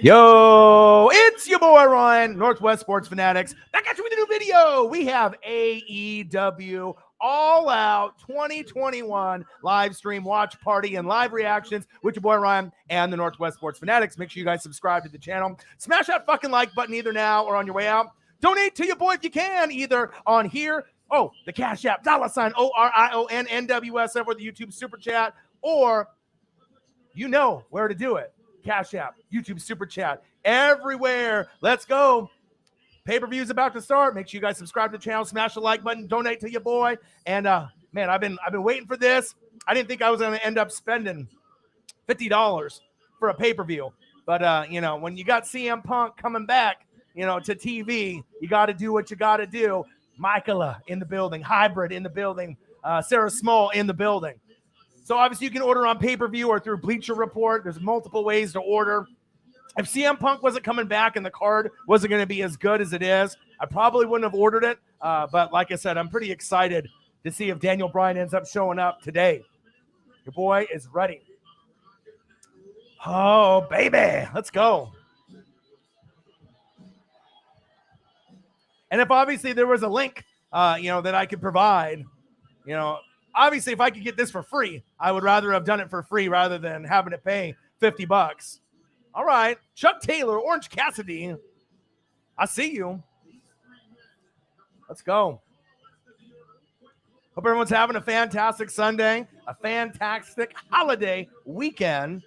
Yo, it's your boy Ryan, Northwest Sports Fanatics. Back at you with a new video. We have AEW All Out 2021 live stream watch party and live reactions with your boy Ryan and the Northwest Sports Fanatics. Make sure you guys subscribe to the channel. Smash that fucking like button either now or on your way out. Donate to your boy if you can, either on here, the Cash App, $ ORION NWSF, or the YouTube Super Chat, or you know where to do it. Cash App, YouTube Super Chat, everywhere. Let's go. Pay-per-view is about to start. Make sure you guys subscribe to the channel, smash the like button, donate to your boy. And man, I've been waiting for this. I didn't think I was going to end up spending $50 for a pay-per-view. But when you got CM Punk coming back, to TV, you got to do what you got to do. Michaela in the building, Hybrid in the building, Sarah Small in the building. So obviously you can order on pay-per-view or through Bleacher Report. There's multiple ways to order. If CM Punk wasn't coming back and the card wasn't going to be as good as it is, I probably wouldn't have ordered it. But like I said, I'm pretty excited to see if Daniel Bryan ends up showing up today. Your boy is ready. Oh, baby. Let's go. And if obviously there was a link, that I could provide, obviously, if I could get this for free, I would rather have done it for free rather than having to pay $50. All right. Chuck Taylor, Orange Cassidy. I see you. Let's go. Hope everyone's having a fantastic Sunday, a fantastic holiday weekend.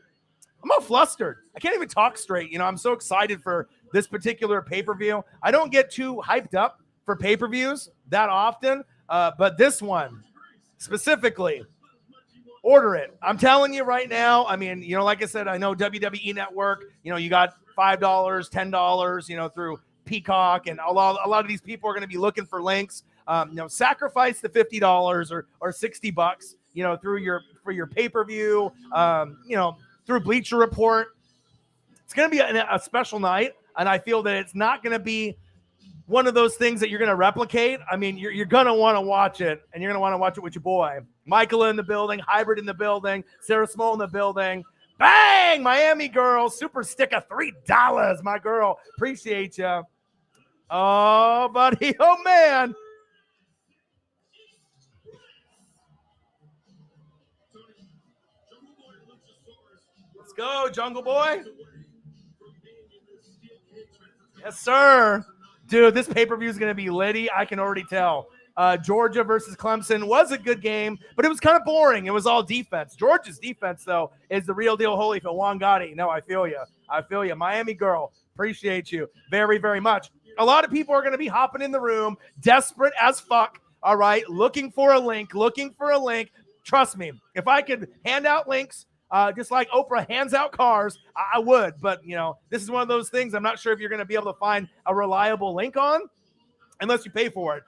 I'm all flustered. I can't even talk straight. I'm so excited for this particular pay-per-view. I don't get too hyped up for pay-per-views that often, but this one, specifically, order it. I'm telling you right now. I mean, like I said, I know WWE Network, you got $5, $10, through Peacock, and a lot of these people are going to be looking for links. Sacrifice the $50 or $60, for your pay-per-view, through Bleacher Report. It's going to be a special night, and I feel that it's not going to be one of those things that you're going to replicate. I mean, you're going to want to watch it, and you're going to want to watch it with your boy. Michaela in the building, Hybrid in the building, Sarah Small in the building. Bang! Miami girl, super sticker, $3, my girl. Appreciate you. Oh, buddy. Oh, man. Let's go, Jungle Boy. Yes, sir. Dude, this pay-per-view is going to be litty. I can already tell. Georgia versus Clemson was a good game, but it was kind of boring. It was all defense. Georgia's defense, though, is the real deal. Holyfield, Juan Gotti. No, I feel you. I feel you. Miami girl, appreciate you very, very much. A lot of people are going to be hopping in the room, desperate as fuck, all right, looking for a link. Trust me, if I could hand out links, just like Oprah hands out cars, I would. But, this is one of those things I'm not sure if you're going to be able to find a reliable link on unless you pay for it.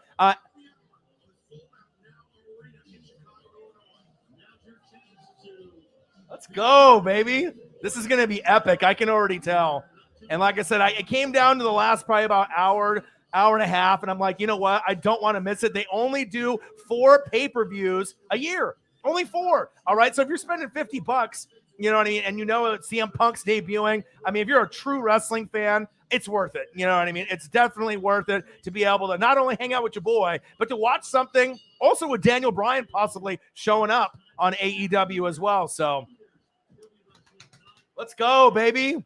Let's go, baby. This is going to be epic. I can already tell. And like I said, it came down to the last probably about hour and a half, and I'm like, you know what? I don't want to miss it. They only do 4 pay-per-views a year. Only 4. All right. So if you're spending $50, you know what I mean? And CM Punk's debuting. I mean, if you're a true wrestling fan, it's worth it. You know what I mean? It's definitely worth it to be able to not only hang out with your boy, but to watch something also with Daniel Bryan possibly showing up on AEW as well. So let's go, baby.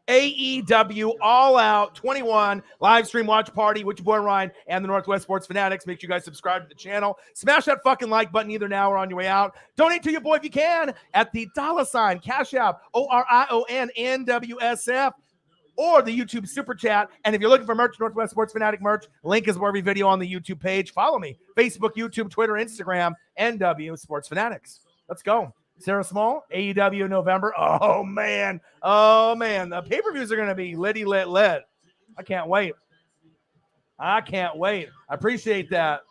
AEW All Out 21 live stream watch party with your boy Ryan and the Northwest Sports Fanatics. Make sure you guys subscribe to the channel. Smash that fucking like button either now or on your way out. Donate to your boy if you can at the $ Cash App ORION NWSF or the YouTube Super Chat. And if you're looking for merch, Northwest Sports Fanatic merch, link is for every video on the YouTube page. Follow me. Facebook, YouTube, Twitter, Instagram, NW Sports Fanatics. Let's go. Sarah Small, AEW in November. Oh, man. The pay-per-views are going to be litty lit. I can't wait. I appreciate that.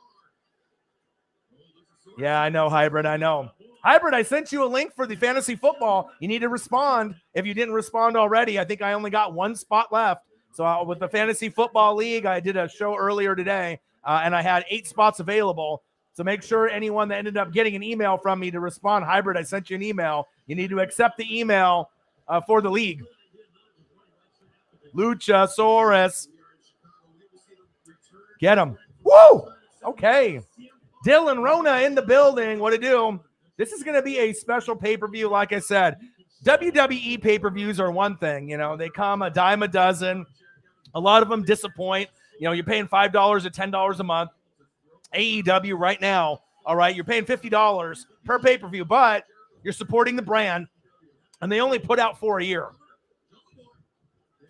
Yeah, I know, Hybrid. I know. Hybrid, I sent you a link for the fantasy football. You need to respond. If you didn't respond already, I think I only got 1 spot left. So with the fantasy football league, I did a show earlier today, and I had 8 spots available. So make sure anyone that ended up getting an email from me to respond. Hybrid, I sent you an email. You need to accept the email for the league. Luchasaurus. Get him. Woo! Okay. Dylan Rona in the building. What to do? This is going to be a special pay-per-view, like I said. WWE pay-per-views are one thing. You know, they come a dime a dozen. A lot of them disappoint. You know, you're paying $5 or $10 a month. AEW right now, all right, you're paying $50 per pay-per-view, but you're supporting the brand, and they only put out 4 a year.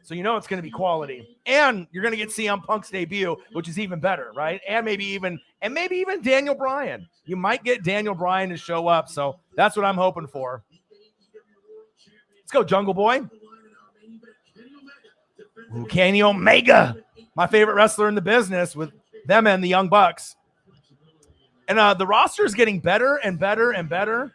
So you know it's going to be quality. And you're going to get CM Punk's debut, which is even better, right? And maybe even Daniel Bryan. You might get Daniel Bryan to show up, so that's what I'm hoping for. Let's go, Jungle Boy. Ooh, Kenny Omega, my favorite wrestler in the business, with them and the Young Bucks. And the roster is getting better and better and better.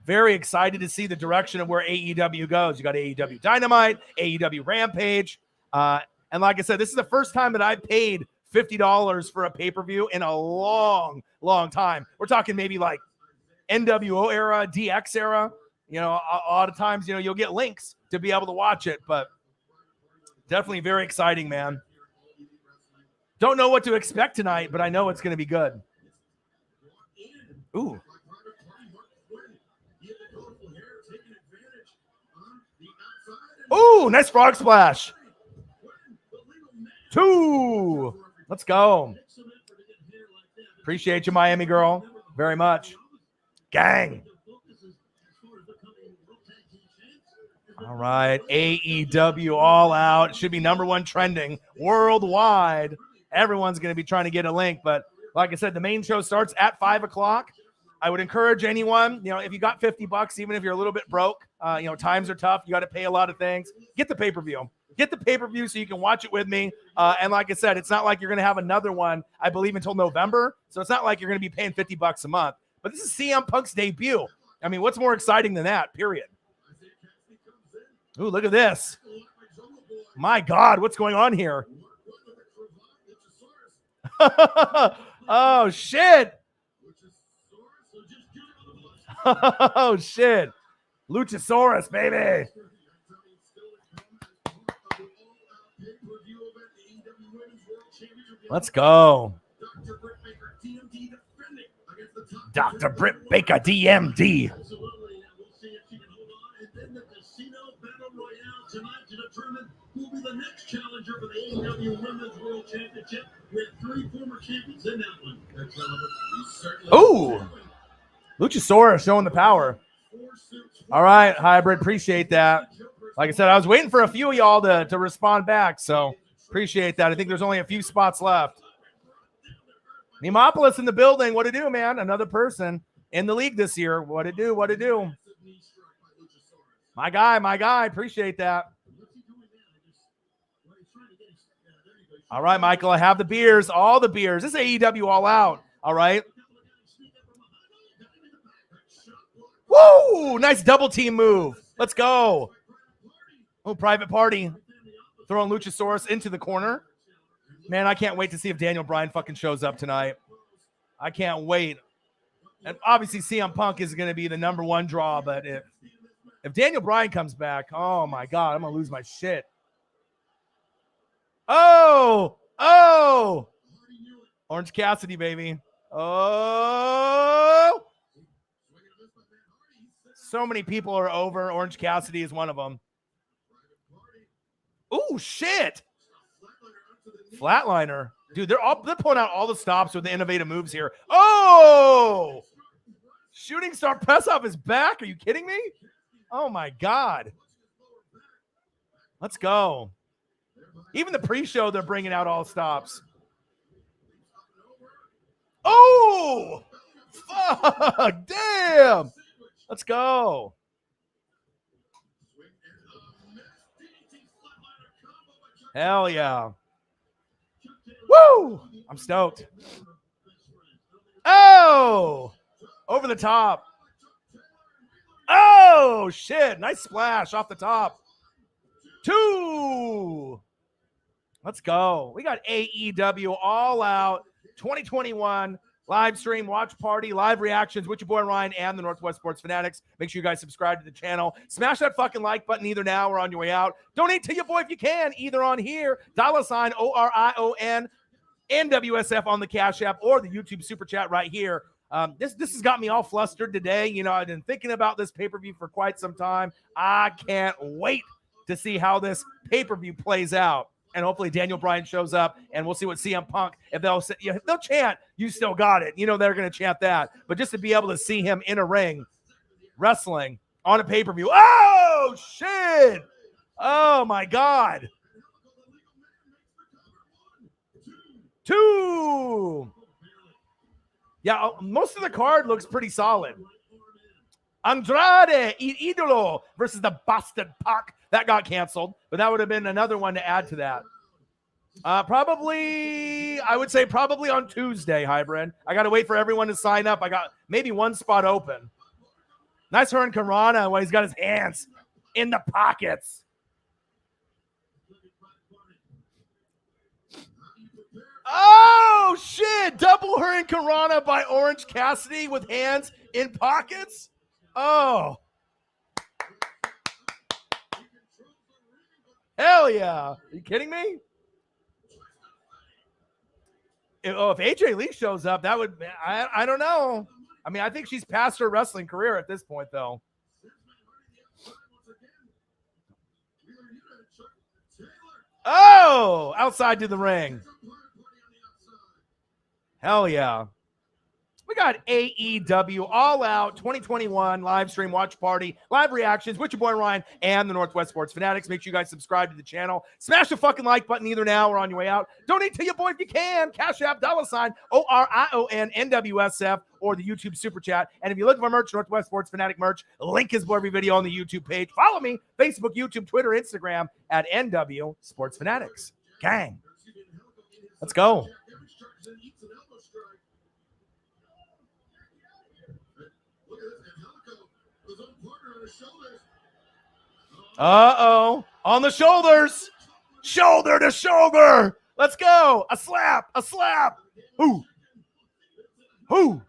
Very excited to see the direction of where AEW goes. You got AEW Dynamite, AEW Rampage. And like I said, this is the first time that I've paid $50 for a pay-per-view in a long, long time. We're talking maybe like NWO era, DX era. You know, a lot of times, you know, you'll get links to be able to watch it, but definitely very exciting, man. Don't know what to expect tonight, but I know it's going to be good. Ooh. Ooh, nice frog splash. 2. Let's go. Appreciate you, Miami girl, very much. Gang. All right, AEW All Out. Should be #1 trending worldwide. Everyone's going to be trying to get a link, but like I said, the main show starts at 5 o'clock. I would encourage anyone, you know, if you got $50, even if you're a little bit broke, you know, times are tough. You got to pay a lot of things. Get the pay-per-view. Get the pay-per-view so you can watch it with me. And like I said, it's not like you're going to have another one, I believe, until November. So it's not like you're going to be paying $50 a month. But this is CM Punk's debut. I mean, what's more exciting than that, period? Ooh, look at this. My God, what's going on here? Oh, shit. Oh, shit. Luchasaurus, baby. Let's go. Dr. Britt Baker, DMD. Tonight to determine who will be the next challenger for the AEW Women's World Championship. We have 3 former champions in that one. Ooh, Luchasaurus showing the power. All right, Hybrid, appreciate that. Like I said, I was waiting for a few of y'all to respond back, so appreciate that. I think there's only a few spots left. Nemopolis in the building. What to do, man? Another person in the league this year. What to do? What to do? My guy. Appreciate that. All right, Michael, I have the beers, all the beers. This is AEW All Out, all right? Woo! Nice double team move. Let's go. Oh, private party. Throwing Luchasaurus into the corner. Man, I can't wait to see if Daniel Bryan fucking shows up tonight. I can't wait. And obviously CM Punk is going to be the #1 draw, but if Daniel Bryan comes back, oh my God, I'm going to lose my shit. Oh! Orange Cassidy, baby. Oh! So many people are over. Orange Cassidy is one of them. Oh, shit. Flatliner. Dude, they're pulling out all the stops with the innovative moves here. Oh! Shooting star press off his back. Are you kidding me? Oh, my God. Let's go. Even the pre-show, they're bringing out all stops. Oh! Fuck! Damn! Let's go. Hell yeah. Woo! I'm stoked. Oh! Over the top. Oh, shit. Nice splash off the top. 2. Let's go. We got AEW All Out 2021 live stream, watch party, live reactions with your boy Ryan and the Northwest Sports Fanatics. Make sure you guys subscribe to the channel. Smash that fucking like button either now or on your way out. Donate to your boy if you can, either on here, $, ORION, NWSF on the Cash App, or the YouTube Super Chat right here. This has got me all flustered today. You know, I've been thinking about this pay-per-view for quite some time. I can't wait to see how this pay-per-view plays out. And hopefully Daniel Bryan shows up, and we'll see what CM Punk, if they'll chant, "You still got it." You know, they're going to chant that. But just to be able to see him in a ring wrestling on a pay-per-view. Oh, shit. Oh, my God. 2. Yeah, most of the card looks pretty solid. Andrade, Idolo versus the Bastard Pac. That got canceled, but that would have been another one to add to that. I would say probably on Tuesday, Hybrid. I got to wait for everyone to sign up. I got maybe one spot open. Nice Hurricane Karana while he's got his hands in the pockets. Oh, shit. Double Hurricane Karana by Orange Cassidy with hands in pockets. Oh. Hell yeah. Are you kidding me? If AJ Lee shows up, that would, I don't know. I mean, I think she's past her wrestling career at this point, though. Oh, outside to the ring. Hell yeah. We got AEW All Out 2021 live stream watch party, live reactions with your boy Ryan and the Northwest Sports Fanatics. Make sure you guys subscribe to the channel. Smash the fucking like button either now or on your way out. Donate to your boy if you can. Cash App, $, ORION, NWSF, or the YouTube Super Chat. And if you look for merch, Northwest Sports Fanatic merch, link is below every video on the YouTube page. Follow me, Facebook, YouTube, Twitter, Instagram at NW Sports Fanatics. Gang. Let's go. Uh-oh. On the shoulders. Shoulder to shoulder. Let's go. A slap. A slap. Who? Who?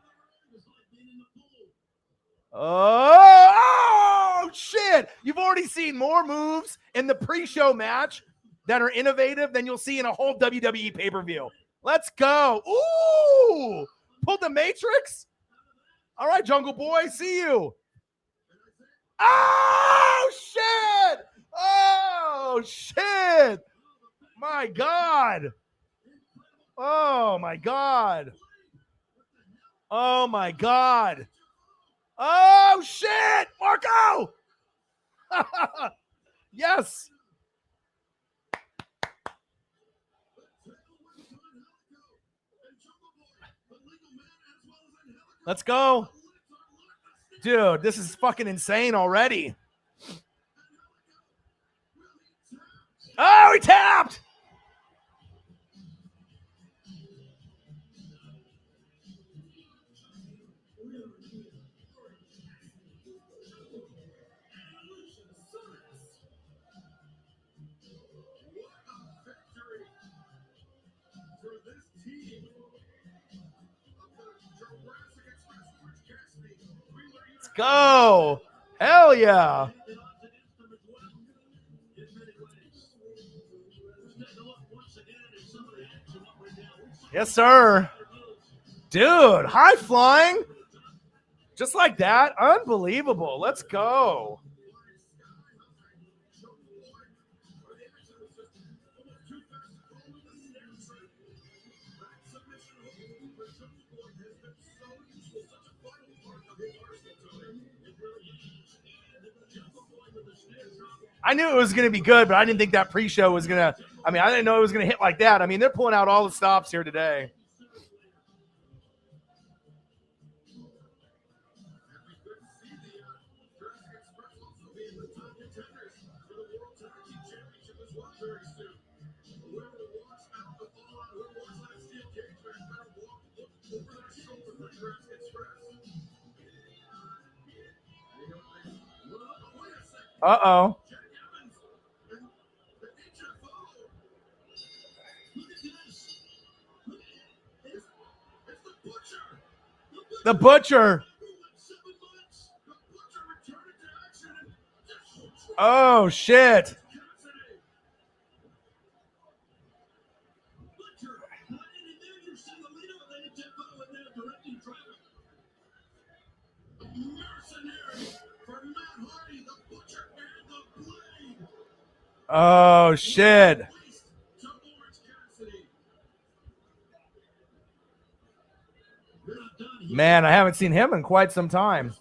Oh, shit. You've already seen more moves in the pre-show match that are innovative than you'll see in a whole WWE pay-per-view. Let's go. Ooh. Pulled the Matrix. All right, Jungle Boy. See you. Oh, shit! Oh, shit! My God! Oh, my God! Oh, my God! Oh, shit! Marco! Yes! Let's go. Dude, this is fucking insane already. Oh, he tapped. Let's go. Hell yeah. Yes, sir. Dude, high flying. Just like that. Unbelievable. Let's go. I knew it was going to be good, but I didn't think that pre-show was going to, I didn't know it was going to hit like that. I mean, they're pulling out all the stops here today. Uh-oh. The Butcher. Oh, shit. Oh, shit. Man, I haven't seen him in quite some time.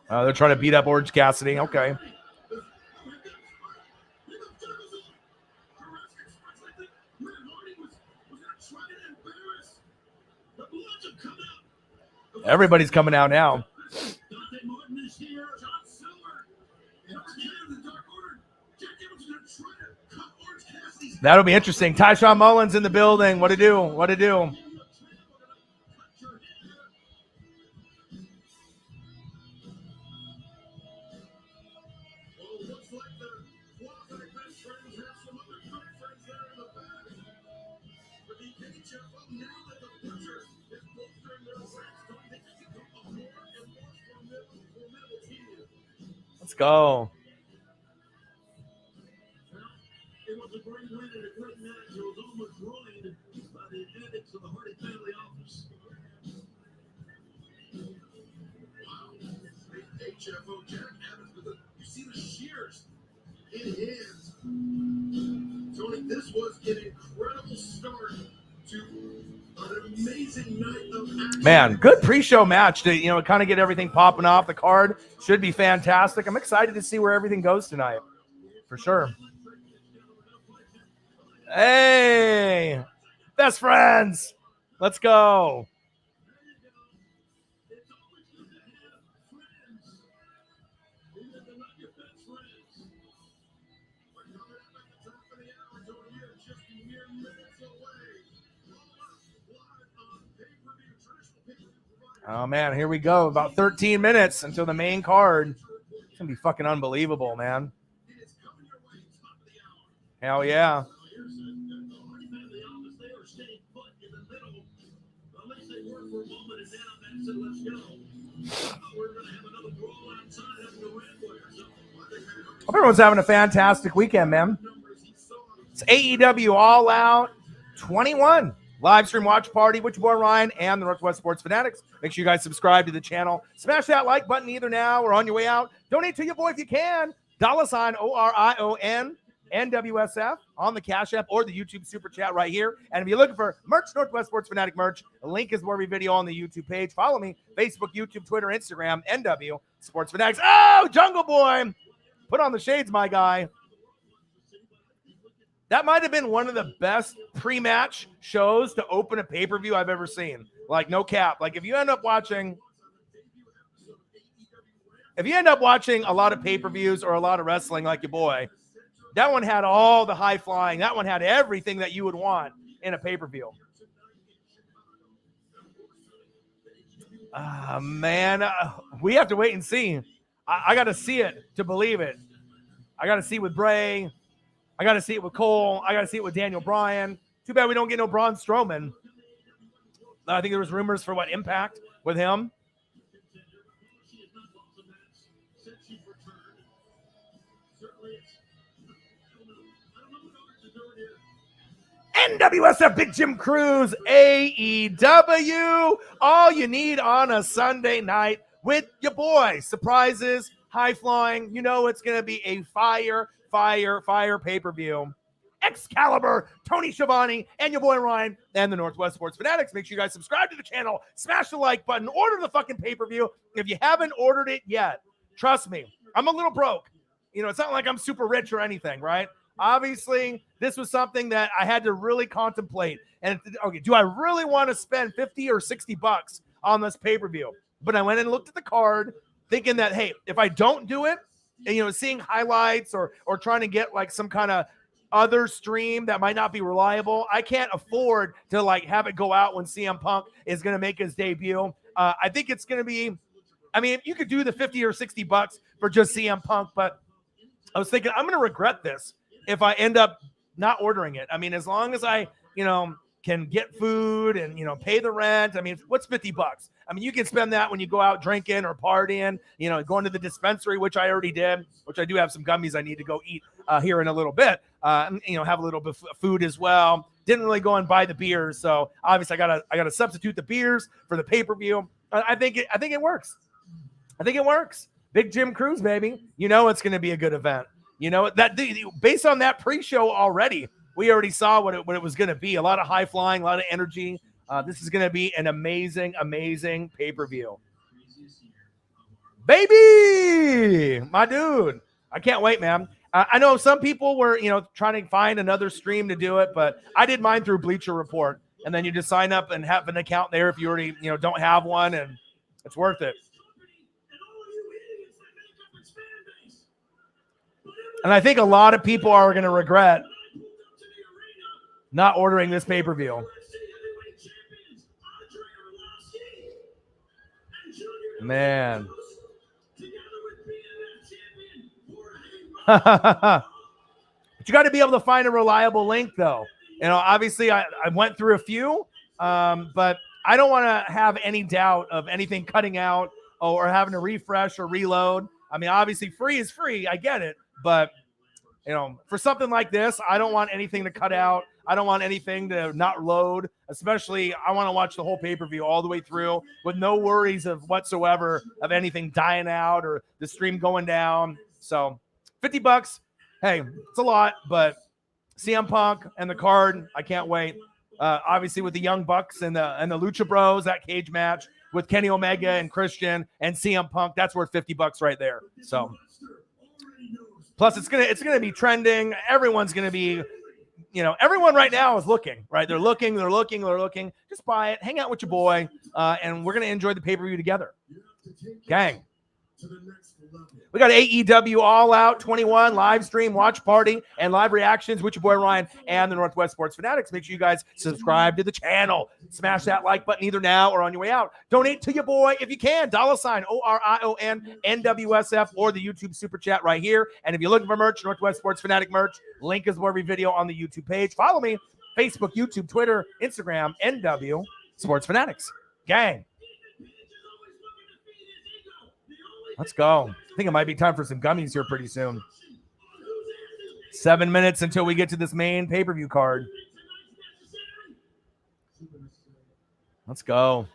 They're trying to beat up Orange Cassidy. Okay. Everybody's coming out now. That'll be interesting. Tyshawn Mullins in the building. What to do? What to do? Let's go. It was a great win and a great match. It was almost ruined by the antics of the Hardy family office. Wow. HFO Jack Evans, you see the shears in hands. Tony, this was an incredible start to an amazing night of action. Man, good pre-show match to, kind of get everything popping off. The card should be fantastic. I'm excited to see where everything goes tonight. For sure. Hey, best friends. Let's go. Oh, man, here we go. About 13 minutes until the main card. It's going to be fucking unbelievable, man. Hell yeah. Hope everyone's having a fantastic weekend, man. It's AEW All Out 21. Live stream watch party with your boy Ryan and the Northwest Sports Fanatics. Make sure you guys subscribe to the channel. Smash that like button either now or on your way out. Donate to your boy if you can. $ORION NWSF on the Cash App or the YouTube Super Chat right here. And if you're looking for merch, Northwest Sports Fanatic merch, the link is for every video on the YouTube page. Follow me, Facebook, YouTube, Twitter, Instagram, NW Sports Fanatics. Oh, Jungle Boy. Put on the shades, my guy. That might have been one of the best pre-match shows to open a pay-per-view I've ever seen. Like, no cap. Like, if you end up watching a lot of pay-per-views or a lot of wrestling like your boy, that one had all the high flying. That one had everything that you would want in a pay-per-view. Man, we have to wait and see. I got to see it to believe it. I got to see it with Bray. I got to see it with Cole. I got to see it with Daniel Bryan. Too bad we don't get no Braun Strowman. I think there was rumors for Impact with him. NWSF Big Jim Cruz, AEW. All you need on a Sunday night with your boy. Surprises, high flying. You know it's going to be a fire pay-per-view. Excalibur, Tony Schiavone, and your boy Ryan, and the Northwest Sports Fanatics. Make sure you guys subscribe to the channel, smash the like button, order the fucking pay-per-view. If you haven't ordered it yet, trust me, I'm a little broke. It's not like I'm super rich or anything, right? Obviously, this was something that I had to really contemplate. And, okay, do I really want to spend 50 or 60 bucks on this pay-per-view? But I went and looked at the card thinking that, hey, if I don't do it, and, seeing highlights or trying to get some kind of other stream that might not be reliable, I can't afford to have it go out when CM Punk is going to make his debut. I think it's going to be, you could do the 50 or 60 bucks for just CM Punk, but I was thinking I'm going to regret this if I end up not ordering it. I mean, as long as I, can get food and, pay the rent. I mean, what's $50? I mean, you can spend that when you go out drinking or partying, going to the dispensary, which I already did, which I do have some gummies I need to go eat here in a little bit, have a little bit of food as well. Didn't really go and buy the beers. So obviously I gotta substitute the beers for the pay-per-view. I think it works. I think it works. Big Jim Cruz, baby. It's going to be a good event. Based on that pre-show already, we already saw what it was going to be. A lot of high flying, a lot of energy. This is going to be an amazing, amazing pay-per-view. Baby, my dude. I can't wait, man. I know some people were, trying to find another stream to do it, but I did mine through Bleacher Report. And then you just sign up and have an account there if you already, don't have one, and it's worth it. And I think a lot of people are going to regret not ordering this pay-per-view. Man. But you got to be able to find a reliable link, though. Obviously, I went through a few, but I don't want to have any doubt of anything cutting out or having to refresh or reload. I mean, obviously, free is free. I get it. But, for something like this, I don't want anything to cut out. I don't want anything to not load, especially I want to watch the whole pay-per-view all the way through with no worries of whatsoever of anything dying out or the stream going down. So $50, hey, it's a lot, but CM Punk and the card, I can't wait. Obviously with the Young Bucks and the Lucha Bros, that cage match with Kenny Omega and Christian and CM Punk, that's worth $50 right there. So plus it's gonna be trending. Everyone's gonna be, everyone right now is looking, right? They're looking. Just buy it, hang out with your boy, and we're gonna enjoy the pay-per-view together. Gang. We got AEW All Out 21 live stream, watch party, and live reactions with your boy Ryan and the Northwest Sports Fanatics. Make sure you guys subscribe to the channel. Smash that like button either now or on your way out. Donate to your boy if you can. $ORION NWSF or the YouTube super chat right here. And if you're looking for merch, Northwest Sports Fanatic merch, link is below every video on the YouTube page. Follow me, Facebook, YouTube, Twitter, Instagram, NW Sports Fanatics. Gang. Let's go. I think it might be time for some gummies here pretty soon. 7 minutes until we get to this main pay-per-view card. Let's go.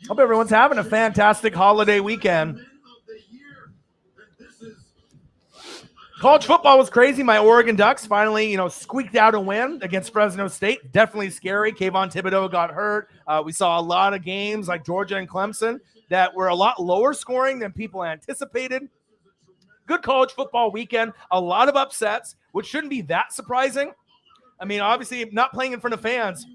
Hope everyone's having a fantastic holiday weekend. College football was crazy. My Oregon Ducks finally, squeaked out a win against Fresno State. Definitely scary. Kayvon Thibodeau got hurt. We saw a lot of games like Georgia and Clemson that were a lot lower scoring than people anticipated. Good college football weekend. A lot of upsets, which shouldn't be that surprising. I mean, obviously, not playing in front of fans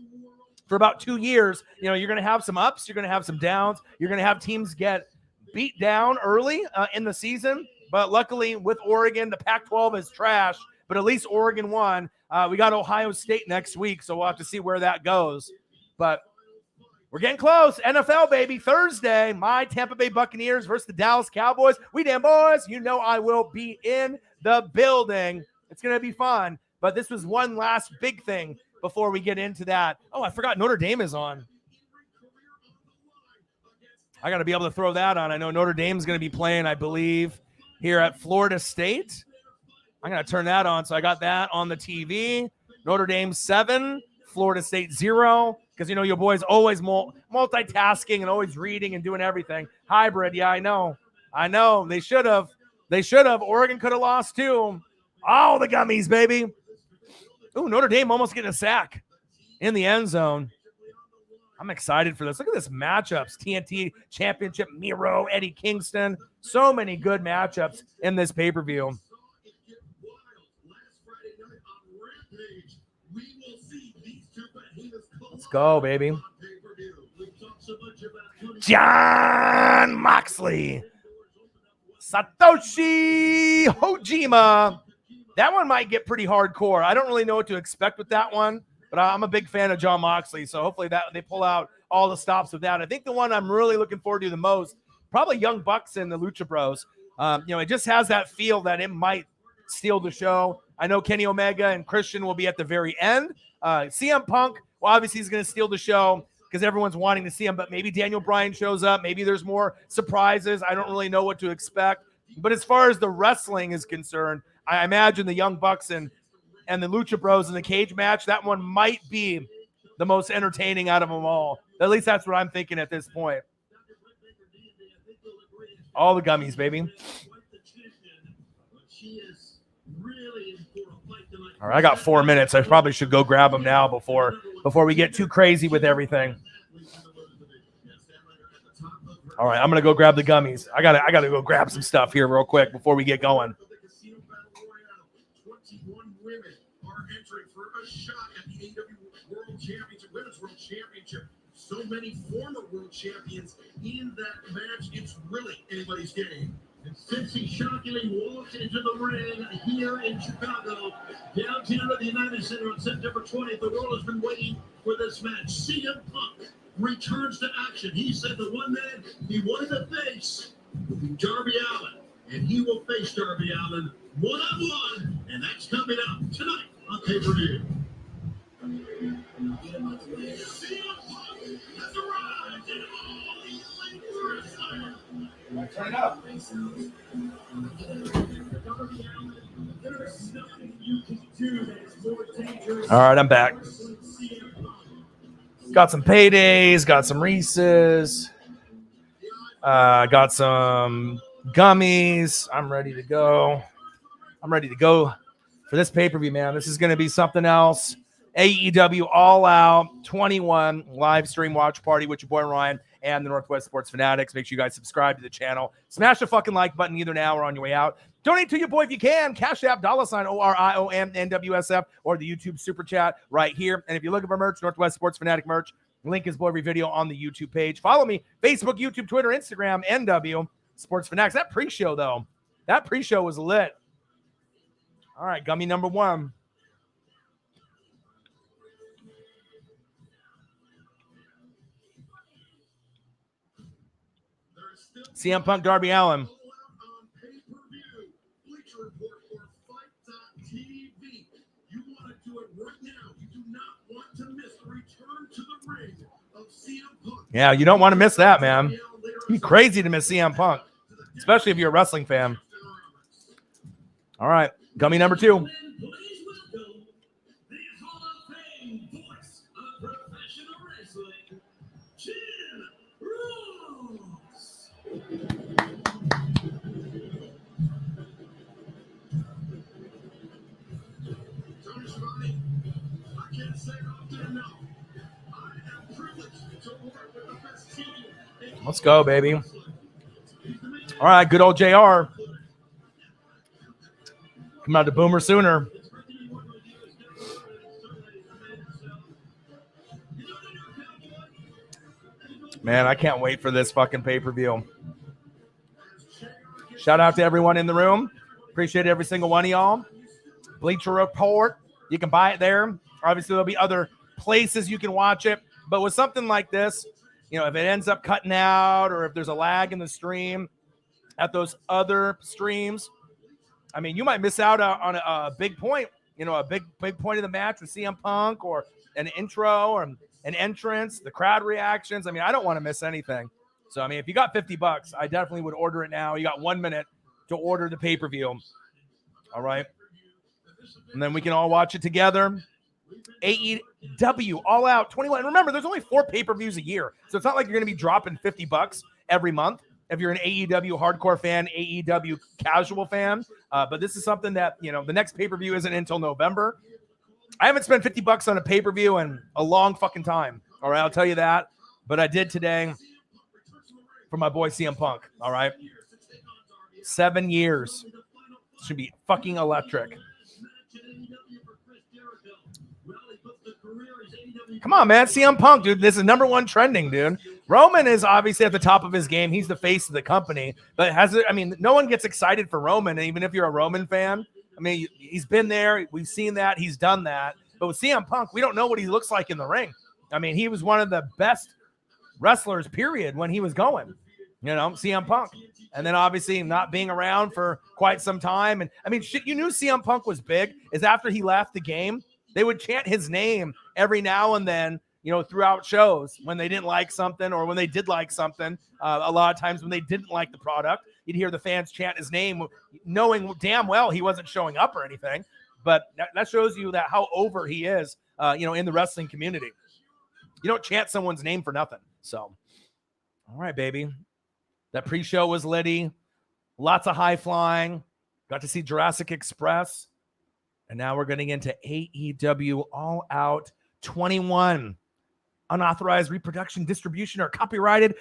for about 2 years, you're going to have some ups. You're going to have some downs. You're going to have teams get beat down early in the season. But luckily with Oregon, the Pac-12 is trash, but at least Oregon won. We got Ohio State next week, so we'll have to see where that goes. But we're getting close. NFL, baby. Thursday, my Tampa Bay Buccaneers versus the Dallas Cowboys. We damn boys. I will be in the building. It's going to be fun. But this was one last big thing before we get into that. Oh, I forgot Notre Dame is on. I got to be able to throw that on. I know Notre Dame's going to be playing, I believe, here at Florida State. I'm going to turn that on. So I got that on the TV. Notre Dame 7, Florida State 0. Because, your boy's always multitasking and always reading and doing everything. Hybrid, yeah, I know. They should have. Oregon could have lost too. All the gummies, baby. Ooh, Notre Dame almost getting a sack in the end zone. I'm excited for this. Look at this matchups. TNT Championship, Miro, Eddie Kingston. So many good matchups in this pay-per-view. Let's go, baby. John Moxley. Satoshi Kojima. That one might get pretty hardcore. I don't really know what to expect with that one. But I'm a big fan of John Moxley, so hopefully that they pull out all the stops with that. I think the one I'm really looking forward to the most, probably Young Bucks and the Lucha Bros. It just has that feel that it might steal the show. I know Kenny Omega and Christian will be at the very end. CM Punk, well, obviously he's going to steal the show because everyone's wanting to see him, but maybe Daniel Bryan shows up. Maybe there's more surprises. I don't really know what to expect. But as far as the wrestling is concerned, I imagine the Young Bucks and the Lucha Bros in the cage match, that one might be the most entertaining out of them all. At least that's what I'm thinking at this point. All the gummies, baby. All right, I got 4 minutes. I probably should go grab them now before we get too crazy with everything. All right, I'm gonna go grab the gummies. I gotta go grab some stuff here real quick before we get going. 21 women are entering for a shot at the AEW World Championship, Women's World Championship. So many former world champions in that match. It's really anybody's game. And since he shockingly walked into the ring here in Chicago, downtown at the United Center on September 20th, the world has been waiting for this match. CM Punk returns to action. He said the one man he wanted to face would be Darby Allin, and he will face Darby Allin one-on-one, and that's coming up tonight on pay-per-view. CM Punk has arrived in All Elite Wrestling. Turn it up. All right, I'm back. Got some paydays, got some Reese's, got some gummies. I'm ready to go. I'm ready to go for this pay-per-view, man. This is going to be something else. AEW All Out 21 live stream watch party with your boy Ryan and the Northwest Sports Fanatics. Make sure you guys subscribe to the channel. Smash the fucking like button either now or on your way out. Donate to your boy if you can. Cash App, $ ORION NWSF, or the YouTube Super Chat right here. And if you're looking for merch, Northwest Sports Fanatic merch, link is below every video on the YouTube page. Follow me, Facebook, YouTube, Twitter, Instagram, NW Sports Fanatics. That pre-show, though, that pre-show was lit. All right, gummy number 1. CM Punk, Darby Allin. Yeah, you don't want to miss that, man. It'd be crazy to miss CM Punk, especially if you're a wrestling fan. All right, gummy number 2. Let's go, baby. All right, good old JR. Come out to Boomer Sooner. Man, I can't wait for this fucking pay-per-view. Shout out to everyone in the room. Appreciate every single one of y'all. Bleacher Report. You can buy it there. Obviously, there'll be other places you can watch it. But with something like this, if it ends up cutting out or if there's a lag in the stream at those other streams, I mean, you might miss out on a big point, a big point of the match with CM Punk or an intro or an entrance, the crowd reactions. I mean, I don't want to miss anything. So, I mean, if you got $50, I definitely would order it now. You got 1 minute to order the pay-per-view. All right. And then we can all watch it together. AEW All Out 21. And remember, there's only 4 pay-per-views a year. So it's not like you're going to be dropping $50 every month if you're an AEW hardcore fan, AEW casual fan. But this is something that, the next pay-per-view isn't until November. I haven't spent $50 on a pay-per-view in a long fucking time. All right, I'll tell you that. But I did today for my boy CM Punk. All right. 7 years. Should be fucking electric. Come on, man. CM Punk, dude. This is number 1 trending, dude. Roman is obviously at the top of his game. He's the face of the company. But no one gets excited for Roman, even if you're a Roman fan. I mean, he's been there. We've seen that. He's done that. But with CM Punk, we don't know what he looks like in the ring. I mean, he was one of the best wrestlers, period, when he was going. CM Punk. And then obviously not being around for quite some time. And I mean, shit, you knew CM Punk was big is after he left the game, they would chant his name every now and then, throughout shows when they didn't like something or when they did like something. A lot of times when they didn't like the product, you'd hear the fans chant his name, knowing damn well he wasn't showing up or anything. But that shows you that how over he is, in the wrestling community. You don't chant someone's name for nothing. So, all right, baby. That pre-show was litty. Lots of high flying. Got to see Jurassic Express. And now we're getting into AEW All Out 21. Unauthorized reproduction, distribution, or copyrighted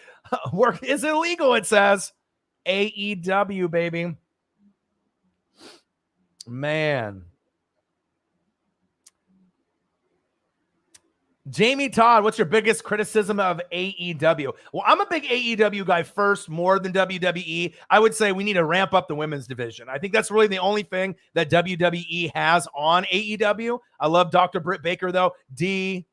work is illegal, it says. AEW, baby. Man. Jamie Todd, what's your biggest criticism of AEW? Well, I'm a big AEW guy first, more than WWE. I would say we need to ramp up the women's division. I think that's really the only thing that WWE has on AEW. I love Dr. Britt Baker, though. DMD,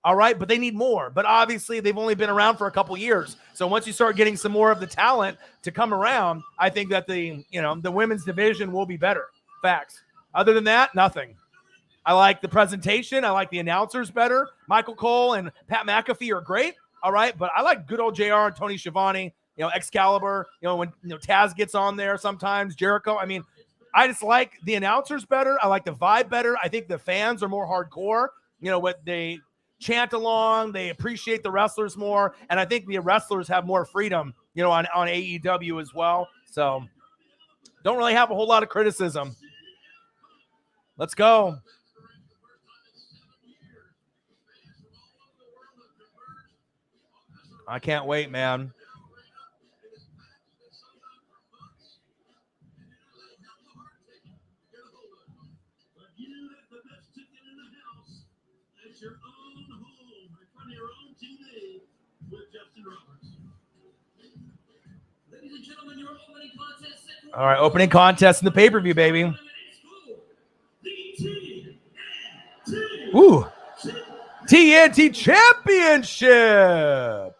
all right, but they need more. But obviously, they've only been around for a couple years. So once you start getting some more of the talent to come around, I think that the women's division will be better. Facts. Other than that, nothing. I like the presentation. I like the announcers better. Michael Cole and Pat McAfee are great. All right. But I like good old JR and Tony Schiavone, Excalibur, when Taz gets on there sometimes, Jericho. I mean, I just like the announcers better. I like the vibe better. I think the fans are more hardcore. What they chant along, they appreciate the wrestlers more. And I think the wrestlers have more freedom, on AEW as well. So don't really have a whole lot of criticism. Let's go. I can't wait, man. All right, opening contest in the pay-per-view, baby. Ooh. TNT Championship.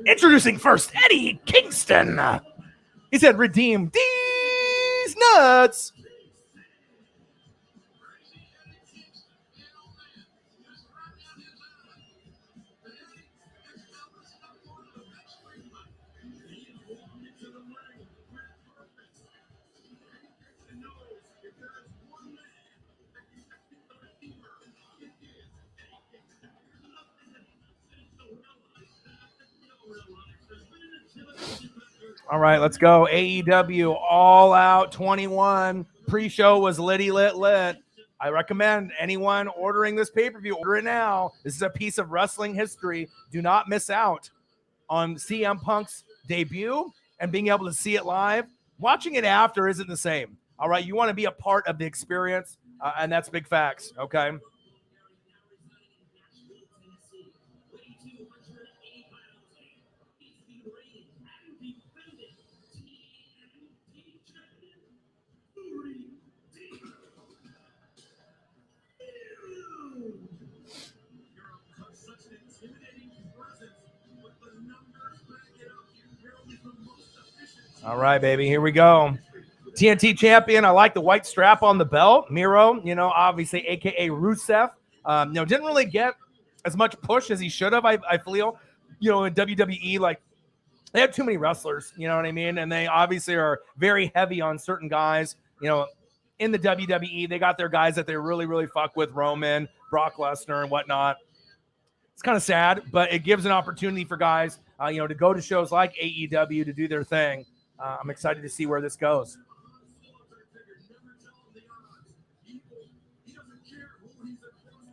Introducing first, Eddie Kingston. He said, redeem these nuts. All right, let's go. AEW All Out 21. Pre-show was litty lit. I recommend anyone ordering this pay-per-view, order it now. This is a piece of wrestling history. Do not miss out on CM Punk's debut and being able to see it live. Watching it after isn't the same. All right, you want to be a part of the experience, and that's big facts, okay? All right, baby, here we go. TNT champion. I like the white strap on the belt. Miro, obviously, a.k.a. Rusev. Didn't really get as much push as he should have, I feel. In WWE, like, they have too many wrestlers, you know what I mean? And they obviously are very heavy on certain guys. In the WWE, they got their guys that they really, really fuck with, Roman, Brock Lesnar, and whatnot. It's kind of sad, but it gives an opportunity for guys, to go to shows like AEW to do their thing. I'm excited to see where this goes.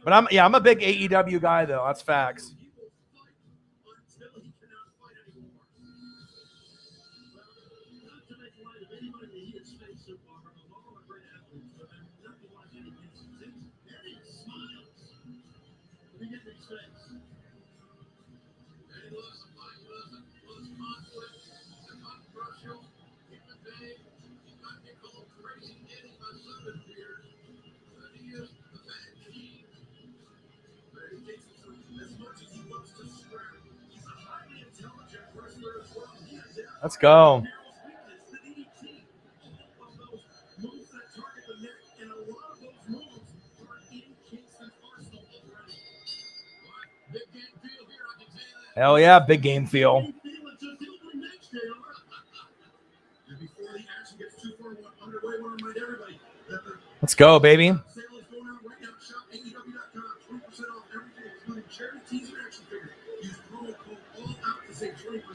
But I'm a big AEW guy, though. That's facts. Let's go. Hell yeah, big game feel. Let's go, baby.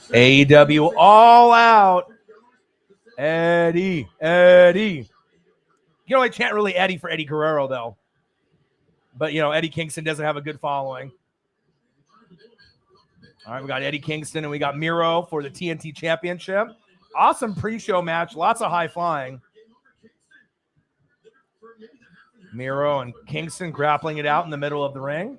AEW All Out. Eddie. You know, I chant really Eddie for Eddie Guerrero, though. But, you know, Eddie Kingston doesn't have a good following. All right, we got Eddie Kingston and we got Miro for the TNT Championship. Awesome pre-show match. Lots of high flying. Miro and Kingston grappling it out in the middle of the ring.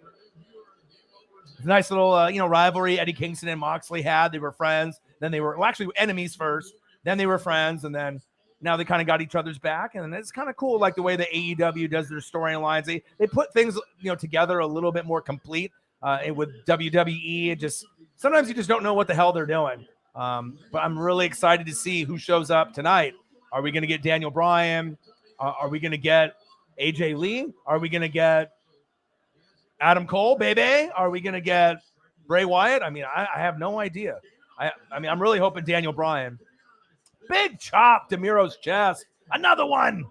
Nice little, rivalry Eddie Kingston and Moxley had. They were friends. Then they were, actually enemies first. Then they were friends. And then now they kind of got each other's back. And it's kind of cool, like the way the AEW does their storylines. They put things, together a little bit more complete. And with WWE, sometimes you just don't know what the hell they're doing. But I'm really excited to see who shows up tonight. Are we going to get Daniel Bryan? Are we going to get AJ Lee? Are we going to get Adam Cole, baby? Are we going to get Bray Wyatt? I mean, I have no idea. I'm really hoping Daniel Bryan. Big chop to Miro's chest. Another one.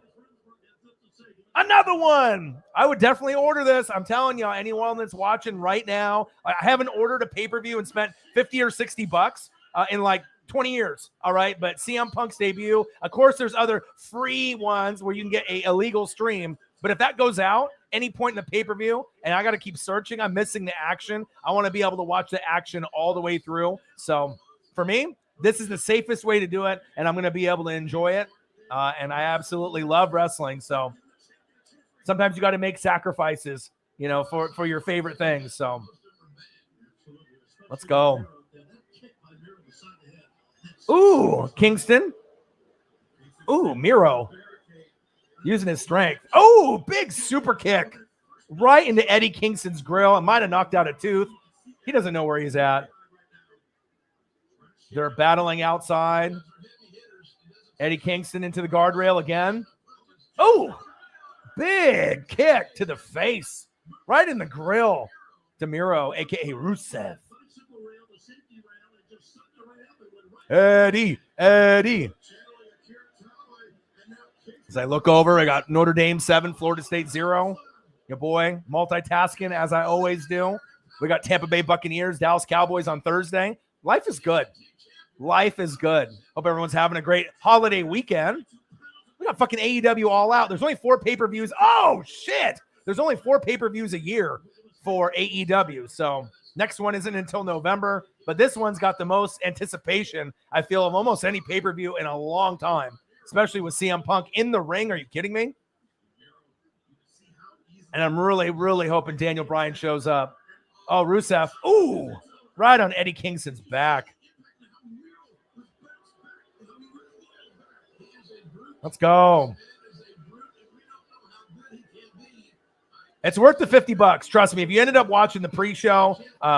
I would definitely order this. I'm telling you, anyone that's watching right now, I haven't ordered a pay-per-view and spent $50 or $60 in like 20 years. All right. But CM Punk's debut, of course, there's other free ones where you can get a illegal stream. But if that goes out any point in the pay-per-view and I got to keep searching, I'm missing the action. I want to be able to watch the action all the way through. So for me, this is the safest way to do it. And I'm going to be able to enjoy it. And I absolutely love wrestling. So sometimes you got to make sacrifices, for your favorite things. So let's go. Ooh, Kingston. Ooh, Miro. Using his strength. Oh, big super kick. Right into Eddie Kingston's grill. It might have knocked out a tooth. He doesn't know where he's at. They're battling outside. Eddie Kingston into the guardrail again. Oh, big kick to the face. Right in the grill to Miro, a.k.a. Rusev. Eddie. As I look over, I got Notre Dame 7, Florida State 0. Your boy, multitasking as I always do. We got Tampa Bay Buccaneers, Dallas Cowboys on Thursday. Life is good. Hope everyone's having a great holiday weekend. We got fucking AEW All Out. There's only 4 pay-per-views. Oh, shit. There's only 4 pay-per-views a year for AEW. So next one isn't until November. But this one's got the most anticipation, I feel, of almost any pay-per-view in a long time. Especially with CM Punk in the ring. Are you kidding me? And I'm really, really hoping Daniel Bryan shows up. Oh, Rusev. Ooh, right on Eddie Kingston's back. Let's go. It's worth the $50. Trust me. If you ended up watching the pre-show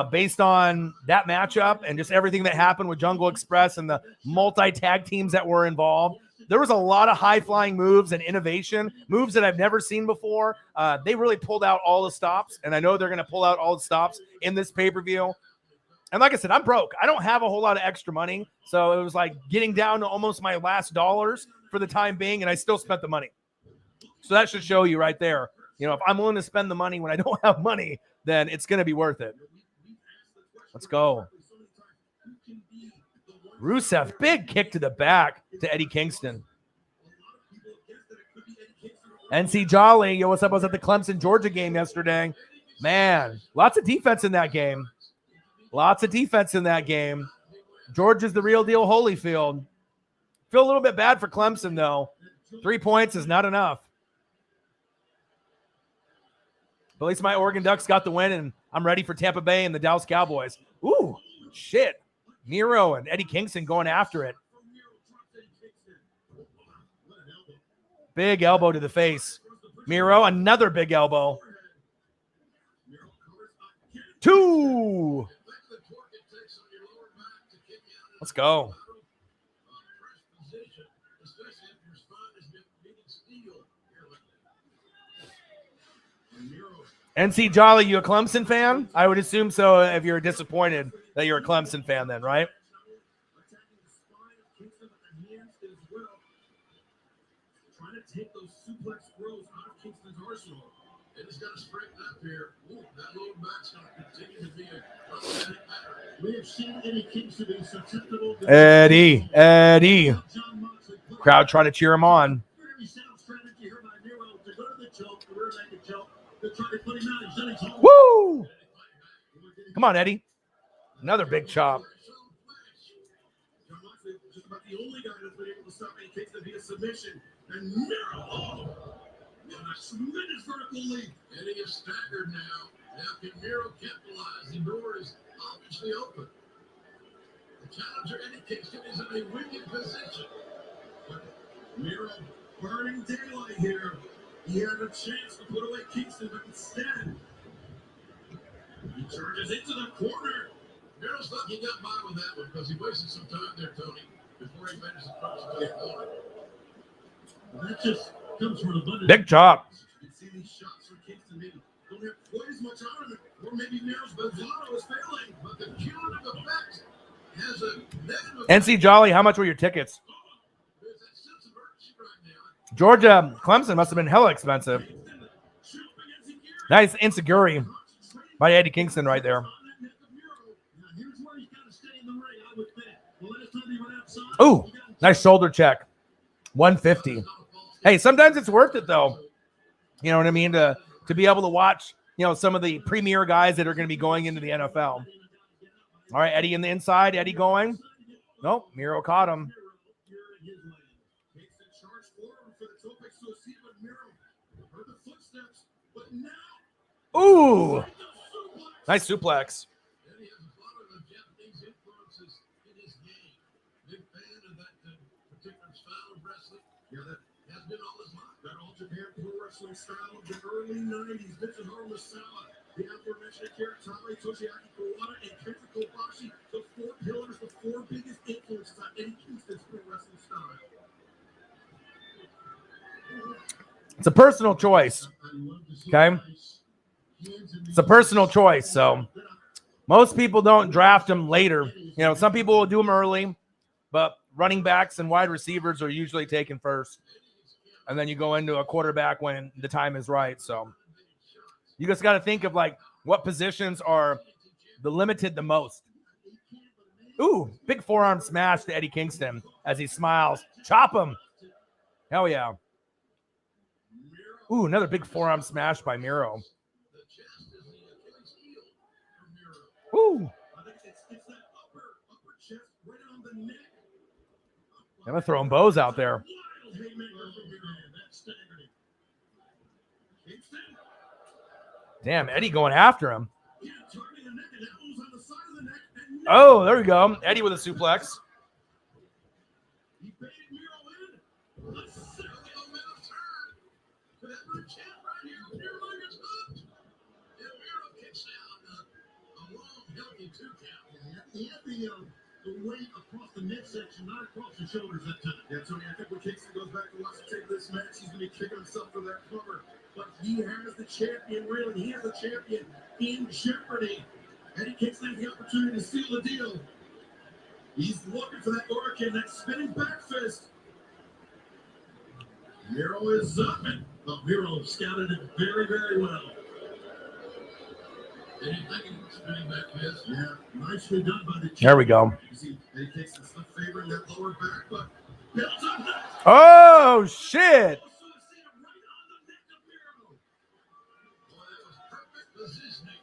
based on that matchup and just everything that happened with Jungle Express and the multi-tag teams that were involved, there was a lot of high-flying moves and innovation, moves that I've never seen before. They really pulled out all the stops, and I know they're going to pull out all the stops in this pay-per-view. And like I said, I'm broke. I don't have a whole lot of extra money, so it was like getting down to almost my last dollars for the time being, and I still spent the money. So that should show you right there. If I'm willing to spend the money when I don't have money, then it's going to be worth it. Let's go. Rusev, big kick to the back to Eddie Kingston. NC Jolly, yo, what's up? I was at the Clemson, Georgia game yesterday. Man, lots of defense in that game. Georgia's the real deal Holyfield. Feel a little bit bad for Clemson, though. 3 points is not enough. But at least my Oregon Ducks got the win, and I'm ready for Tampa Bay and the Dallas Cowboys. Ooh, shit. Miro and Eddie Kingston going after it. Big elbow to the face. Miro, another big elbow. 2. Let's go. NC Jolly, you a Clemson fan? I would assume so if you're disappointed that you're a Clemson fan then, right? Trying to take those suplex throws out of Kingston's arsenal. And it's got to straighten up here. Ooh, that low back's going to continue to be a problematic matter. We have seen Eddie Kingston be susceptible to Eddie. Crowd trying to cheer him on. Woo! Come on, Eddie. Another big chop. Just about the only guy that's been able to stop Eddie Kingston via submission. And Miro, and a tremendous vertical leap. Eddie is staggered now. Now can Miro capitalize? The door is obviously open. The challenger, Eddie Kingston, is in a winning position. But Miro burning daylight here. He had a chance to put away Kingston, but instead, he charges into the corner. Miro's lucky he got by with that one because he wasted some time there, Tony, before he managed to cross to the corner. That just comes from abundance. Big chop. You can see these shots from Kingston maybe don't have quite as much on it, or maybe Miro's bravado is failing, but the cumulative effect has a negative effect. NC Jolly, how much were your tickets? There's that sense of urgency right now. Georgia, Clemson must have been hella expensive. Nice insecurity by Eddie Kingston right there. Ooh, nice shoulder check. 150. Hey, sometimes it's worth it though. You know what I mean? To be able to watch, you know, some of the premier guys that are going to be going into the NFL. All right, Eddie in the inside. Eddie going. Nope, Miro caught him. Ooh, nice suplex. Yeah, that has been all his life. That All Japan Pro Wrestling style of the early 90s. This is Arma Sawa, the aforementioned Kiritami, Toshiaki Kawada, and Kenta Kobashi. The 4 pillars, the 4 biggest influences on Eddie Kingston's pro wrestling style. It's a personal choice. Okay? It's a personal choice. So most people don't draft them later. You know, some people will do them early, but running backs and wide receivers are usually taken first. And then you go into a quarterback when the time is right. So you just got to think of like what positions are the limited the most. Ooh, big forearm smash to Eddie Kingston as he smiles. Chop him. Hell yeah. Ooh, another big forearm smash by Miro. Ooh. I'm going to throw him bows out there. Damn, Eddie going after him. Oh, there we go. Eddie with a suplex. The weight across the midsection, not across the shoulders that time. Yeah, Tony, I think when Kingston goes back to watch the tape of this match, he's going to be kicking himself for that cover. But he has the champion reeling. He has the champion in jeopardy. Eddie Kingston has the opportunity to seal the deal. He's looking for that Oracle, that spinning back fist. Miro is up, and Miro scouted it very, very well. Yeah, nicely done by the champion. There we go. You see, Eddie Kingston still favoring that lower back, but builds up that. Oh, shit. Positioning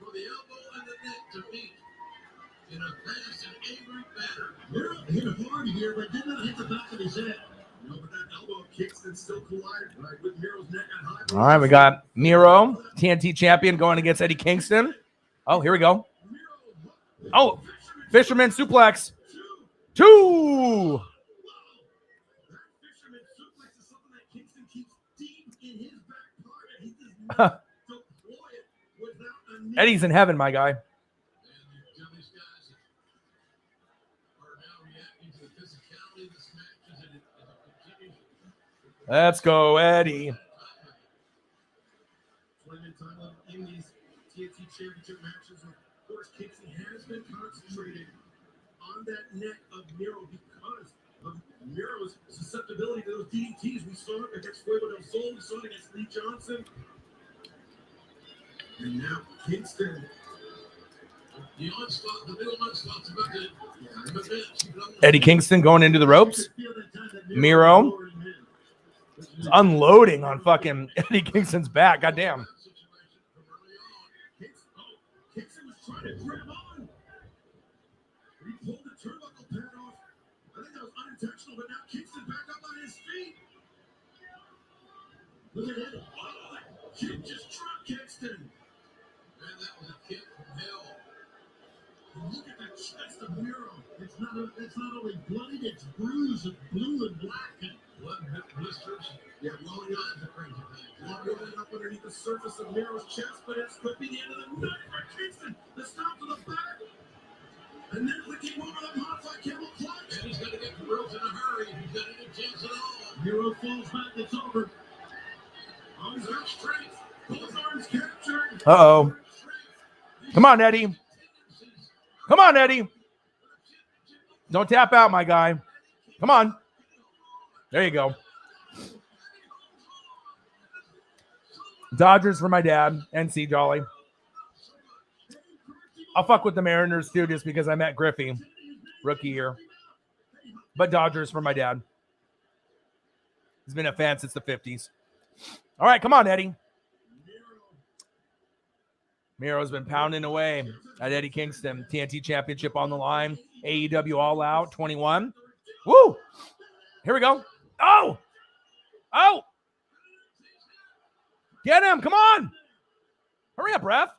for the elbow and the neck to meet in a fast and angry manner. Miro hit hard here, but did not hit the back of his head. No, but that elbow of Kingston still collided right with Miro's neck at high. All right, we got Miro, TNT champion, going against Eddie Kingston. Oh, here we go. Oh, Fisherman suplex. 2. Eddie's in heaven, my guy. Let's go, Eddie. In these TNT Championship matches, of course, Kingston has been concentrated on that neck of Miro because of Miro's susceptibility to those DDTs. We saw it against Fuego del Sol. We saw it against Lee Johnson. And now Kingston. The onslaught, the middle onslaught's about to Eddie Kingston going into the ropes. Miro is unloading on fucking Eddie Kingston's back. Goddamn. Kingston was trying to grab on. He pulled the turnbuckle pad off. I think that was unintentional, but now Kingston back up on his feet. Look at him. Oh, that kick just dropped Kingston. Man, that was a kick from hell. And look at that chest of Miro. It's not only bloodied, it's bruised, it's blue and black. And blood blisters. Yeah, rolling eyes are crazy things. Blood rolling up underneath the surface of Miro's chest, but it's could be the end of the night for Kingston. The stop to the back. And then we came over that modified camel clutch. And he's got to get the ropes in a hurry if he's got any chance at all. Miro falls back, it's over. Oh, he's got strength. Both arms captured. Uh-oh. Come on, Eddie. Come on, Eddie. Don't tap out, my guy. Come on. There you go. Dodgers for my dad. NC Jolly. I'll fuck with the Mariners too, just because I met Griffey rookie year. But Dodgers for my dad. He's been a fan since the 50s. All right, come on, Eddie. Miro's been pounding away at Eddie Kingston. TNT Championship on the line. AEW All Out 21. Woo! Here we go. Oh! Oh! Get him! Come on! Hurry up, ref.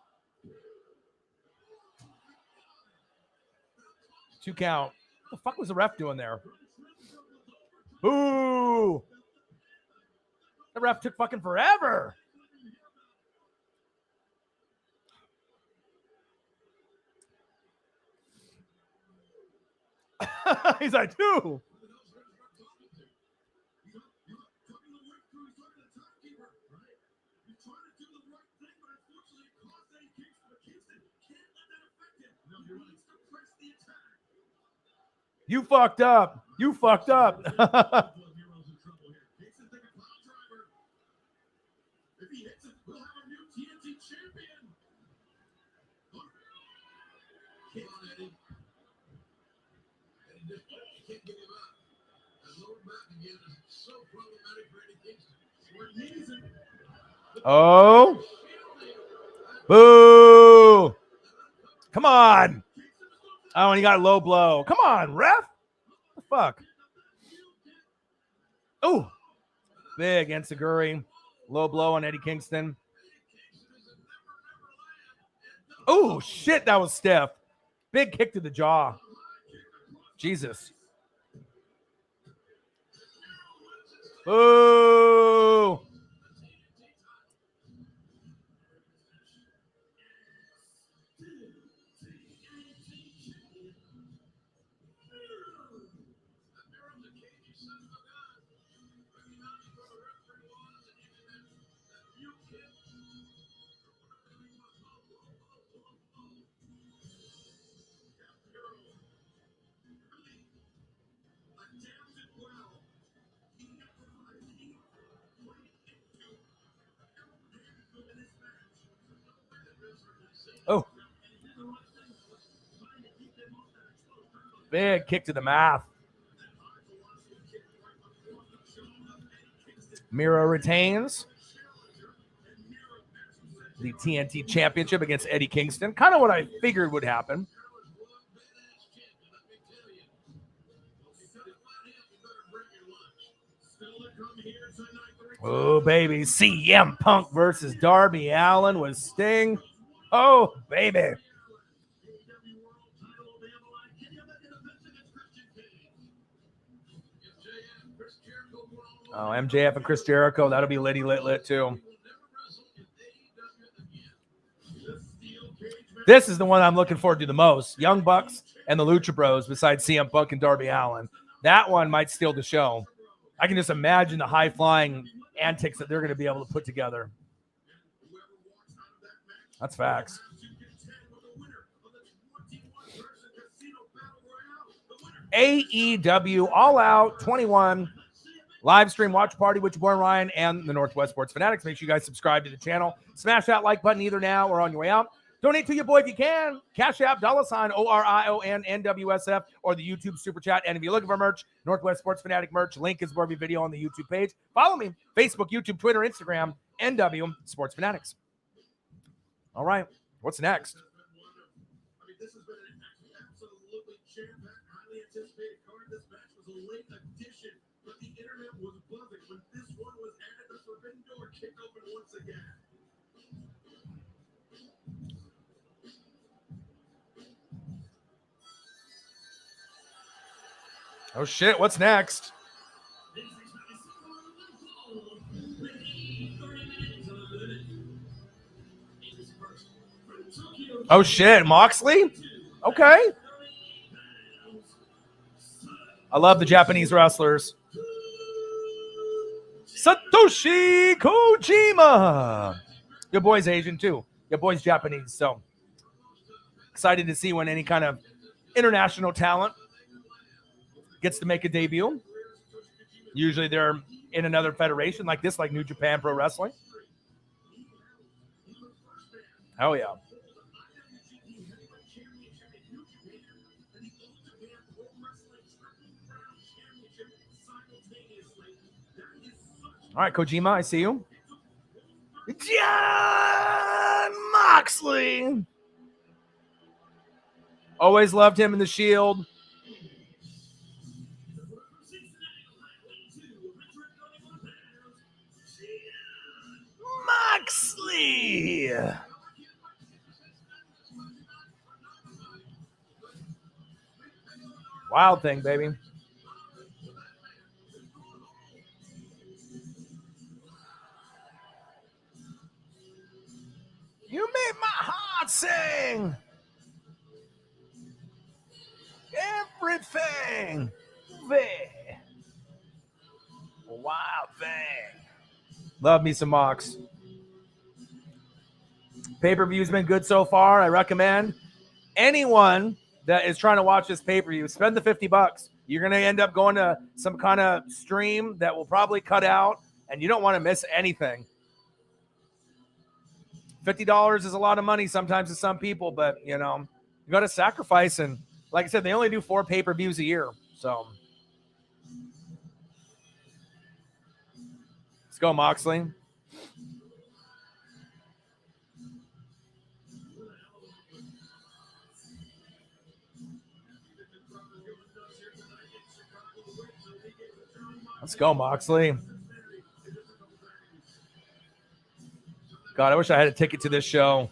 2 count. What the fuck was the ref doing there? Boo! The ref took fucking forever. He's like, 2. You fucked up. You fucked up. Oh. Boo. Come on. Oh, and he got a low blow. Come on, ref. What the fuck? Oh. Big Enziguri. Low blow on Eddie Kingston. Oh, shit. That was stiff. Big kick to the jaw. Jesus. Boo. Oh. Big kick to the mouth. Miro retains the TNT Championship against Eddie Kingston. Kind of what I figured would happen. Oh, baby. CM Punk versus Darby Allin with Sting. Oh, baby. Oh, MJF and Chris Jericho. That'll be litty lit too. This is the one I'm looking forward to the most. Young Bucks and the Lucha Bros besides CM Punk and Darby Allin. That one might steal the show. I can just imagine the high-flying antics that they're going to be able to put together. That's facts. AEW All Out 21 live stream watch party with your boy Ryan and the Northwest Sports Fanatics. Make sure you guys subscribe to the channel. Smash that like button either now or on your way out. Donate to your boy if you can. Cash App, $ ORION NWSF, or the YouTube Super Chat. And if you're looking for merch, Northwest Sports Fanatic merch, link is above every video on the YouTube page. Follow me, Facebook, YouTube, Twitter, Instagram, NW Sports Fanatics. All right, what's next? This has been an absolutely jam-packed, highly anticipated card. This match was a late addition, but the internet was buzzing when this one was added. The Forbidden Door kicked open once again. Oh shit, what's next? Oh shit, Moxley? Okay. I love the Japanese wrestlers. Satoshi Kojima. Your boy's Asian too. Your boy's Japanese, so excited to see when any kind of international talent gets to make a debut. Usually they're in another federation like this, like New Japan Pro Wrestling. Oh yeah. All right, Kojima, I see you. John Moxley. Always loved him in the Shield. Moxley. Wild Thing, baby. You made my heart sing. Everything. Wild Thing. Love me some Mox. Pay-per-view's been good so far. I recommend anyone that is trying to watch this pay-per-view, spend the $50. You're going to end up going to some kind of stream that will probably cut out, and you don't want to miss anything. $50 is a lot of money sometimes to some people, but, you know, you got to sacrifice. And like I said, they only do 4 pay-per-views a year. So let's go, Moxley. Let's go, Moxley. God, I wish I had a ticket to this show.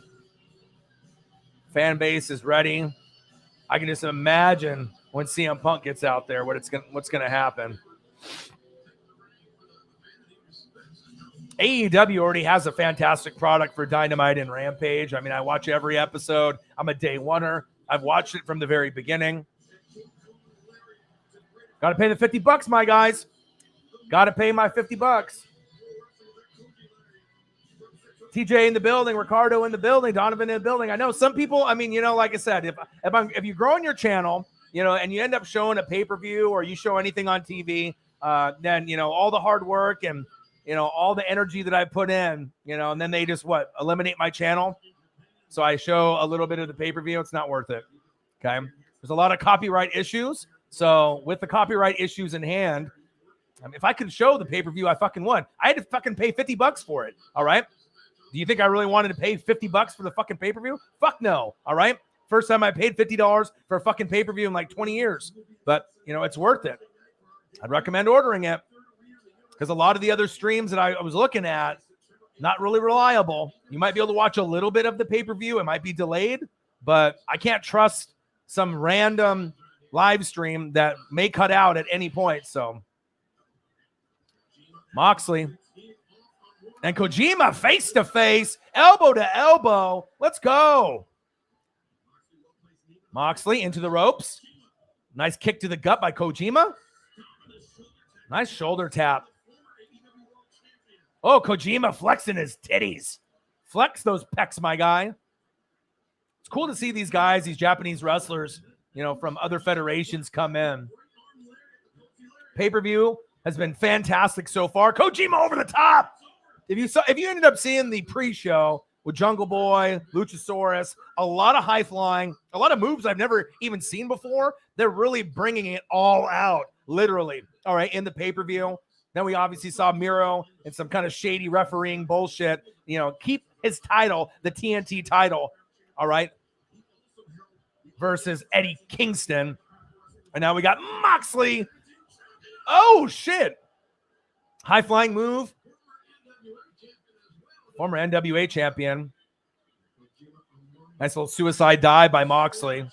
Fan base is ready. I can just imagine when CM Punk gets out there what's going to happen. AEW already has a fantastic product for Dynamite and Rampage. I mean, I watch every episode. I'm a day oneer. I've watched it from the very beginning. Got to pay the $50, my guys. Got to pay my $50. TJ in the building, Ricardo in the building, Donovan in the building. I know some people, I mean, you know, like I said, if you grow on your channel, you know, and you end up showing a pay-per-view or you show anything on TV, then, you know, all the hard work and, you know, all the energy that I put in, you know, and then they just eliminate my channel. So I show a little bit of the pay-per-view. It's not worth it. Okay. There's a lot of copyright issues. So with the copyright issues in hand, I mean, if I could show the pay-per-view, I fucking won. I had to fucking pay $50 for it. All right. Do you think I really wanted to pay $50 for the fucking pay-per-view? Fuck no. All right. First time I paid $50 for a fucking pay-per-view in like 20 years. But, you know, it's worth it. I'd recommend ordering it because a lot of the other streams that I was looking at, not really reliable. You might be able to watch a little bit of the pay-per-view. It might be delayed, but I can't trust some random live stream that may cut out at any point. So Moxley and Kojima face to face, elbow to elbow. Let's go. Moxley into the ropes. Nice kick to the gut by Kojima. Nice shoulder tap. Oh, Kojima flexing his titties. Flex those pecs, my guy. It's cool to see these guys, these Japanese wrestlers, from other federations come in. Pay-per-view has been fantastic so far. Kojima over the top. If you ended up seeing the pre-show with Jungle Boy, Luchasaurus, a lot of high flying, a lot of moves I've never even seen before. They're really bringing it all out, literally. All right, in the pay-per-view. Then we obviously saw Miro and some kind of shady refereeing bullshit. Keep his title, the TNT title. All right, versus Eddie Kingston. And now we got Moxley. Oh, shit. High flying move. Former NWA champion. Nice little suicide dive by Moxley.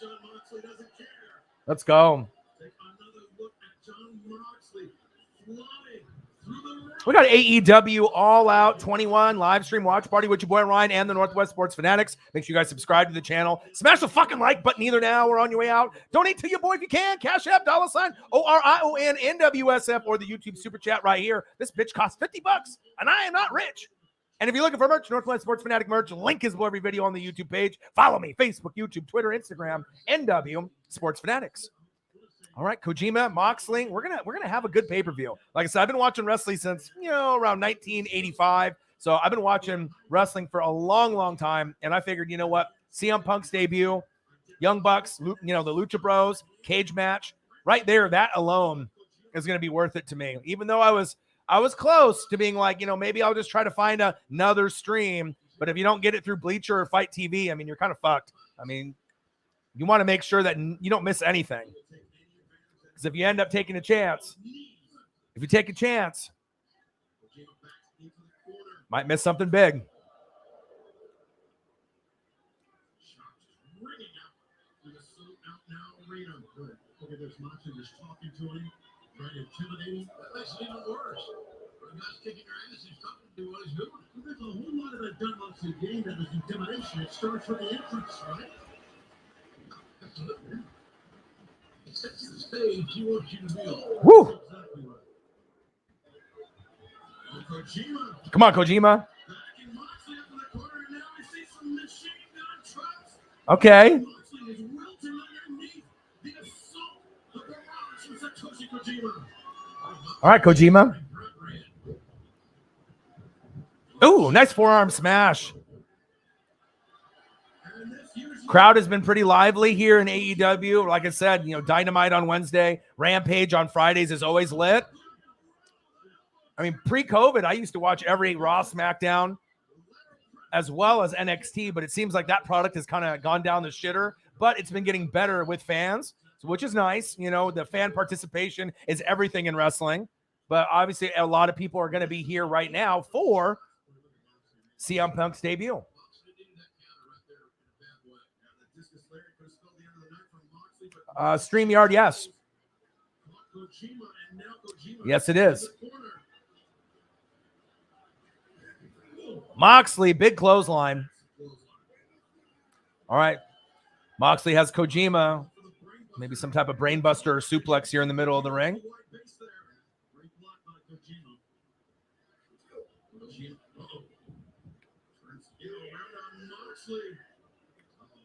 Let's go. We got AEW All Out 21 live stream watch party with your boy Ryan and the Northwest Sports Fanatics. Make sure you guys subscribe to the channel. Smash the fucking like button either now or on your way out. Donate to your boy if you can. Cash App, $ORION, NWSF, or the YouTube super chat right here. This bitch costs $50, and I am not rich. And if you're looking for merch, Northwest Sports Fanatic merch, link is below every video on the YouTube page. Follow me, Facebook, YouTube, Twitter, Instagram, NW Sports Fanatics. All right, Kojima, Moxley, we're gonna have a good pay-per-view. Like I said, I've been watching wrestling since around 1985. So I've been watching wrestling for a long, long time. And I figured, you know what? CM Punk's debut, Young Bucks, the Lucha Bros, cage match, right there, that alone is gonna be worth it to me. Even though I was close to being like, maybe I'll just try to find another stream. But if you don't get it through Bleacher or Fight TV, I mean, you're kind of fucked. I mean, you want to make sure that you don't miss anything. Because if you end up taking a chance, might miss something big. Okay, there's Moxley just talking to him, trying to intimidate him. That makes it even worse. When a guy's kicking your ass, he's talking to what he's doing. Well, there's a whole lot of that done Moxley game that is intimidation. It starts with the entrance, right? Absolutely. He sets the stage. He wants you to be all. Woo! Exactly right. Kojima. Come on, Kojima. Backing Moxley up in the corner, and now we see some machine gun trucks. Okay. Moxley is wilting underneath the assault of the Rollins from Satoshi Kojima. All right, Kojima. Ooh, nice forearm smash. Crowd has been pretty lively here in AEW. Like I said, Dynamite on Wednesday, Rampage on Fridays is always lit. I mean, pre-COVID, I used to watch every Raw, SmackDown, as well as NXT, but it seems like that product has kind of gone down the shitter, but it's been getting better with fans, which is nice. The fan participation is everything in wrestling, but obviously a lot of people are going to be here right now for CM Punk's debut. StreamYard, yes. Yes, it is. Moxley, big clothesline. All right. Moxley has Kojima. Maybe some type of brainbuster or suplex here in the middle of the ring.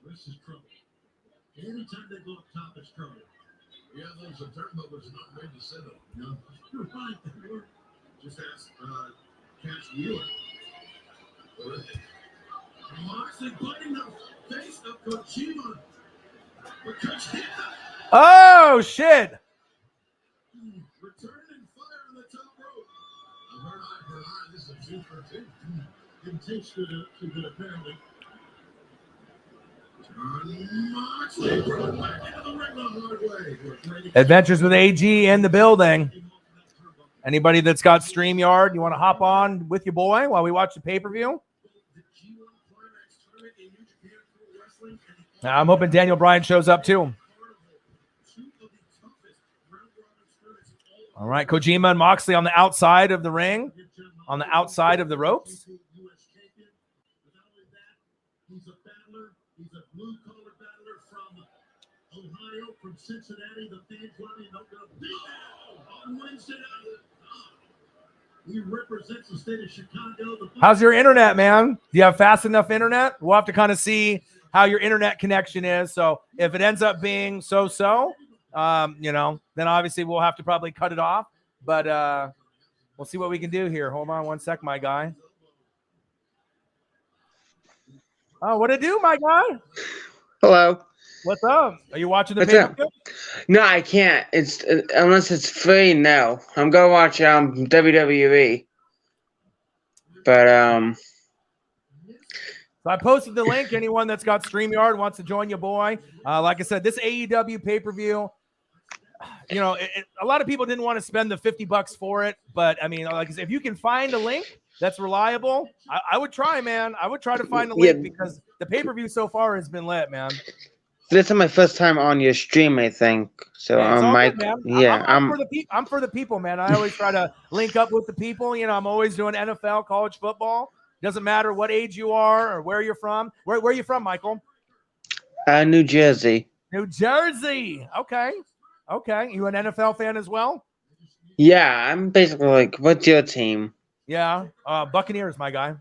This is trouble. Anytime they go up top, it's trouble. Yeah, those turnbuckles are not ready to set up. No, you're right. Just ask Cash Wheeler. Moxley biting the face of Kojima. Oh, shit. Return and fire on the top rope. Her eye, this is a 2 for 2. Didn't taste too good, apparently. Moxley brought back into the ring the hard way. Adventures with AG in the building. Anybody that's got StreamYard, you want to hop on with your boy while we watch the pay-per-view? I'm hoping Daniel Bryan shows up too. All right, Kojima and Moxley on the outside of the ring, on the outside of the ropes. Ohio from Cincinnati, the fans wanting to be there on Wednesday night. He represents the state of Chicago. How's your internet, man? Do you have fast enough internet? We'll have to kind of see how your internet connection is. So if it ends up being so-so, then obviously we'll have to probably cut it off. But we'll see what we can do here. Hold on one sec, my guy. Oh, what it do, my guy? Hello. What's up? Are you watching the pay-per-view? No, I can't. It's unless it's free. No, I'm gonna watch WWE. But So I posted the link. Anyone that's got StreamYard wants to join your boy. Like I said, this AEW pay-per-view, a lot of people didn't want to spend the $50 for it. But I mean, like I said, if you can find a link that's reliable, I would try, man. I would try to find a link because the pay-per-view so far has been lit, man. This is my first time on your stream, I think. So Yeah, I'm like, I'm for the people, man. I always try to link up with the people. I'm always doing NFL, college football. Doesn't matter what age you are or where you're from. Where are you from, Michael? New Jersey. New Jersey. Okay. You an NFL fan as well? Yeah, I'm basically like, what's your team? Yeah, Buccaneers, my guy.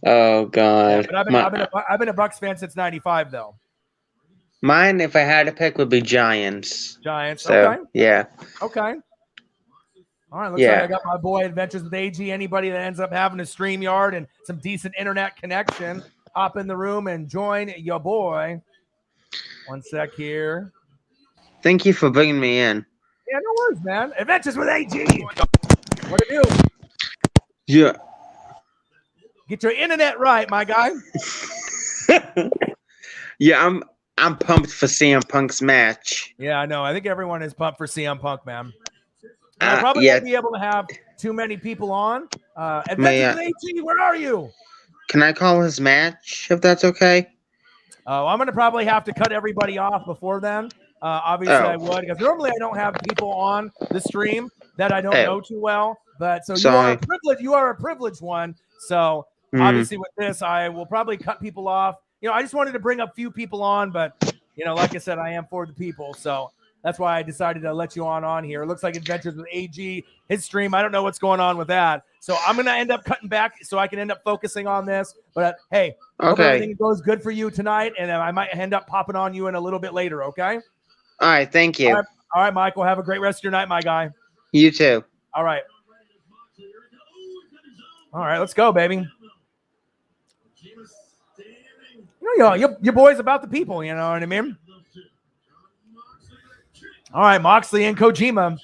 Oh God. Yeah, but I've been a Bucs fan since '95, though. Mine, if I had to pick, would be Giants. Giants. So, okay. Yeah. Okay. All right. Looks like I got my boy Adventures with AG. Anybody that ends up having a StreamYard and some decent internet connection, hop in the room and join your boy. One sec here. Thank you for bringing me in. Yeah, no worries, man. Adventures with AG. What do you do? Yeah. Get your internet right, my guy. Yeah, I'm pumped for CM Punk's match. Yeah, I know. I think everyone is pumped for CM Punk, man. I probably won't be able to have too many people on. Adventures with AG, where are you? Can I call his match, if that's okay? Oh, I'm going to probably have to cut everybody off before then. Obviously, I would, because normally I don't have people on the stream that I don't know too well. But so you are a privileged one. So obviously with this, I will probably cut people off. I just wanted to bring a few people on, but like I said, I am for the people. So that's why I decided to let you on here. It looks like Adventures with AG, his stream. I don't know what's going on with that. So I'm going to end up cutting back so I can end up focusing on this. But hey, hope everything goes good for you tonight. And I might end up popping on you in a little bit later. Okay. All right. Thank you. All right, Michael. Have a great rest of your night, my guy. You too. All right. All right. Let's go, baby. Your boy's about the people. You know what I mean? All right, Moxley and Kojima.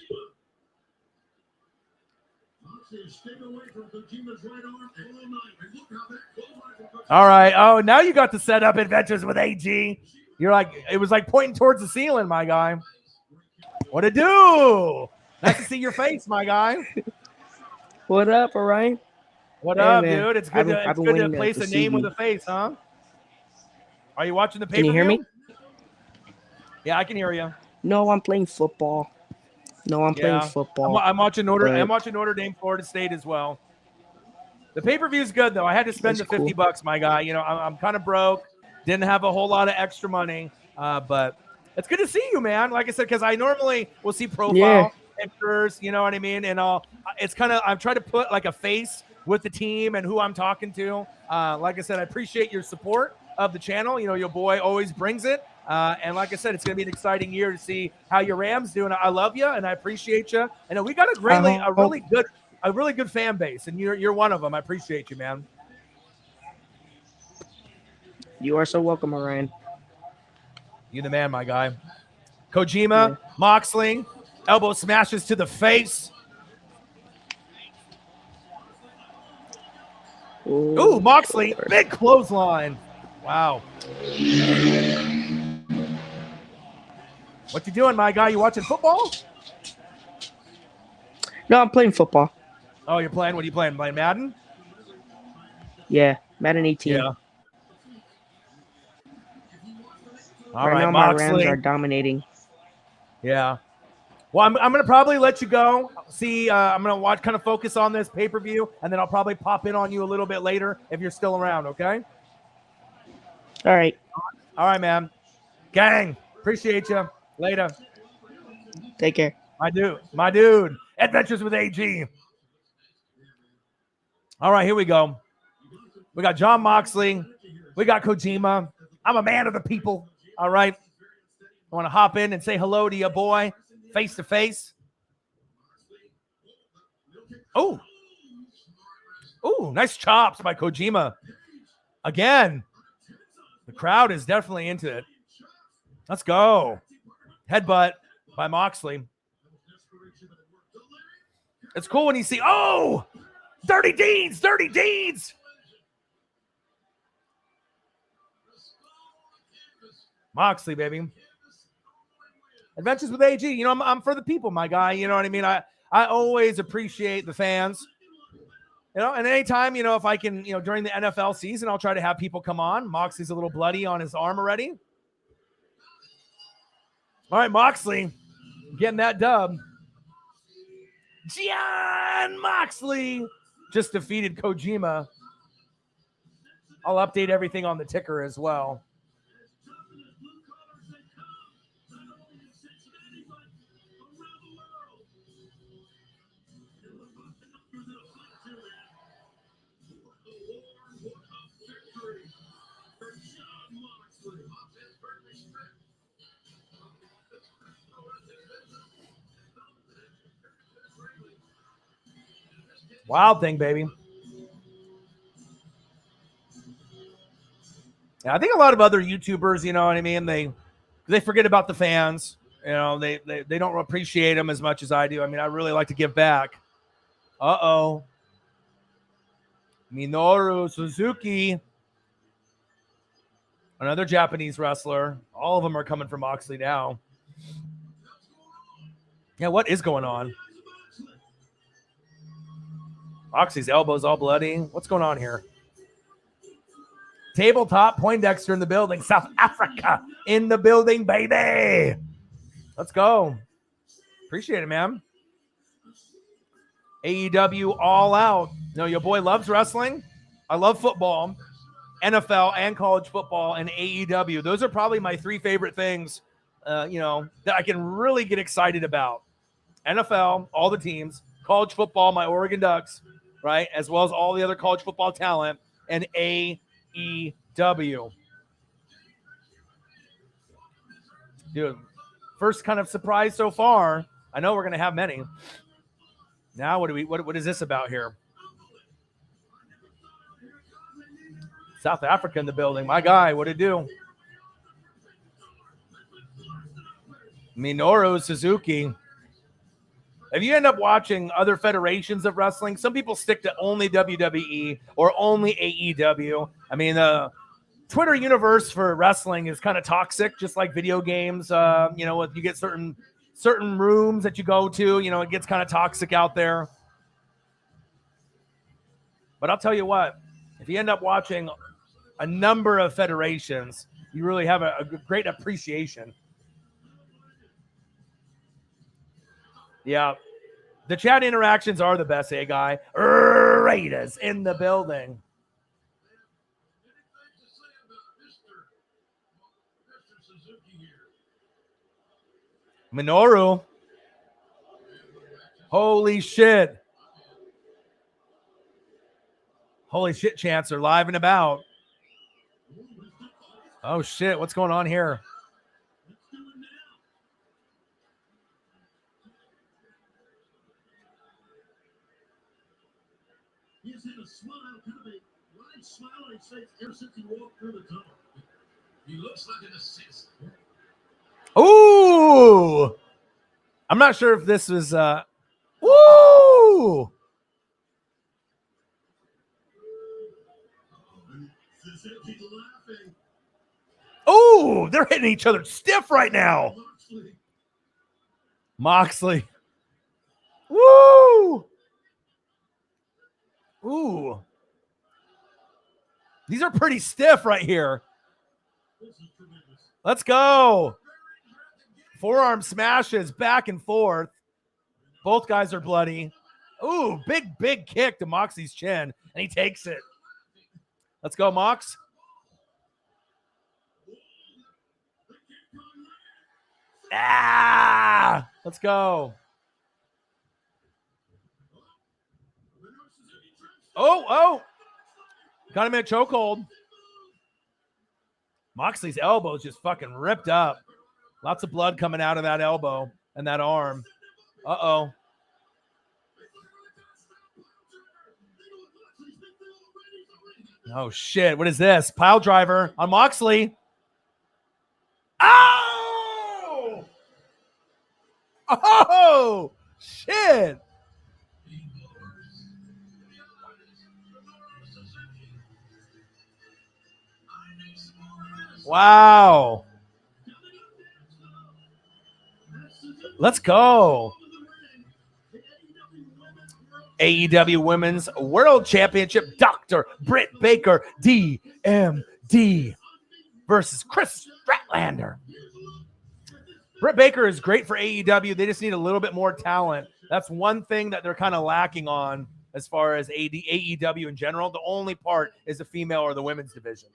All right. Oh, now you got to set up Adventures with AG. You're like, it was like pointing towards the ceiling, my guy. What it do? Nice to see your face, my guy. What up, Orion? What up, dude? It's good to place a name with a face, huh? Are you watching the pay-per-view? Can you hear me? Yeah, I can hear you. No, I'm playing football. Playing football. I'm watching Notre Dame, Florida State as well. The pay-per-view is good though. I had to spend the $50, my guy. I'm kind of broke. Didn't have a whole lot of extra money, but it's good to see you, man. Like I said, because I normally will see profile pictures. You know what I mean? And I'm trying to put like a face with the team and who I'm talking to. Like I said, I appreciate your support of the channel. Your boy always brings it. And like I said, it's going to be an exciting year to see how your Rams doing. I love you and I appreciate you. And we got a really good fan base, and you're one of them. I appreciate you, man. You are so welcome, Orion. You the man, my guy. Kojima, Moxley, elbow smashes to the face. Ooh, Moxley, big clothesline. Wow. What you doing, my guy? You watching football? No, I'm playing football. Oh, you're playing? What are you playing? Playing Madden? Yeah, Madden 18. Yeah. All right right, now, Moxley. my Rams are dominating. Yeah. Well, I'm going to probably let you go. See, I'm going to watch, kind of focus on this pay-per-view, and then I'll probably pop in on you a little bit later if you're still around, okay? All right. All right, man. Gang. Appreciate you. Later. Take care. My dude. Adventures with AG. All right, here we go. We got John Moxley. We got Kojima. I'm a man of the people. All right. I want to hop in and say hello to you, boy, face to face. Oh. Oh, nice chops by Kojima. Again, the crowd is definitely into it. Let's go. Headbutt by Moxley. It's cool when you see, oh, dirty deeds. Moxley, baby. Adventures with AG. You know, I'm for the people, my guy. You know what I mean? I always appreciate the fans. You know, and anytime, you know, if I can, you know, during the NFL season, I'll try to have people come on. Moxley's a little bloody on his arm already. All right, Moxley getting that dub. John Moxley just defeated Kojima. I'll update everything on the ticker as well. Wild thing, baby. Yeah, I think a lot of other YouTubers, you know what I mean? They forget about the fans. You know, they don't appreciate them as much as I do. I mean, I really like to give back. Uh-oh. Minoru Suzuki. Another Japanese wrestler. All of them are coming from Moxley now. Yeah, what is going on? Moxley's elbow's all bloody. What's going on here? Tabletop, Poindexter in the building. South Africa in the building, baby. Let's go. Appreciate it, man. AEW All Out. You know, your boy loves wrestling. I love football, NFL and college football, and AEW. Those are probably my three favorite things, you know, that I can really get excited about. NFL, all the teams. College football, my Oregon Ducks, right? As well as all the other college football talent. And AEW. Dude, first kind of surprise so far. I know we're going to have many. Now, what is this about here? South Africa in the building. My guy, what'd it do? Minoru Suzuki. If you end up watching other federations of wrestling, some people stick to only WWE or only AEW. I mean, the Twitter universe for wrestling is kind of toxic, just like video games. You know, you get certain rooms that you go to, you know, it gets kind of toxic out there. But I'll tell you what, if you end up watching a number of federations, you really have a great appreciation. Yeah. The chat interactions are the best, eh, guy? Raiders in the building. Minoru. Holy shit. Holy shit, Chance are live and about. Oh shit, what's going on here? He has had a smile, kind of a wide smile on his face ever since he walked through the tunnel. He looks like an assist. Ooh! I'm not sure if this was woo! Ooh, they're hitting each other stiff right now. Moxley. Woo! Ooh. These are pretty stiff right here. Let's go. Forearm smashes back and forth. Both guys are bloody. Ooh, big kick to Moxley's chin, and he takes it. Let's go, Mox. Let's go. Oh. Got him in a chokehold. Moxley's elbow is just fucking ripped up. Lots of blood coming out of that elbow and that arm. Uh-oh. Oh, shit. What is this? Pile driver on Moxley. Oh! Oh, shit. Wow. Let's go. AEW Women's World Championship, Dr. Britt Baker, DMD versus Chris Statlander. Britt Baker is great for AEW. They just need a little bit more talent. That's one thing that they're kind of lacking on as far as AEW in general. The only part is the female or the women's division.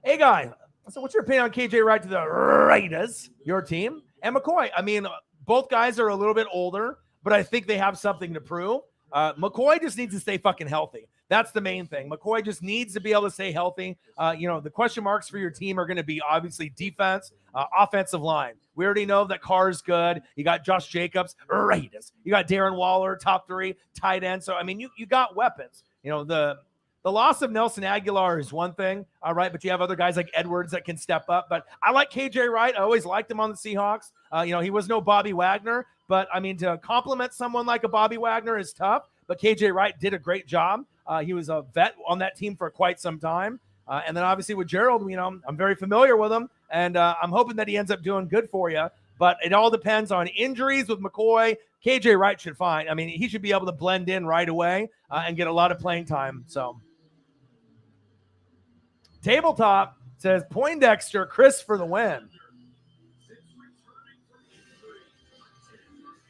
Hey, guy. So what's your opinion on KJ Wright to the Raiders, your team, and McCoy? I mean, both guys are a little bit older, but I think they have something to prove. McCoy just needs to stay fucking healthy. That's the main thing. McCoy just needs to be able to stay healthy. The question marks for your team are going to be obviously defense, offensive line. We already know that Carr's good. You got Josh Jacobs, Raiders. You got Darren Waller, top 3, tight end. So, I mean, you got weapons. The loss of Nelson Aguilar is one thing, all right, but you have other guys like Edwards that can step up. But I like KJ Wright. I always liked him on the Seahawks. He was no Bobby Wagner, but I mean, to compliment someone like a Bobby Wagner is tough. But KJ Wright did a great job. He was a vet on that team for quite some time. And then obviously with Gerald, I'm very familiar with him, and I'm hoping that he ends up doing good for you. But it all depends on injuries with McCoy. KJ Wright should find. I mean, he should be able to blend in right away and get a lot of playing time. So. Tabletop says Poindexter, Chris for the win.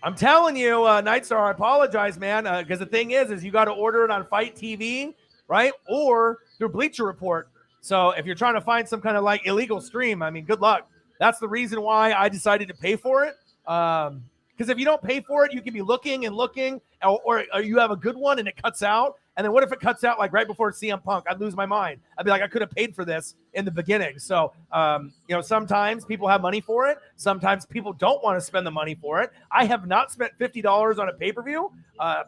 I'm telling you, Nightstar, I apologize, man, because the thing is you got to order it on Fight TV, right? Or through Bleacher Report. So if you're trying to find some kind of like illegal stream, I mean, good luck. That's the reason why I decided to pay for it. Because if you don't pay for it, you can be looking, or you have a good one and it cuts out. And then what if it cuts out like right before CM Punk? I'd lose my mind. I'd be like, I could have paid for this in the beginning. So, sometimes people have money for it. Sometimes people don't want to spend the money for it. I have not spent $50 on a pay-per-view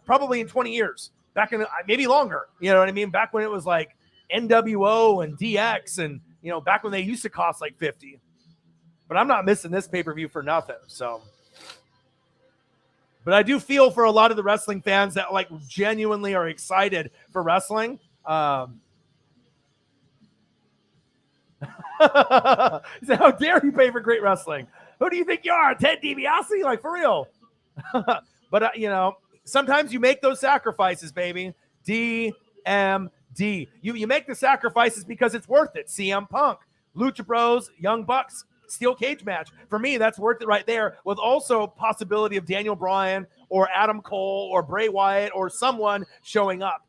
probably in 20 years. Back in maybe longer. You know what I mean? Back when it was like NWO and DX and, back when they used to cost like $50. But I'm not missing this pay-per-view for nothing. So. But I do feel for a lot of the wrestling fans that like genuinely are excited for wrestling. So how dare you pay for great wrestling? Who do you think you are, Ted DiBiase? Like, for real. But, sometimes you make those sacrifices, baby. DMD. You make the sacrifices because it's worth it. CM Punk, Lucha Bros, Young Bucks. Steel cage match. For me, that's worth it right there, with also possibility of Daniel Bryan or Adam Cole or Bray Wyatt or someone showing up.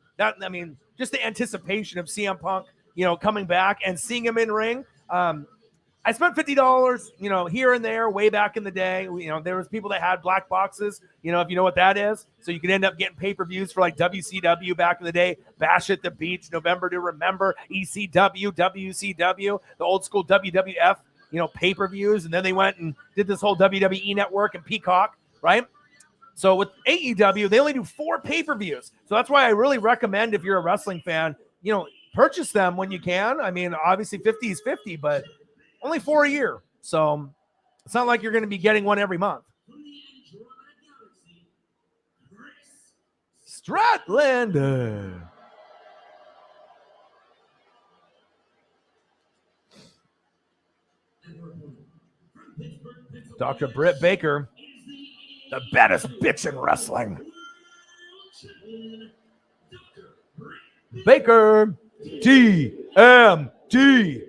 Just the anticipation of CM Punk, coming back and seeing him in ring. I spent $50, here and there way back in the day. There was people that had black boxes, if you know what that is. So you could end up getting pay-per-views for like WCW back in the day, Bash at the Beach, November to Remember, ECW, WCW, the old school WWF. Pay-per-views, and then they went and did this whole WWE network and Peacock, right? So with AEW, they only do 4 pay-per-views. So that's why I really recommend, if you're a wrestling fan, purchase them when you can. I mean, obviously 50 is 50, but only 4 a year. So it's not like you're going to be getting one every month. Statlander. Dr. Britt Baker, the baddest bitch in wrestling. Baker, DMD.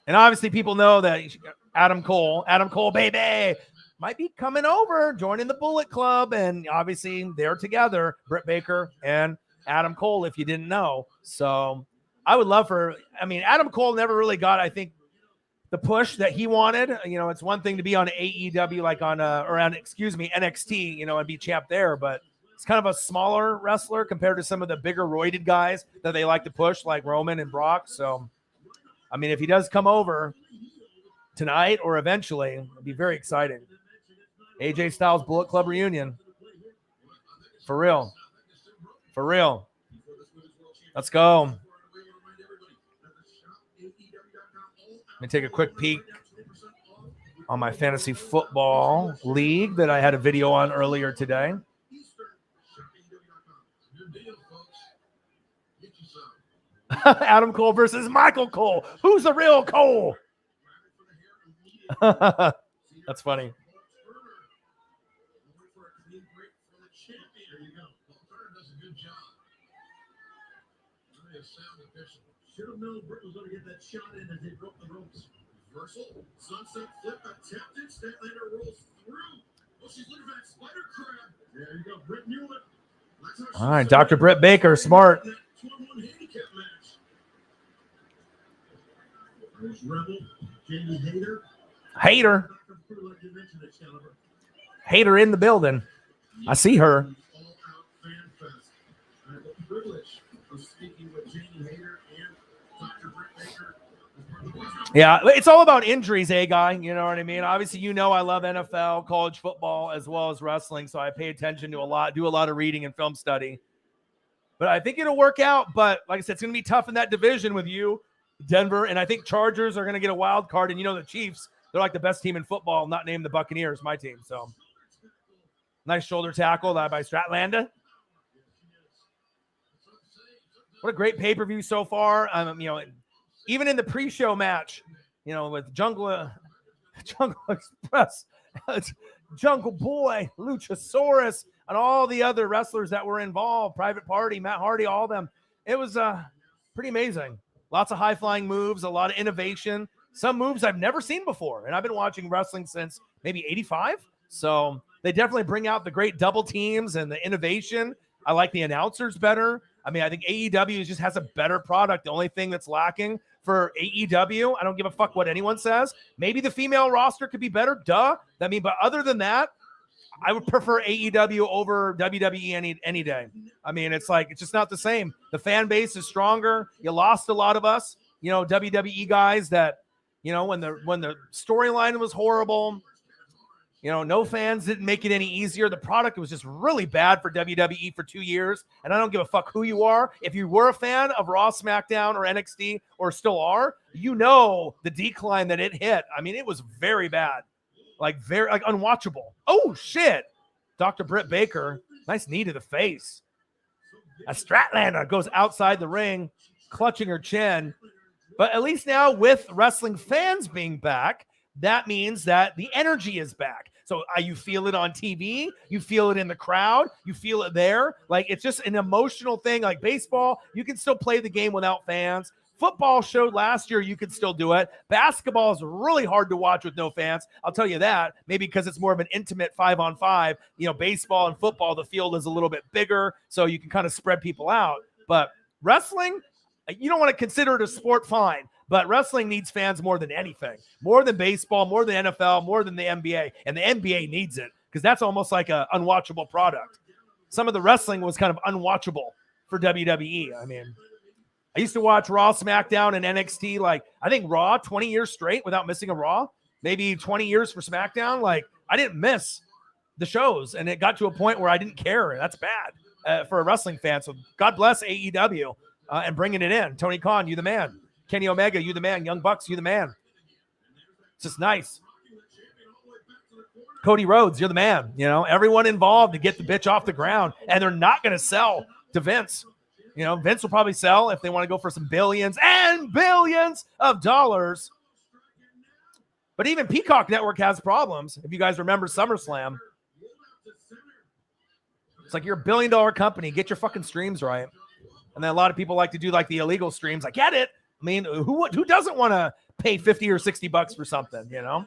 And obviously people know that Adam Cole, baby, might be coming over, joining the Bullet Club. And obviously they're together, Britt Baker and Adam Cole, if you didn't know. So I would love for, I mean, Adam Cole never really got, I think, the push that he wanted. You know, it's one thing to be on AEW, like on NXT, you know, and be champ there, but it's kind of a smaller wrestler compared to some of the bigger roided guys that they like to push, like Roman and Brock. So, I mean, if he does come over tonight or eventually, it'd be very exciting. AJ Styles Bullet Club reunion. For real. For real. Let's go. Let me take a quick peek on my fantasy football league that I had a video on earlier today. Adam Cole versus Michael Cole. Who's the real Cole? That's funny. Should have known Britt was going to get that shot in as they broke the ropes. Reversal, sunset flip attempted. Statlander rolls through. Oh, she's looking for that spider crab. There you go. Britt knew it. All right, Dr. Britt Baker, smart. 2-on-1 handicap match. There's Rebel, Jamie Hayter. Hater. Hater in the building. I see her. All Out Fan Fest. I have the privilege of speaking with Jamie Hayter and Dr. Britt Baker. Yeah, it's all about injuries, guy? You know what I mean? Obviously, you know I love NFL, college football, as well as wrestling, so I pay attention to do a lot of reading and film study. But I think it'll work out. But like I said, it's going to be tough in that division with you, Denver, and I think Chargers are going to get a wild card. And you know the Chiefs, they're like the best team in football, not named the Buccaneers, my team. So nice shoulder tackle by Statlander. What a great pay-per-view so far. You know, even in the pre-show match, you know, with Jungle Express, Jungle Boy, Luchasaurus, and all the other wrestlers that were involved, Private Party, Matt Hardy, all of them. It was pretty amazing. Lots of high-flying moves, a lot of innovation, some moves I've never seen before. And I've been watching wrestling since maybe 85. So they definitely bring out the great double teams and the innovation. I like the announcers better. I mean, I think AEW just has a better product. The only thing that's lacking for AEW, I don't give a fuck what anyone says. Maybe the female roster could be better. Duh. I mean, but other than that, I would prefer AEW over WWE any day. I mean, it's just not the same. The fan base is stronger. You lost a lot of us, you know, WWE guys that, you know, when the storyline was horrible, you know, no fans didn't make it any easier. The product was just really bad for WWE for 2 years. And I don't give a fuck who you are. If you were a fan of Raw, SmackDown, or NXT, or still are, you know the decline that it hit. I mean, it was very bad. Like unwatchable. Oh, shit. Dr. Britt Baker, nice knee to the face. A Statlander goes outside the ring, clutching her chin. But at least now with wrestling fans being back, that means that the energy is back. So you feel it on TV, you feel it in the crowd, you feel it there. Like, it's just an emotional thing. Like baseball, you can still play the game without fans. Football showed last year you could still do it. Basketball is really hard to watch with no fans. I'll tell you that. Maybe because it's more of an intimate 5-on-5. You know, baseball and football, the field is a little bit bigger, so you can kind of spread people out. But wrestling, you don't want to consider it a sport, fine. But wrestling needs fans more than anything. More than baseball, more than NFL, more than the NBA. And the NBA needs it because that's almost like an unwatchable product. Some of the wrestling was kind of unwatchable for WWE. I mean, I used to watch Raw, SmackDown, and NXT, like, I think Raw 20 years straight without missing a Raw. Maybe 20 years for SmackDown. Like, I didn't miss the shows, and it got to a point where I didn't care. That's bad for a wrestling fan. So God bless AEW and bringing it in. Tony Khan, you the man. Kenny Omega, you the man. Young Bucks, you the man. It's just nice. Cody Rhodes, you're the man. You know, everyone involved to get the bitch off the ground, and they're not going to sell to Vince. You know, Vince will probably sell if they want to go for some billions and billions of dollars. But even Peacock Network has problems. If you guys remember SummerSlam, it's like you're a $1 billion company. Get your fucking streams right. And then a lot of people like to do like the illegal streams. I get it. I mean, who doesn't want to pay $50 or $60 for something, you know?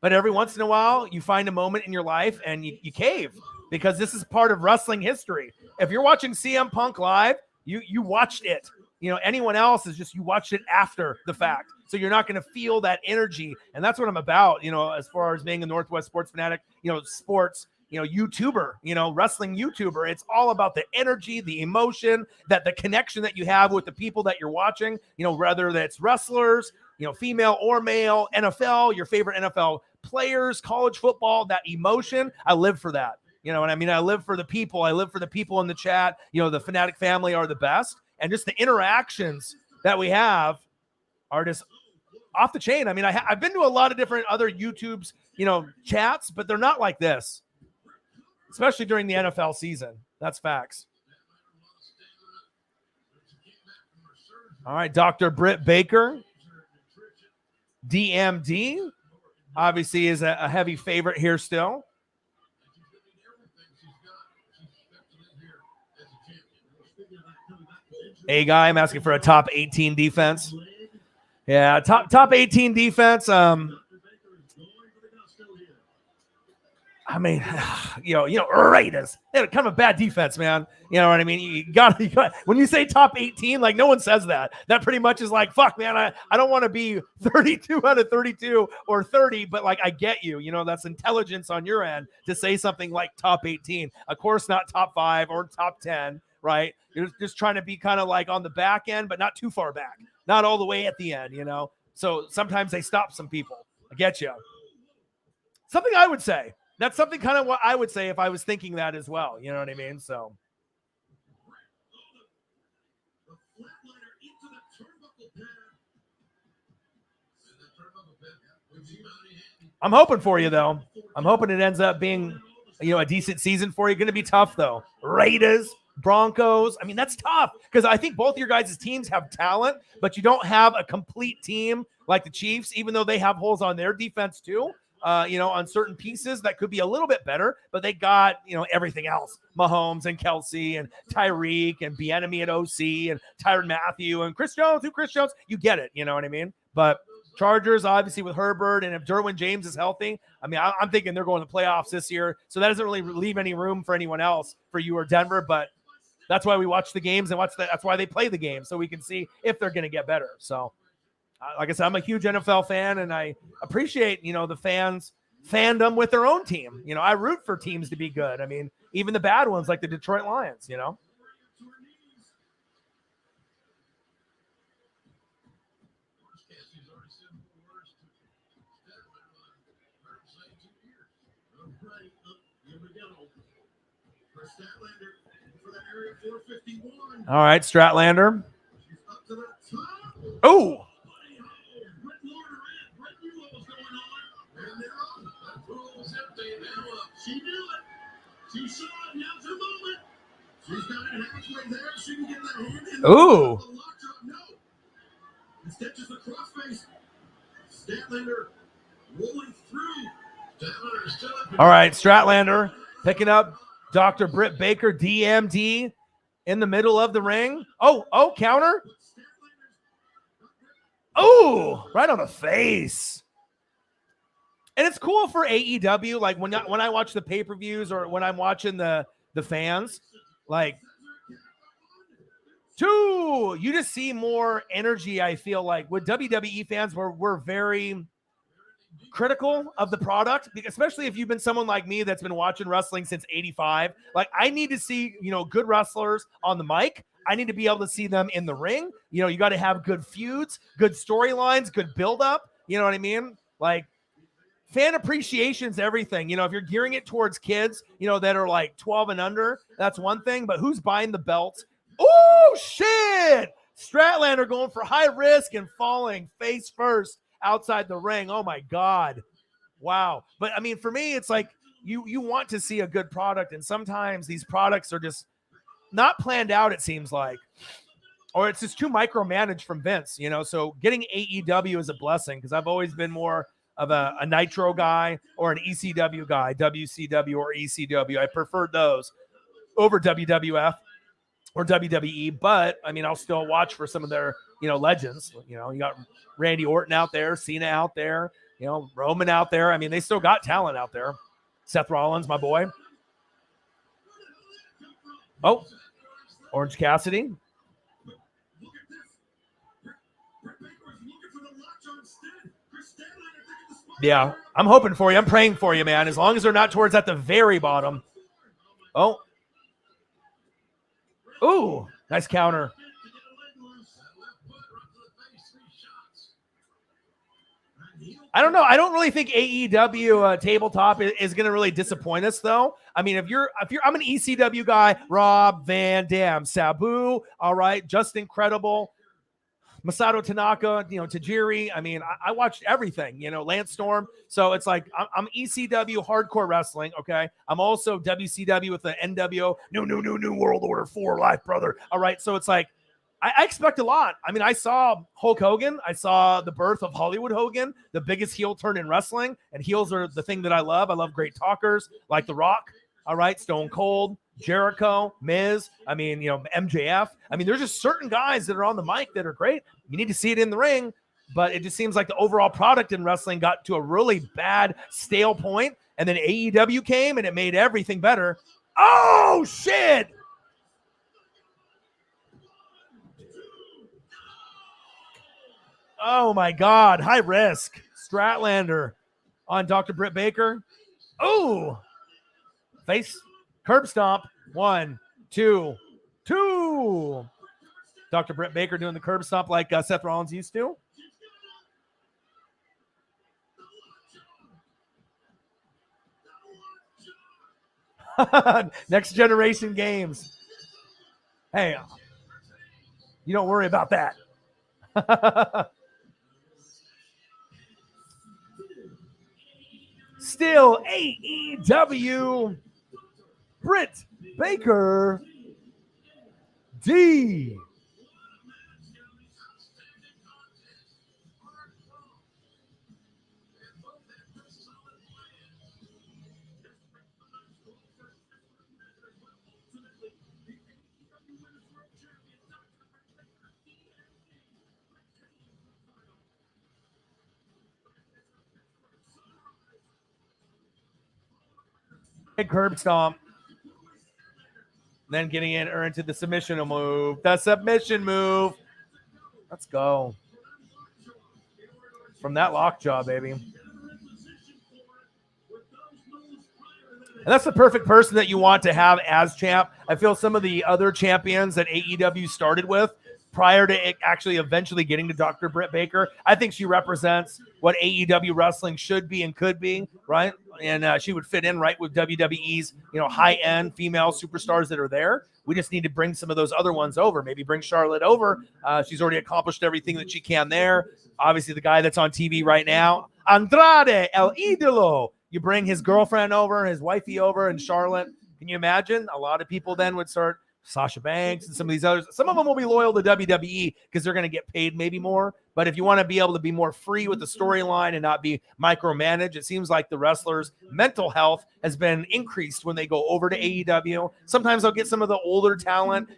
But every once in a while, you find a moment in your life and you cave because this is part of wrestling history. If you're watching CM Punk live, you watched it. anyone else is just you watched it after the fact. So you're not going to feel that energy. And that's what I'm about, as far as being a Northwest Sports Fanatic, sports, YouTuber, wrestling YouTuber. It's all about the energy, the emotion, that the connection that you have with the people that you're watching, whether that's wrestlers, female or male, NFL, your favorite NFL players, college football, that emotion. I live for that. You know what I mean? I live for the people. I live for the people in the chat. The Fanatic family are the best. And just the interactions that we have are just off the chain. I mean, I've been to a lot of different other YouTubes, chats, but they're not like this, especially during the NFL season. That's facts. All right, Dr. Britt Baker, DMD, obviously is a heavy favorite here still. A guy, I'm asking for a top 18 defense. Yeah, top 18 defense. I mean, Raiders. They're kind of a bad defense, man. You know what I mean? You got when you say top 18, like no one says that. That pretty much is like, fuck, man, I don't want to be 32 out of 32 or 30, but like I get you. That's intelligence on your end to say something like top 18. Of course, not top 5 or top 10, right? You're just trying to be kind of like on the back end, but not too far back. Not all the way at the end, So sometimes they stop some people. I get you. Something I would say. That's something kind of what I would say if I was thinking that as well. You know what I mean? So. I'm hoping for you, though. I'm hoping it ends up being, a decent season for you. Going to be tough, though. Raiders, Broncos. I mean, that's tough because I think both your guys' teams have talent, but you don't have a complete team like the Chiefs, even though they have holes on their defense, too. On certain pieces that could be a little bit better, but they got, everything else. Mahomes and Kelsey and Tyreek and Bieniemy at OC and Tyrann Mathieu and Chris Jones. You get it. You know what I mean? But Chargers, obviously, with Herbert, and if Derwin James is healthy, I mean, I'm thinking they're going to playoffs this year. So that doesn't really leave any room for anyone else for you or Denver. But that's why we watch the games and that's why they play the game, so we can see if they're going to get better. So, like I said, I'm a huge NFL fan, and I appreciate, the fans' fandom with their own team. I root for teams to be good. I mean, even the bad ones like the Detroit Lions, All right, Stratlander. Oh! She knew it. She saw it. Now's her moment. She's got it halfway there. She can get that hand in. Ooh. No. Instead, just a crossface. Statlander rolling through. Statlander is still up. All right, Stratlander picking up Dr. Britt Baker, DMD, in the middle of the ring. Oh, counter. Oh, right on the face. And it's cool for AEW, like when I watch the pay-per-views or when I'm watching the fans, like, you just see more energy, I feel like. With WWE fans, we're very critical of the product, especially if you've been someone like me that's been watching wrestling since 85. Like, I need to see, good wrestlers on the mic. I need to be able to see them in the ring. You got to have good feuds, good storylines, good buildup. You know what I mean? Like, fan appreciation is everything. If you're gearing it towards kids, that are like 12 and under, that's one thing. But who's buying the belts? Oh, shit! Stratlander going for high risk and falling face first outside the ring. Oh, my God. Wow. But, I mean, for me, it's like you want to see a good product. And sometimes these products are just not planned out, it seems like. Or it's just too micromanaged from Vince, So getting AEW is a blessing because I've always been more of a Nitro guy or an ECW guy, WCW or ECW. I preferred those over WWF or WWE, but I mean, I'll still watch for some of their, legends. You got Randy Orton out there, Cena out there, Roman out there. I mean, they still got talent out there. Seth Rollins, my boy. Oh, Orange Cassidy. Yeah, I'm hoping for you. I'm praying for you, man. As long as they're not towards at the very bottom. Oh. Ooh, nice counter. I don't know. I don't really think AEW tabletop is going to really disappoint us, though. I mean, I'm an ECW guy. Rob Van Dam, Sabu, all right, just incredible. Masato Tanaka, Tajiri. I mean, I watched everything, Lance Storm. So it's like I'm ECW hardcore wrestling, okay? I'm also WCW with the NWO, new World Order 4 life, brother. All right, so it's like I expect a lot. I mean, I saw Hulk Hogan. I saw the birth of Hollywood Hogan, the biggest heel turn in wrestling, and heels are the thing that I love. I love great talkers like The Rock, all right, Stone Cold, Jericho, Miz, I mean, MJF. I mean, there's just certain guys that are on the mic that are great. You need to see it in the ring, but it just seems like the overall product in wrestling got to a really bad, stale point, and then AEW came, and it made everything better. Oh, shit! Oh, my God. High risk. Stratlander on Dr. Britt Baker. Oh! Face curb stomp. 1, 2, 2. Dr. Britt Baker doing the curb stomp like Seth Rollins used to. Next generation games. Hey, you don't worry about that. Still AEW. Britt Baker. D. Curb stomp. Then getting in or into the submission move. The submission move. Let's go. From that lockjaw, baby. And that's the perfect person that you want to have as champ. I feel some of the other champions that AEW started with prior to it actually eventually getting to Dr. Britt Baker, I think she represents what AEW wrestling should be and could be, right? And she would fit in right with WWE's, high-end female superstars that are there. We just need to bring some of those other ones over. Maybe bring Charlotte over. She's already accomplished everything that she can there. Obviously, the guy that's on TV right now, Andrade El Idolo. You bring his girlfriend over, his wifey over, and Charlotte. Can you imagine? A lot of people then would start Sasha Banks and some of these others. Some of them will be loyal to WWE because they're going to get paid maybe more. But if you want to be able to be more free with the storyline and not be micromanaged, it seems like the wrestlers' mental health has been increased when they go over to AEW. Sometimes they'll get some of the older talent,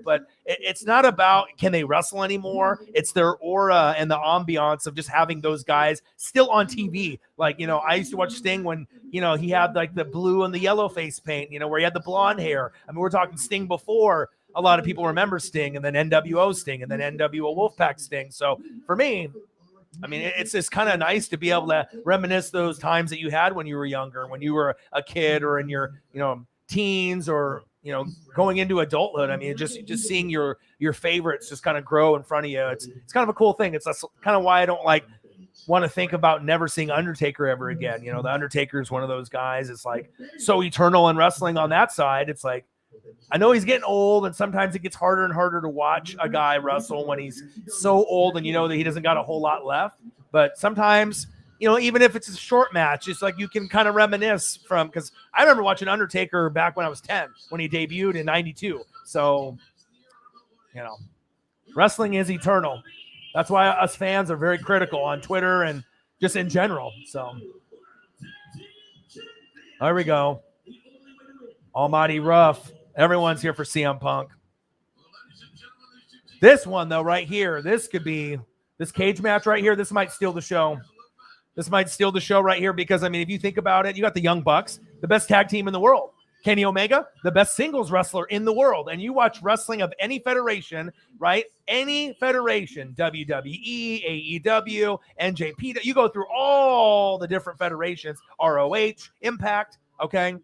but it's not about can they wrestle anymore. It's their aura and the ambiance of just having those guys still on TV. Like, I used to watch Sting when, he had like the blue and the yellow face paint, where he had the blonde hair. I mean, we're talking Sting before a lot of people remember Sting, and then NWO Sting, and then NWO Wolfpack Sting. So for me, I mean, it's just kind of nice to be able to reminisce those times that you had when you were younger, when you were a kid or in your, teens or, going into adulthood. I mean, just seeing your favorites just kind of grow in front of you. It's kind of a cool thing. It's kind of why I don't want to think about never seeing Undertaker ever again. The Undertaker is one of those guys. It's like so eternal in wrestling on that side. It's like, I know he's getting old, and sometimes it gets harder and harder to watch a guy wrestle when he's so old and that he doesn't got a whole lot left. But sometimes, even if it's a short match, it's like you can kind of reminisce from, because I remember watching Undertaker back when I was 10, when he debuted in 92. So, wrestling is eternal. That's why us fans are very critical on Twitter and just in general. So, there we go. Almighty Rough. Everyone's here for CM Punk. This one, though, right here, this cage match right here, this might steal the show. This might steal the show right here because, I mean, if you think about it, you got the Young Bucks, the best tag team in the world. Kenny Omega, the best singles wrestler in the world. And you watch wrestling of any federation, right? Any federation, WWE, AEW, NJP, you go through all the different federations, ROH, Impact, okay?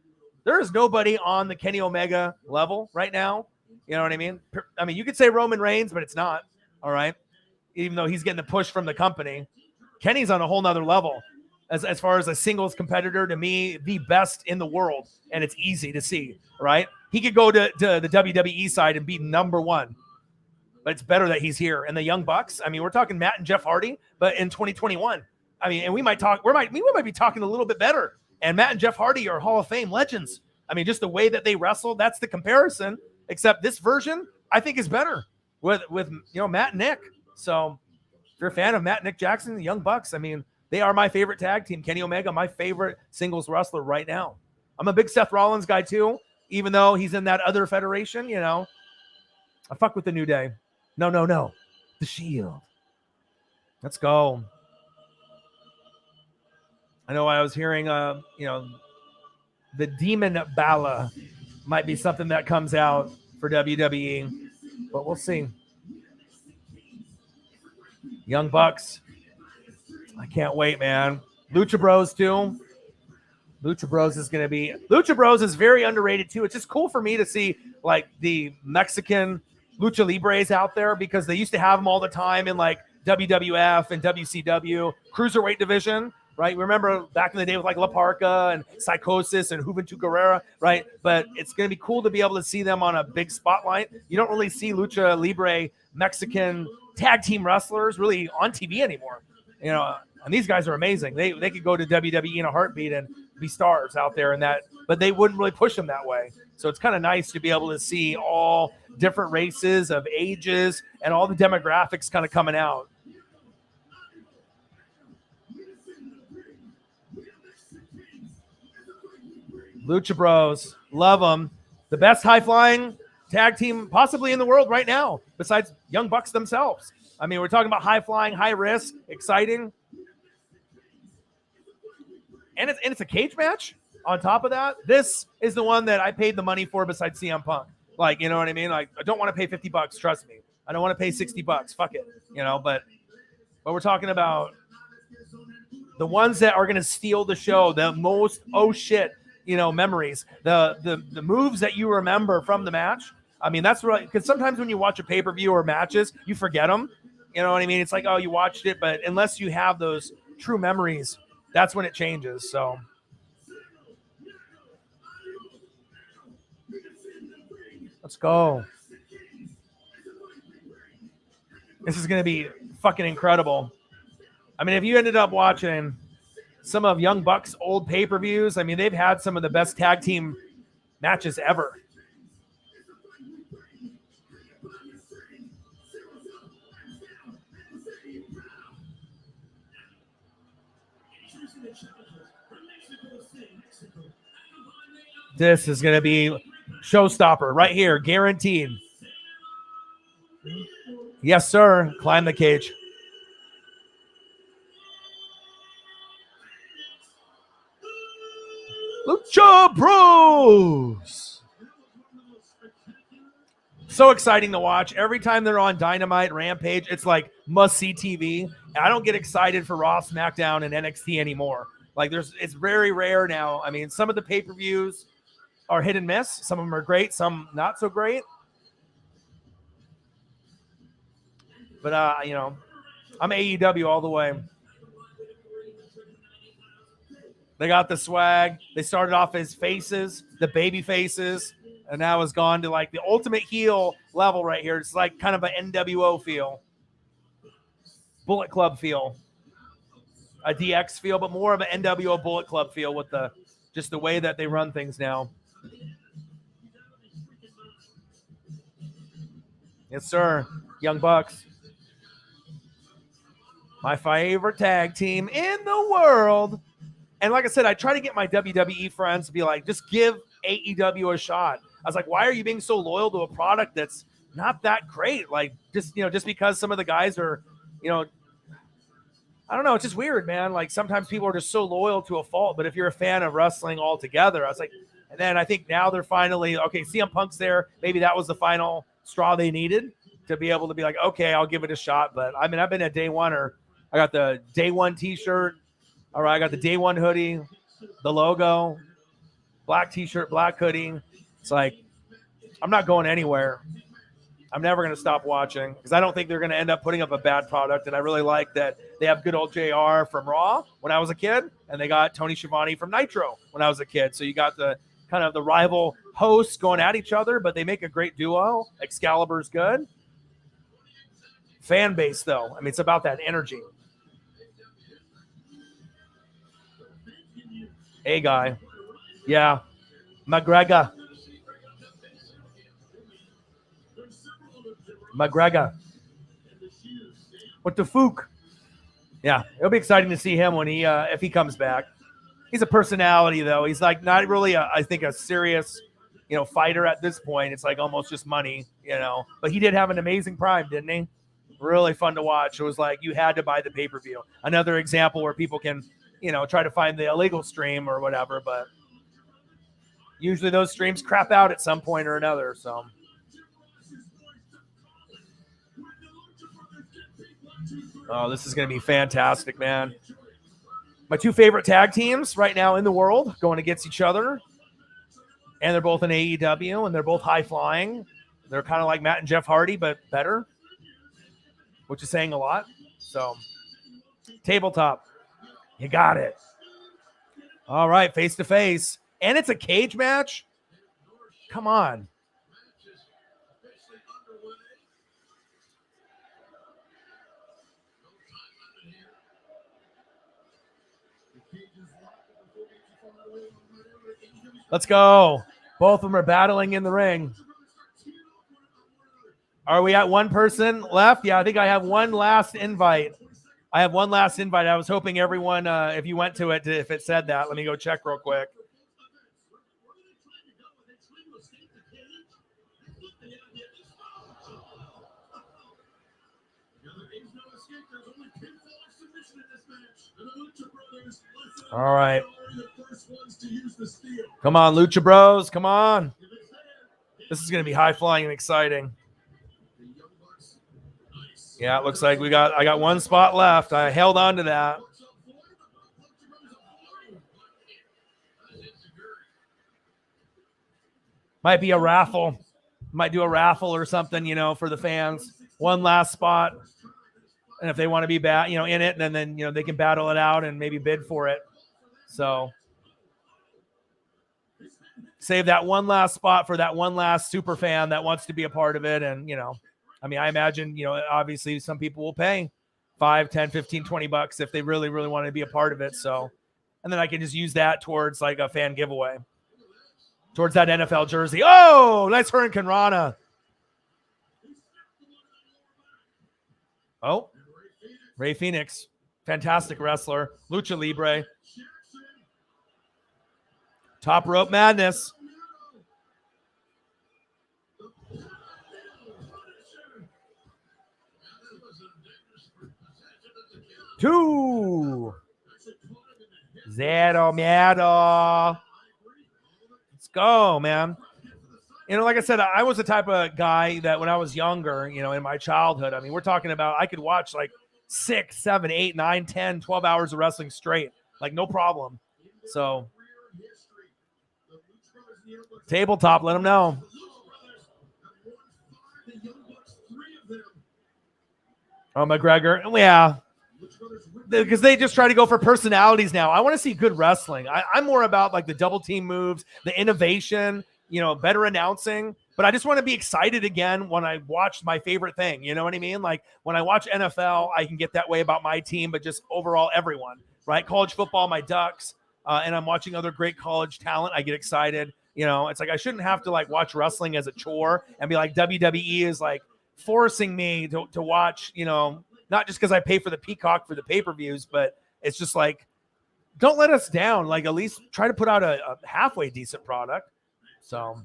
There is nobody on the Kenny Omega level right now. You know what I mean? I mean, you could say Roman Reigns, but it's not, all right? Even though he's getting the push from the company. Kenny's on a whole nother level. As far as a singles competitor, to me, the best in the world, and it's easy to see, right? He could go to the WWE side and be number one, but it's better that he's here. And the Young Bucks, I mean, we're talking Matt and Jeff Hardy, but in 2021, I mean, and we might be talking a little bit better. And Matt and Jeff Hardy are Hall of Fame legends. I mean, just the way that they wrestle, that's the comparison. Except this version, I think, is better with Matt and Nick. So if you're a fan of Matt and Nick Jackson, the Young Bucks, I mean, they are my favorite tag team. Kenny Omega, my favorite singles wrestler right now. I'm a big Seth Rollins guy too, even though he's in that other federation, I fuck with the New Day. No. The Shield. Let's go. I know I was hearing, the Demon Bala might be something that comes out for WWE, but we'll see. Young Bucks. I can't wait, man. Lucha Bros too. Lucha Bros is very underrated too. It's just cool for me to see like the Mexican Lucha Libres out there because they used to have them all the time in like WWF and WCW cruiserweight division, right? Remember back in the day with like La Parca and Psychosis and Juventud Guerrera, right? But it's going to be cool to be able to see them on a big spotlight. You don't really see Lucha Libre Mexican tag team wrestlers really on TV anymore, and these guys are amazing. They could go to WWE in a heartbeat and be stars out there in that, but they wouldn't really push them that way. So it's kind of nice to be able to see all different races of ages and all the demographics kind of coming out. Lucha Bros, love them. The best high-flying tag team possibly in the world right now, besides Young Bucks themselves. I mean, we're talking about high-flying, high-risk, exciting. And it's a cage match on top of that. This is the one that I paid the money for besides CM Punk. Like, you know what I mean? Like, I don't want to pay $50, trust me. I don't want to pay $60. Fuck it. But we're talking about the ones that are going to steal the show, the most, oh shit, memories, the moves that you remember from the match. I mean, that's right. Because sometimes when you watch a pay-per-view or matches, you forget them. You know what I mean? It's like, oh, you watched it, but unless you have those true memories, that's when it changes. So let's go. This is going to be fucking incredible. I mean, if you ended up watching some of Young Bucks' old pay-per-views, I mean, they've had some of the best tag team matches ever. This is going to be showstopper right here, guaranteed. Yes, sir. Climb the cage. Lucha Bros. So exciting to watch. Every time they're on Dynamite, Rampage, it's like must-see TV. And I don't get excited for Raw, SmackDown, and NXT anymore. Like it's very rare now. I mean, some of the pay-per-views are hit and miss. Some of them are great, some not so great. But, I'm AEW all the way. They got the swag. They started off as faces, the baby faces, and now it's gone to like the ultimate heel level right here. It's like kind of an NWO feel. Bullet Club feel. A DX feel, but more of an NWO Bullet Club feel with just the way that they run things now. Yes, sir. Young Bucks. My favorite tag team in the world. And like I said, I try to get my WWE friends to be like, just give AEW a shot. I was like, why are you being so loyal to a product that's not that great? Like, just because some of the guys are, I don't know. It's just weird, man. Like sometimes people are just so loyal to a fault. But if you're a fan of wrestling altogether, I was like, And then I think now they're finally, okay, CM Punk's there. Maybe that was the final straw they needed to be able to be like, okay, I'll give it a shot. But I mean, I've been a day one-er. I got the day one t-shirt. All right, I got the day one hoodie, the logo, black t-shirt, black hoodie. It's like, I'm not going anywhere. I'm never going to stop watching because I don't think they're going to end up putting up a bad product. And I really like that they have good old JR from Raw when I was a kid, and they got Tony Schiavone from Nitro when I was a kid. So you got the kind of the rival hosts going at each other, but they make a great duo. Excalibur's good. Fan base, though. I mean, it's about that energy. Hey, guy. Yeah. McGregor. What the fook? Yeah, it'll be exciting to see him when he if he comes back. He's a personality, though. He's like not really I think a serious, fighter at this point. It's like almost just money, But he did have an amazing prime, didn't he? Really fun to watch. It was like you had to buy the pay-per-view. Another example where people can, try to find the illegal stream or whatever, but usually those streams crap out at some point or another, so. Oh, this is going to be fantastic, man. My two favorite tag teams right now in the world going against each other. And they're both in AEW, and they're both high-flying. They're kind of like Matt and Jeff Hardy, but better, which is saying a lot. So, tabletop. You got it. All right, face-to-face. And it's a cage match? Come on. Let's go. Both of them are battling in the ring. Are we at one person left? Yeah, I think I have one last invite. I was hoping everyone, if you went to it, if it said that. Let me go check real quick. All right. Come on, Lucha Bros. Come on. This is going to be high-flying and exciting. Yeah, it looks like I got one spot left. I held on to that. Might be a raffle. Might do a raffle or something, for the fans. One last spot. And if they want to be in it, and then they can battle it out and maybe bid for it. So save that one last spot for that one last super fan that wants to be a part of it. And, I imagine, obviously some people will pay $5, $10, $15, $20 if they really, really want to be a part of it. So, and then I can just use that towards like a fan giveaway towards that NFL jersey. Oh, nice Hurricane Rana. Oh, Rey Fenix, fantastic wrestler. Lucha Libre. Top rope madness. Two. Zero miedo. Let's go, man. Like I said, I was the type of guy that when I was younger, in my childhood, we're talking about I could watch like 6, 7, 8, 9, 10, 12 hours of wrestling straight. Like no problem. So tabletop, let them know. Oh, McGregor. Yeah. Because they just try to go for personalities now. I want to see good wrestling. I'm more about like the double team moves, the innovation, better announcing. But I just want to be excited again when I watch my favorite thing. You know what I mean? Like when I watch NFL, I can get that way about my team, but just overall everyone, right? College football, my Ducks, and I'm watching other great college talent. I get excited. It's like I shouldn't have to like watch wrestling as a chore and be like WWE is like forcing me to watch, not just because I pay for the Peacock for the pay-per-views, but it's just like, don't let us down. Like at least try to put out a halfway decent product. So,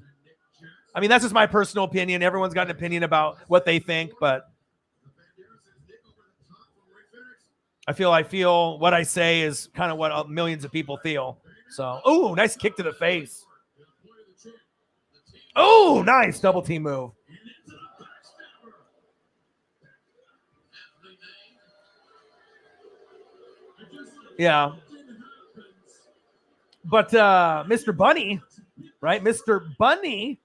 that's just my personal opinion. Everyone's got an opinion about what they think, but I feel what I say is kind of what millions of people feel. So, oh, nice kick to the face. Oh, nice double team move. Yeah. But Mr. Bunny, right? Mr. Bunny,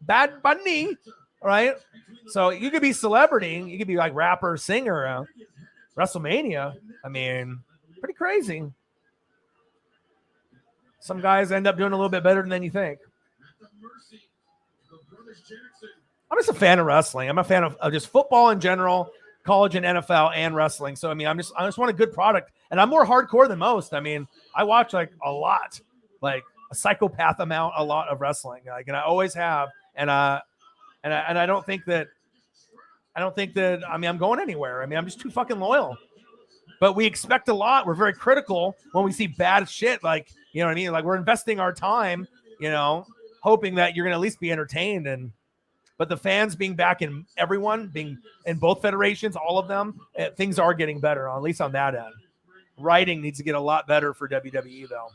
Bad Bunny, right? So you could be celebrity. You could be like rapper, singer, WrestleMania. I mean, pretty crazy. Some guys end up doing a little bit better than you think. I'm just a fan of wrestling. I'm a fan of just football in general, college and NFL and wrestling. So, I mean, I just want a good product, and I'm more hardcore than most. I mean, I watch like a lot, like a psychopath amount, a lot of wrestling, like, and I always have. And I don't think that, I mean, I'm going anywhere. I mean, I'm just too fucking loyal. But we expect a lot. We're very critical when we see bad shit. Like, you know what I mean? Like, we're investing our time, you know, hoping that you're going to at least be entertained. But the fans being back in everyone, being in both federations, all of them, things are getting better, at least on that end. Writing needs to get a lot better for WWE, though.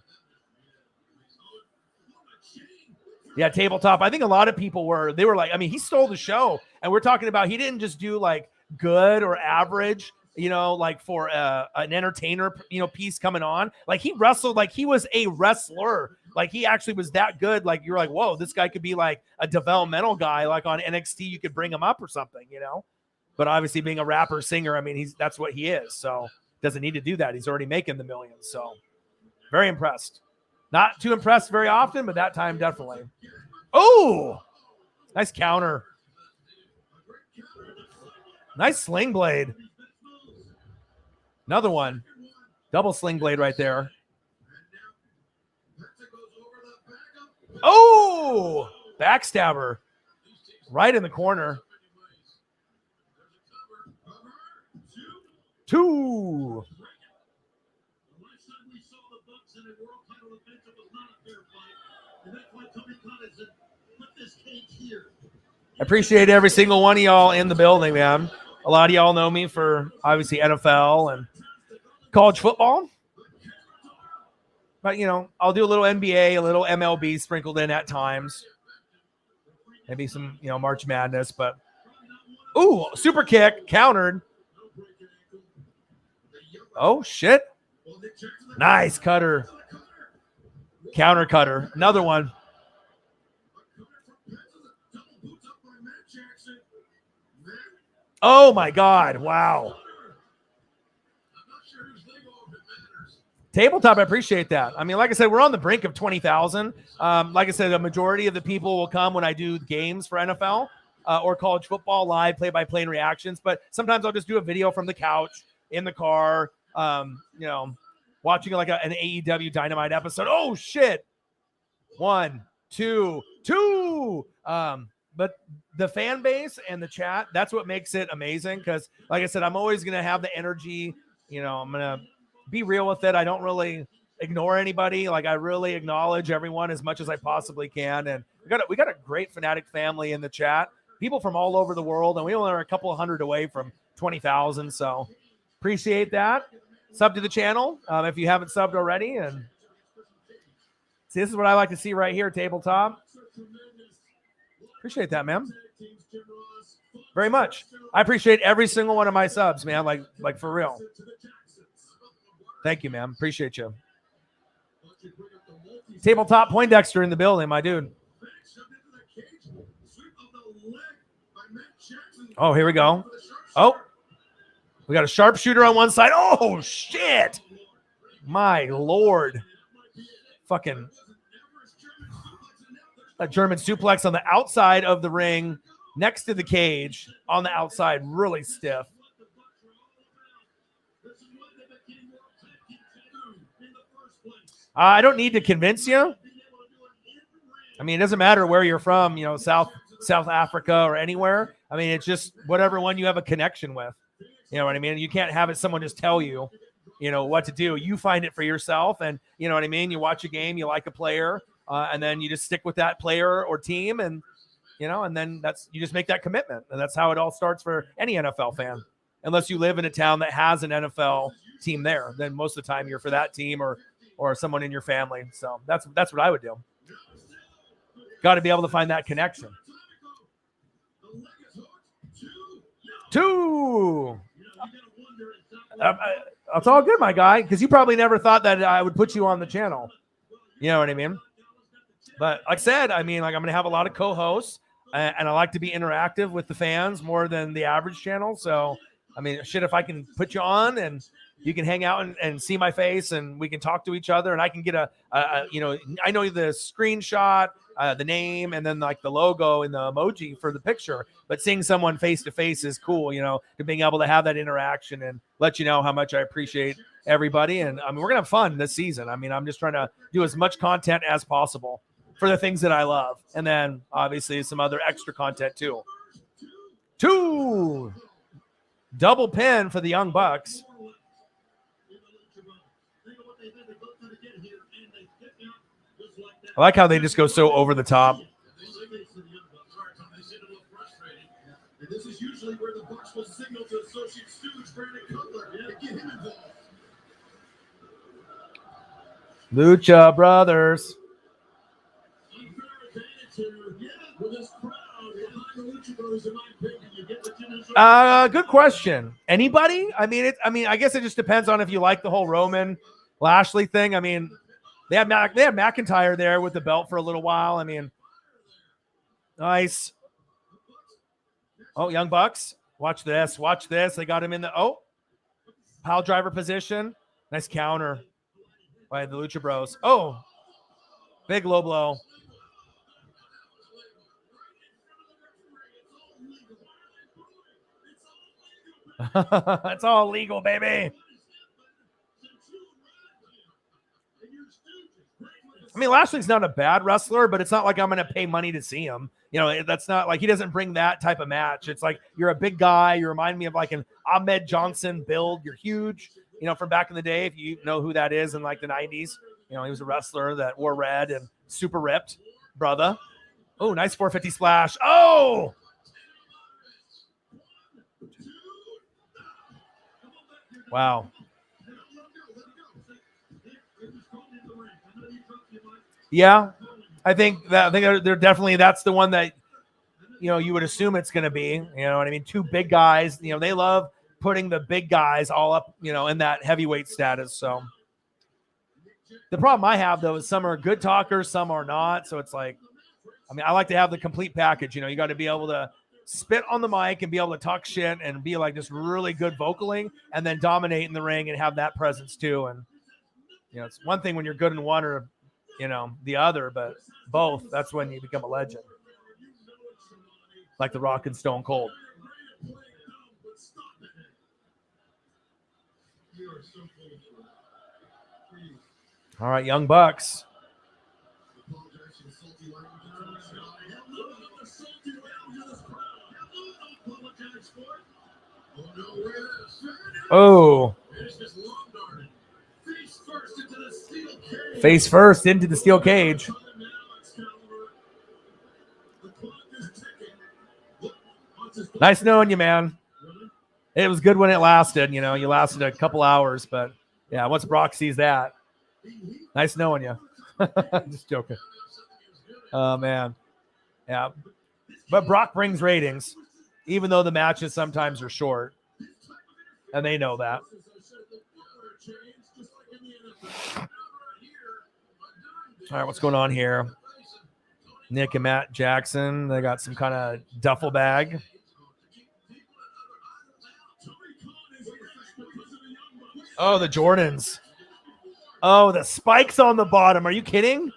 Yeah, tabletop. I think a lot of people were like, I mean, he stole the show. And we're talking about he didn't just do like good or average, you know, like for an entertainer, you know, piece coming on. Like he wrestled like he was a wrestler. Like he actually was that good. Like you're like, whoa, this guy could be like a developmental guy. Like on NXT, you could bring him up or something, you know. But obviously being a rapper, singer, I mean, that's what he is. So doesn't need to do that. He's already making the millions. So very impressed. Not too impressed very often, but that time definitely. Oh, nice counter. Nice sling blade. Another one. Double sling blade right there. Oh, backstabber. Right in the corner. 2. I appreciate every single one of y'all in the building, man. A lot of y'all know me for obviously NFL and college football. But, you know, I'll do a little NBA, a little MLB sprinkled in at times. Maybe some, you know, March Madness. But, ooh, super kick, countered. Oh, shit. Nice cutter. Counter cutter. Another one. Oh, my God. Wow. Tabletop, I appreciate that. I mean, like I said, we're on the brink of 20,000. Like I said, a majority of the people will come when I do games for NFL or college football live, play-by-play and reactions. But sometimes I'll just do a video from the couch, in the car, you know, watching like an AEW Dynamite episode. Oh, shit. 1, 2, 2. But the fan base and the chat, that's what makes it amazing. Because, like I said, I'm always going to have the energy. You know, I'm going to be real with it. I don't really ignore anybody. Like, I really acknowledge everyone as much as I possibly can. And we got a great Fanatic family in the chat. People from all over the world. And we only are a couple of hundred away from 20,000. So appreciate that. Sub to the channel if you haven't subbed already. And see, this is what I like to see right here, tabletop. Appreciate that, man. Very much. I appreciate every single one of my subs, man. Like for real. Thank you, man. Appreciate you. Tabletop Poindexter in the building, my dude. Oh, here we go. Oh, we got a sharpshooter on one side. Oh, shit. My Lord. Fucking a German suplex on the outside of the ring next to the cage on the outside. Really stiff. I don't need to convince you. I mean, it doesn't matter where you're from, you know, South Africa or anywhere. I mean, it's just whatever one you have a connection with. You know what I mean? You can't have someone just tell you, you know, what to do. You find it for yourself. And you know what I mean? You watch a game, you like a player, and then you just stick with that player or team. And, you know, and then you just make that commitment. And that's how it all starts for any NFL fan. Unless you live in a town that has an NFL team there, then most of the time you're for that team or someone in your family. So that's what I would do. got to be able to find that connection. 2. It's all good, my guy, because you probably never thought that I would put you on the channel. You know what I mean? But like I said, I mean, like I'm going to have a lot of co-hosts, and I like to be interactive with the fans more than the average channel. So, I mean, shit, if I can put you on and you can hang out and see my face and we can talk to each other and I can get you know, I know the screenshot, the name, and then like the logo and the emoji for the picture, but seeing someone face to face is cool, you know, to being able to have that interaction and let you know how much I appreciate everybody. And I mean, we're going to have fun this season. I mean, I'm just trying to do as much content as possible for the things that I love. And then obviously some other extra content too. 2. Double pin for the Young Bucks. I like how they just go so over the top. This is usually where the Bucks will signal to associate stooge Brandon Cutler to get him involved. Lucha Brothers. Good question. Anybody? I mean, I guess it just depends on if you like the whole Roman Lashley thing. I mean, they had McIntyre there with the belt for a little while. I mean, nice. Oh, Young Bucks. Watch this. Watch this. They got him in the pile driver position. Nice counter by the Lucha Bros. Oh, big low blow. It's all legal, baby. I mean, Lashley's not a bad wrestler, but it's not like I'm going to pay money to see him. You know, that's not like he doesn't bring that type of match. It's like you're a big guy. You remind me of like an Ahmed Johnson build. You're huge, you know, from back in the day. If you know who that is in like the 90s, you know, he was a wrestler that wore red and super ripped, brother. Oh, nice 450 splash. Oh, wow. Yeah, I think they're definitely, that's the one that, you know, you would assume it's going to be, you know what I mean? 2 big guys, you know, they love putting the big guys all up, you know, in that heavyweight status. So the problem I have though is some are good talkers, some are not. So it's like, I mean, I like to have the complete package. You know, you got to be able to spit on the mic and be able to talk shit and be like just really good vocaling and then dominate in the ring and have that presence too. And, you know, it's one thing when you're good in one or, you know, the other, but both, that's when you become a legend. Like The Rock and Stone Cold. All right, Young Bucks. Oh. Face first into the steel cage. Nice knowing you, man. It was good when it lasted. You know, you lasted a couple hours, but yeah, once Brock sees that, nice knowing you. Just joking. Oh, man. Yeah. But Brock brings ratings, even though the matches sometimes are short. And they know that. All right, what's going on here? Nick and Matt Jackson, they got some kind of duffel bag. Oh, the Jordans. Oh, the spikes on the bottom. Are you kidding?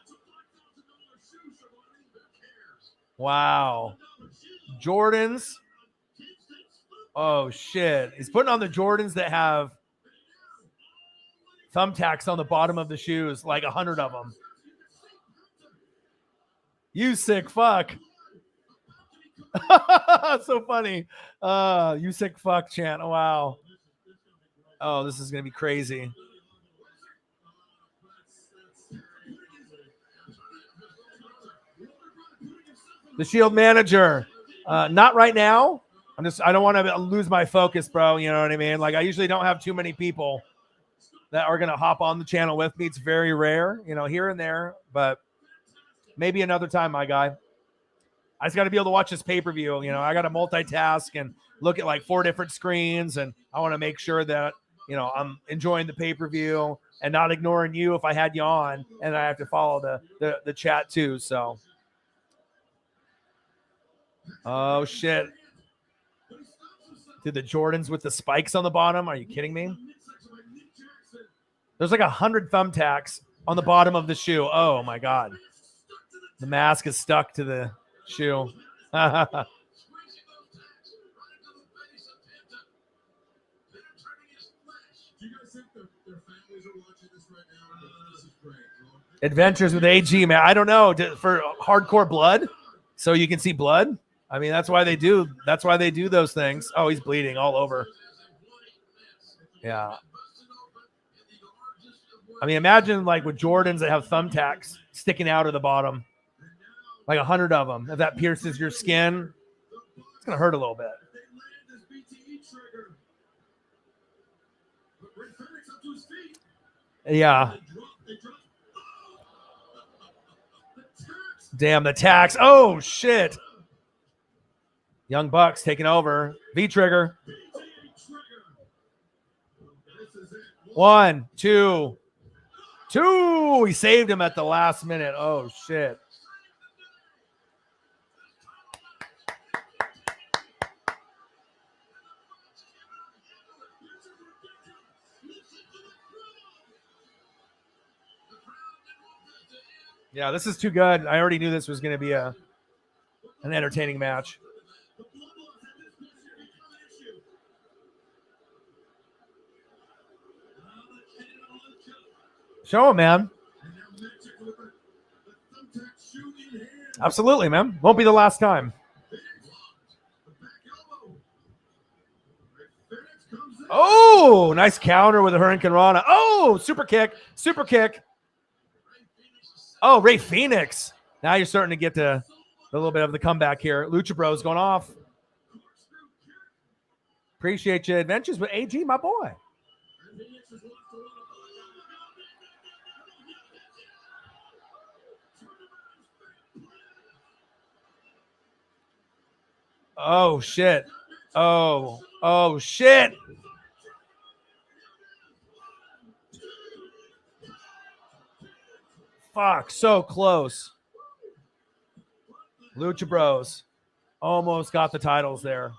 Wow. Jordans. Oh, shit. He's putting on the Jordans that have thumbtacks on the bottom of the shoes, like 100 of them. You sick fuck. So funny. You sick fuck chant. Oh, wow. Oh, this is going to be crazy. The Shield manager. Not right now. I don't want to lose my focus, bro. You know what I mean? Like, I usually don't have too many people that are going to hop on the channel with me. It's very rare, you know, here and there, but Maybe another time, my guy. I just got to be able to watch this pay-per-view. You know, I got to multitask and look at like 4 different screens, and I want to make sure that, you know, I'm enjoying the pay-per-view and not ignoring you if I had you on, and I have to follow the chat too. So, oh shit. Dude, the Jordans with the spikes on the bottom. Are you kidding me? There's like 100 thumbtacks on the bottom of the shoe. Oh my God. The mask is stuck to the shoe. Adventures with AG, man. I don't know, for hardcore blood, so you can see blood. I mean, that's why they do. That's why they do those things. Oh, he's bleeding all over. Yeah. I mean, imagine like with Jordans that have thumbtacks sticking out of the bottom, like 100 of them. If that pierces your skin, it's gonna hurt a little bit. Yeah. Damn, the tax. Oh, shit. Young Bucks taking over. V-trigger. 1, 2. He saved him at the last minute. Oh, shit. Yeah, this is too good. I already knew this was going to be an entertaining match. Show him, man. Absolutely, man. Won't be the last time. Oh, nice counter with a Hurricane Rana. Oh, super kick. Oh, Ray Phoenix. Now you're starting to get to a little bit of the comeback here. Lucha Bros going off. Appreciate you. Adventures with AG, my boy. Oh, shit. Oh, shit. Fuck, so close. Lucha Bros almost got the titles there.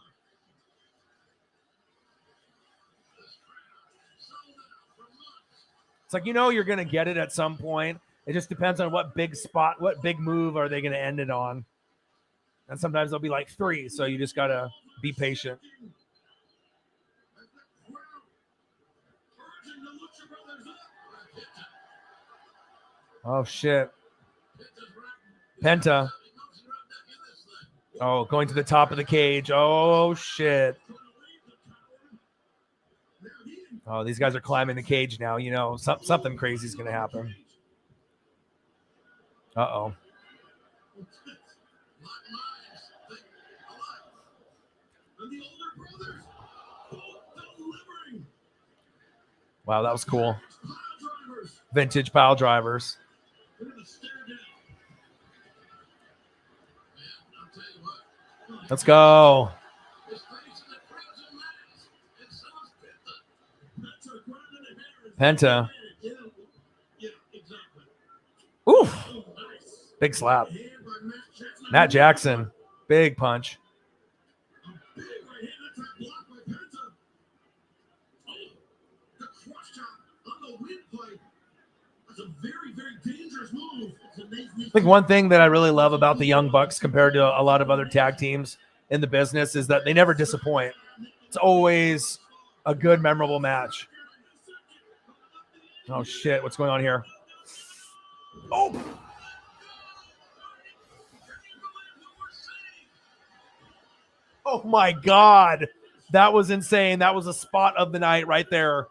It's like, you know, you're going to get it at some point. It just depends on what big spot, what big move are they going to end it on. And sometimes they'll be like 3, so you just got to be patient. Oh, shit. Penta. Oh, going to the top of the cage. Oh, shit. Oh, these guys are climbing the cage now. You know, something crazy is going to happen. Uh-oh. Wow, that was cool. Vintage pile drivers. Let's go. Penta. Oof. Big slap. Matt Jackson. Big punch. I think one thing that I really love about the Young Bucks compared to a lot of other tag teams in the business is that they never disappoint. It's always a good, memorable match. Oh, shit. What's going on here? Oh! Oh, my God. That was insane. That was a spot of the night right there.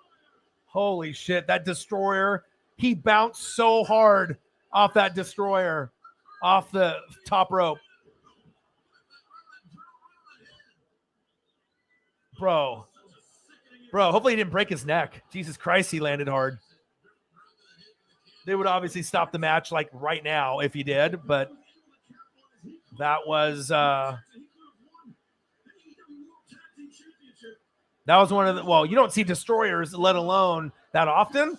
Holy shit. That destroyer, he bounced so hard off that destroyer, off the top rope. Bro, hopefully he didn't break his neck. Jesus Christ, he landed hard. They would obviously stop the match like right now if he did, but that was one of the, well, you don't see destroyers, let alone that often.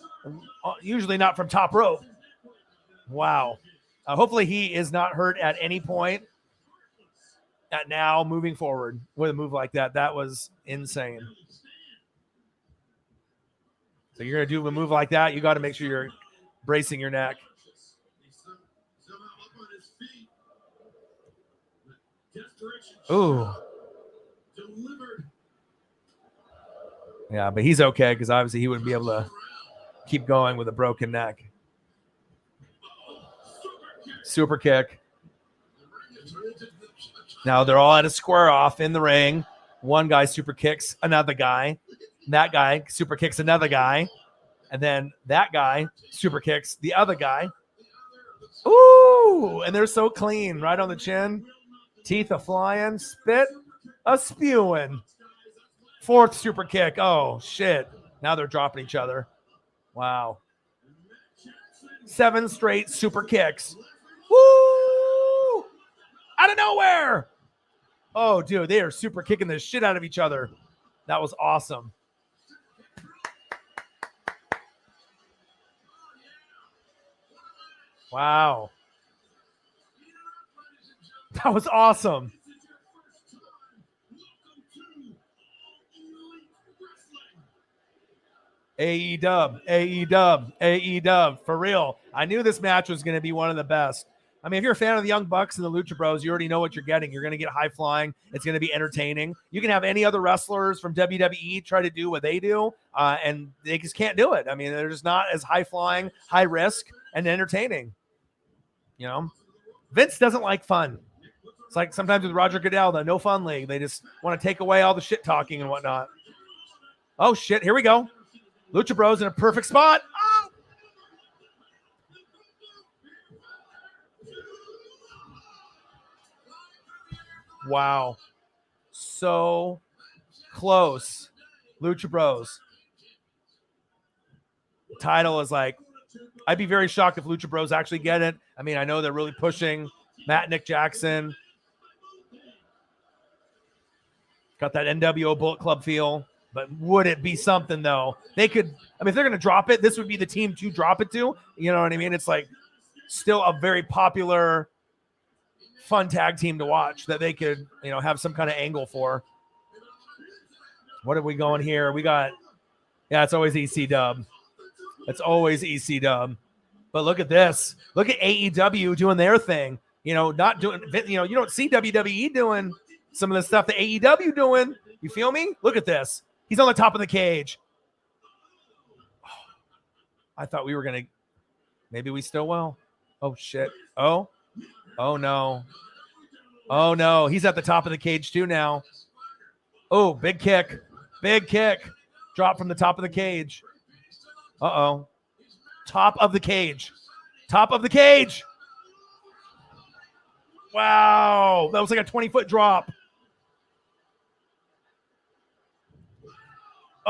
Usually not from top rope. Wow. Hopefully he is not hurt at any point at now moving forward with a move like that. That was insane. So you're going to do a move like that, you got to make sure you're bracing your neck. Ooh. Yeah, but he's okay because obviously he wouldn't be able to keep going with a broken neck. Super kick. Now they're all at a square off in the ring. One guy super kicks another guy. That guy super kicks another guy. And then that guy super kicks the other guy. Ooh, and they're so clean, right on the chin. Teeth a flying, spit a spewing. Fourth super kick. Oh, shit. Now they're dropping each other. Wow. 7 straight super kicks. Woo! Out of nowhere. Oh, dude, they are super kicking the shit out of each other. That was awesome. Wow. That was awesome. AEW. For real. I knew this match was going to be one of the best. I mean, if you're a fan of the Young Bucks and the Lucha Bros, you already know what you're getting. You're going to get high flying. It's going to be entertaining. You can have any other wrestlers from WWE try to do what they do, and they just can't do it. I mean, they're just not as high flying, high risk, and entertaining. You know, Vince doesn't like fun. It's like sometimes with Roger Goodell, the no fun league. They just want to take away all the shit talking and whatnot. Oh, shit. Here we go. Lucha Bros in a perfect spot. Oh! Wow. So close. Lucha Bros. Title is like, I'd be very shocked if Lucha Bros actually get it. I mean, I know they're really pushing Matt Nick Jackson. Got that NWO Bullet Club feel. But would it be something, though? They could, I mean, if they're going to drop it, this would be the team to drop it to. You know what I mean? It's like still a very popular, fun tag team to watch that they could, you know, have some kind of angle for. What are we going here? We got, yeah, it's always EC Dub. It's always EC Dub. But look at this. Look at AEW doing their thing. You know, not doing, you know, you don't see WWE doing some of the stuff that AEW doing. You feel me? Look at this. He's on the top of the cage. Oh, I thought we were going to, maybe we still will. Oh, shit. Oh no. Oh, no. He's at the top of the cage too now. Oh, big kick. Big kick. Drop from the top of the cage. Uh-oh. Top of the cage. Top of the cage. Wow. That was like a 20-foot drop.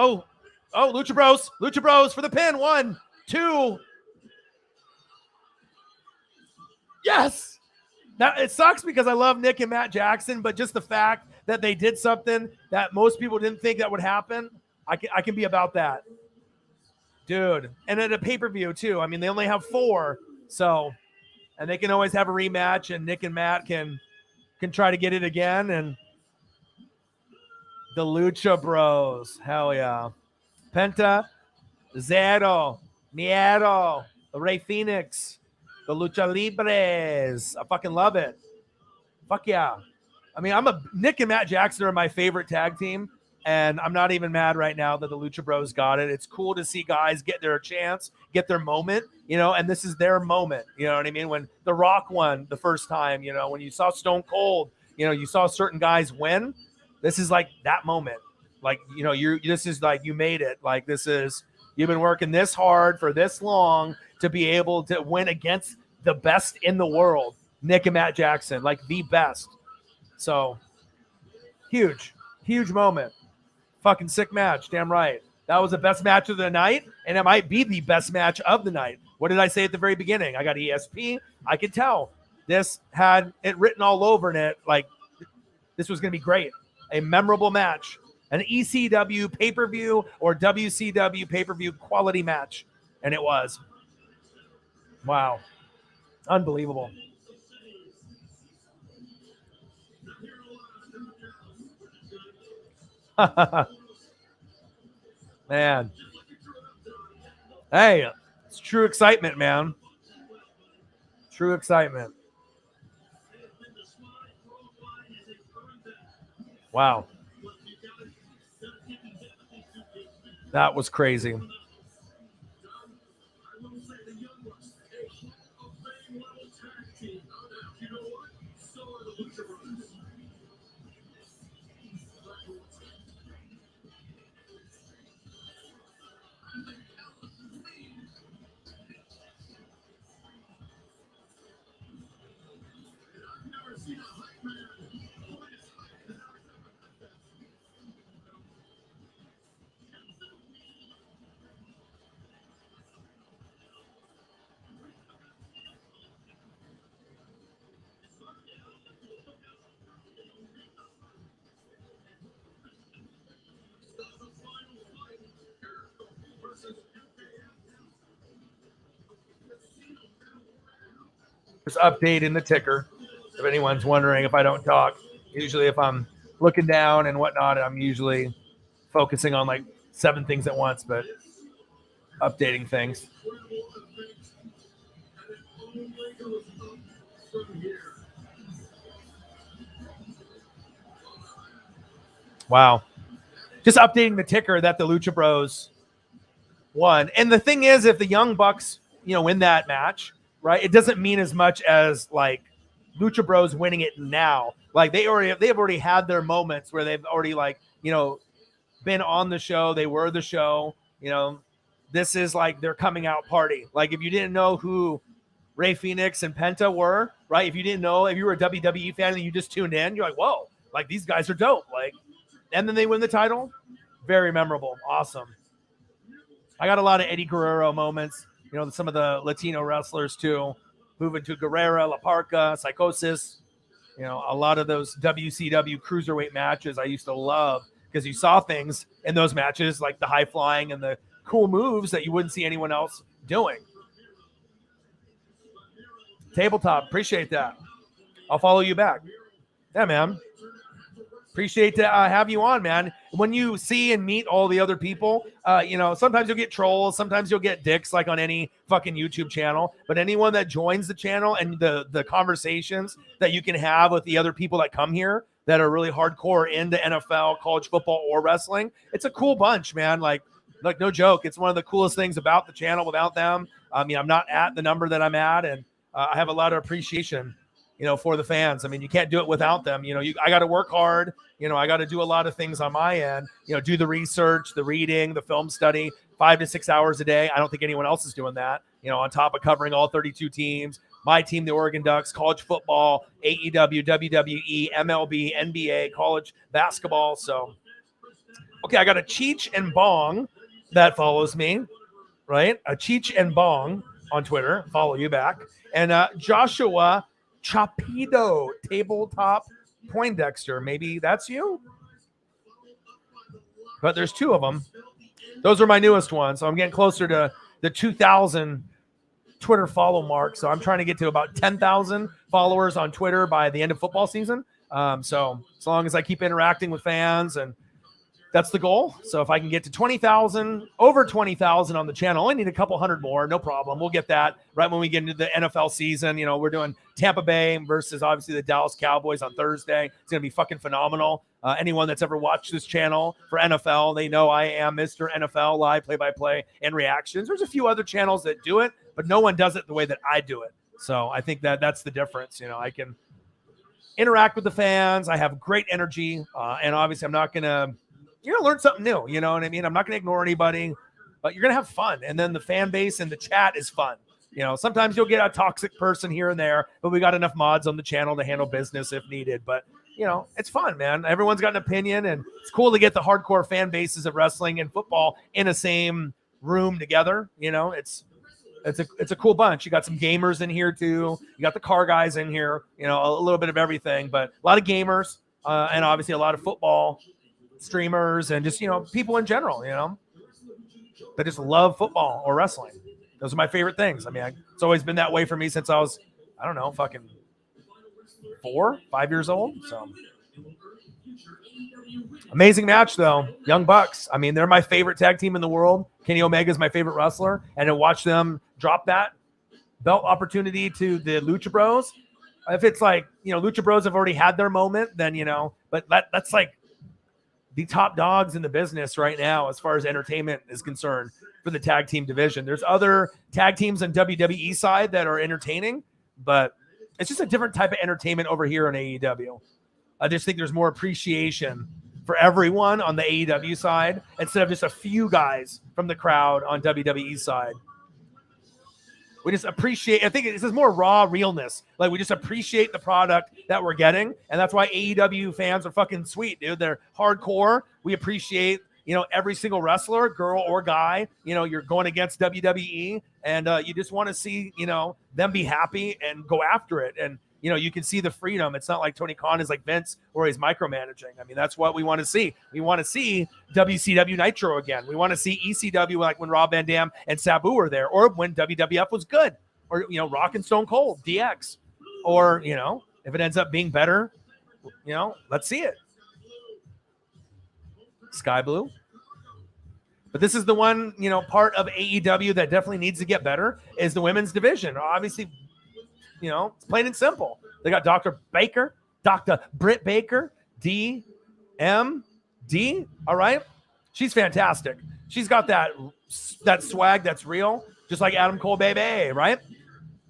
Oh, Lucha Bros for the pin. 1, 2. Yes. Now it sucks because I love Nick and Matt Jackson, but just the fact that they did something that most people didn't think that would happen, I can be about that, dude. And at a pay-per-view too. I mean, they only have 4, so, and they can always have a rematch, and Nick and Matt can try to get it again. And the Lucha Bros. Hell yeah. Penta, Zero, Miedo, Rey Fenix, the Lucha Libres. I fucking love it. Fuck yeah. I mean, Nick and Matt Jackson are my favorite tag team, and I'm not even mad right now that the Lucha Bros got it. It's cool to see guys get their chance, get their moment, you know, and this is their moment. You know what I mean? When The Rock won the first time, you know, when you saw Stone Cold, you know, you saw certain guys win. This is like that moment. Like, you know, this is like, you made it. Like, this is, you've been working this hard for this long to be able to win against the best in the world. Nick and Matt Jackson, like the best. So huge moment. Fucking sick match. Damn right. That was the best match of the night. And it might be the best match of the night. What did I say at the very beginning? I got ESP. I could tell this had it written all over it. Like, this was going to be great. A memorable match. An ECW pay-per-view or WCW pay-per-view quality match. And it was. Wow. Unbelievable. Man. Hey, it's true excitement, man. True excitement. Wow. That was crazy. Just updating the ticker. If anyone's wondering if I don't talk, usually if I'm looking down and whatnot, I'm usually focusing on like 7 things at once, but updating things. Wow. Just updating the ticker that the Lucha Bros won. And the thing is, if the Young Bucks, win that match, right, it doesn't mean as much as like Lucha Bros winning it now. Like they've already had their moments where they've already been on the show. They were the show. This is like their coming out party. Like if you didn't know who Rey Fenix and Penta were, right? If you didn't know, if you were a WWE fan and you just tuned in, you're like, whoa, like these guys are dope. Like, and then they win the title. Very memorable. Awesome. I got a lot of Eddie Guerrero moments. Some of the Latino wrestlers too. Moving to Guerrera, La Parca, Psychosis. A lot of those WCW cruiserweight matches I used to love because you saw things in those matches like the high flying and the cool moves that you wouldn't see anyone else doing. Tabletop, appreciate that. I'll follow you back. Yeah, man. Appreciate to have you on, man. When you see and meet all the other people, sometimes you'll get trolls, sometimes you'll get dicks like on any fucking YouTube channel. But anyone that joins the channel and the conversations that you can have with the other people that come here that are really hardcore into NFL, college football, or wrestling, it's a cool bunch, man. Like no joke. It's one of the coolest things about the channel. Without them, I'm not at the number that I'm at, and I have a lot of appreciation, for the fans. You can't do it without them. I got to work hard. I got to do a lot of things on my end, do the research, the reading, the film study, 5 to 6 hours a day. I don't think anyone else is doing that, on top of covering all 32 teams, my team, the Oregon Ducks, college football, AEW, WWE, MLB, NBA, college basketball. So, okay, I got a Cheech and Bong that follows me, right? A Cheech and Bong on Twitter. Follow you back. And Joshua Chapido, Tabletop Poindexter. Maybe that's you? But there's 2 of them. Those are my newest ones. So I'm getting closer to the 2,000 Twitter follow mark. So I'm trying to get to about 10,000 followers on Twitter by the end of football season. So as long as I keep interacting with fans, and that's the goal. So if I can get to 20,000, over 20,000 on the channel, only need a couple hundred more, no problem. We'll get that right when we get into the NFL season. We're doing Tampa Bay versus obviously the Dallas Cowboys on Thursday. It's going to be fucking phenomenal. Anyone that's ever watched this channel for NFL, they know I am Mr. NFL live play-by-play and reactions. There's a few other channels that do it, but no one does it the way that I do it. So I think that's the difference. I can interact with the fans. I have great energy. And obviously I'm not going to, learn something new. You know what I mean? I'm not going to ignore anybody, but you're going to have fun. And then the fan base and the chat is fun. Sometimes you'll get a toxic person here and there, but we got enough mods on the channel to handle business if needed. But, it's fun, man. Everyone's got an opinion, and it's cool to get the hardcore fan bases of wrestling and football in the same room together. It's it's a cool bunch. You got some gamers in here too. You got the car guys in here. You know, a little bit of everything, but a lot of gamers and obviously a lot of football streamers and just, you know, people in general, you know, that just love football or wrestling. Those are my favorite things. I mean, it's always been that way for me since I was, I don't know, fucking 4, 5 years old. So amazing match though. Young Bucks. I mean, they're my favorite tag team in the world. Kenny Omega is my favorite wrestler. And to watch them drop that belt opportunity to the Lucha Bros. If it's like, you know, Lucha Bros have already had their moment, then, you know, but that's like the top dogs in the business right now as far as entertainment is concerned for the tag team division. There's other tag teams on WWE side that are entertaining, but it's just a different type of entertainment over here on AEW. I just think there's more appreciation for everyone on the AEW side instead of just a few guys from the crowd on WWE side. We just appreciate, I think this is more raw realness. Like we just appreciate the product that we're getting. And that's why AEW fans are fucking sweet, dude. They're hardcore. We appreciate, you know, every single wrestler, girl or guy, you know, you're going against WWE and you just want to see, you know, them be happy and go after it. And, you know, you can see the freedom. It's not like Tony Khan is like Vince or he's micromanaging. I mean, that's what we want to see. We want to see WCW Nitro again. We want to see ECW like when Rob Van Dam and Sabu were there, or when WWF was good, or, you know, Rock and Stone Cold, DX, or, you know, if it ends up being better, you know, let's see it. Sky Blue. But this is the one, you know, part of AEW that definitely needs to get better is the women's division. Obviously, you know, it's plain and simple. They got Dr. Baker, Dr. Britt Baker, DMD. All right. She's fantastic. She's got that swag that's real, just like Adam Cole, baby, right?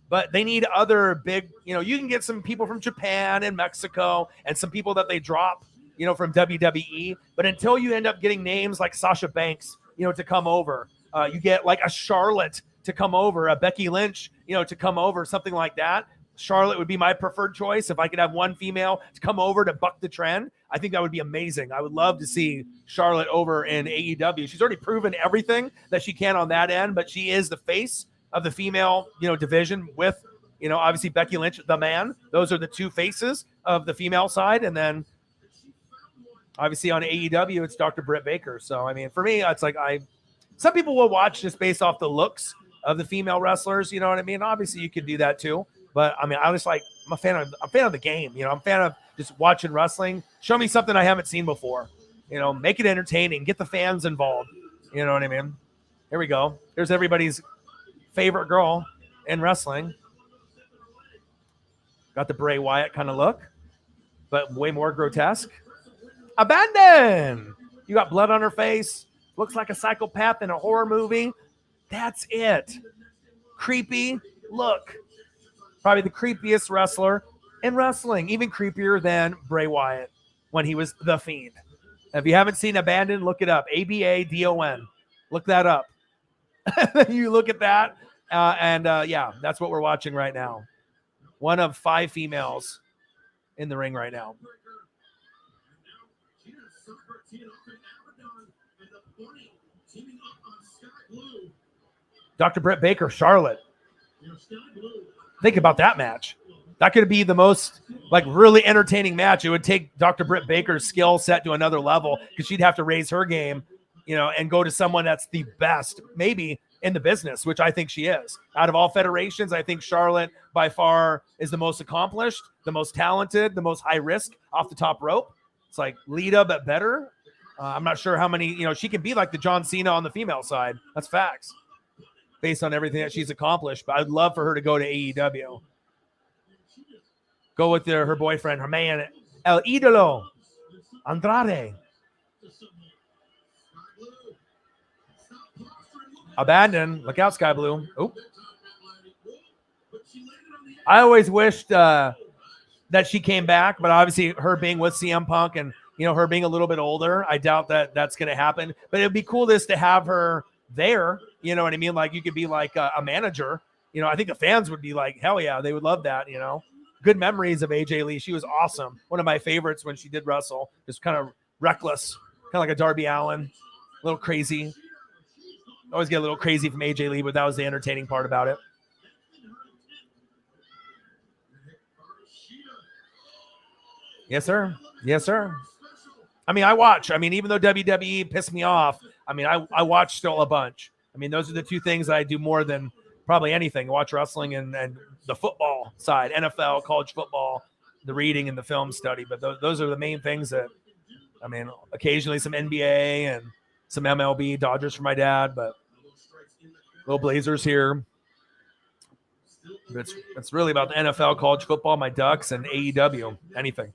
But they need other big, you know, you can get some people from Japan and Mexico and some people that they drop, you know, from WWE. But until you end up getting names like Sasha Banks, you know, to come over, you get like a Charlotte to come over, a Becky Lynch, you know, to come over, something like that. Charlotte would be my preferred choice. If I could have one female to come over to buck the trend, I think that would be amazing. I would love to see Charlotte over in AEW. She's already proven everything that she can on that end, but she is the face of the female, you know, division with, you know, obviously Becky Lynch, the man. Those are the two faces of the female side. And then obviously on AEW, it's Dr. Britt Baker. So, I mean, for me, it's like some people will watch just based off the looks of the female wrestlers, you know what I mean? Obviously, you could do that too. But I mean, I'm a fan of the game. You know, I'm a fan of just watching wrestling. Show me something I haven't seen before. You know, make it entertaining. Get the fans involved. You know what I mean? Here we go. There's everybody's favorite girl in wrestling. Got the Bray Wyatt kind of look, but way more grotesque. Abandon. You got blood on her face. Looks like a psychopath in a horror movie. That's it. Creepy look. Probably the creepiest wrestler in wrestling. Even creepier than Bray Wyatt when he was The Fiend. If you haven't seen Abandon, look it up. ABADON. Look that up. You look at that. Yeah, that's what we're watching right now. One of 5 females in the ring right now. Dr. Britt Baker, Charlotte. Think about that match. That could be the most, like, really entertaining match. It would take Dr. Britt Baker's skill set to another level because she'd have to raise her game, you know, and go to someone that's the best, maybe in the business, which I think she is. Out of all federations, I think Charlotte by far is the most accomplished, the most talented, the most high risk off the top rope. It's like Lita, but better. I'm not sure how many, you know, she can be like the John Cena on the female side. That's facts based on everything that she's accomplished. But I'd love for her to go to AEW. Go with her boyfriend, her man, El Idolo, Andrade. Abandon. Look out, Sky Blue. Oh. I always wished that she came back, but obviously her being with CM Punk and, you know, her being a little bit older, I doubt that that's going to happen. But it'd be cool just to have her there. You know what I mean? Like you could be like a manager. You know, I think the fans would be like, hell yeah, they would love that, you know. Good memories of AJ Lee. She was awesome. One of my favorites when she did wrestle. Just kind of reckless, kind of like a Darby Allin, a little crazy. Always get a little crazy from AJ Lee, but that was the entertaining part about it. Yes, sir. Yes, sir. I mean, I watch. I mean, even though WWE pissed me off, I mean, I watch still a bunch. I mean, those are the two things that I do more than probably anything. Watch wrestling and the football side, NFL, college football, the reading and the film study. But those are the main things that, I mean, occasionally some NBA and some MLB, Dodgers for my dad, but little Blazers here. But it's really about the NFL, college football, my Ducks, and AEW, anything.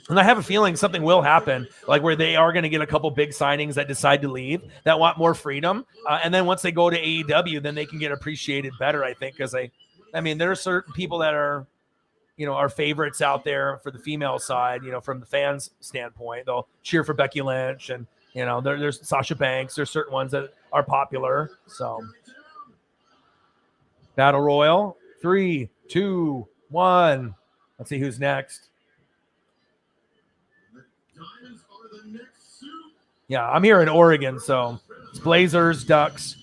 And I have a feeling something will happen, like where they are going to get a couple big signings that decide to leave, that want more freedom. And then once they go to AEW, then they can get appreciated better, I think, because I mean, there are certain people that are, you know, our favorites out there for the female side, you know, from the fans' standpoint. They'll cheer for Becky Lynch and, you know, there's Sasha Banks. There's certain ones that are popular. So, Battle Royal, 3, 2, 1. Let's see who's next. Yeah, I'm here in Oregon, so it's Blazers, Ducks.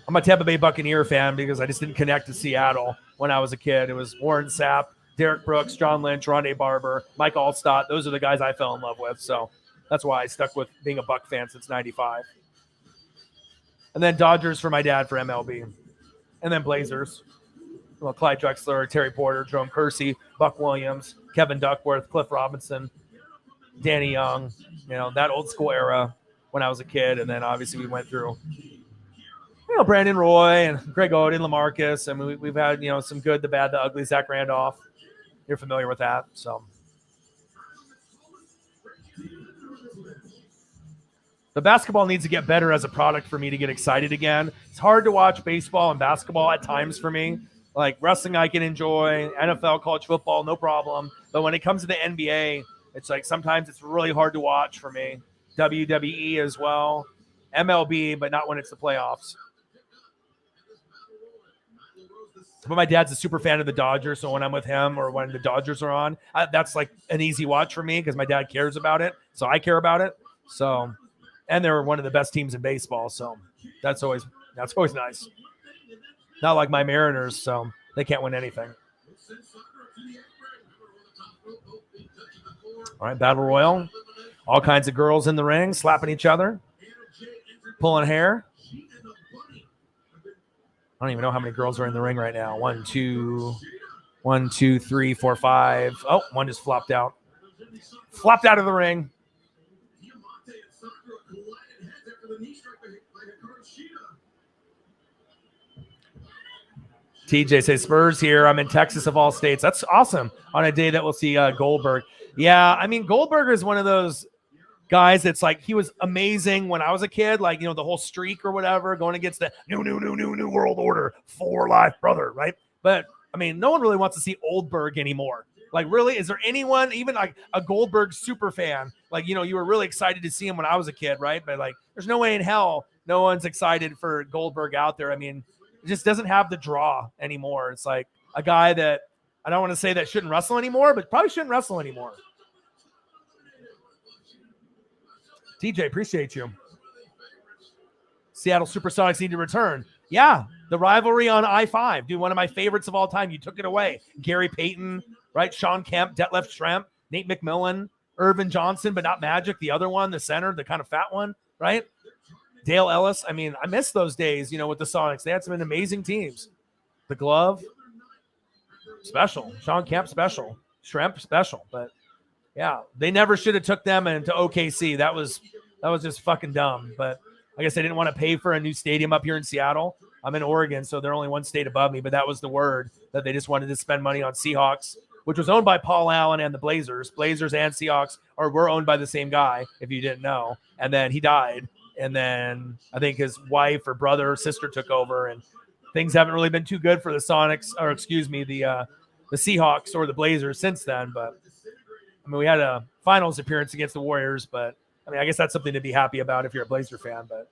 I'm a Tampa Bay Buccaneer fan because I just didn't connect to Seattle when I was a kid. It was Warren Sapp, Derek Brooks, John Lynch, Rondé Barber, Mike Allstott. Those are the guys I fell in love with, so that's why I stuck with being a Buck fan since 95. And then Dodgers for my dad for MLB. And then Blazers. Well, Clyde Drexler, Terry Porter, Jerome Kersey, Buck Williams, Kevin Duckworth, Cliff Robinson, Danny Young, you know, that old school era when I was a kid. And then obviously we went through, you know, Brandon Roy and Greg Oden, LaMarcus. I mean, we've had, you know, some good, the bad, the ugly, Zach Randolph. You're familiar with that. So the basketball needs to get better as a product for me to get excited again. It's hard to watch baseball and basketball at times for me. Like wrestling, I can enjoy. NFL, college football, no problem. But when it comes to the NBA, it's like sometimes it's really hard to watch for me. WWE as well. MLB, but not when it's the playoffs. But my dad's a super fan of the Dodgers, so when I'm with him or when the Dodgers are on, that's like an easy watch for me because my dad cares about it, so I care about it. So, and they're one of the best teams in baseball, so that's always nice. Not like my Mariners, so they can't win anything. All right, Battle Royal. All kinds of girls in the ring, slapping each other, pulling hair. I don't even know how many girls are in the ring right now. 1, 2, 3, 4, 5. Oh, one just flopped out. Flopped out of the ring. TJ says, Spurs here. I'm in Texas of all states. That's awesome. On a day that we'll see Goldberg. Yeah, I mean, Goldberg is one of those guys that's like, he was amazing when I was a kid, like, you know, the whole streak or whatever, going against the new world order, for life, brother, right? But, I mean, no one really wants to see Oldberg anymore. Like, really, is there anyone, even like a Goldberg super fan, like, you know, you were really excited to see him when I was a kid, right? But, like, there's no way in hell no one's excited for Goldberg out there. I mean, it just doesn't have the draw anymore. It's like a guy that, I don't want to say that shouldn't wrestle anymore, but probably shouldn't wrestle anymore. TJ, appreciate you. Seattle Supersonics need to return. Yeah, the rivalry on I-5. Dude, one of my favorites of all time. You took it away. Gary Payton, right? Sean Kemp, Detlef Schrempf, Nate McMillan, Irvin Johnson, but not Magic. The other one, the center, the kind of fat one, right? Dale Ellis. I mean, I miss those days, you know, with the Sonics. They had some amazing teams. The Glove, special. Sean Kemp, special. Schrempf, special. But, yeah, they never should have took them into OKC. That was just fucking dumb. But I guess they didn't want to pay for a new stadium up here in Seattle. I'm in Oregon, so they're only one state above me. But that was the word, that they just wanted to spend money on Seahawks, which was owned by Paul Allen and the Blazers. Blazers and Seahawks were owned by the same guy, if you didn't know. And then he died. And then I think his wife or brother or sister took over, and things haven't really been too good for the Sonics, or excuse me, the Seahawks or the Blazers since then. But I mean, we had a finals appearance against the Warriors, but I mean, I guess that's something to be happy about if you're a Blazer fan. But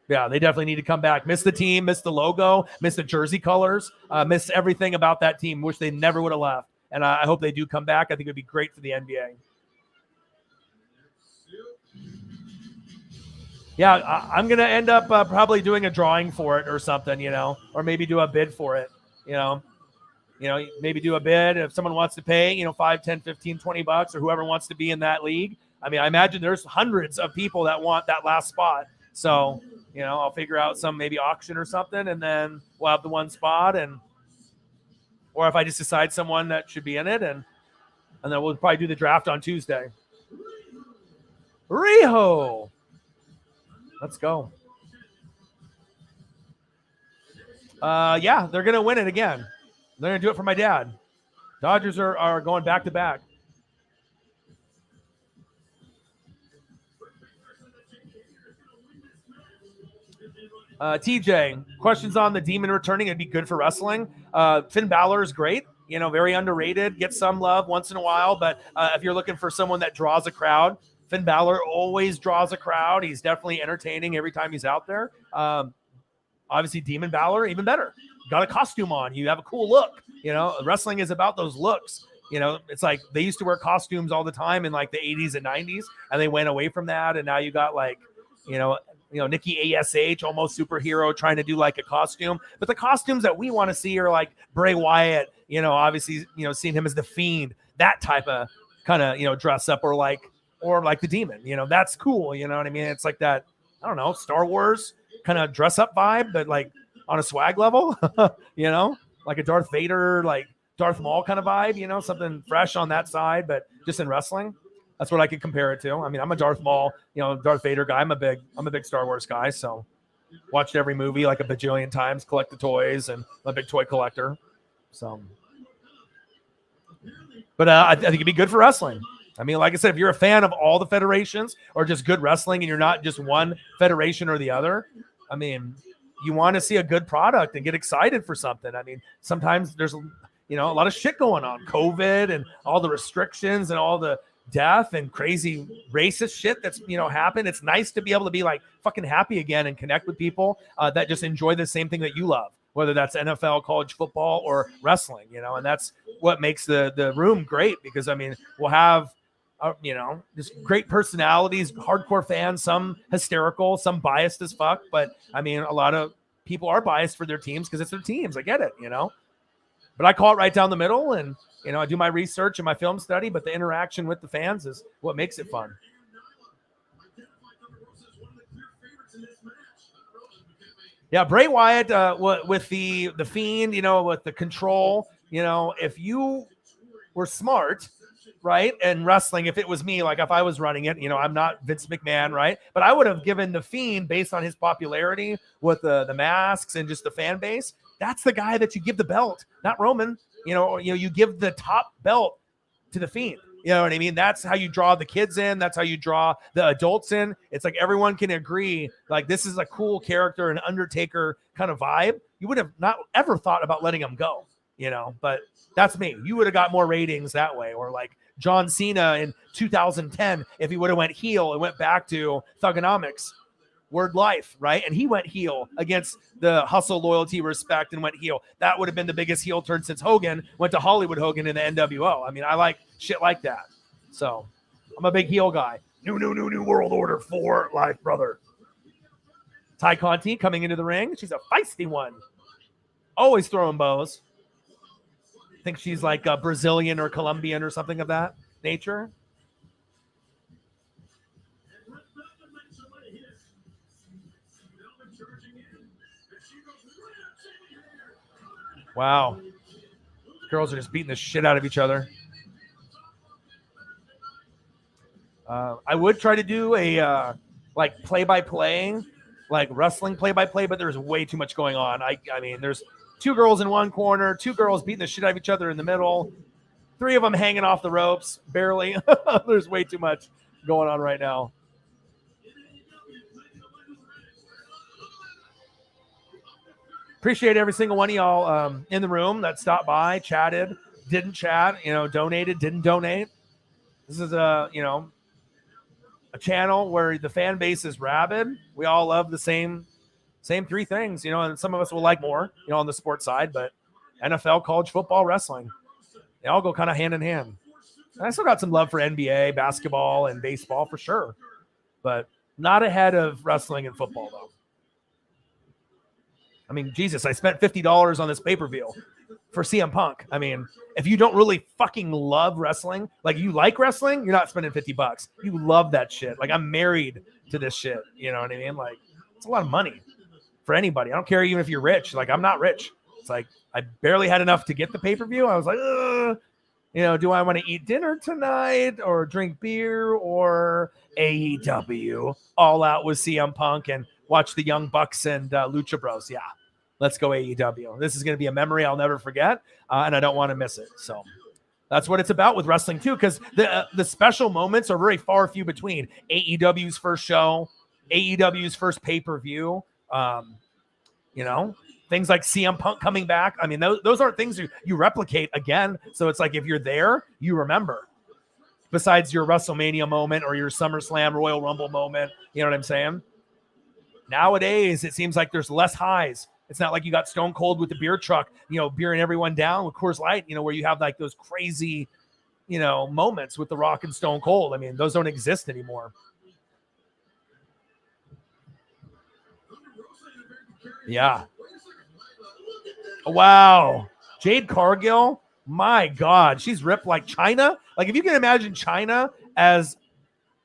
yeah, they definitely need to come back. Miss the team, miss the logo, miss the jersey colors, miss everything about that team. Wish they never would have left. And I hope they do come back. I think it would be great for the NBA. Yeah, I'm gonna end up probably doing a drawing for it or something, or maybe do a bid for it, you know. Maybe do a bid if someone wants to pay, 5, 10, 15, 20 bucks or whoever wants to be in that league. I mean, I imagine there's hundreds of people that want that last spot. So, I'll figure out some maybe auction or something, and then we'll have the one spot, or if I just decide someone that should be in it, and then we'll probably do the draft on Tuesday. Riho. Let's go. Yeah, they're going to win it again. They're going to do it for my dad. Dodgers are going back to back. TJ, questions on the Demon returning. It'd be good for wrestling. Finn Balor is great. Very underrated. Gets some love once in a while. But if you're looking for someone that draws a crowd, Finn Balor always draws a crowd. He's definitely entertaining every time he's out there. Obviously, Demon Balor, even better. Got a costume on. You have a cool look. Wrestling is about those looks. It's like they used to wear costumes all the time in like the 80s and 90s, and they went away from that. And now you got like, Nikki ASH, almost superhero, trying to do like a costume. But the costumes that we want to see are like Bray Wyatt, obviously, seeing him as the Fiend, that type of kind of, dress up, or like the Demon, that's cool. You know what I mean? It's like that, I don't know, Star Wars kind of dress up vibe, but like on a swag level, like a Darth Vader, like Darth Maul kind of vibe, something fresh on that side, but just in wrestling. That's what I could compare it to. I mean, I'm a Darth Maul, Darth Vader guy. I'm a big Star Wars guy. So watched every movie like a bajillion times, collect the toys, and I'm a big toy collector. So, but I think it'd be good for wrestling. I mean, like I said, if you're a fan of all the federations or just good wrestling and you're not just one federation or the other, I mean, you want to see a good product and get excited for something. I mean, sometimes there's, a lot of shit going on, COVID and all the restrictions and all the death and crazy racist shit that's, happened. It's nice to be able to be like fucking happy again and connect with people that just enjoy the same thing that you love, whether that's NFL, college football, or wrestling, and that's what makes the room great, because, I mean, we'll have, just great personalities, hardcore fans, some hysterical, some biased as fuck. But I mean, a lot of people are biased for their teams because it's their teams. I get it, but I call it right down the middle, and, I do my research and my film study, but the interaction with the fans is what makes it fun. Yeah, Bray Wyatt with the Fiend, with the control, if you were smart, right, and wrestling, if it was me, like if I was running it, I'm not Vince McMahon, right, but I would have given the Fiend, based on his popularity with the masks and just the fan base, that's the guy that you give the belt, not Roman. You give the top belt to the Fiend. You know what I mean? That's how you draw the kids in. That's how you draw the adults in. It's like everyone can agree, like, this is a cool character, an Undertaker kind of vibe. You would have not ever thought about letting him go, but that's me. You would have got more ratings that way. Or like John Cena in 2010, if he would have went heel and went back to Thugonomics, Word Life, right? And he went heel against the hustle, loyalty, respect, and went heel. That would have been the biggest heel turn since Hogan went to Hollywood Hogan in the NWO. I mean, I like shit like that. So I'm a big heel guy. New world order for life, brother. Ty Conti coming into the ring. She's a feisty one. Always throwing bows. I think she's like a Brazilian or Colombian or something of that nature. Wow. Girls are just beating the shit out of each other. I would try to do a like play-by-play, like wrestling play-by-play, but there's way too much going on. I mean, there's 2 girls in one corner, 2 girls beating the shit out of each other in the middle, 3 of them hanging off the ropes, barely. There's way too much going on right now. Appreciate every single one of y'all in the room that stopped by, chatted, didn't chat, donated, didn't donate. This is a channel where the fan base is rabid. We all love the same 3 things, and some of us will like more, on the sports side, but NFL, college football, wrestling, they all go kind of hand in hand. And I still got some love for NBA, basketball, and baseball for sure. But Not ahead of wrestling and football, though. I mean, Jesus, I spent $50 on this pay-per-view for CM Punk. I mean, if you don't really fucking love wrestling, like you like wrestling, you're not spending $50. You love that shit. Like, I'm married to this shit. You know what I mean? Like, it's a lot of money for anybody. I don't care even if you're rich. Like, I'm not rich. It's like, I barely had enough to get the pay-per-view. I was like, do I want to eat dinner tonight or drink beer or AEW All Out with CM Punk and watch the Young Bucks and Lucha Bros? Yeah, let's go AEW. This is going to be a memory I'll never forget, and I don't want to miss it. So that's what it's about with wrestling too, because the special moments are very far few between. AEW's first show, AEW's first pay-per-view, things like CM Punk coming back. I mean, those aren't things you replicate again. So it's like if you're there, you remember. Besides your WrestleMania moment or your SummerSlam Royal Rumble moment, you know what I'm saying? Nowadays, it seems like there's less highs. It's not like you got Stone Cold with the beer truck, beering everyone down with Coors Light, where you have like those crazy, moments with The Rock and Stone Cold. I mean, those don't exist anymore. Yeah. Wow. Jade Cargill. My God. She's ripped like China. Like, if you can imagine China as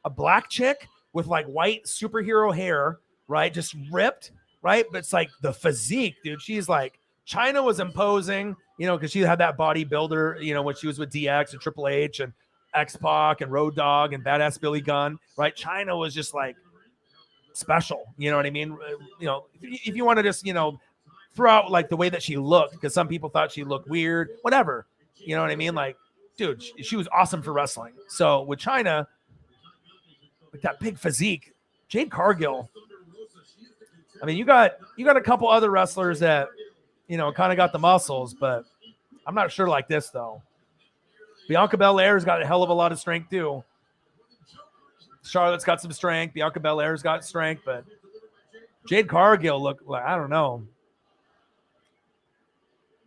a black chick with like white superhero hair, right? Just ripped, right? But it's like the physique, dude. She's like, China was imposing, because she had that bodybuilder, when she was with DX and Triple H and X-Pac and Road Dogg and Badass Billy Gunn, right? China was just like special. You know what I mean? If you want to just, throw out like the way that she looked, because some people thought she looked weird, whatever. You know what I mean? Like, dude, she was awesome for wrestling. So with China, with that big physique, Jade Cargill, I mean, you got a couple other wrestlers that, kind of got the muscles, but I'm not sure like this though. Bianca Belair's got a hell of a lot of strength too. Charlotte's got some strength. Bianca Belair's got strength, but Jade Cargill look like, I don't know.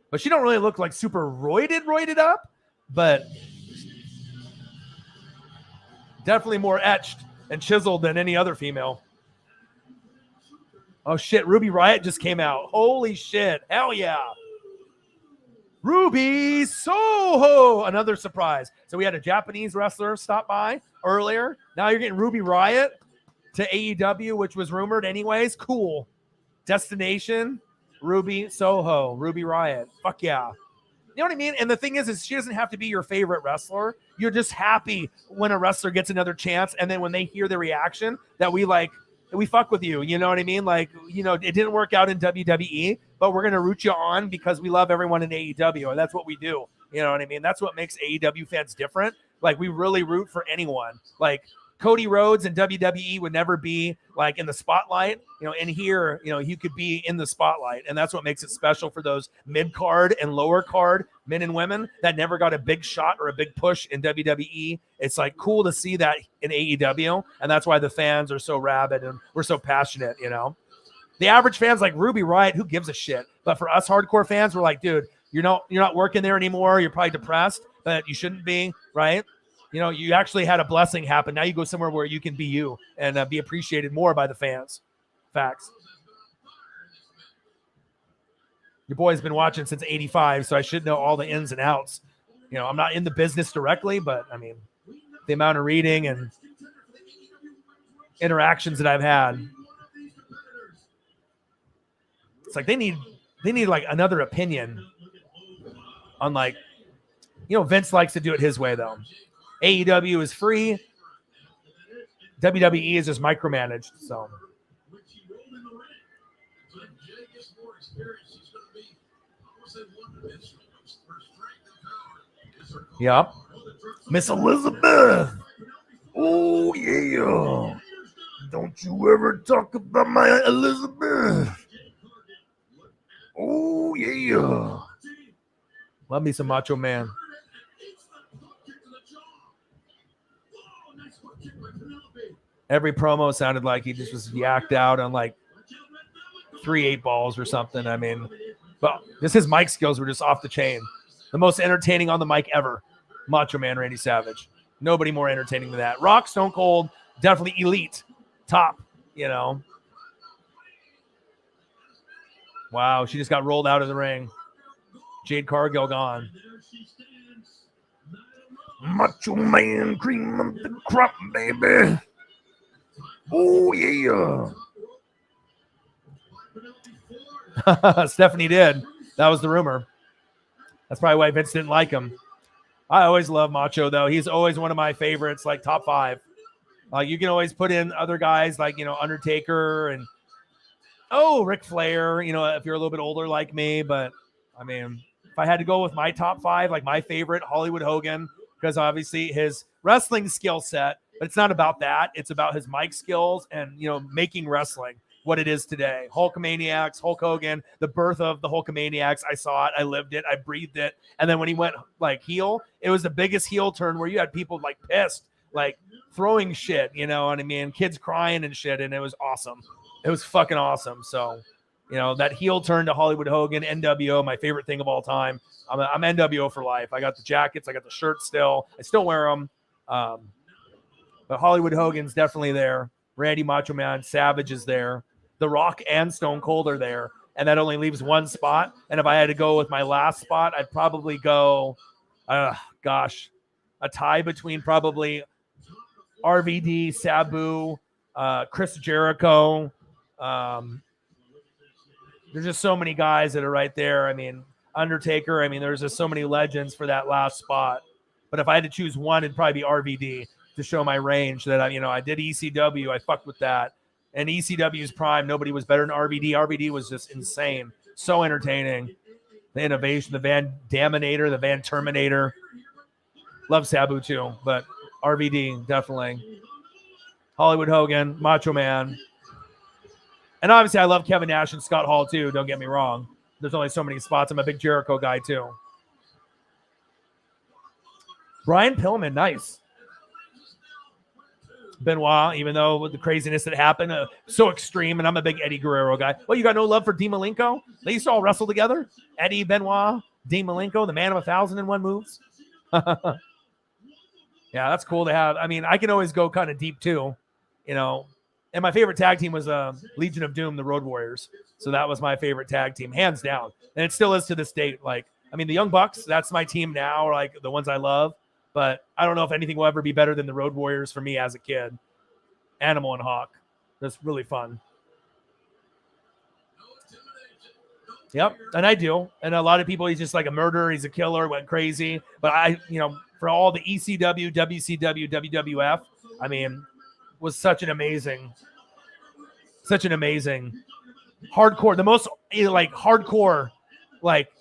But she don't really look like super roided up, but definitely more etched and chiseled than any other female. Oh, shit. Ruby Riott just came out. Holy shit. Hell yeah. Ruby Soho. Another surprise. So we had a Japanese wrestler stop by earlier. Now you're getting Ruby Riott to AEW, which was rumored anyways. Cool. Destination. Ruby Soho, Ruby Riott. Fuck yeah. You know what I mean? And the thing is she doesn't have to be your favorite wrestler. You're just happy when a wrestler gets another chance. And then when they hear the reaction that we fuck with you. You know what I mean? Like, it didn't work out in WWE, but we're going to root you on because we love everyone in AEW. And that's what we do. You know what I mean? That's what makes AEW fans different. Like, we really root for anyone. Like, Cody Rhodes and WWE would never be like in the spotlight, in here, you could be in the spotlight. And that's what makes it special for those mid card and lower card men and women that never got a big shot or a big push in WWE. It's like cool to see that in AEW. And that's why the fans are so rabid and we're so passionate, The average fans like Ruby Riott, who gives a shit? But for us hardcore fans, we're like, dude, you're not working there anymore. You're probably depressed, but you shouldn't be, right? You actually had a blessing happen. Now you go somewhere where you can be you and be appreciated more by the fans. Facts. Your boy's been watching since 85, so I should know all the ins and outs. I'm not in the business directly, but I mean, the amount of reading and interactions that I've had. It's like they need like another opinion on like, Vince likes to do it his way though. AEW is free. WWE is just micromanaged. So, yep. Miss Elizabeth. Oh yeah. Don't you ever talk about my Elizabeth. Oh yeah. Love me some Macho Man. Every promo sounded like he just was yacked out on like 3 8-balls or something. I mean, but just his mic skills were just off the chain. The most entertaining on the mic ever. Macho Man Randy Savage. Nobody more entertaining than that. Rock, Stone Cold, definitely elite. top, you know. Wow, she just got rolled out of the ring. Jade Cargill gone. Macho Man, cream of the crop, baby. Oh, yeah. Stephanie did. That was the rumor. That's probably why Vince didn't like him. I always love Macho, though. He's always one of my favorites, like top 5. You can always put in other guys like, Undertaker and, Ric Flair, if you're a little bit older like me. But, I mean, if I had to go with my top 5, like my favorite, Hollywood Hogan, because obviously his wrestling skill set, but it's not about that. It's about his mic skills and, making wrestling what it is today. Hulkamaniacs, Hulk Hogan, the birth of the Hulkamaniacs. I saw it. I lived it. I breathed it. And then when he went like heel, it was the biggest heel turn where you had people like pissed, like throwing shit, you know what I mean? Kids crying and shit. And it was awesome. It was fucking awesome. So, that heel turn to Hollywood Hogan, NWO, my favorite thing of all time. I'm NWO for life. I got the jackets. I got the shirts still. I still wear them. But Hollywood Hogan's definitely there. Randy Macho Man Savage is there. The Rock and Stone Cold are there. And that only leaves one spot. And if I had to go with my last spot, I'd probably go, a tie between probably RVD, Sabu, Chris Jericho. There's just so many guys that are right there. I mean, Undertaker. I mean, there's just so many legends for that last spot. But if I had to choose one, it'd probably be RVD to show my range that I did ECW. I fucked with that. And ECW's prime, nobody was better than RVD. RVD was just insane. So entertaining. The innovation, the Van Daminator, the Van Terminator. Love Sabu too, but RVD definitely. Hollywood Hogan, Macho Man. And obviously I love Kevin Nash and Scott Hall too, don't get me wrong. There's only so many spots. I'm a big Jericho guy too. Brian Pillman, nice. Benoit, even though with the craziness that happened, so extreme, and I'm a big Eddie Guerrero guy. Well, you got no love for Dean Malenko? They used to all wrestle together. Eddie, Benoit, Dean Malenko, the man of 1,001 moves. Yeah, that's cool to have. I mean, I can always go kind of deep too, And my favorite tag team was Legion of Doom, the Road Warriors. So that was my favorite tag team, hands down. And it still is to this date. Like, I mean, the Young Bucks, that's my team now, like the ones I love. But I don't know if anything will ever be better than the Road Warriors for me as a kid. Animal and Hawk. That's really fun. Yep, and I do. And a lot of people, he's just like a murderer. He's a killer, went crazy. But for all the ECW, WCW, WWF, I mean, was such an amazing hardcore, the most hardcore,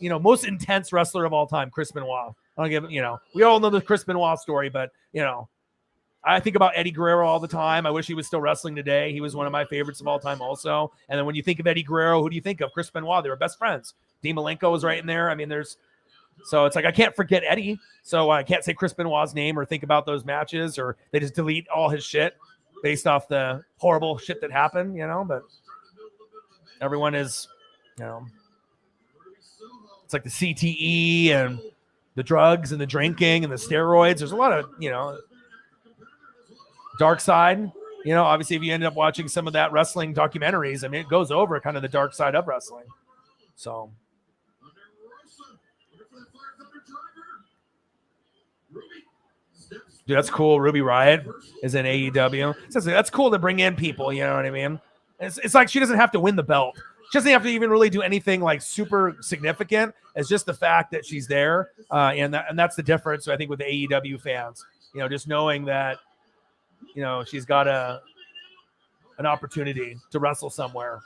most intense wrestler of all time, Chris Benoit. I don't give, we all know the Chris Benoit story, but, I think about Eddie Guerrero all the time. I wish he was still wrestling today. He was one of my favorites of all time also. And then when you think of Eddie Guerrero, who do you think of? Chris Benoit. They were best friends. Dean Malenko was right in there. I mean, so it's like, I can't forget Eddie. So I can't say Chris Benoit's name or think about those matches, or they just delete all his shit based off the horrible shit that happened, but everyone is, it's like the CTE and the drugs and the drinking and the steroids. There's a lot of, dark side, obviously if you end up watching some of that wrestling documentaries, I mean, it goes over kind of the dark side of wrestling. So. Dude, that's cool. Ruby Riott is in AEW. So that's cool to bring in people, you know what I mean? It's like she doesn't have to win the belt. She doesn't have to even really do anything like super significant. It's just the fact that she's there. And that's the difference, I think, with the AEW fans. Just knowing that, she's got an opportunity to wrestle somewhere.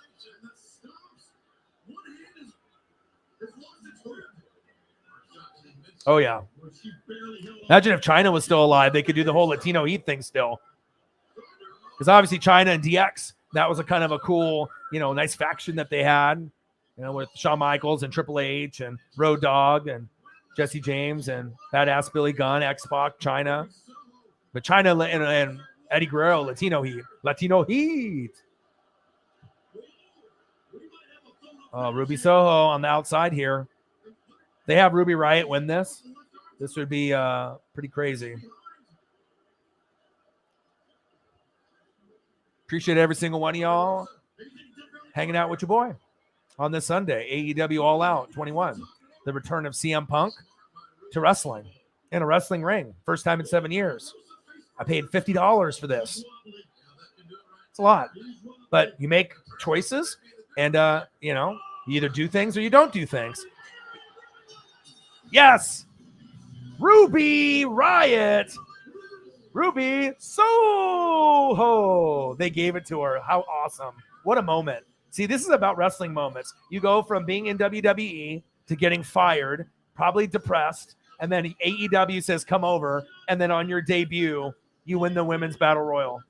Oh, yeah. Imagine if China was still alive. They could do the whole Latino Heat thing still. Because obviously China and DX, that was a kind of a cool, nice faction that they had, with Shawn Michaels and Triple H and Road Dogg and Jesse James and Badass Billy Gunn, X-Pac, China. But China and Eddie Guerrero, Latino Heat. Oh, Ruby Soho on the outside here. They have Ruby Riott win this. This would be pretty crazy. Appreciate every single one of y'all hanging out with your boy on this Sunday. AEW All Out 21. The return of CM Punk to wrestling in a wrestling ring. First time in 7 years. I paid $50 for this. It's a lot. But you make choices and, you either do things or you don't do things. Yes. Ruby Riott. Ruby Soho. They gave it to her. How awesome. What a moment. See, this is about wrestling moments. You go from being in WWE to getting fired, probably depressed, and then AEW says, come over, and then on your debut, you win the Women's Battle Royal.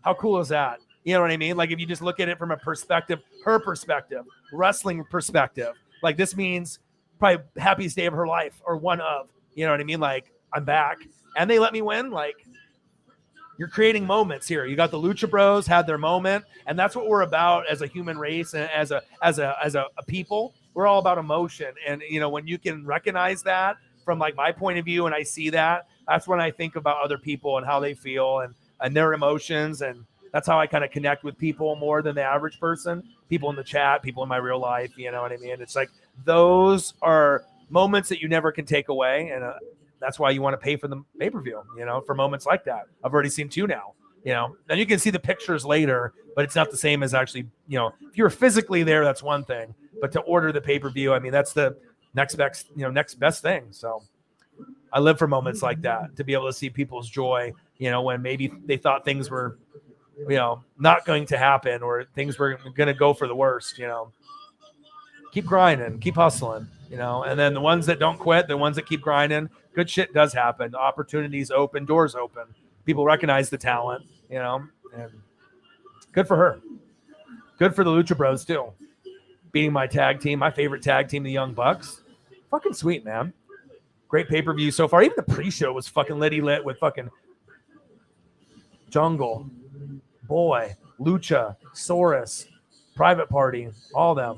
How cool is that? You know what I mean? Like, if you just look at it from a perspective, her perspective, wrestling perspective, like, this means probably happiest day of her life, or one of, you know what I mean? Like, I'm back, and they let me win. Like, you're creating moments here. You got the Lucha Bros had their moment, and that's what we're about as a human race and as a people. We're all about emotion, and when you can recognize that from like my point of view, and I see that, that's when I think about other people and how they feel and their emotions, and that's how I kind of connect with people more than the average person. People in the chat, people in my real life, you know what I mean? It's like those are moments that you never can take away, and that's why you want to pay for the pay-per-view, for moments like that. I've already seen 2 now, and you can see the pictures later, but it's not the same as actually, if you're physically there, that's one thing, but to order the pay-per-view, I mean, that's the next best thing. So I live for moments like that, to be able to see people's joy, when maybe they thought things were, not going to happen, or things were going to go for the worst, keep grinding, keep hustling, and then the ones that don't quit, the ones that keep grinding, good shit does happen. Opportunities open, doors open. People recognize the talent, and good for her. Good for the Lucha Bros too. Beating my tag team, my favorite tag team, the Young Bucks. Fucking sweet, man. Great pay-per-view so far. Even the pre-show was fucking lit with fucking Jungle, Boy, Lucha, Saurus, Private Party, all them.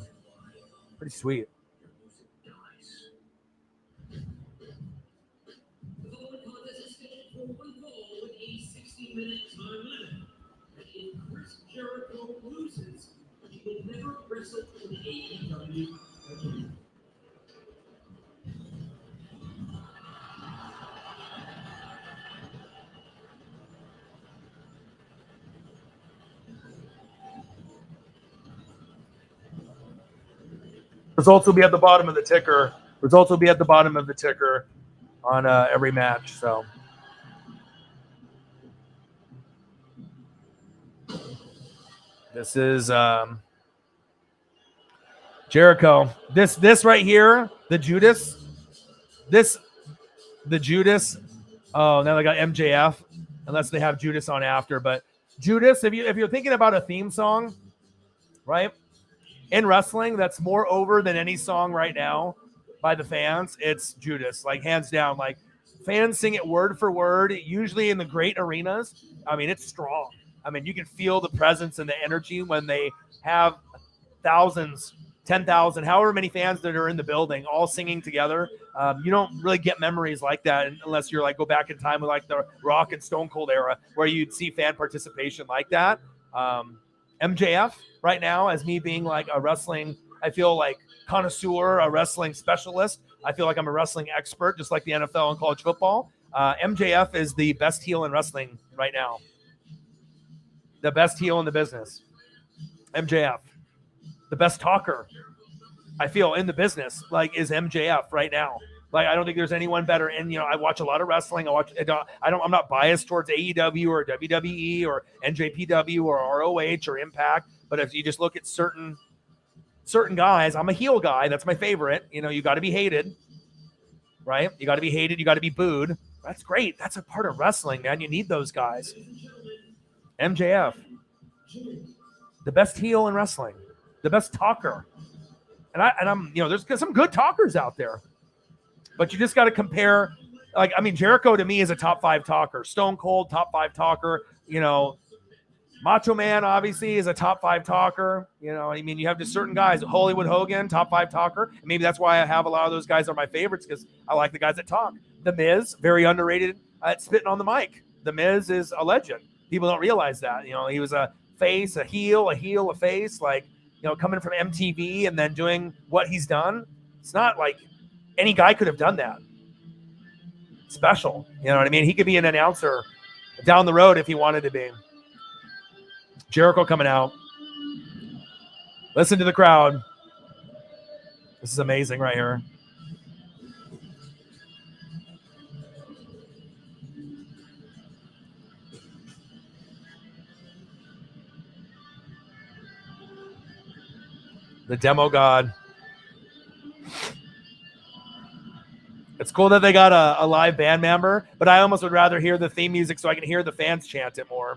Pretty sweet. Jericho loses, he will never wrestle in AEW again. Results will be at the bottom of the ticker. Results will be at the bottom of the ticker on every match. So. This is Jericho. This right here, the Judas. The Judas. Oh, now they got MJF, unless they have Judas on after. But Judas, if you're thinking about a theme song, right? In wrestling, that's more over than any song right now by the fans. It's Judas, like hands down. Like fans sing it word for word, usually in the great arenas. I mean, it's strong. I mean, you can feel the presence and the energy when they have thousands, 10,000, however many fans that are in the building, all singing together. You don't really get memories like that unless you're like go back in time with like the Rock and Stone Cold era, where you'd see fan participation like that. MJF right now, as me being like a wrestling, I feel like connoisseur, a wrestling specialist. I feel like I'm a wrestling expert, just like the NFL and college football. MJF is the best heel in wrestling right now. The best heel in the business. MJF. The best talker, I feel, in the business, like, is MJF right now. Like, I don't think there's anyone better. And, I watch a lot of wrestling. I'm not biased towards AEW or WWE or NJPW or ROH or Impact. But if you just look at certain guys, I'm a heel guy. That's my favorite. You got to be hated, right? You got to be hated. You got to be booed. That's great. That's a part of wrestling, man. You need those guys. MJF, the best heel in wrestling, the best talker. And I'm, there's some good talkers out there. But you just got to compare. Like, I mean, Jericho to me is a top 5 talker. Stone Cold, top 5 talker. Macho Man obviously is a top 5 talker. I mean, you have just certain guys. Hollywood Hogan, top 5 talker. And maybe that's why I have a lot of those guys are my favorites, because I like the guys that talk. The Miz, very underrated at spitting on the mic. The Miz is a legend. People don't realize that. You know, he was a face, a heel, a face, like, you know, coming from MTV and then doing what he's done. It's not like any guy could have done that. Special. You know what I mean? He could be an announcer down the road if he wanted to be. Jericho coming out. Listen to the crowd. This is amazing right here. The demo god. It's cool that they got a live band member, but I almost would rather hear the theme music so I can hear the fans chant it more.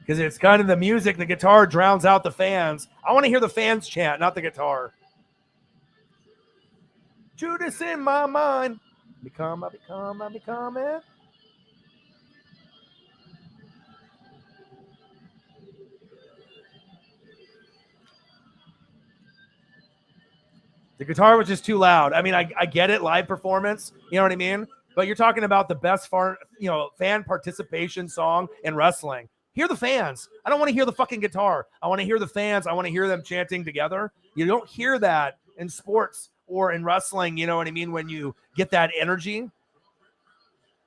Because it's kind of the music, the guitar drowns out the fans. I want to hear the fans chant, not the guitar. Judas in my mind. I become it. The guitar was just too loud. I mean, I get it, live performance, you know what I mean? But you're talking about the best fan participation song in wrestling. Hear the fans. I don't want to hear the fucking guitar. I want to hear the fans. I want to hear them chanting together. You don't hear that in sports or in wrestling, you know what I mean, when you get that energy.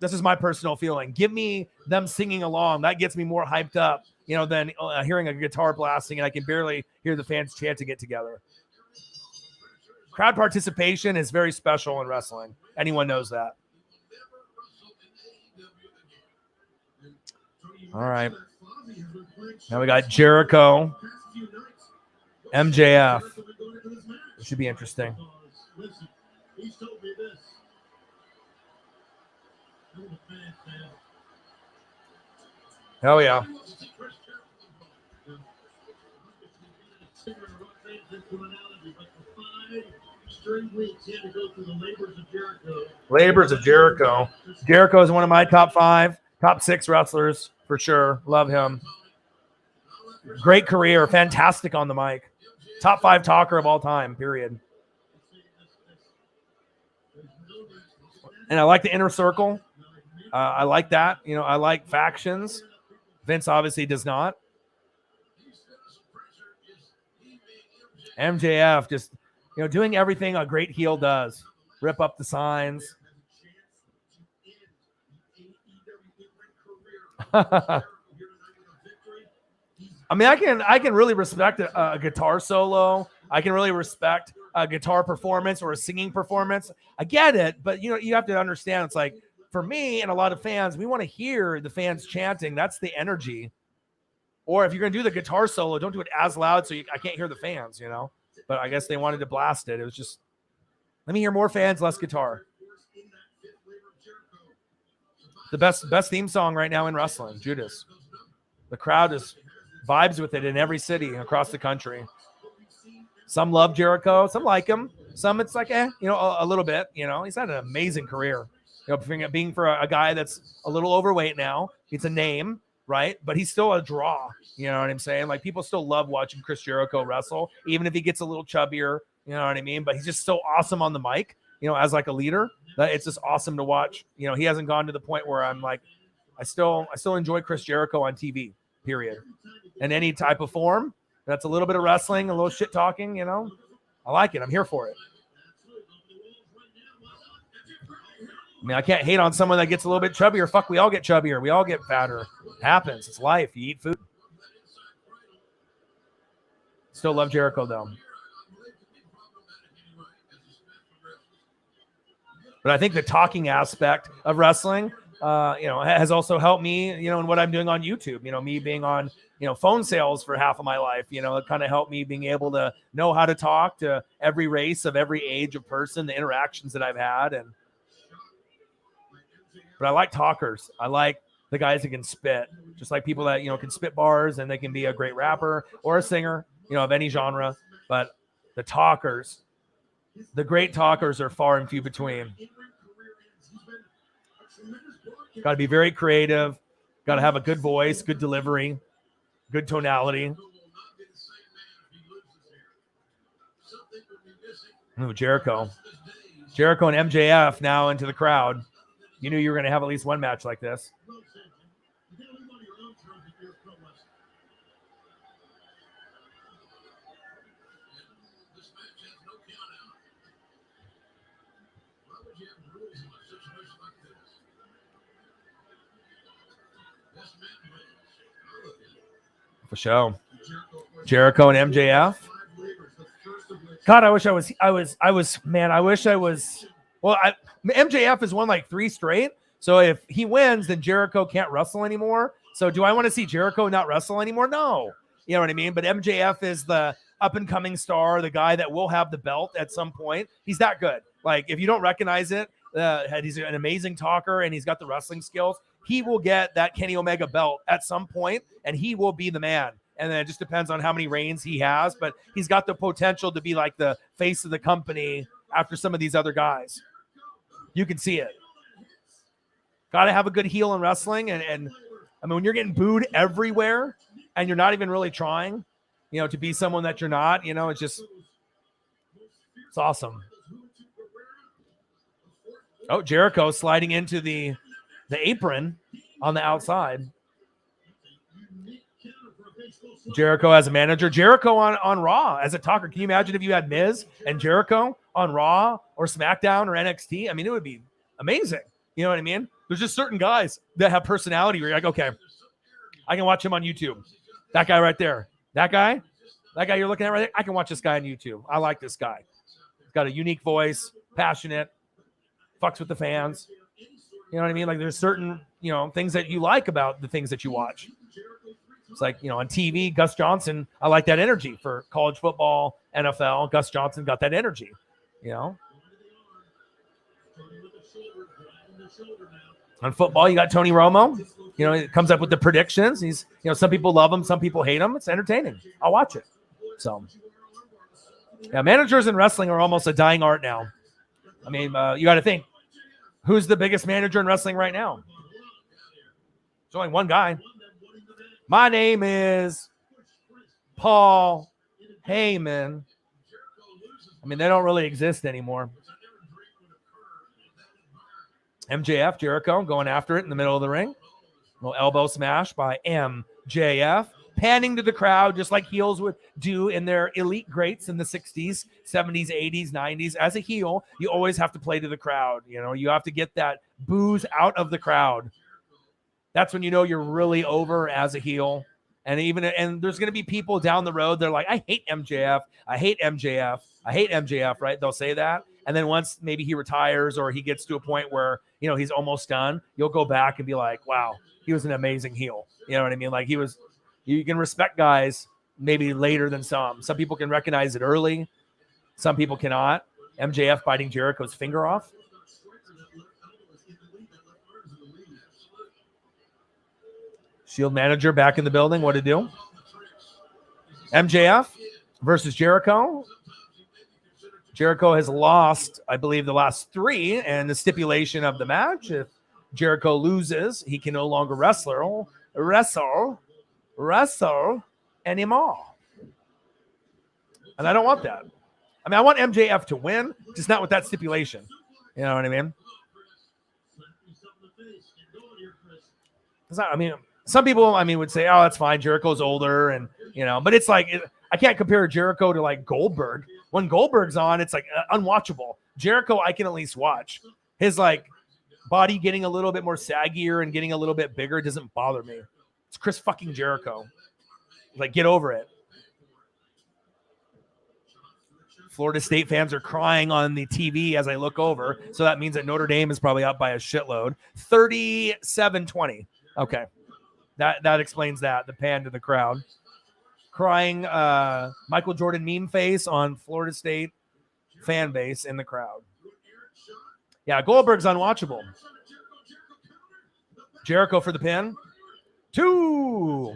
This is my personal feeling. Give me them singing along. That gets me more hyped up, you know, than hearing a guitar blasting and I can barely hear the fans chanting it together. Crowd participation is very special in wrestling. Anyone knows that. All right. Now we got Jericho, MJF. It should be interesting. Hell yeah. Labors of Jericho. Jericho is one of my top 6 wrestlers for sure. Love him. Great career. Fantastic on the mic. Top 5 talker of all time, period. And I like the inner circle. I like that. You know, I like factions. Vince obviously does not. MJF just, you know, doing everything a great heel does. Rip up the signs. I mean, I can really respect a guitar solo. I can really respect a guitar performance or a singing performance. I get it, but you know, you have to understand. It's like, for me and a lot of fans, we want to hear the fans chanting. That's the energy. Or if you're going to do the guitar solo, don't do it as loud so I can't hear the fans, you know. But I guess they wanted to blast it. It was just, let me hear more fans, less guitar. The best theme song right now in wrestling, Judas. The crowd is vibes with it in every city across the country. Some love Jericho, some like him. Some it's like, you know, a little bit. You know, he's had an amazing career. You know, being for a guy that's a little overweight now, it's a name, right? But he's still a draw. You know what I'm saying? Like, people still love watching Chris Jericho wrestle, even if he gets a little chubbier. You know what I mean? But he's just so awesome on the mic. You know, as like a leader, that it's just awesome to watch. You know, he hasn't gone to the point where I'm like, I still enjoy Chris Jericho on TV. Period. In any type of form, that's a little bit of wrestling, a little shit talking. You know, I like it. I'm here for it. I mean, I can't hate on someone that gets a little bit chubbier. Fuck, we all get chubbier. We all get fatter. It happens. It's life. You eat food. Still love Jericho, though. But I think the talking aspect of wrestling, you know, has also helped me, you know, in what I'm doing on YouTube. You know, me being on, you know, phone sales for half of my life, you know, it kind of helped me being able to know how to talk to every race of every age of person, the interactions that I've had. But I like talkers. I like the guys that can spit, just like people that, you know, can spit bars and they can be a great rapper or a singer, you know, of any genre. But the talkers, The great talkers are far and few between. Got to be very creative. Got to have a good voice, good delivery, good tonality. Ooh, Jericho. Jericho and MJF now into the crowd. You knew you were going to have at least one match like this. For sure. Jericho and MJF. God, I wish I was, MJF has won like 3 straight. So if he wins, then Jericho can't wrestle anymore. So do I want to see Jericho not wrestle anymore? No. You know what I mean? But MJF is the up and coming star, the guy that will have the belt at some point. He's that good. Like if you don't recognize it, he's an amazing talker and he's got the wrestling skills. He will get that Kenny Omega belt at some point and he will be the man. And then it just depends on how many reigns he has, but he's got the potential to be like the face of the company after some of these other guys. You can see it. Got to have a good heel in wrestling. And I mean, when you're getting booed everywhere and you're not even really trying, you know, to be someone that you're not, you know, it's awesome. Oh, Jericho sliding into the apron on the outside. Jericho as a manager. Jericho on Raw as a talker. Can you imagine if you had Miz and Jericho on Raw or SmackDown or NXT? I mean, it would be amazing. You know what I mean? There's just certain guys that have personality where you're like, okay, I can watch him on YouTube. That guy right there. That guy you're looking at right there, I can watch this guy on YouTube. I like this guy. He's got a unique voice, passionate, fucks with the fans. You know what I mean? Like there's certain, you know, things that you like about the things that you watch. It's like, you know, on TV, Gus Johnson, I like that energy for college football, NFL. Gus Johnson got that energy, you know. On football, you got Tony Romo. You know, he comes up with the predictions. He's, you know, some people love him, some people hate him. It's entertaining. I'll watch it. So, yeah, managers in wrestling are almost a dying art now. I mean, you got to think, who's the biggest manager in wrestling right now? There's only one guy. My name is Paul Heyman. I mean, they don't really exist anymore. MJF, Jericho, going after it in the middle of the ring. Little elbow smash by MJF. Panning to the crowd, just like heels would do in their elite greats in the 60s, 70s, 80s, 90s. As a heel, you always have to play to the crowd. You know, you have to get that booze out of the crowd. That's when you know you're really over as a heel. And there's going to be people down the road. They're like, I hate MJF. I hate MJF. I hate MJF, right? They'll say that. And then once maybe he retires or he gets to a point where, you know, he's almost done, you'll go back and be like, wow, he was an amazing heel. You know what I mean? Like you can respect guys maybe later than some. Some people can recognize it early. Some people cannot. MJF biting Jericho's finger off. Shield manager back in the building. What to do? MJF versus Jericho. Jericho has lost, I believe, the last 3. And the stipulation of the match, if Jericho loses, he can no longer wrestle anymore. And I don't want that. I mean, I want MJF to win, just not with that stipulation. You know what I mean? I mean, some people, would say, oh, that's fine. Jericho's older and, you know, but it's like, I can't compare Jericho to like Goldberg. When Goldberg's on, it's like unwatchable. Jericho, I can at least watch. His like body getting a little bit more saggier and getting a little bit bigger doesn't bother me. It's Chris fucking Jericho. Like, get over it. Florida State fans are crying on the TV as I look over. So that means that Notre Dame is probably up by a shitload. 37-20. Okay. That explains that. The pan to the crowd. Crying Michael Jordan meme face on Florida State fan base in the crowd. Yeah, Goldberg's unwatchable. Jericho for the pin. 2.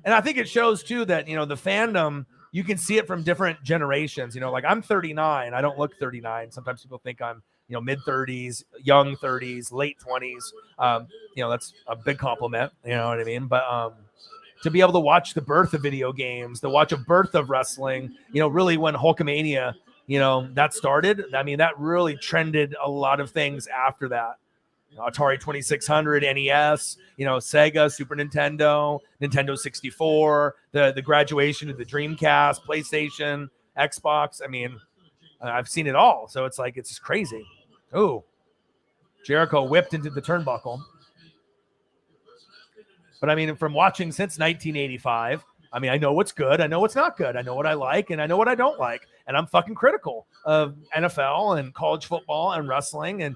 And I think it shows, too, that, you know, the fandom you can see it from different generations. You know, like I'm 39. I don't look 39. Sometimes people think I'm, mid 30s, young 30s, late 20s. That's a big compliment. You know what I mean? But to be able to watch the birth of video games, to watch a birth of wrestling, really when Hulkamania, that started. I mean, that really trended a lot of things after that. Atari 2600, NES, Sega, Super Nintendo, Nintendo 64, the graduation of the Dreamcast, PlayStation, Xbox. I mean, I've seen it all. So it's like, it's just crazy. Ooh, Jericho whipped into the turnbuckle. But I mean, from watching since 1985, I mean, I know what's good. I know what's not good. I know what I like and I know what I don't like. And I'm fucking critical of NFL and college football and wrestling. And,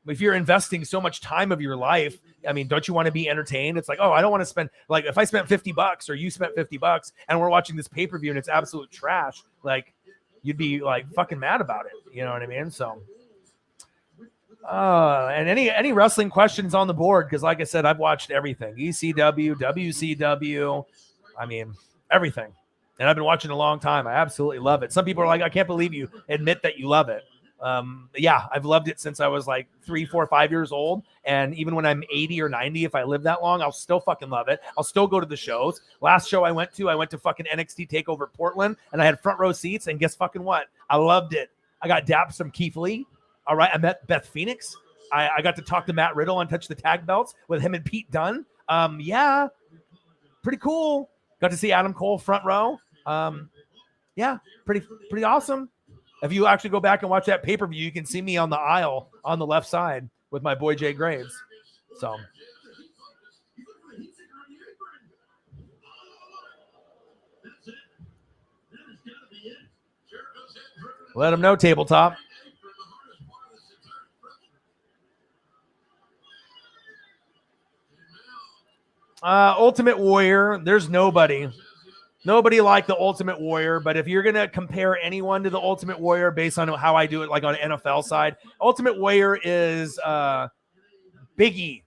if you're investing so much time of your life, I mean, don't you want to be entertained? It's like, oh, I don't want to spend, like, if I spent $50 or you spent $50 and we're watching this pay-per-view and it's absolute trash, like, you'd be like fucking mad about it. You know what I mean? So, and any wrestling questions on the board? Because like I said, I've watched everything, ECW, WCW, I mean, everything. And I've been watching a long time. I absolutely love it. Some people are like, I can't believe you admit that you love it. Yeah, I've loved it since I was like 3, 4, 5 years old. And even when I'm 80 or 90, if I live that long, I'll still fucking love it. I'll still go to the shows. Last show I went to fucking NXT TakeOver Portland and I had front row seats. And guess fucking what? I loved it. I got daps from Keith Lee. All right. I met Beth Phoenix. I got to talk to Matt Riddle and touch the tag belts with him and Pete Dunne. Yeah, pretty cool. Got to see Adam Cole front row. Yeah, pretty awesome. If you actually go back and watch that pay-per-view, you can see me on the aisle on the left side with my boy Jay Graves. So let him know, tabletop. Ultimate Warrior, there's nobody like the Ultimate Warrior, but if you're going to compare anyone to the Ultimate Warrior based on how I do it, like on NFL side, Ultimate Warrior is Big E.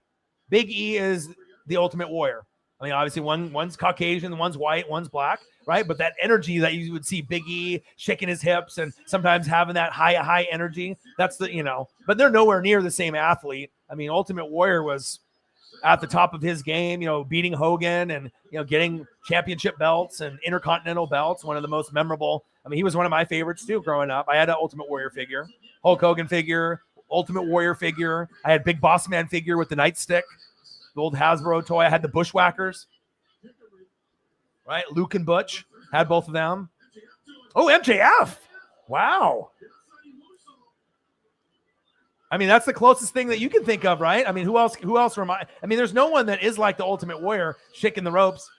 Big E is the Ultimate Warrior. I mean, obviously one's Caucasian, one's white, one's black, right? But that energy that you would see Big E shaking his hips and sometimes having that high energy, that's but they're nowhere near the same athlete. I mean, Ultimate Warrior was at the top of his game, beating Hogan and, getting championship belts and intercontinental belts, one of the most memorable. I mean, he was one of my favorites too growing up. I had an Ultimate Warrior figure, Hulk Hogan figure, Ultimate Warrior figure. I had Big Boss Man figure with the nightstick, the old Hasbro toy. I had the Bushwhackers, right? Luke and Butch, had both of them. Oh, MJF. Wow. I mean, that's the closest thing that you can think of, right? I mean, who else I mean, there's no one that is like the Ultimate Warrior shaking the ropes,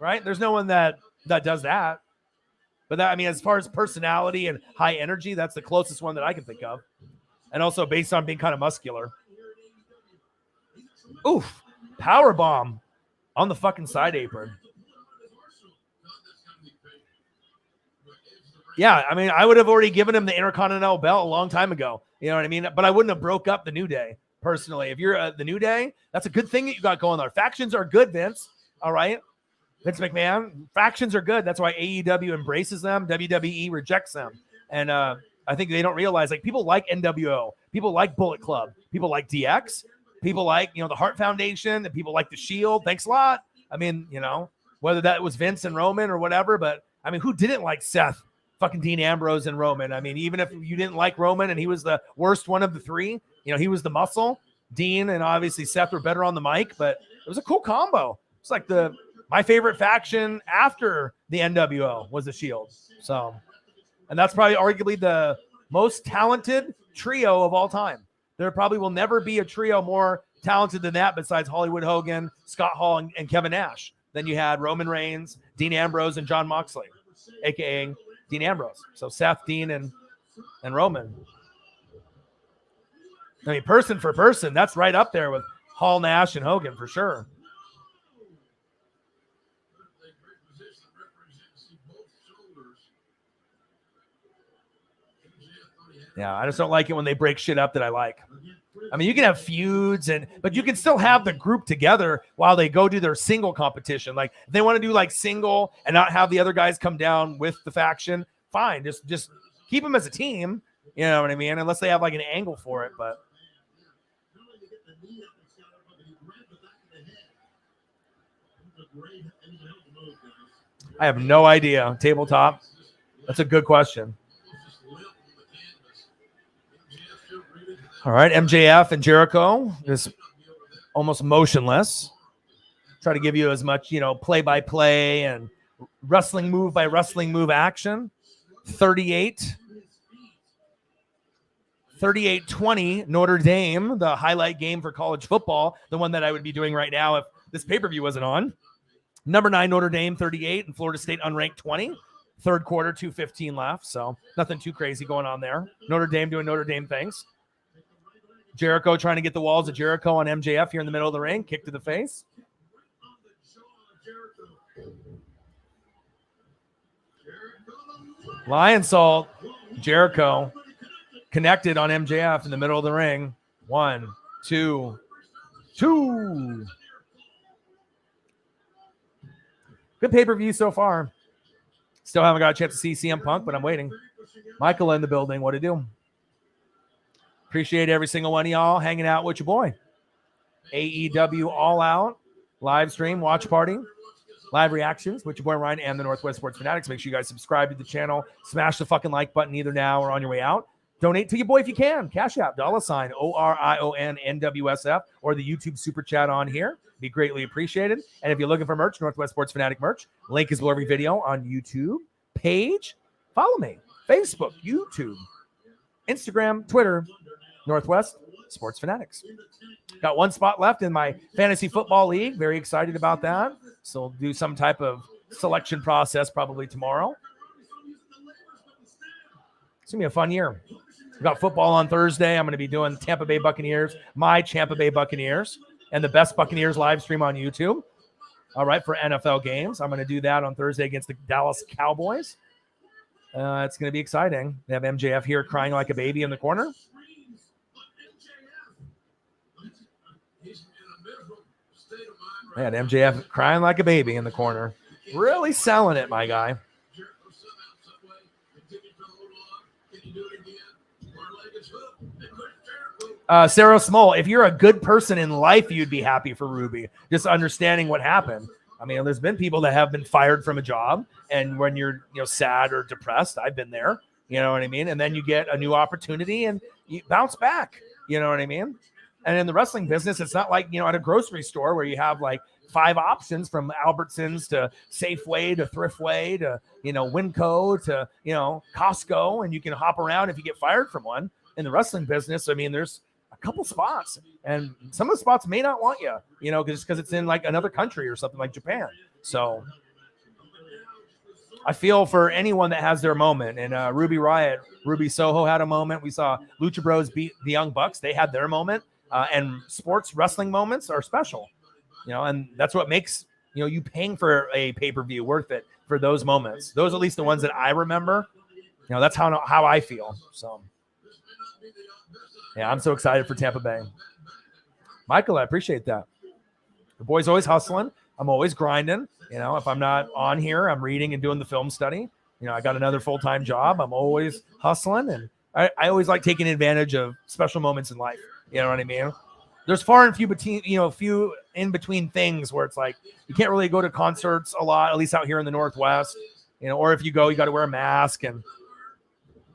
right? There's no one that does that. But that, I mean, as far as personality and high energy, that's the closest one that I can think of. And also based on being kind of muscular. Oof. Power bomb on the fucking side apron. Yeah, I mean, I would have already given him the Intercontinental belt a long time ago. You know what I mean? But I wouldn't have broke up the New Day, personally. If you're the New Day, that's a good thing that you got going there. Factions are good, Vince. All right? Vince McMahon, factions are good. That's why AEW embraces them. WWE rejects them. And I think they don't realize, like, people like NWO. People like Bullet Club. People like DX. People like, the Hart Foundation. And people like The Shield. Thanks a lot. I mean, whether that was Vince and Roman or whatever. But, I mean, who didn't like Seth? Fucking Dean Ambrose and Roman. I mean, even if you didn't like Roman and he was the worst one of the three, he was the muscle. Dean and obviously Seth were better on the mic, but it was a cool combo. It's like my favorite faction after the NWO was the Shield. So, and that's probably arguably the most talented trio of all time. There probably will never be a trio more talented than that besides Hollywood Hogan, Scott Hall, and Kevin Nash. Then you had Roman Reigns, Dean Ambrose, and John Moxley, aka Dean Ambrose. So Seth, Dean, and Roman. I mean, person for person, that's right up there with Hall, Nash, and Hogan for sure. Yeah, I just don't like it when they break shit up that I like. I mean, you can have feuds, but you can still have the group together while they go do their single competition. Like if they want to do like single and not have the other guys come down with the faction, fine. Just keep them as a team. You know what I mean? Unless they have like an angle for it, but. I have no idea. Tabletop. That's a good question. All right, MJF and Jericho is almost motionless. Try to give you as much, play-by-play and wrestling move by wrestling move action. 38-20 Notre Dame, the highlight game for college football, the one that I would be doing right now if this pay-per-view wasn't on. Number 9 Notre Dame 38 and Florida State unranked 20. Third quarter, 2:15 left, so nothing too crazy going on there. Notre Dame doing Notre Dame things. Jericho trying to get the walls of Jericho on MJF here in the middle of the ring. Kick to the face. Lion Salt. Jericho connected on MJF in the middle of the ring. 1, 2, 2. Good pay-per-view so far. Still haven't got a chance to see CM Punk, but I'm waiting. Michael in the building. What to do? Appreciate every single one of y'all hanging out with your boy. AEW All Out, live stream, watch party, live reactions with your boy Ryan and the Northwest Sports Fanatics. Make sure you guys subscribe to the channel. Smash the fucking like button either now or on your way out. Donate to your boy if you can. Cash App, $, ORIONNWSF, or the YouTube super chat on here. Be greatly appreciated. And if you're looking for merch, Northwest Sports Fanatic merch, link is below every video on YouTube page. Follow me. Facebook, YouTube, Instagram, Twitter, Northwest Sports Fanatics. Got one spot left in my fantasy football league. Very excited about that. So we'll do some type of selection process probably tomorrow. It's going to be a fun year. We got football on Thursday. I'm going to be doing Tampa Bay Buccaneers, my Tampa Bay Buccaneers, and the Best Buccaneers live stream on YouTube. All right, for NFL games. I'm going to do that on Thursday against the Dallas Cowboys. It's going to be exciting. They have MJF here crying like a baby in the corner. Man, MJF crying like a baby in the corner. Really selling it, my guy. Sarah Small, if you're a good person in life, you'd be happy for Ruby. Just understanding what happened. I mean, there's been people that have been fired from a job, and when you're sad or depressed, I've been there. You know what I mean? And then you get a new opportunity and you bounce back. You know what I mean? And in the wrestling business, it's not like, at a grocery store where you have like 5 options from Albertsons to Safeway to Thriftway to, Winco to, Costco, and you can hop around if you get fired from one. In the wrestling business, I mean, there's a couple spots, and some of the spots may not want you, because it's in like another country or something like Japan. So I feel for anyone that has their moment. And Ruby Riott, Ruby Soho had a moment. We saw Lucha Bros beat the Young Bucks. They had their moment. And sports wrestling moments are special, and that's what makes, you paying for a pay-per-view worth it for those moments. Those are at least the ones that I remember. That's how I feel. So, yeah, I'm so excited for Tampa Bay. Michael, I appreciate that. The boy's always hustling. I'm always grinding. If I'm not on here, I'm reading and doing the film study. I got another full-time job. I'm always hustling, and I always like taking advantage of special moments in life. You know what I mean? There's far and few between, few in between things where it's like you can't really go to concerts a lot, at least out here in the Northwest. Or if you go, you got to wear a mask. And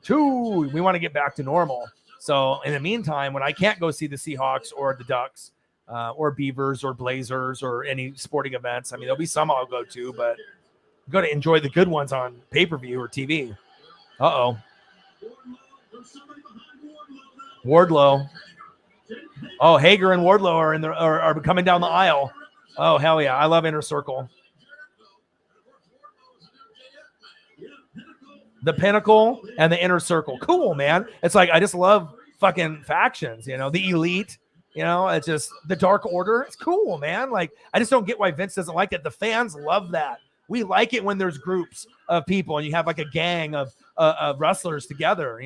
2, we want to get back to normal. So in the meantime, when I can't go see the Seahawks or the Ducks or Beavers or Blazers or any sporting events, I mean, there'll be some I'll go to, but I'm going to enjoy the good ones on pay-per-view or TV. Uh-oh. Wardlow. Oh, Hager and Wardlow are coming down the aisle. Oh, hell yeah. I love Inner Circle. The Pinnacle and the Inner Circle. Cool, man. It's like, I just love fucking factions, the Elite, it's just the Dark Order. It's cool, man. Like, I just don't get why Vince doesn't like it. The fans love that. We like it when there's groups of people and you have like a gang of wrestlers together,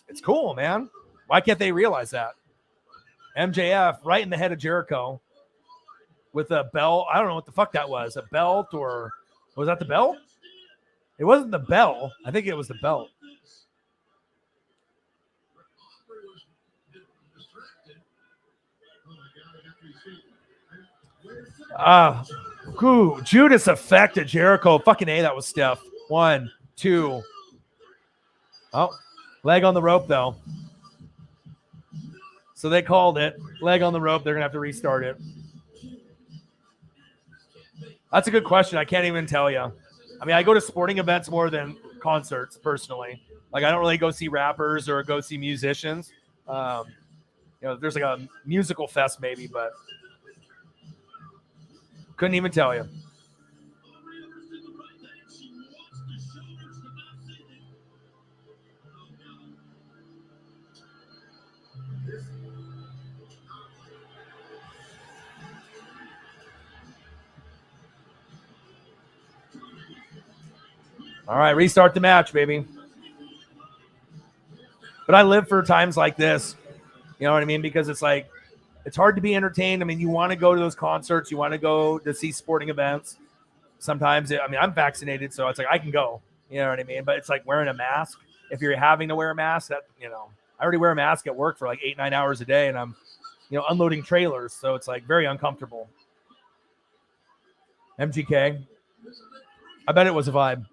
It's cool, man. Why can't they realize that? MJF right in the head of Jericho with a belt. I don't know what the fuck that was. A belt, or was that the belt? It wasn't the bell. I think it was the belt. Judas affected Jericho. Fucking A, that was stiff. 1, 2. Oh, leg on the rope, though. So they called it. Leg on the rope. They're going to have to restart it. That's a good question. I can't even tell you. I mean, I go to sporting events more than concerts, personally. Like, I don't really go see rappers or go see musicians. There's like a musical fest maybe, but couldn't even tell you. All right, restart the match, baby. But I live for times like this. You know what I mean? Because it's like, it's hard to be entertained. I mean, you want to go to those concerts. You want to go to see sporting events. Sometimes, I'm vaccinated, so it's like I can go. You know what I mean? But it's like wearing a mask. If you're having to wear a mask, I already wear a mask at work for like 8-9 hours a day, and I'm, unloading trailers. So it's like very uncomfortable. MGK. I bet it was a vibe.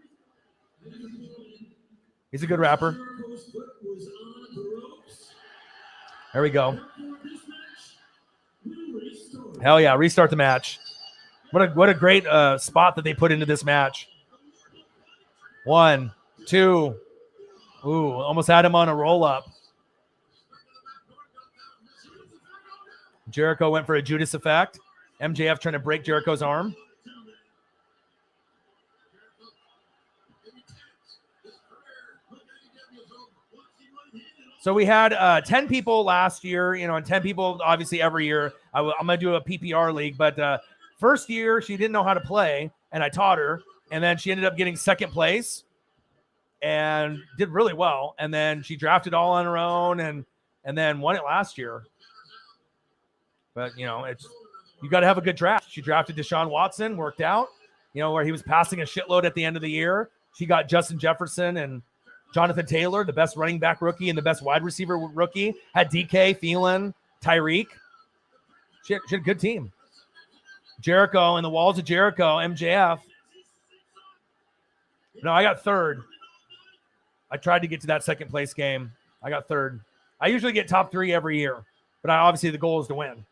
He's a good rapper. There we go. Hell yeah, restart the match. What a great spot that they put into this match. 1, 2. Ooh, almost had him on a roll-up. Jericho went for a Judas effect. MJF trying to break Jericho's arm. So we had 10 people last year, and 10 people obviously every year. I'm going to do a PPR league, but first year she didn't know how to play, and I taught her, and then she ended up getting second place and did really well. And then she drafted all on her own and then won it last year. But, you got to have a good draft. She drafted Deshaun Watson, worked out, where he was passing a shitload at the end of the year. She got Justin Jefferson and Jonathan Taylor, the best running back rookie and the best wide receiver rookie. Had DK, Thielen, Tyreek. She had a good team. Jericho in the walls of Jericho, MJF. No, I got third. I tried to get to that second place game. I got third. I usually get top 3 every year, but obviously the goal is to win.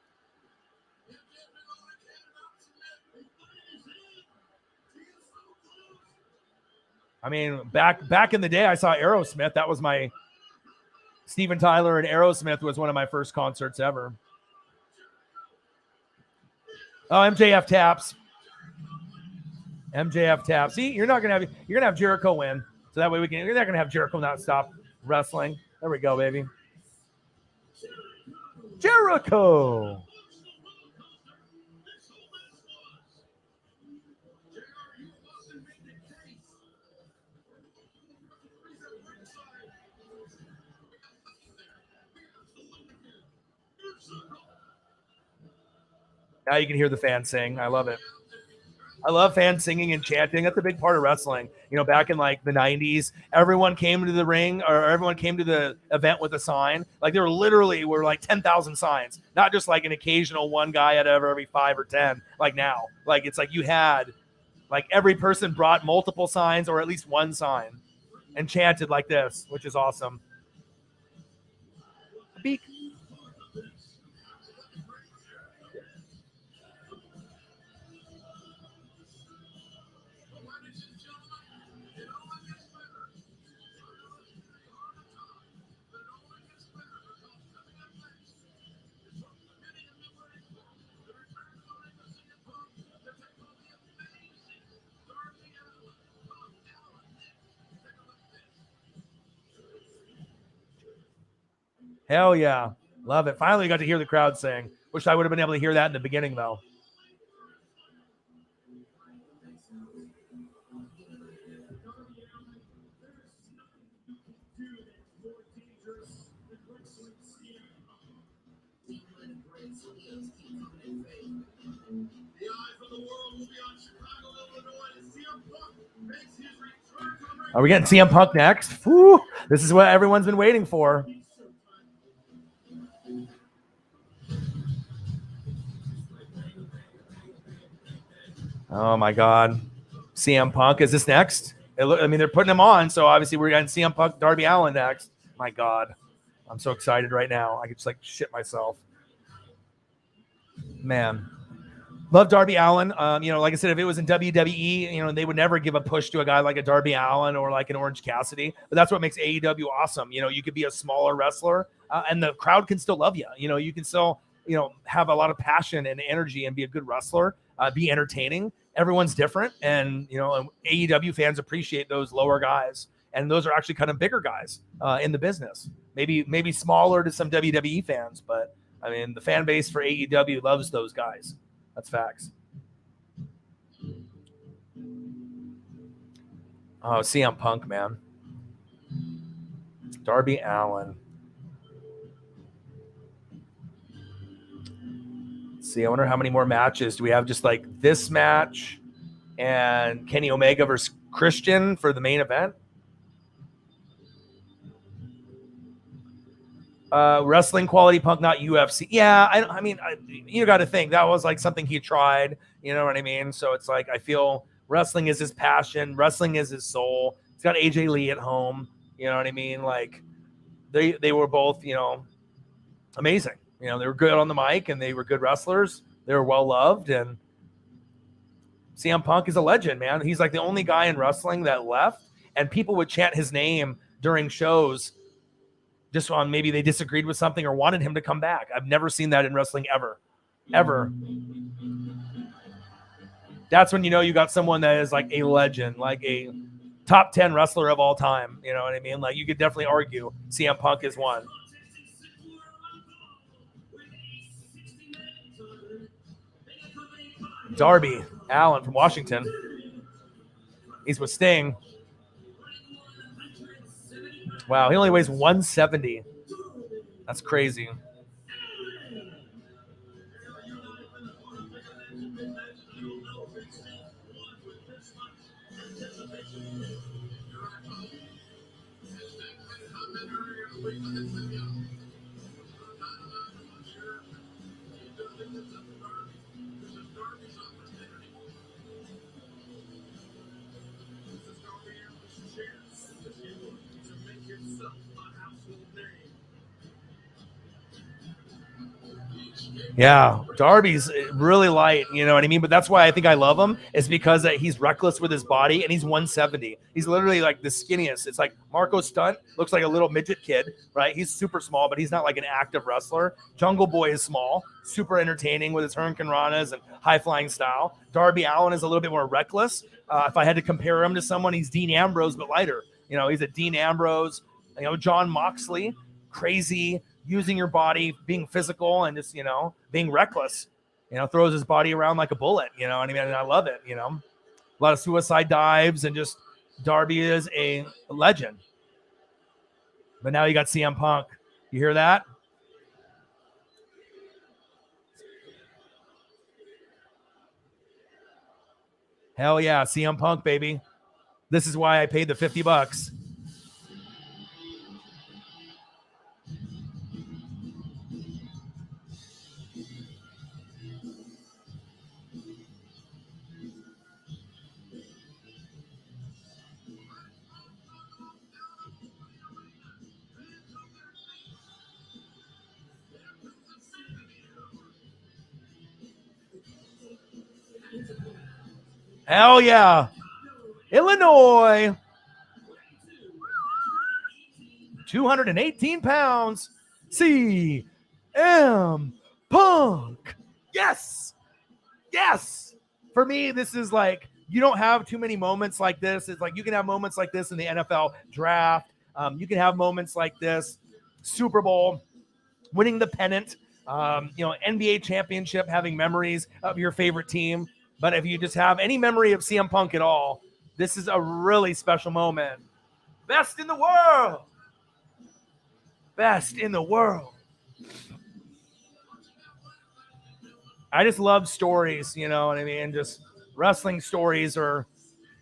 I mean, back in the day, I saw Aerosmith. That was my Steven Tyler, and Aerosmith was one of my first concerts ever. Oh, MJF taps. MJF taps. See, you're gonna have Jericho win, so that way you're not gonna have Jericho not stop wrestling. There we go, baby. Jericho. Now you can hear the fans sing. I love it. I love fans singing and chanting. That's a big part of wrestling. Back in like the 90s, everyone came to the ring or everyone came to the event with a sign. Like there were like 10,000 signs, not just like an occasional one guy out of every 5 or 10. Like now, like it's like you had like every person brought multiple signs or at least one sign and chanted like this, which is awesome. Beak. Hell yeah. Love it. Finally got to hear the crowd sing. Wish I would have been able to hear that in the beginning, though. Are we getting CM Punk next? Whew, this is what everyone's been waiting for. Oh my God. CM Punk, is this next? I mean, they're putting him on, so obviously we're getting CM Punk, Darby Allin next. My God. I'm so excited right now. I could just like shit myself. Man. Love Darby Allin. Like I said, if it was in WWE, they would never give a push to a guy like a Darby Allin or like an Orange Cassidy. But that's what makes AEW awesome. You could be a smaller wrestler and the crowd can still love you. You can still, have a lot of passion and energy and be a good wrestler, be entertaining. Everyone's different. And AEW fans appreciate those lower guys. And those are actually kind of bigger guys in the business. Maybe smaller to some WWE fans. But, I mean, the fan base for AEW loves those guys. That's facts. Oh, CM Punk, man. Darby Allin. Let's see, I wonder how many more matches. Do we have just like this match and Kenny Omega versus Christian for the main event? Wrestling quality Punk, not UFC. Yeah, I mean, you got to think that was like something he tried. You know what I mean? So it's like I feel wrestling is his passion. Wrestling is his soul. He's got AJ Lee at home. You know what I mean? Like they were both, amazing. They were good on the mic and they were good wrestlers. They were well loved. And CM Punk is a legend, man. He's like the only guy in wrestling that left, and people would chant his name during shows. Just on maybe they disagreed with something or wanted him to come back. I've never seen that in wrestling ever. That's when you got someone that is like a legend, like a top 10 wrestler of all time. You know what I mean? Like you could definitely argue CM Punk is one. Darby Allin from Washington. He's with Sting. Wow, he only weighs 170. That's crazy. Yeah, Darby's really light, you know what I mean? But that's why I think I love him, is because he's reckless with his body, and he's 170. He's literally like the skinniest. It's like Marco Stunt looks like a little midget kid, right? He's super small, but he's not like an active wrestler. Jungle Boy is small, super entertaining with his hurricanranas and high-flying style. Darby Allin is a little bit more reckless. If I had to compare him to someone, he's Dean Ambrose, but lighter. He's a Dean Ambrose, John Moxley, crazy, using your body, being physical, and just, being reckless, throws his body around like a bullet, what I mean? And I love it, a lot of suicide dives, and just Darby is a legend. But now you got CM Punk. You hear that? Hell yeah, CM Punk, baby. This is why I paid the $50. Hell yeah. Illinois. 218 pounds. CM Punk. Yes. Yes. For me, this is like, you don't have too many moments like this. It's like you can have moments like this in the NFL draft. You can have moments like this, Super Bowl, winning the pennant, NBA championship, having memories of your favorite team. But if you just have any memory of CM Punk at all, this is a really special moment. Best in the world. Best in the world. I just love stories, you know what I mean? Just wrestling stories, or,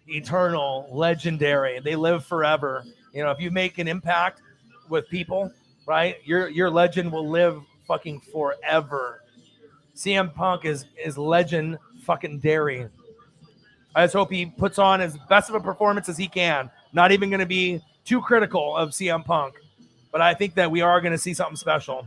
eternal, legendary. They live forever. You know, if you make an impact with people, right, your legend will live fucking forever. CM Punk is legend fucking dairy. I just hope he puts on as best of a performance as he can. Not even going to be too critical of CM Punk, but I think that we are going to see something special.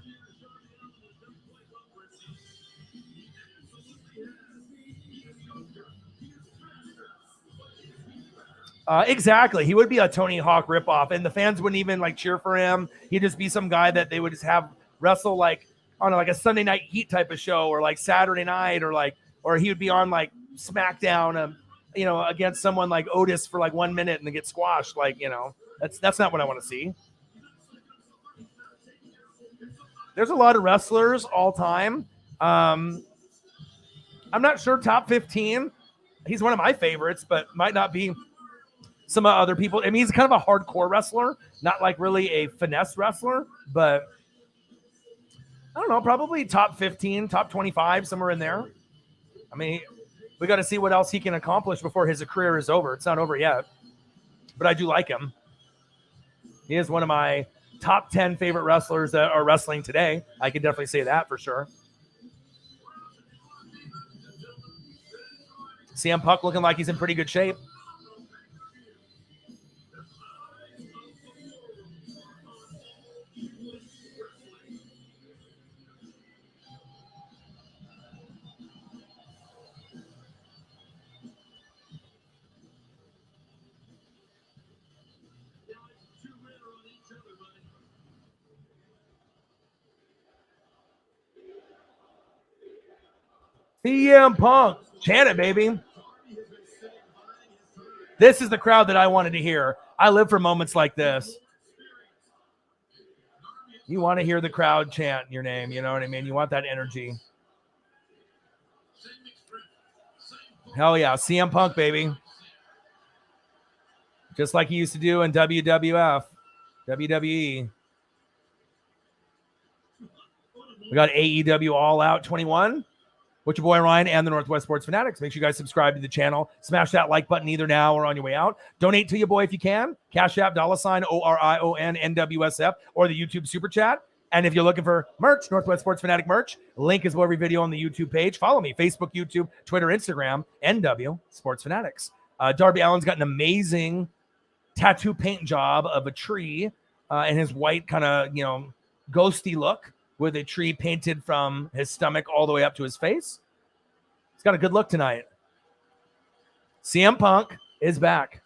Exactly. He would be a Tony Hawk ripoff, and the fans wouldn't even like cheer for him. He'd just be some guy that they would just have wrestle like on like a Sunday Night Heat type of show, or like Saturday night, or he would be on like SmackDown, you know, against someone like Otis for like 1 minute and then get squashed. Like, you know, that's not what I want to see. There's a lot of wrestlers all time. I'm not sure top 15. He's one of my favorites, but might not be some other people. I mean, he's kind of a hardcore wrestler, not like really a finesse wrestler, but I don't know, probably top 15, top 25, somewhere in there. I mean, we got to see what else he can accomplish before his career is over. It's not over yet, but I do like him. He is one of my top 10 favorite wrestlers that are wrestling today. I can definitely say that for sure. CM Punk looking like he's in pretty good shape. CM Punk, chant it, baby. This is the crowd that I wanted to hear. I live for moments like this. You want to hear the crowd chant your name, you know what I mean? You want that energy. Hell yeah, CM Punk, baby. Just like he used to do in WWF, WWE. We got AEW All Out 21. With your boy Ryan and the Northwest Sports Fanatics. Make sure you guys subscribe to the channel. Smash that like button either now or on your way out. Donate to your boy if you can. Cash App, $ ORION NWSF, or the YouTube Super Chat. And if you're looking for merch, Northwest Sports Fanatic merch, link is below every video on the YouTube page. Follow me, Facebook, YouTube, Twitter, Instagram, NW Sports Fanatics. Darby Allin's got an amazing tattoo paint job of a tree and his white kind of, you know, ghosty look, with a tree painted from his stomach all the way up to his face. He's got a good look tonight. CM Punk is back.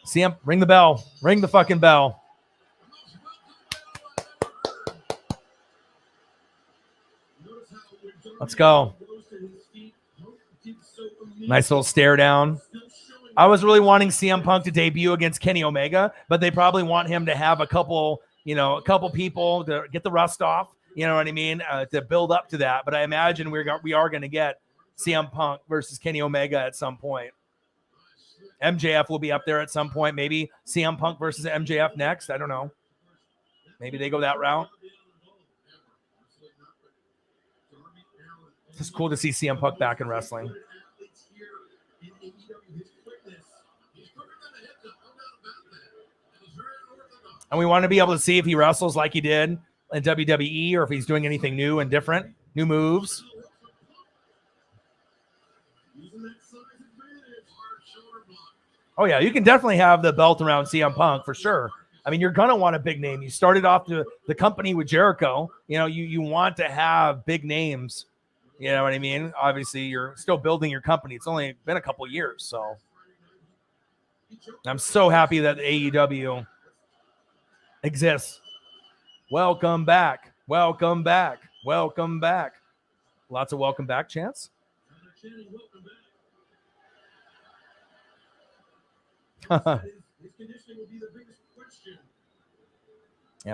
CM, ring the bell. Ring the fucking bell. Let's go. Nice little stare down. I was really wanting CM Punk to debut against Kenny Omega, but they probably want him to have a couple people to get the rust off, you know what I mean, to build up to that. But I imagine we are going to get CM Punk versus Kenny Omega at some point. MJF will be up there at some point. Maybe CM Punk versus MJF next. I don't know. Maybe they go that route. It's just cool to see CM Punk back in wrestling. And we want to be able to see if he wrestles like he did in WWE or if he's doing anything new and different, new moves. Oh, yeah, you can definitely have the belt around CM Punk for sure. I mean, you're going to want a big name. You started off the company with Jericho. You know, you want to have big names. You know what I mean? Obviously, you're still building your company. It's only been a couple years, so I'm so happy that AEW exists. Welcome back. Welcome back. Welcome back. Lots of welcome back chants. Yeah,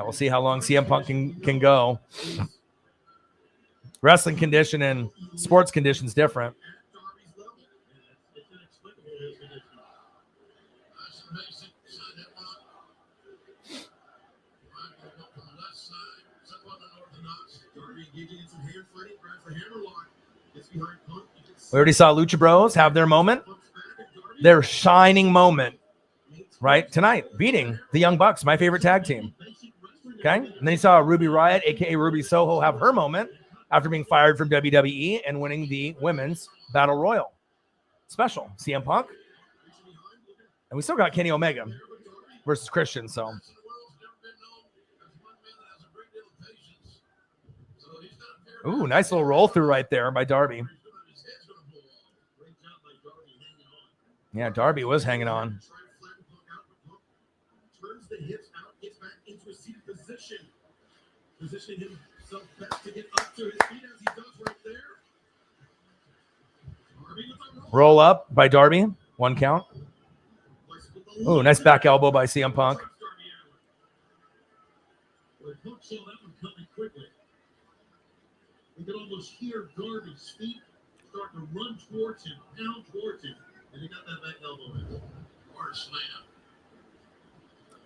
we'll see how long CM Punk can go. Wrestling condition and sports condition is different. We already saw Lucha Bros have their moment. their shining moment, right, tonight, beating the Young Bucks, my favorite tag team. Okay? And then you saw Ruby Riott, a.k.a. Ruby Soho, have her moment after being fired from WWE and winning the Women's Battle Royal. Special. CM Punk. And we still got Kenny Omega versus Christian, so. Ooh, nice little roll through right there by Darby. Yeah, Darby was hanging on. Turns the hips out, gets back into a seated position. Positioning himself back to get up to his feet as he does right there. Roll up by Darby. 1 count. Ooh, nice back elbow by CM Punk. You can almost hear Darby's feet start to run towards him, pound towards him, and he got that back elbow in. Hard slam.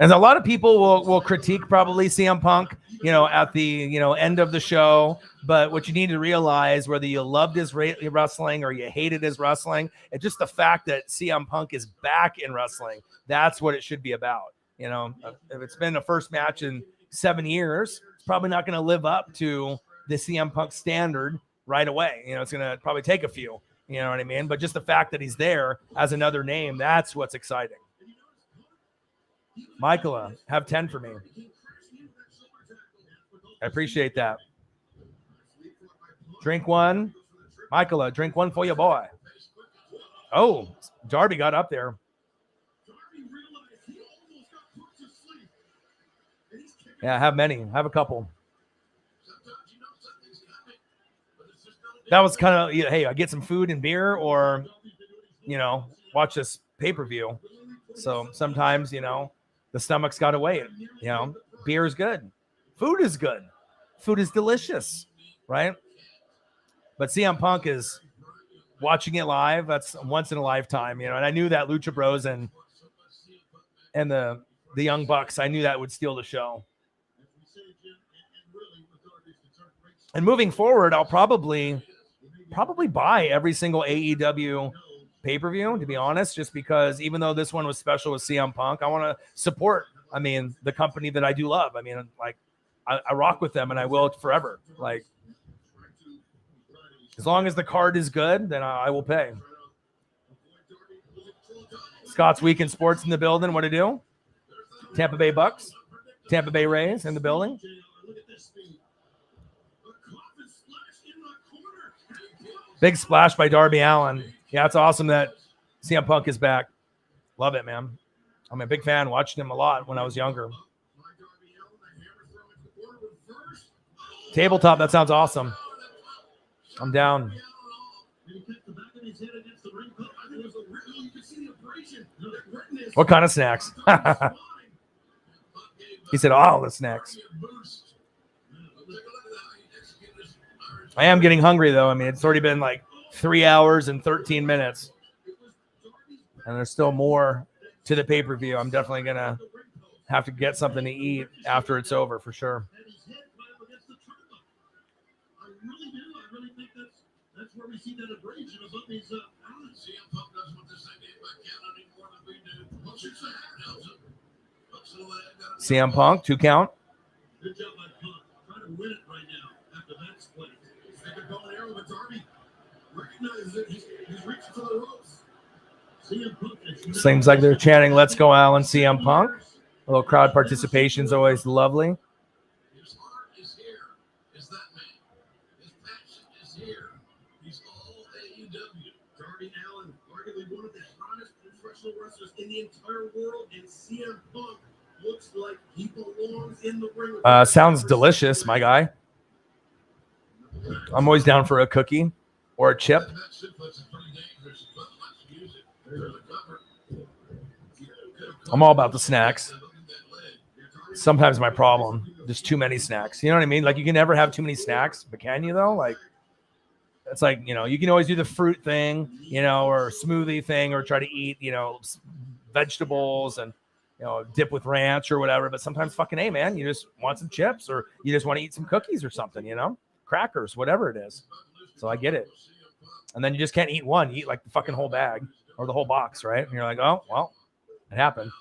And a lot of people will critique probably CM Punk, at the, end of the show. But what you need to realize, whether you loved his wrestling or you hated his wrestling, it's just the fact that CM Punk is back in wrestling. That's what it should be about. If it's been the first match in 7 years, it's probably not going to live up to the CM Punk standard right away. It's going to probably take a few, you know what I mean? But just the fact that he's there as another name, that's what's exciting. Michaela, have 10 for me. I appreciate that. Drink one. Michaela, drink one for your boy. Oh, Darby got up there. Yeah, have many. Have a couple. That was kind of, hey, I get some food and beer or, watch this pay-per-view. So sometimes, the stomach's got to wait. Beer is good. Food is good. Food is delicious, right? But CM Punk is watching it live. That's once in a lifetime, and I knew that Lucha Bros and the Young Bucks, I knew that would steal the show. And moving forward, I'll probably buy every single AEW pay-per-view, to be honest, just because even though this one was special with CM Punk, I want to support, the company that I do love. I rock with them and I will forever. As long as the card is good, then I will pay. Scott's Weekend Sports in the building. What to do? Tampa Bay Bucks, Tampa Bay Rays in the building. Big splash by Darby Allin. Yeah, it's awesome that CM Punk is back. Love it, man. I'm a big fan. Watched him a lot when I was younger. Tabletop, that sounds awesome. I'm down. What kind of snacks? He said, all the snacks. I am getting hungry, though. It's already been 3 hours and 13 minutes. And there's still more to the pay-per-view. I'm definitely going to have to get something to eat after it's over, for sure. That's where we see that abrasion above his balance. CM Punk doesn't want this thing getting back out any more than we do. CM Punk, 2 count. Good job by Punk. Trying to win it right now after that split. Second ball and arrow, but Darby recognizes it. He's reaching for the ropes. CM Punk. Seems like they're chanting, "Let's go, Alan." CM Punk. A little crowd participation is always lovely. His heart is here. Is that man? His passion is here. He's all AEW. Darby Allin, arguably one of the hottest professional wrestlers in the entire world, and CM Punk looks like he belongs in the ring. Sounds delicious, my guy. I'm always down for a cookie or a chip. I'm all about the snacks. Sometimes my problem, there's too many snacks. You know what I mean? You can never have too many snacks, but can you though? It's you can always do the fruit thing, or smoothie thing, or try to eat, vegetables and, dip with ranch or whatever. But sometimes fucking, hey man, you just want some chips or you just want to eat some cookies or something, crackers, whatever it is. So I get it. And then you just can't eat one. You eat the fucking whole bag or the whole box, right? And you're like, oh, well, it happened.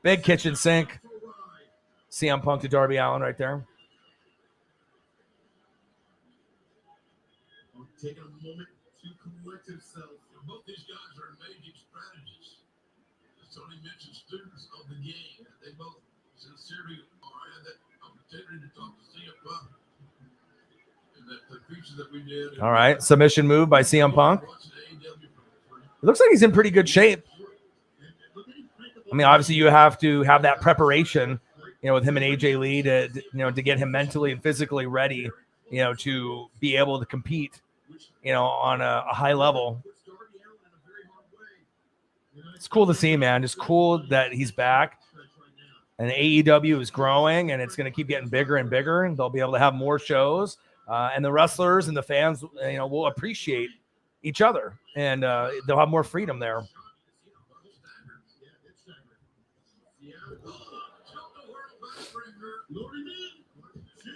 Big kitchen sink. CM Punk to Darby Allin right there. Taking a moment to collect himself. Both these guys are amazing strategists. As Tony mentioned, students of the game. They both sincerely had that opportunity to talk to CM Punk. And the feature that we did. All right, submission move by CM Punk. It looks like he's in pretty good shape. I mean, obviously you have to have that preparation, with him and AJ Lee to get him mentally and physically ready, to be able to compete, on a high level. It's cool to see, man. It's cool that he's back. And AEW is growing, and it's going to keep getting bigger and bigger, and they'll be able to have more shows. And the wrestlers and the fans, will appreciate each other, and they'll have more freedom there.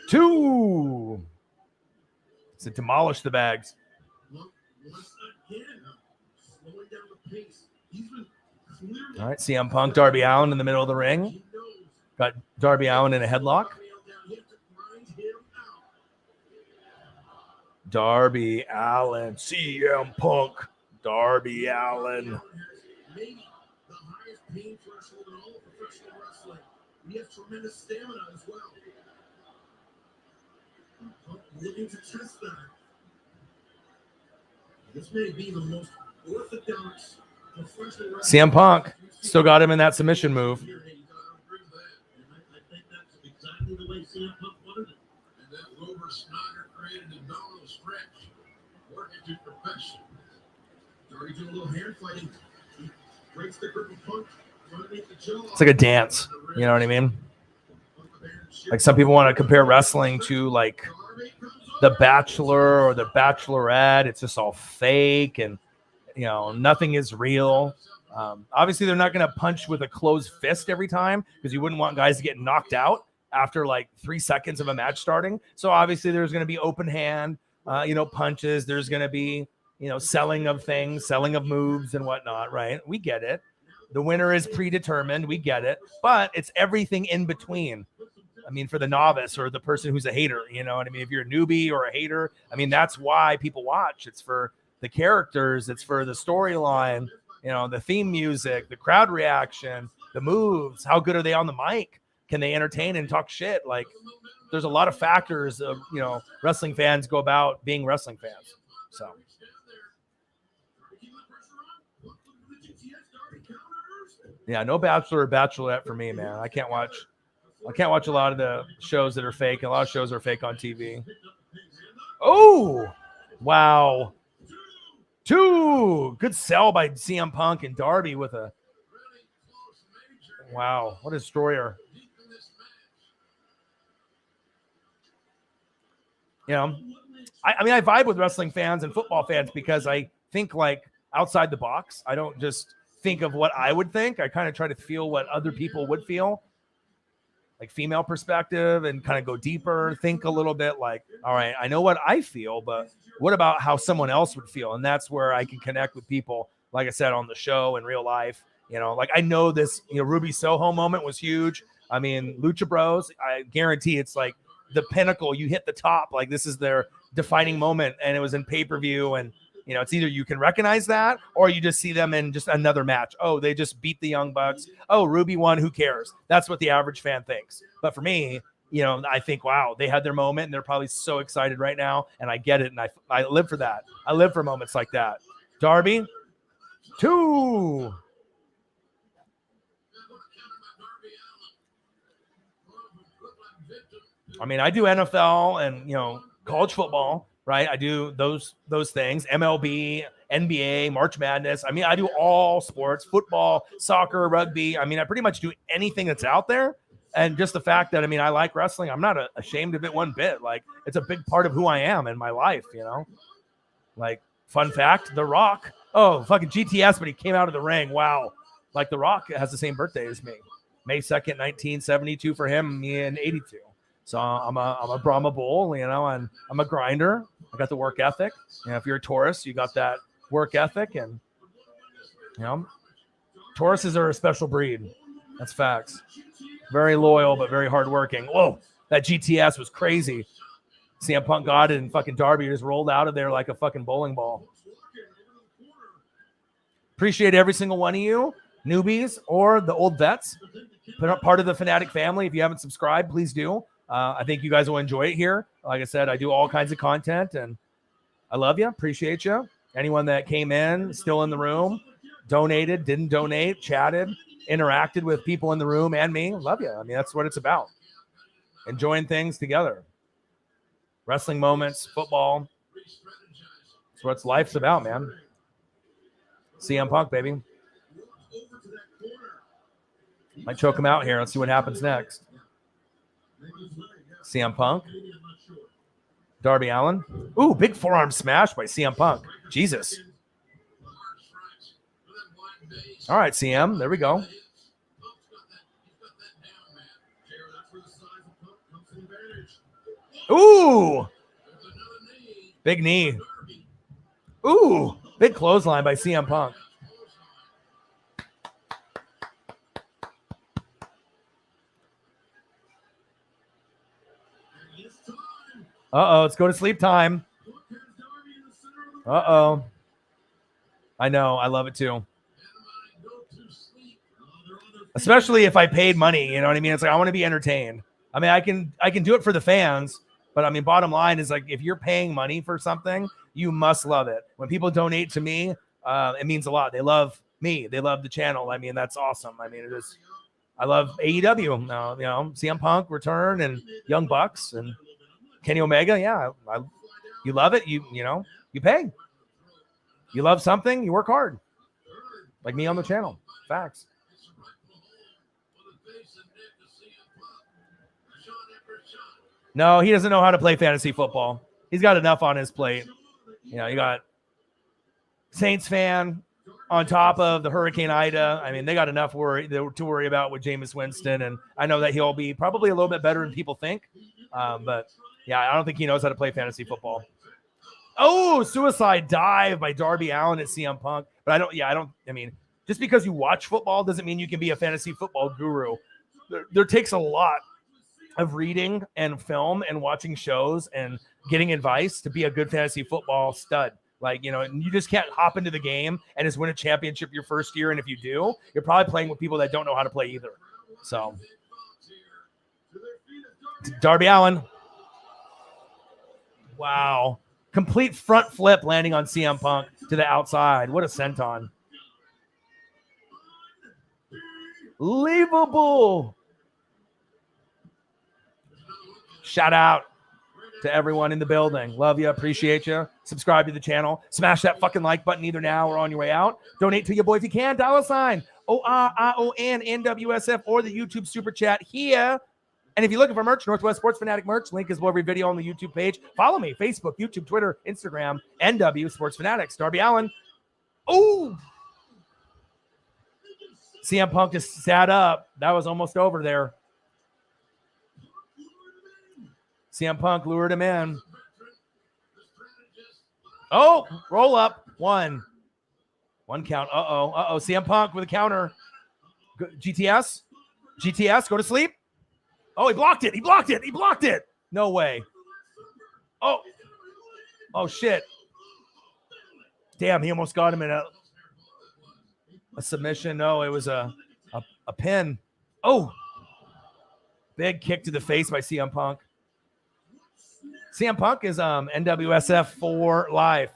2 to demolish the bags. All right, CM Punk, Darby Allin in the middle of the ring. Got Darby Allin in a headlock. Darby Allin, CM Punk, Darby Allin. Maybe the highest pain threshold in all of professional wrestling. He has tremendous stamina as well. Looking to test that. This may be the most orthodox professional CM Punk still got him in that submission move. I think that's exactly the way CM Punk wanted it. And that Rover Snyder created a abdominal stretch, working to perfection. Darby doing a little hand fighting. He breaks the grip of Punk underneath the jaw. It's like a dance. You know what I mean? Like some people want to compare wrestling to like The Bachelor or The Bachelorette. It's just all fake and, nothing is real. Obviously, they're not going to punch with a closed fist every time because you wouldn't want guys to get knocked out after like 3 seconds of a match starting. So obviously there's going to be open hand, punches. There's going to be, selling of things, selling of moves and whatnot, right? We get it. The winner is predetermined. We get it. But it's everything in between. I mean, for the novice or the person who's a hater, you know what I mean? If you're a newbie or a hater, I mean, that's why people watch. It's for the characters. It's for the storyline, the theme music, the crowd reaction, the moves. How good are they on the mic? Can they entertain and talk shit? Like, there's a lot of factors of, wrestling fans go about being wrestling fans. So. Yeah, no Bachelor or Bachelorette for me, man. I can't watch a lot of the shows that are fake. A lot of shows are fake on TV. Oh, wow. 2. Good sell by CM Punk and Darby with a... Wow, what a destroyer. I mean, I vibe with wrestling fans and football fans because I think like outside the box. I don't just think of what I would think. I kind of try to feel what other people would feel. Like female perspective and kind of go deeper, think a little bit like, all right, I know what I feel, but what about how someone else would feel? And that's where I can connect with people, like I said, on the show in real life. Like I know this, Ruby Soho moment was huge. I mean, Lucha Bros, I guarantee it's like the pinnacle. You hit the top. Like this is their defining moment. And it was in pay-per-view. And, it's either you can recognize that or you just see them in just another match. Oh, they just beat the Young Bucks. Oh, Ruby won. Who cares? That's what the average fan thinks. But for me, I think, wow, they had their moment and they're probably so excited right now. And I get it. And I live for that. I live for moments like that. Darby, 2. I mean, I do NFL and, college football. Right. I do those things, MLB, NBA, March Madness. I mean, I do all sports, football, soccer, rugby. I mean, I pretty much do anything that's out there. And just the fact that, I mean, I like wrestling. I'm not ashamed of it one bit. Like it's a big part of who I am in my life, like fun fact, The Rock. Oh, fucking GTS, but he came out of the ring. Wow. Like The Rock has the same birthday as me. May 2nd, 1972 for him, me in 82. So I'm a bull, you know, and I'm a grinder. I got the work ethic. You know, if you're a Taurus, you got that work ethic, and you know, Tauruses are a special breed. That's facts. Very loyal, but very hardworking. Whoa, that GTS was crazy. CM Punk got it, and fucking Darby just rolled out of there like a fucking bowling ball. Appreciate every single one of you, newbies or the old vets. Part of the Fanatic family. If you haven't subscribed, please do. I think you guys will enjoy it here. Like I said, I do all kinds of content, and I love you. Appreciate you. Anyone that came in, still in the room, donated, didn't donate, chatted, interacted with people in the room and me. Love you. I mean, that's what it's about. Enjoying things together. Wrestling moments, football. That's what life's about, man. CM Punk, baby. Might choke him out here. Let's see what happens next. CM Punk. Darby Allin. Ooh, big forearm smash by CM Punk. Jesus. All right, CM. There we go. Ooh. Big knee. Ooh. Big clothesline by CM Punk. Uh-oh, let's go to sleep time. Uh-oh. I know, I love it too. Especially if I paid money, you know what I mean? It's like I want to be entertained. I mean, I can do it for the fans, but I mean, bottom line is like if you're paying money for something, you must love it. When people donate to me, it means a lot. They love me. They love the channel. I mean, that's awesome. I mean, it is. I love AEW. You know, CM Punk return and Young Bucks and Kenny Omega. Yeah, you love it. You know, you pay. You love something, you work hard. Like me on the channel. Facts. No, he doesn't know how to play fantasy football. He's got enough on his plate. You know, you got Saints fan on top of the Hurricane Ida. I mean, they got enough to worry about with Jameis Winston. And I know that he'll be probably a little bit better than people think. But, yeah, I don't think he knows how to play fantasy football. Oh, suicide dive by Darby Allin at CM Punk. But I mean, just because you watch football doesn't mean you can be a fantasy football guru. There takes a lot of reading and film and watching shows and getting advice to be a good fantasy football stud. Like, you know, you just can't hop into the game and just win a championship your first year. And if you do, you're probably playing with people that don't know how to play either. So, Darby Allin. Wow. Complete front flip landing on CM Punk to the outside. What a senton. Unbelievable. Shout out to everyone in the building. Love you. Appreciate you. Subscribe to the channel. Smash that fucking like button either now or on your way out. Donate to your boy if you can. $sign ORION NWSF or the YouTube super chat here. And if you're looking for merch, Northwest Sports Fanatic merch, link is below every video on the YouTube page. Follow me, Facebook, YouTube, Twitter, Instagram, NW Sports Fanatics. Darby Allin. Oh! CM Punk just sat up. That was almost over there. CM Punk lured him in. Oh, roll up. One count. Uh-oh. CM Punk with a counter. GTS, go to sleep. Oh, he blocked it. No way. Oh, shit. Damn, he almost got him in a submission. No, it was a pin. Oh, big kick to the face by CM Punk. CM Punk is NWSF for life.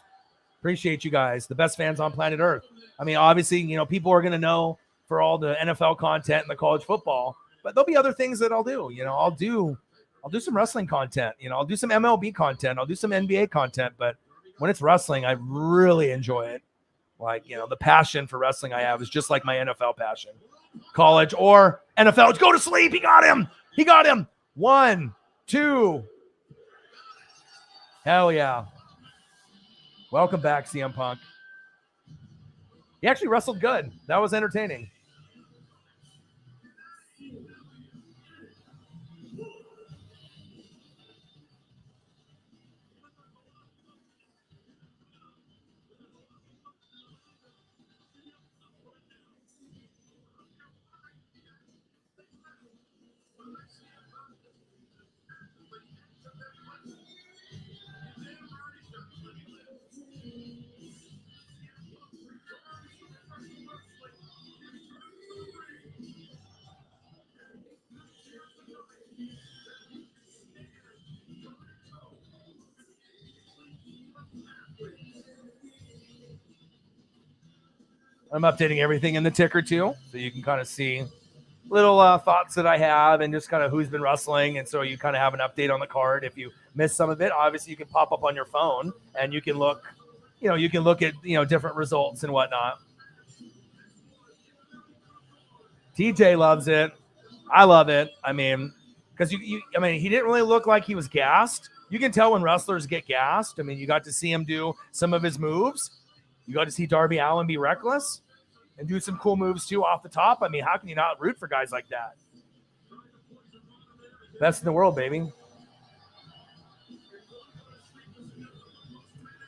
Appreciate you guys. The best fans on planet Earth. I mean, obviously, you know, people are going to know for all the NFL content and the college football, but there'll be other things that I'll do. You know, I'll do some wrestling content. You know, I'll do some MLB content. I'll do some NBA content. But when it's wrestling, I really enjoy it. Like, you know, the passion for wrestling I have is just like my NFL passion. College or NFL. Go to sleep. He got him. 1, 2. Hell yeah. Welcome back, CM Punk. He actually wrestled good. That was entertaining. I'm updating everything in the ticker too, so you can kind of see little thoughts that I have and just kind of who's been wrestling. And so you kind of have an update on the card. If you miss some of it, obviously you can pop up on your phone and you can look, you can look at, different results and whatnot. TJ loves it. I love it. I mean, because he didn't really look like he was gassed. You can tell when wrestlers get gassed. I mean, you got to see him do some of his moves. You got to see Darby Allin be reckless and do some cool moves too off the top. I mean, how can you not root for guys like that? Best in the world, baby.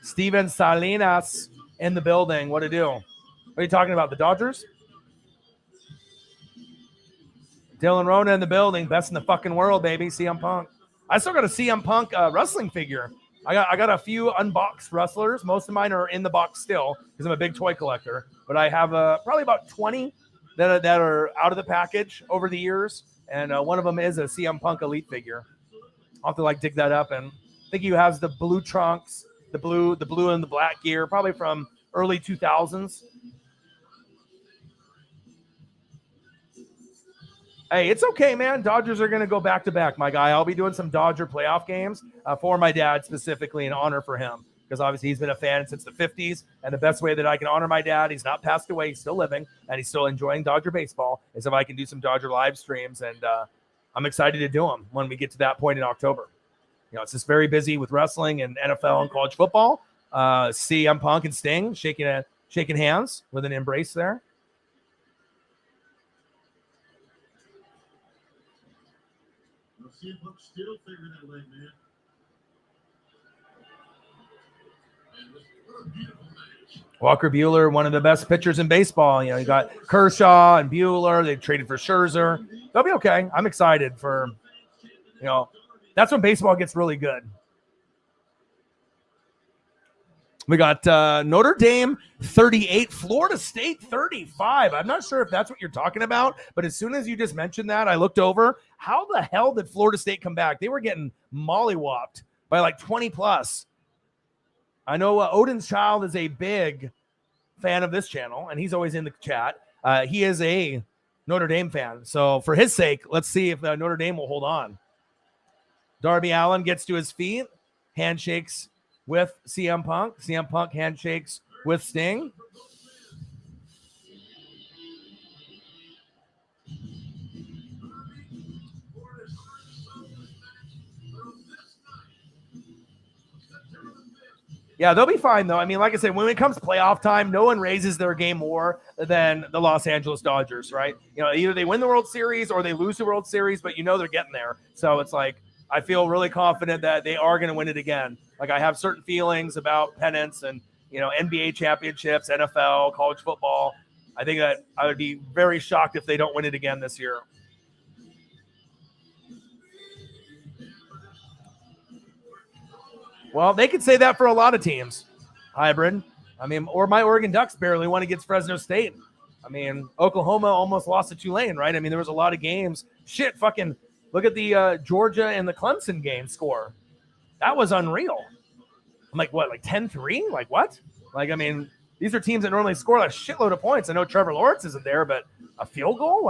Steven Salinas in the building. What to do? What are you talking about? The Dodgers? Dylan Rona in the building. Best in the fucking world, baby. CM Punk. I still got a CM Punk wrestling figure. I got a few unboxed wrestlers. Most of mine are in the box still because I'm a big toy collector. But I have probably about 20 that are out of the package over the years. And one of them is a CM Punk Elite figure. I'll have to dig that up. And I think he has the blue trunks, the blue and the black gear, probably from early 2000s. Hey, it's okay, man. Dodgers are going to go back-to-back, my guy. I'll be doing some Dodger playoff games for my dad specifically in honor for him because obviously he's been a fan since the 50s, and the best way that I can honor my dad, he's not passed away, he's still living, and he's still enjoying Dodger baseball, is if I can do some Dodger live streams, and I'm excited to do them when we get to that point in October. It's just very busy with wrestling and NFL and college football. CM Punk and Sting shaking hands with an embrace there. CM Punk still figuring that leg, man. What a beautiful match. Walker Buehler, one of the best pitchers in baseball. You got Kershaw and Buehler. They traded for Scherzer. They'll be okay. I'm excited for, that's when baseball gets really good. We got Notre Dame 38, Florida State 35. I'm not sure if that's what you're talking about, but as soon as you just mentioned that, I looked over. How the hell did Florida State come back? They were getting mollywopped by 20 plus. I know Odin's Child is a big fan of this channel, and he's always in the chat. He is a Notre Dame fan. So for his sake, let's see if Notre Dame will hold on. Darby Allin gets to his feet, handshakes with CM Punk. CM Punk handshakes with Sting. Yeah, they'll be fine, though. I mean, like I said, when it comes playoff time, no one raises their game more than the Los Angeles Dodgers, right? Either they win the World Series or they lose the World Series, but they're getting there. So it's I feel really confident that they are going to win it again. I have certain feelings about pennants and, NBA championships, NFL, college football. I think that I would be very shocked if they don't win it again this year. Well, they could say that for a lot of teams. Hybrid. I mean, or my Oregon Ducks barely won against Fresno State. I mean, Oklahoma almost lost to Tulane, right? I mean, there was a lot of games. Shit, fucking look at the Georgia and the Clemson game score. That was unreal. I'm what, 10-3? What? I mean, these are teams that normally score a shitload of points. I know Trevor Lawrence isn't there, but a field goal,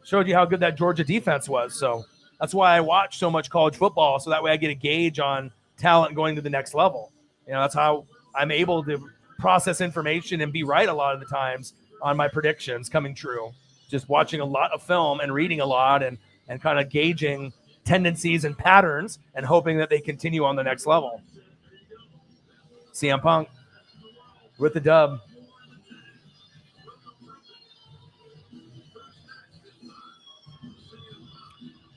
showed you how good that Georgia defense was. So that's why I watch so much college football, so that way I get a gauge on talent going to the next level. That's how I'm able to process information and be right a lot of the times on my predictions coming true. Just watching a lot of film and reading a lot and kind of gauging tendencies and patterns and hoping that they continue on the next level. CM Punk with the dub.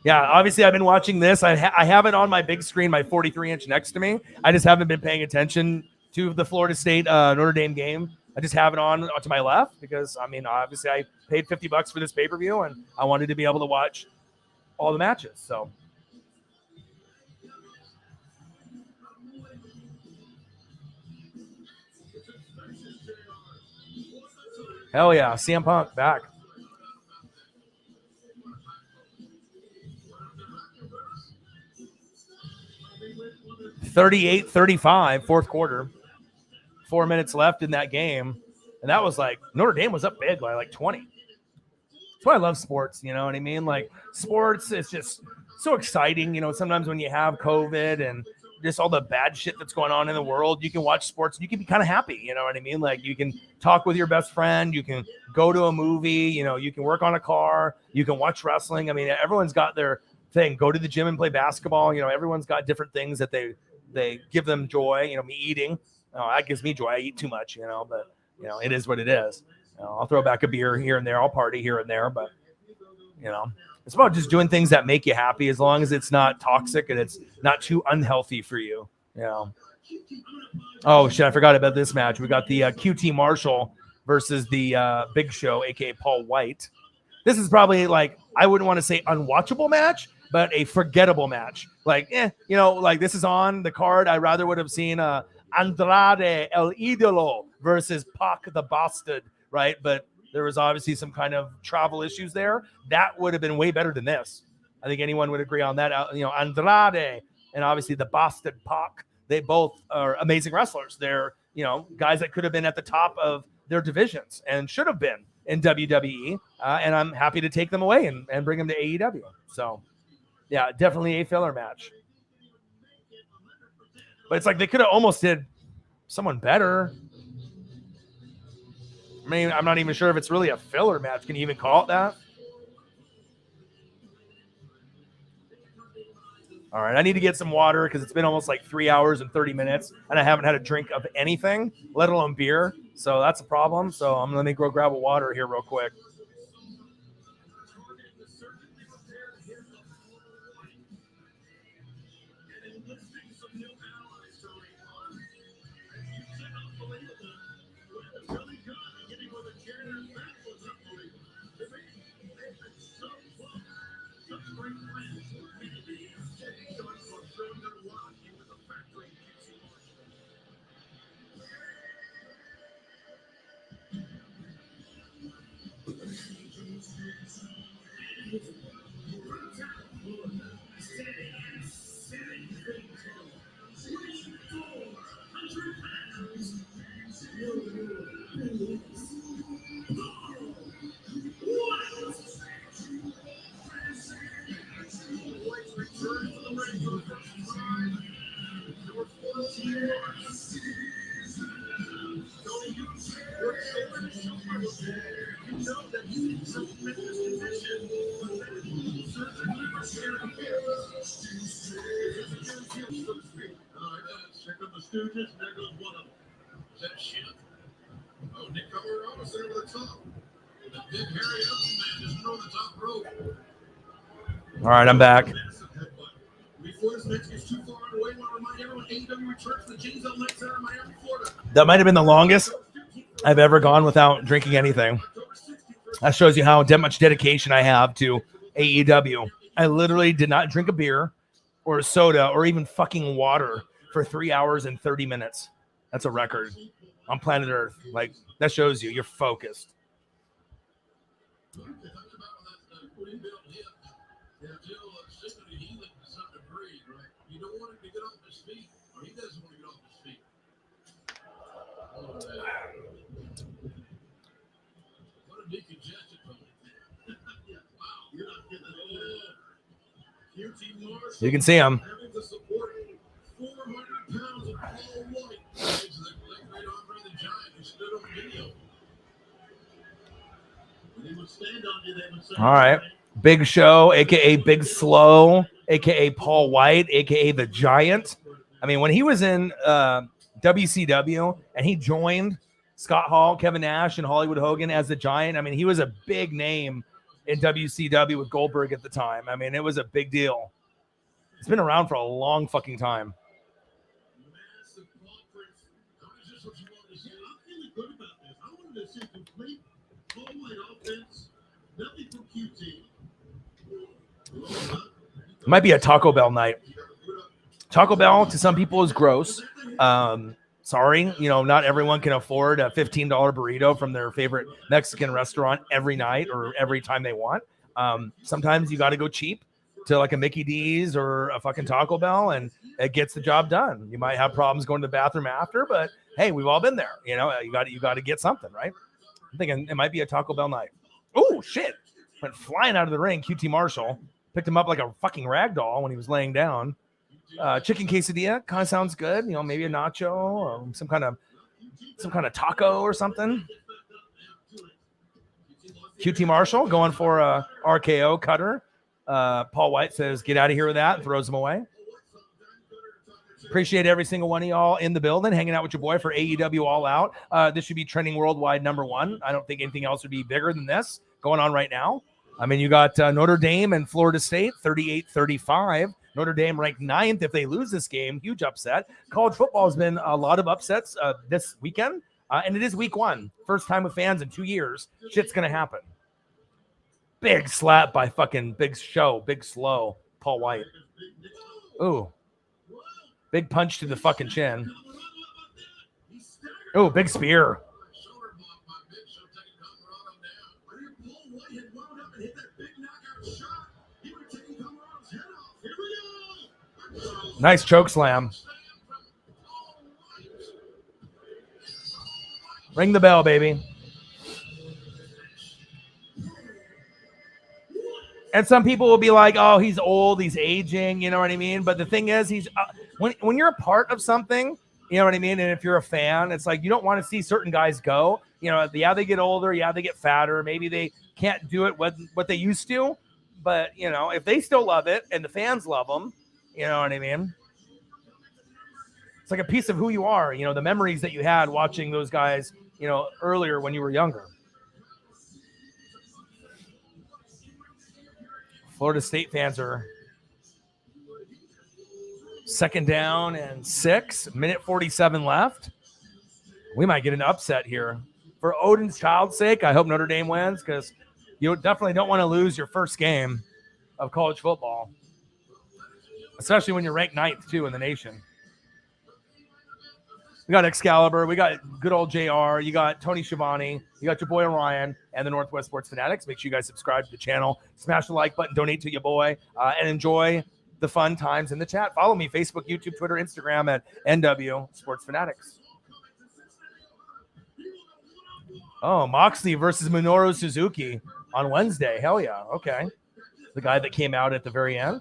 Yeah, obviously I've been watching this. I have it on my big screen, my 43-inch next to me. I just haven't been paying attention to the Florida State Notre Dame game. I just have it on to my left because, obviously I paid $50 for this pay-per-view and I wanted to be able to watch all the matches. So hell yeah, CM Punk back. 38-35, fourth quarter. 4 minutes left in that game. And that was like, Notre Dame was up big by like 20. That's why I love sports, you know what I mean? Like sports, it's just so exciting. You know, sometimes when you have COVID and just all the bad shit that's going on in the world, you can watch sports and you can be kind of happy. You know what I mean? Like you can talk with your best friend, you can go to a movie, you know, you can work on a car, you can watch wrestling. I mean, everyone's got their thing. Go to the gym and play basketball. You know, everyone's got different things that they give them joy. You know, me eating, that gives me joy. I eat too much, you know, but you know, it is what it is. You know, I'll throw back a beer here and there. I'll party here and there, but you know, it's about just doing things that make you happy, as long as it's not toxic and it's not too unhealthy for you. You know. Oh shit! I forgot about this match. We got the QT Marshall versus the Big Show, aka Paul White. This is probably like, I wouldn't want to say unwatchable match, but a forgettable match. Like, you know, like this is on the card. I rather would have seen Andrade El Idolo versus Pac the Bastard, right? But there was obviously some kind of travel issues there. That would have been way better than this. I think anyone would agree on that. You know, Andrade and obviously the Bastard Pac, they both are amazing wrestlers. They're, you know, guys that could have been at the top of their divisions and should have been in WWE. And I'm happy to take them away and bring them to AEW. So, yeah, definitely a filler match. But it's like they could have almost did someone better. I mean, I'm not even sure if it's really a filler match. Can you even call it that? All right, I need to get some water because it's been almost like 3 hours and 30 minutes, and I haven't had a drink of anything, let alone beer. So that's a problem. So let me go grab a water here real quick. All right, I'm back. That might have been the longest I've ever gone without drinking anything. That shows you how much dedication I have to AEW. I literally did not drink a beer or a soda or even fucking water for 3 hours and 30 minutes. That's a record on planet Earth. Like, that shows you you're focused. You can see him. All right. Big Show, a.k.a. Big Slow, a.k.a. Paul White, a.k.a. The Giant. I mean, when he was in WCW and he joined Scott Hall, Kevin Nash, and Hollywood Hogan as The Giant, I mean, he was a big name in WCW with Goldberg at the time. I mean, it was a big deal. It's been around for a long fucking time. It might be a Taco Bell night. Taco Bell to some people is gross. Sorry, you know, not everyone can afford a $15 burrito from their favorite Mexican restaurant every night or every time they want. Sometimes you got to go cheap. to like a Mickey D's or a fucking Taco Bell, and it gets the job done. You might have problems going to the bathroom after, but hey, we've all been there. You know, you got to get something, right? I'm thinking it might be a Taco Bell night. Oh shit! Went flying out of the ring. QT Marshall picked him up like a fucking rag doll when he was laying down. Chicken quesadilla kind of sounds good. You know, maybe a nacho or some kind of taco or something. QT Marshall going for a RKO cutter. Paul White says, get out of here with that, and throws him away. Appreciate every single one of y'all in the building, hanging out with your boy for AEW All Out. This should be trending worldwide #1. I don't think anything else would be bigger than this going on right now. I mean, you got Notre Dame and Florida State, 38-35. Notre Dame ranked 9th. If they lose this game, huge upset. College football has been a lot of upsets this weekend, and it is week 1. First time with fans in 2 years. Shit's going to happen. Big slap by fucking Big Slow, Paul White. Ooh. Big punch to the fucking chin. Ooh, big spear. Nice choke slam. Ring the bell, baby. And some people will be like, oh, he's old, he's aging, you know what I mean? But the thing is, he's when you're a part of something, you know what I mean? And if you're a fan, it's like you don't want to see certain guys go. You know, yeah, they get older, yeah, they get fatter. Maybe they can't do it what they used to. But, you know, if they still love it and the fans love them, you know what I mean? It's like a piece of who you are, you know, the memories that you had watching those guys, you know, earlier when you were younger. Florida State fans are 2nd down and 6, minute 47 left. We might get an upset here. For Odin's child's sake, I hope Notre Dame wins because you definitely don't want to lose your first game of college football, especially when you're ranked 9th, too, in the nation. We got Excalibur. We got good old JR. You got Tony Schiavone. You got your boy Orion and the Northwest Sports Fanatics. Make sure you guys subscribe to the channel. Smash the like button. Donate to your boy. And enjoy the fun times in the chat. Follow me, Facebook, YouTube, Twitter, Instagram at NW Sports Fanatics. Oh, Moxley versus Minoru Suzuki on Wednesday. Hell yeah. Okay. The guy that came out at the very end.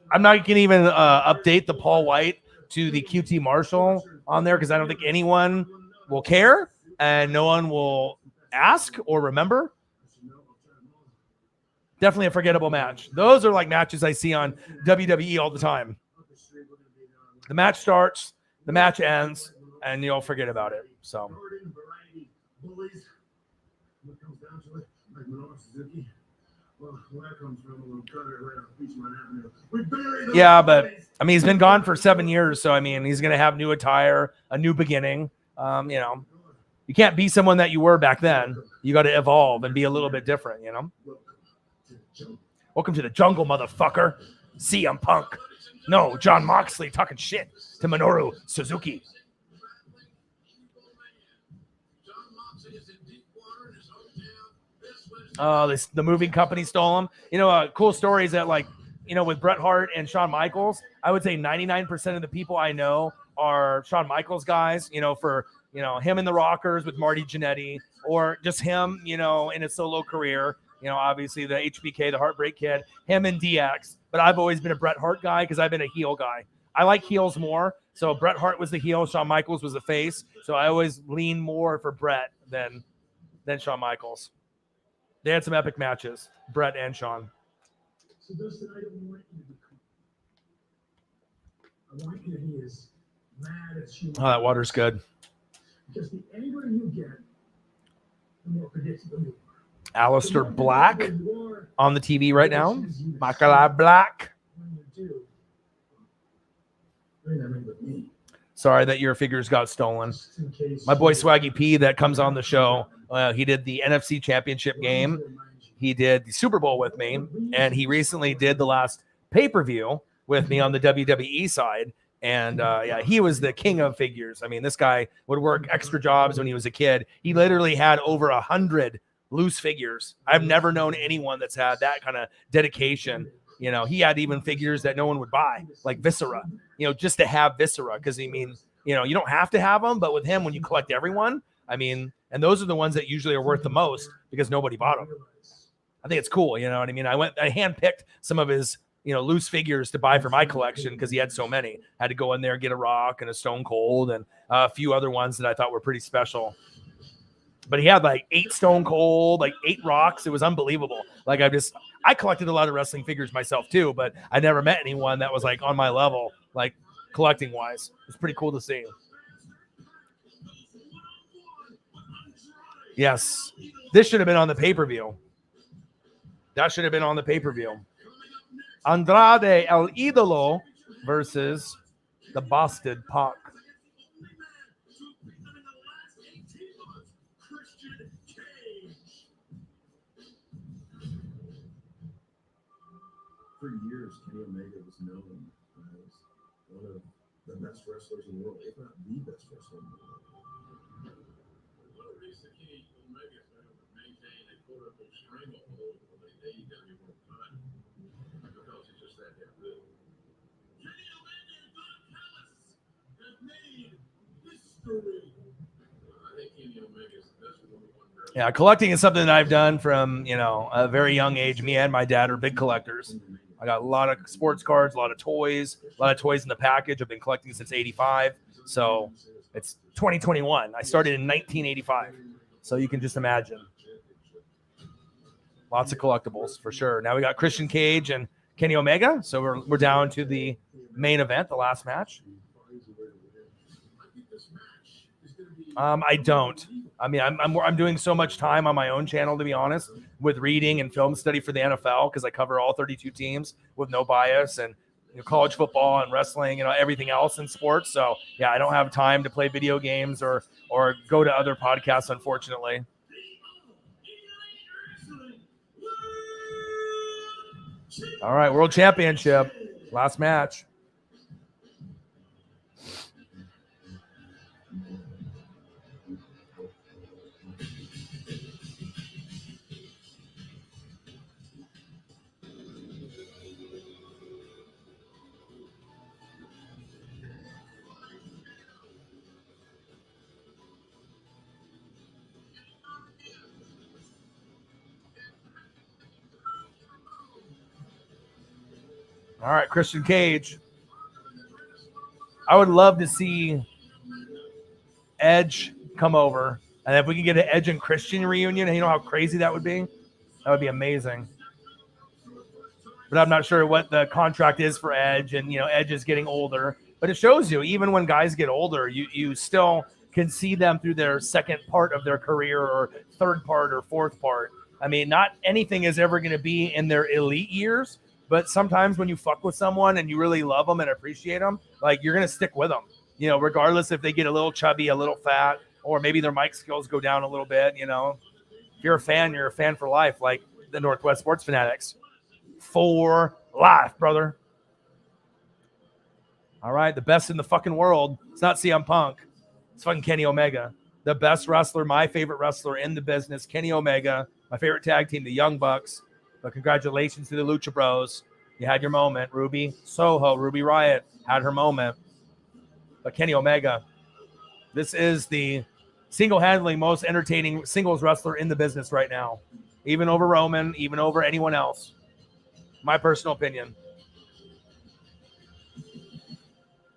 I'm not going to even update the Paul White to the QT Marshall on there because I don't think anyone will care and no one will ask or remember. Definitely a forgettable match. Those are like matches I see on WWE all the time. The match starts, the match ends, and you'll forget about it. So. Yeah, but I mean, he's been gone for 7 years, so I mean, he's going to have new attire, a new beginning. You know, you can't be someone that you were back then. You got to evolve and be a little bit different, you know. Welcome to the jungle, motherfucker. CM Punk. No, John Moxley talking shit to Minoru Suzuki. The moving company stole him. You know, cool story is that, like, you know, with Bret Hart and Shawn Michaels, I would say 99% of the people I know are Shawn Michaels guys, you know, for, you know, him in the Rockers with Marty Jannetty, or just him, you know, in his solo career, you know, obviously the HBK, the Heartbreak Kid, him and DX. But I've always been a Bret Hart guy because I've been a heel guy. I like heels more. So Bret Hart was the heel, Shawn Michaels was the face. So I always lean more for Bret than Shawn Michaels. They had some epic matches, Bret and Shawn. So Dustin, I want you to be as mad as you want. Oh, that water's good. Because the angrier you get, the more predictable you are. Alistair Black on the TV right now. Michael Black. Sorry that your figures got stolen. My boy Swaggy P that comes on the show, he did the NFC Championship game. He did the Super Bowl with me, and he recently did the last pay-per-view with me on the WWE side. And yeah, he was the king of figures. I mean, this guy would work extra jobs when he was a kid. He literally had over 100 loose figures. I've never known anyone that's had that kind of dedication. You know, he had even figures that no one would buy, like Viscera, you know, just to have Viscera. Because, I mean, you know, you don't have to have them, but with him, when you collect everyone, I mean, and those are the ones that usually are worth the most because nobody bought them. I think it's cool. You know what I mean? I handpicked some of his, you know, loose figures to buy for my collection because he had so many. Had to go in there and get a Rock and a Stone Cold and a few other ones that I thought were pretty special. But he had like 8 Stone Cold, like 8 Rocks. It was unbelievable. Like I collected a lot of wrestling figures myself too, but I never met anyone that was like on my level, like collecting wise. It's pretty cool to see. Yes, this should have been on the pay-per-view. That should have been on the pay-per-view. Andrade El Idolo versus the Busted Pac. For years, Kenny Omega was known as one of the best wrestlers in the world, if not the best wrestler in the world. One of the reasons Kenny Omega has been able to maintain a quote-unquote stranglehold on the AEW World Title because he's just that damn good. Kenny Omega and Don Callis have made history. I think Kenny Omega is the best one-on-one wrestler. Yeah, collecting is something that I've done from, you know, a very young age. Me and my dad are big collectors. I got a lot of sports cards, a lot of toys in the package. I've been collecting since 85. So it's 2021. I started in 1985. So you can just imagine. Lots of collectibles for sure. Now we got Christian Cage and Kenny Omega. So we're down to the main event, the last match. I don't. I mean, I'm doing so much time on my own channel, to be honest, with reading and film study for the NFL because I cover all 32 teams with no bias and, you know, college football and wrestling and everything else in sports. So yeah, I don't have time to play video games or go to other podcasts, unfortunately. All right, World Championship, last match. All right, Christian Cage. I would love to see Edge come over. And if we can get an Edge and Christian reunion, and you know how crazy that would be? That would be amazing. But I'm not sure what the contract is for Edge. And, you know, Edge is getting older. But it shows you, even when guys get older, you still can see them through their second part of their career or third part or fourth part. I mean, not anything is ever going to be in their elite years. But sometimes when you fuck with someone and you really love them and appreciate them, like, you're going to stick with them, you know, regardless if they get a little chubby, a little fat, or maybe their mic skills go down a little bit, you know. If you're a fan, you're a fan for life, like the Northwest Sports Fanatics. For life, brother. All right, the best in the fucking world. It's not CM Punk. It's fucking Kenny Omega. The best wrestler, my favorite wrestler in the business, Kenny Omega. My favorite tag team, the Young Bucks. But congratulations to the Lucha Bros. You had your moment. Ruby Soho, Ruby Riott had her moment. But Kenny Omega, this is the single-handedly most entertaining singles wrestler in the business right now. Even over Roman, even over anyone else. My personal opinion.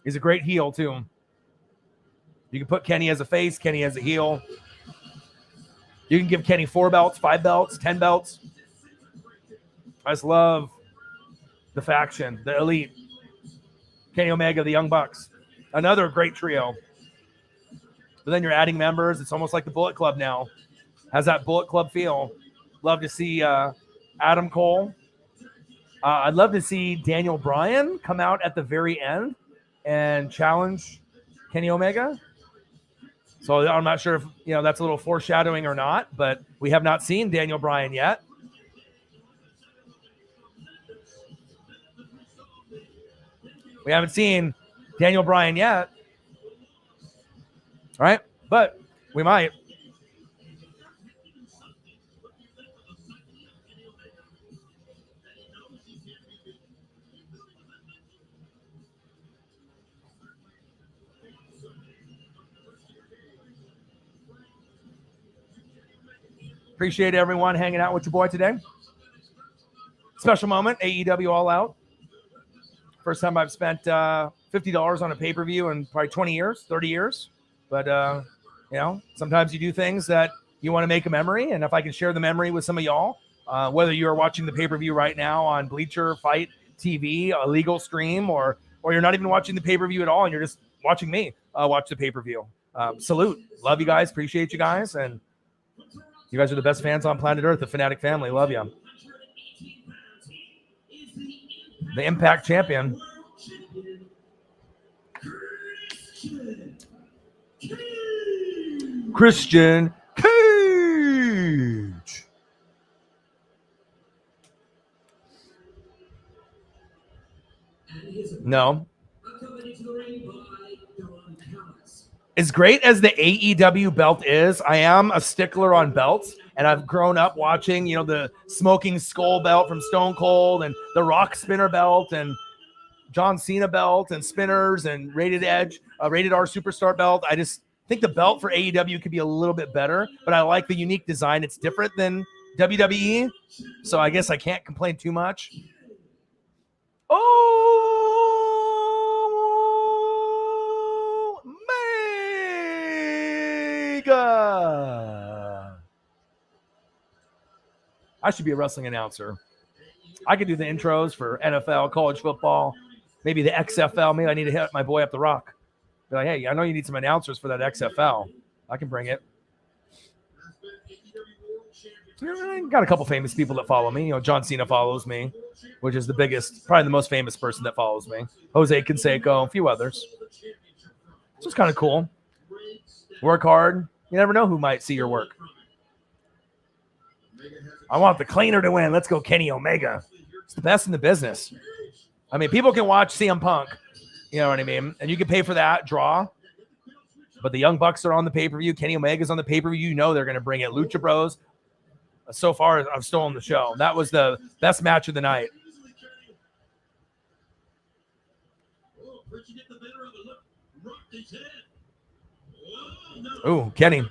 He's a great heel, too. You can put Kenny as a face, Kenny as a heel. You can give Kenny 4 belts, 5 belts, 10 belts. I just love the faction, the elite. Kenny Omega, the Young Bucks. Another great trio. But then you're adding members. It's almost like the Bullet Club now. Has that Bullet Club feel. Love to see Adam Cole. I'd love to see Daniel Bryan come out at the very end and challenge Kenny Omega. So I'm not sure if, you know, that's a little foreshadowing or not, but we have not seen Daniel Bryan yet. We haven't seen Daniel Bryan yet. All right? But we might. Appreciate everyone hanging out with your boy today. Special moment, AEW All Out. First time I've spent $50 on a pay-per-view in probably 20 years, 30 years. But, sometimes you do things that you want to make a memory. And if I can share the memory with some of y'all, whether you are watching the pay-per-view right now on Bleacher, Fight TV, a legal stream, or you're not even watching the pay-per-view at all and you're just watching me watch the pay-per-view. Salute. Love you guys. Appreciate you guys. And you guys are the best fans on planet Earth, the Fanatic family. Love you. The Impact Champion. Christian Cage. No. As great as the AEW belt is, I am a stickler on belts, and I've grown up watching, the Smoking Skull belt from Stone Cold and the Rock Spinner belt and John Cena belt and spinners and Rated Edge, Rated R Superstar belt. I just think the belt for AEW could be a little bit better, but I like the unique design. It's different than WWE, so I guess I can't complain too much. Omega! I should be a wrestling announcer. I could do the intros for NFL, college football, maybe the XFL. Maybe I need to hit my boy up the rock. Be like, hey, I know you need some announcers for that XFL. I can bring it. I got a couple famous people that follow me. John Cena follows me, which is the biggest, probably the most famous person that follows me. Jose Canseco, a few others. So it's kind of cool. Work hard. You never know who might see your work. I want the cleaner to win. Let's go Kenny Omega. It's the best in the business. I mean, people can watch CM Punk. You know what I mean? And you can pay for that draw. But the Young Bucks are on the pay-per-view. Kenny Omega's on the pay-per-view. You know they're going to bring it. Lucha Bros. So far, I've stolen the show. That was the best match of the night. Ooh, Kenny.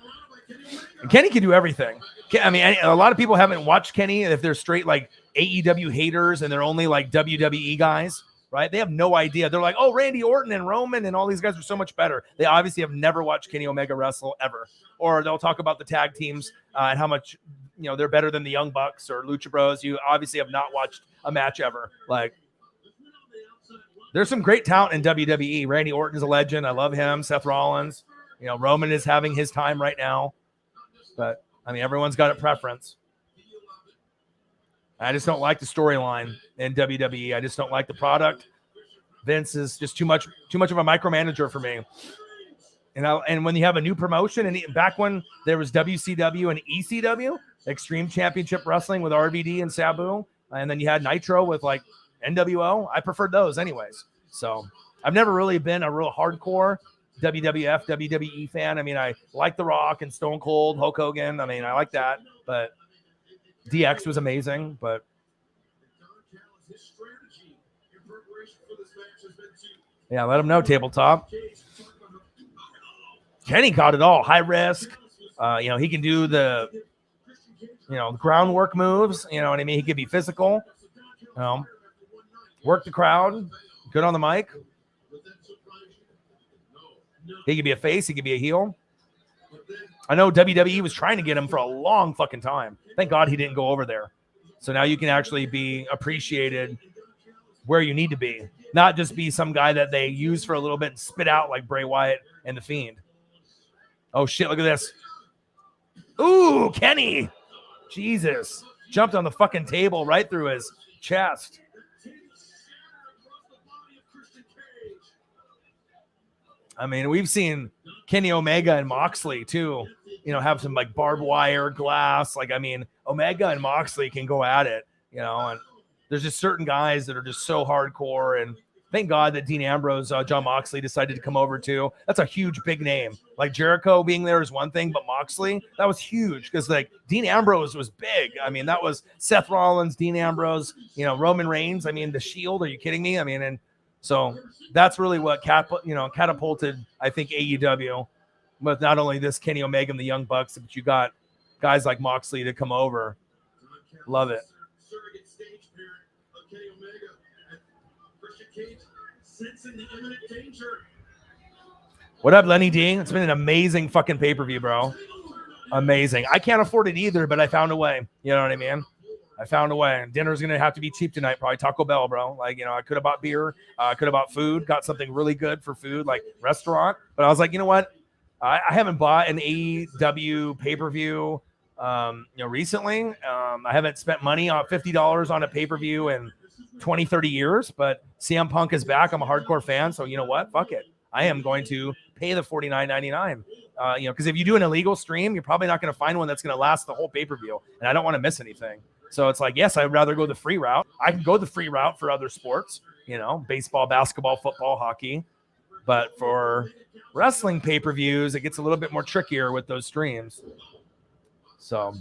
Kenny can do everything. I mean, a lot of people haven't watched Kenny if they're straight like AEW haters and they're only like WWE guys, right? They have no idea. They're like, oh, Randy Orton and Roman and all these guys are so much better. They obviously have never watched Kenny Omega wrestle ever. Or they'll talk about the tag teams and how much they're better than the Young Bucks or Lucha Bros. You obviously have not watched a match ever. Like, there's some great talent in WWE. Randy Orton's a legend. I love him. Seth Rollins. Roman is having his time right now. But, I mean, everyone's got a preference. I just don't like the storyline in WWE. I just don't like the product. Vince is just too much of a micromanager for me. And when you have a new promotion, and back when there was WCW and ECW, Extreme Championship Wrestling with RVD and Sabu, and then you had Nitro with like NWO, I preferred those anyways. So I've never really been a real hardcore WWF, WWE fan. I mean, I like The Rock and Stone Cold, Hulk Hogan. I mean, I like that, but DX was amazing. But yeah, let him know, Tabletop. Kenny got it all. High risk. He can do the, groundwork moves. You know what I mean? He could be physical. Work the crowd. Good on the mic. He could be a face. He could be a heel. I know WWE was trying to get him for a long fucking time. Thank God he didn't go over there. So now you can actually be appreciated where you need to be. Not just be some guy that they use for a little bit and spit out like Bray Wyatt and The Fiend. Oh, shit. Look at this. Ooh, Kenny. Jesus. Jumped on the fucking table right through his chest. I mean, we've seen Kenny Omega and Moxley, too, have some, like, barbed wire, glass. Like, I mean, Omega and Moxley can go at it, and there's just certain guys that are just so hardcore. And thank God that Dean Ambrose, John Moxley, decided to come over, too. That's a huge, big name. Like, Jericho being there is one thing, but Moxley, that was huge because, like, Dean Ambrose was big. I mean, that was Seth Rollins, Dean Ambrose, Roman Reigns. I mean, The Shield. Are you kidding me? I mean, and so that's really what catapulted, I think, AEW with not only this Kenny Omega and the Young Bucks, but you got guys like Moxley to come over. Love it. Surrogate stage parent of Kenny Omega and Christian Cage sensing the imminent danger. What up, Lenny D? It's been an amazing fucking pay-per-view, bro. Amazing. I can't afford it either, but I found a way. You know what I mean? I found a way. And dinner's going to have to be cheap tonight, probably Taco Bell, bro. Like, you know, I could have bought beer. I could have bought food, got something really good for food, like restaurant. But I was like, you know what? I haven't bought an AEW pay-per-view, recently. I haven't spent money on $50 on a pay-per-view in 20, 30 years. But CM Punk is back. I'm a hardcore fan. So you know what? Fuck it. I am going to pay the $49.99. Because if you do an illegal stream, you're probably not going to find one that's going to last the whole pay-per-view. And I don't want to miss anything. So it's like, yes, I'd rather go the free route. I can go the free route for other sports, baseball, basketball, football, hockey. But for wrestling pay-per-views, it gets a little bit more trickier with those streams. So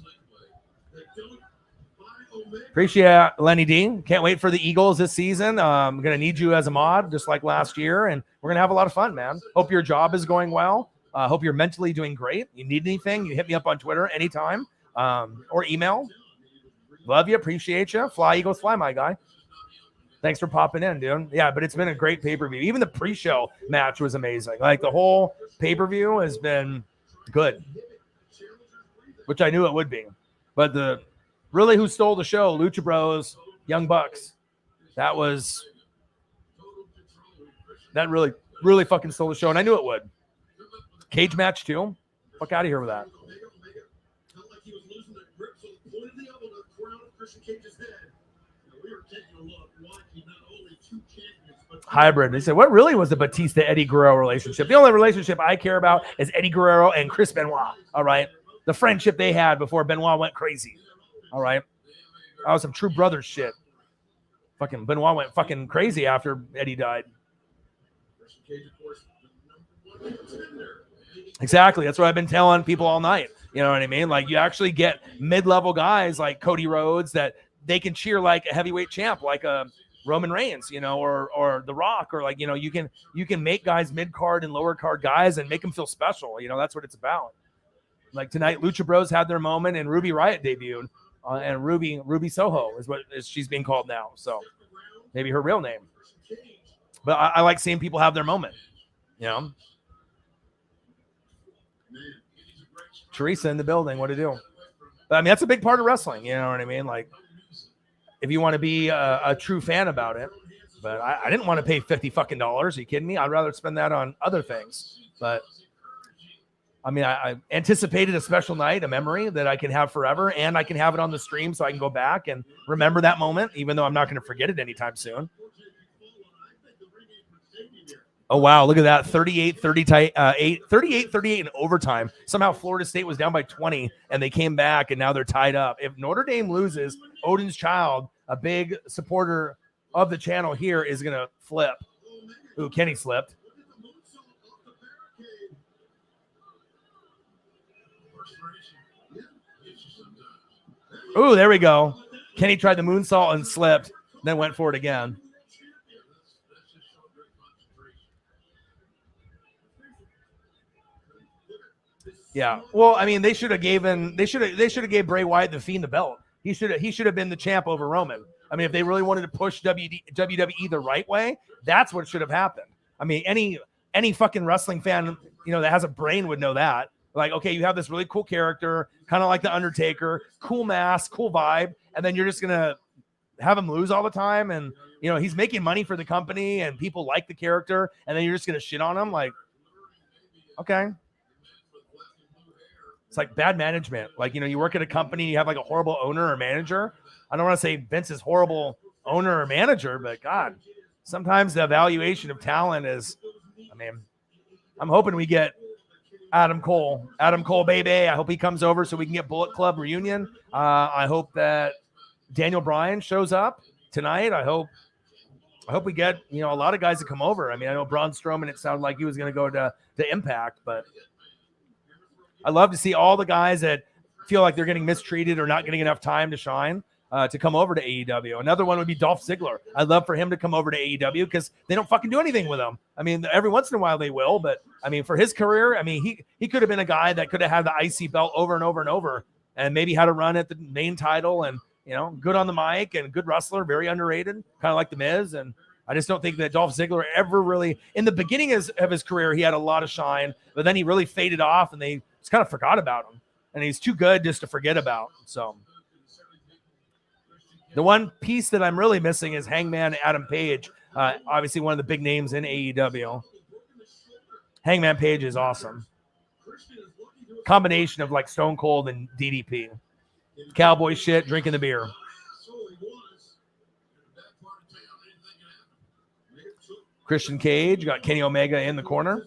appreciate Lenny D. Can't wait for the Eagles this season. I'm going to need you as a mod, just like last year. And we're going to have a lot of fun, man. Hope your job is going well. Hope you're mentally doing great. You need anything, you hit me up on Twitter anytime or email. Love you. Appreciate you. Fly, Eagles, fly, my guy. Thanks for popping in, dude. Yeah, but it's been a great pay-per-view. Even the pre-show match was amazing. Like, the whole pay-per-view has been good, which I knew it would be. But who stole the show? Lucha Bros, Young Bucks. That really, really fucking stole the show, and I knew it would. Cage match too. Fuck out of here with that. Hybrid. They said, what really was the Batista-Eddie Guerrero relationship? The only relationship I care about is Eddie Guerrero and Chris Benoit. All right. The friendship they had before Benoit went crazy. All right. That was some true brothers shit. Fucking Benoit went fucking crazy after Eddie died. Exactly. That's what I've been telling people all night. You know what I mean? Like, you actually get mid-level guys like Cody Rhodes that they can cheer like a heavyweight champ, like a Roman Reigns, or The Rock, or like, you can make guys mid-card and lower-card guys and make them feel special. That's what it's about. Like tonight, Lucha Bros had their moment and Ruby Riott debuted, and Ruby Soho is what she's being called now. So maybe her real name. But I like seeing people have their moment. Teresa in the building. What to do? But, I mean, that's a big part of wrestling. You know what I mean? Like, if you want to be a true fan about it. But I didn't want to pay $50 Are you kidding me? I'd rather spend that on other things. But I mean, I anticipated a special night, a memory that I can have forever, and I can have it on the stream so I can go back and remember that moment, even though I'm not going to forget it anytime soon. Oh, wow. Look at that. 38-38 in overtime. Somehow Florida State was down by 20, and they came back, and now they're tied up. If Notre Dame loses, Odin's Child, a big supporter of the channel here, is going to flip. Ooh, Kenny slipped. Ooh, there we go. Kenny tried the moonsault and slipped, then went for it again. Yeah. Well, I mean, they should have gave Bray Wyatt the Fiend the belt. He should have been the champ over Roman. I mean, if they really wanted to push WWE the right way, that's what should have happened. I mean, any fucking wrestling fan, that has a brain would know that. Like, okay, you have this really cool character, kind of like The Undertaker, cool mask, cool vibe, and then you're just going to have him lose all the time. And, he's making money for the company and people like the character, and then you're just going to shit on him. Like, okay. It's like bad management. Like, you work at a company, you have like a horrible owner or manager. I don't want to say Vince is horrible owner or manager, but God, sometimes the evaluation of talent is, I mean, I'm hoping we get Adam Cole, baby. I hope he comes over so we can get Bullet Club reunion. I hope that Daniel Bryan shows up tonight. I hope we get, a lot of guys to come over. I mean, I know Braun Strowman, it sounded like he was going to go to Impact, but I love to see all the guys that feel like they're getting mistreated or not getting enough time to shine to come over to AEW. Another one would be Dolph Ziggler. I'd love for him to come over to AEW because they don't fucking do anything with him. I mean, every once in a while they will, but I mean, for his career, I mean, he could have been a guy that could have had the IC belt over and over and over and maybe had a run at the main title, and good on the mic and good wrestler, very underrated, kind of like the Miz. And I just don't think that Dolph Ziggler ever really, in the beginning of his career, he had a lot of shine, but then he really faded off, and they just kind of forgot about him. And he's too good just to forget about. So the one piece that I'm really missing is Hangman Adam Page, obviously one of the big names in AEW. Hangman Page is awesome. Combination of like Stone Cold and DDP. Cowboy shit, drinking the beer. Christian Cage, got Kenny Omega in the corner.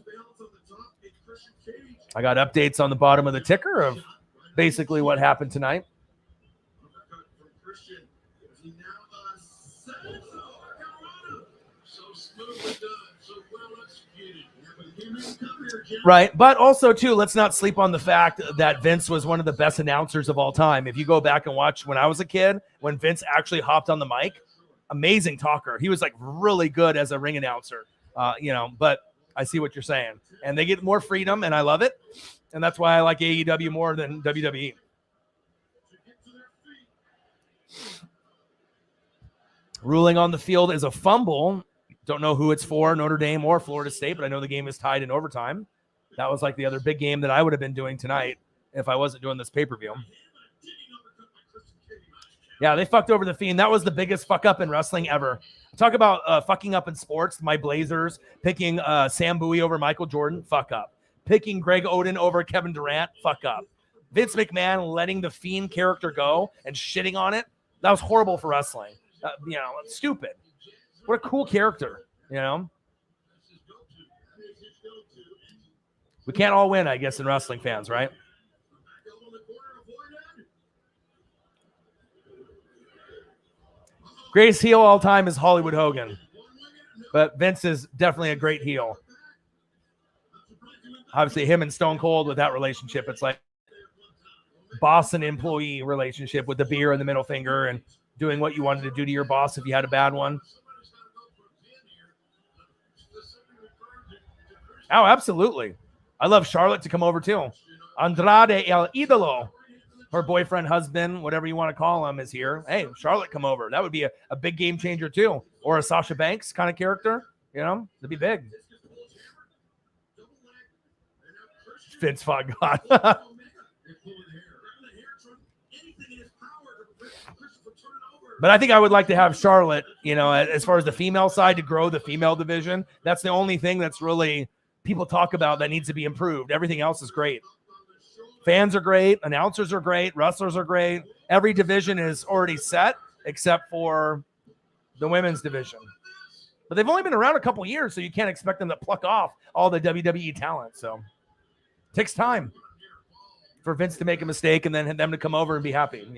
I got updates on the bottom of the ticker of basically what happened tonight. Right, but also too, let's not sleep on the fact that Vince was one of the best announcers of all time. If you go back and watch when I was a kid, when Vince actually hopped on the mic, amazing talker. He was like really good as a ring announcer, but I see what you're saying. And they get more freedom, and I love it. And that's why I like AEW more than WWE. Ruling on the field is a fumble. Don't know who it's for, Notre Dame or Florida State, but I know the game is tied in overtime. That was like the other big game that I would have been doing tonight if I wasn't doing this pay-per-view. Yeah, they fucked over the Fiend. That was the biggest fuck up in wrestling ever. Talk about fucking up in sports. My Blazers picking Sam Bowie over Michael Jordan, fuck up. Picking Greg Oden over Kevin Durant, fuck up. Vince McMahon letting the Fiend character go and shitting on it, that was horrible for wrestling. It's stupid. What a cool character, We can't all win, I guess, in wrestling fans, right? Greatest heel all time is Hollywood Hogan. But Vince is definitely a great heel. Obviously, him and Stone Cold with that relationship, it's like boss and employee relationship with the beer and the middle finger and doing what you wanted to do to your boss if you had a bad one. Oh, absolutely. I love Charlotte to come over too. Andrade El Idolo, her boyfriend, husband, whatever you want to call him, is here. Hey, Charlotte, come over. That would be a big game changer too. Or a Sasha Banks kind of character. That'd be big. Vince fought God. But I think I would like to have Charlotte, as far as the female side, to grow the female division. That's the only thing that's really people talk about that needs to be improved. Everything else is great. Fans are great. Announcers are great. Wrestlers are great. Every division is already set except for the women's division. But they've only been around a couple years, so you can't expect them to pluck off all the WWE talent. So it takes time for Vince to make a mistake and then them to come over and be happy,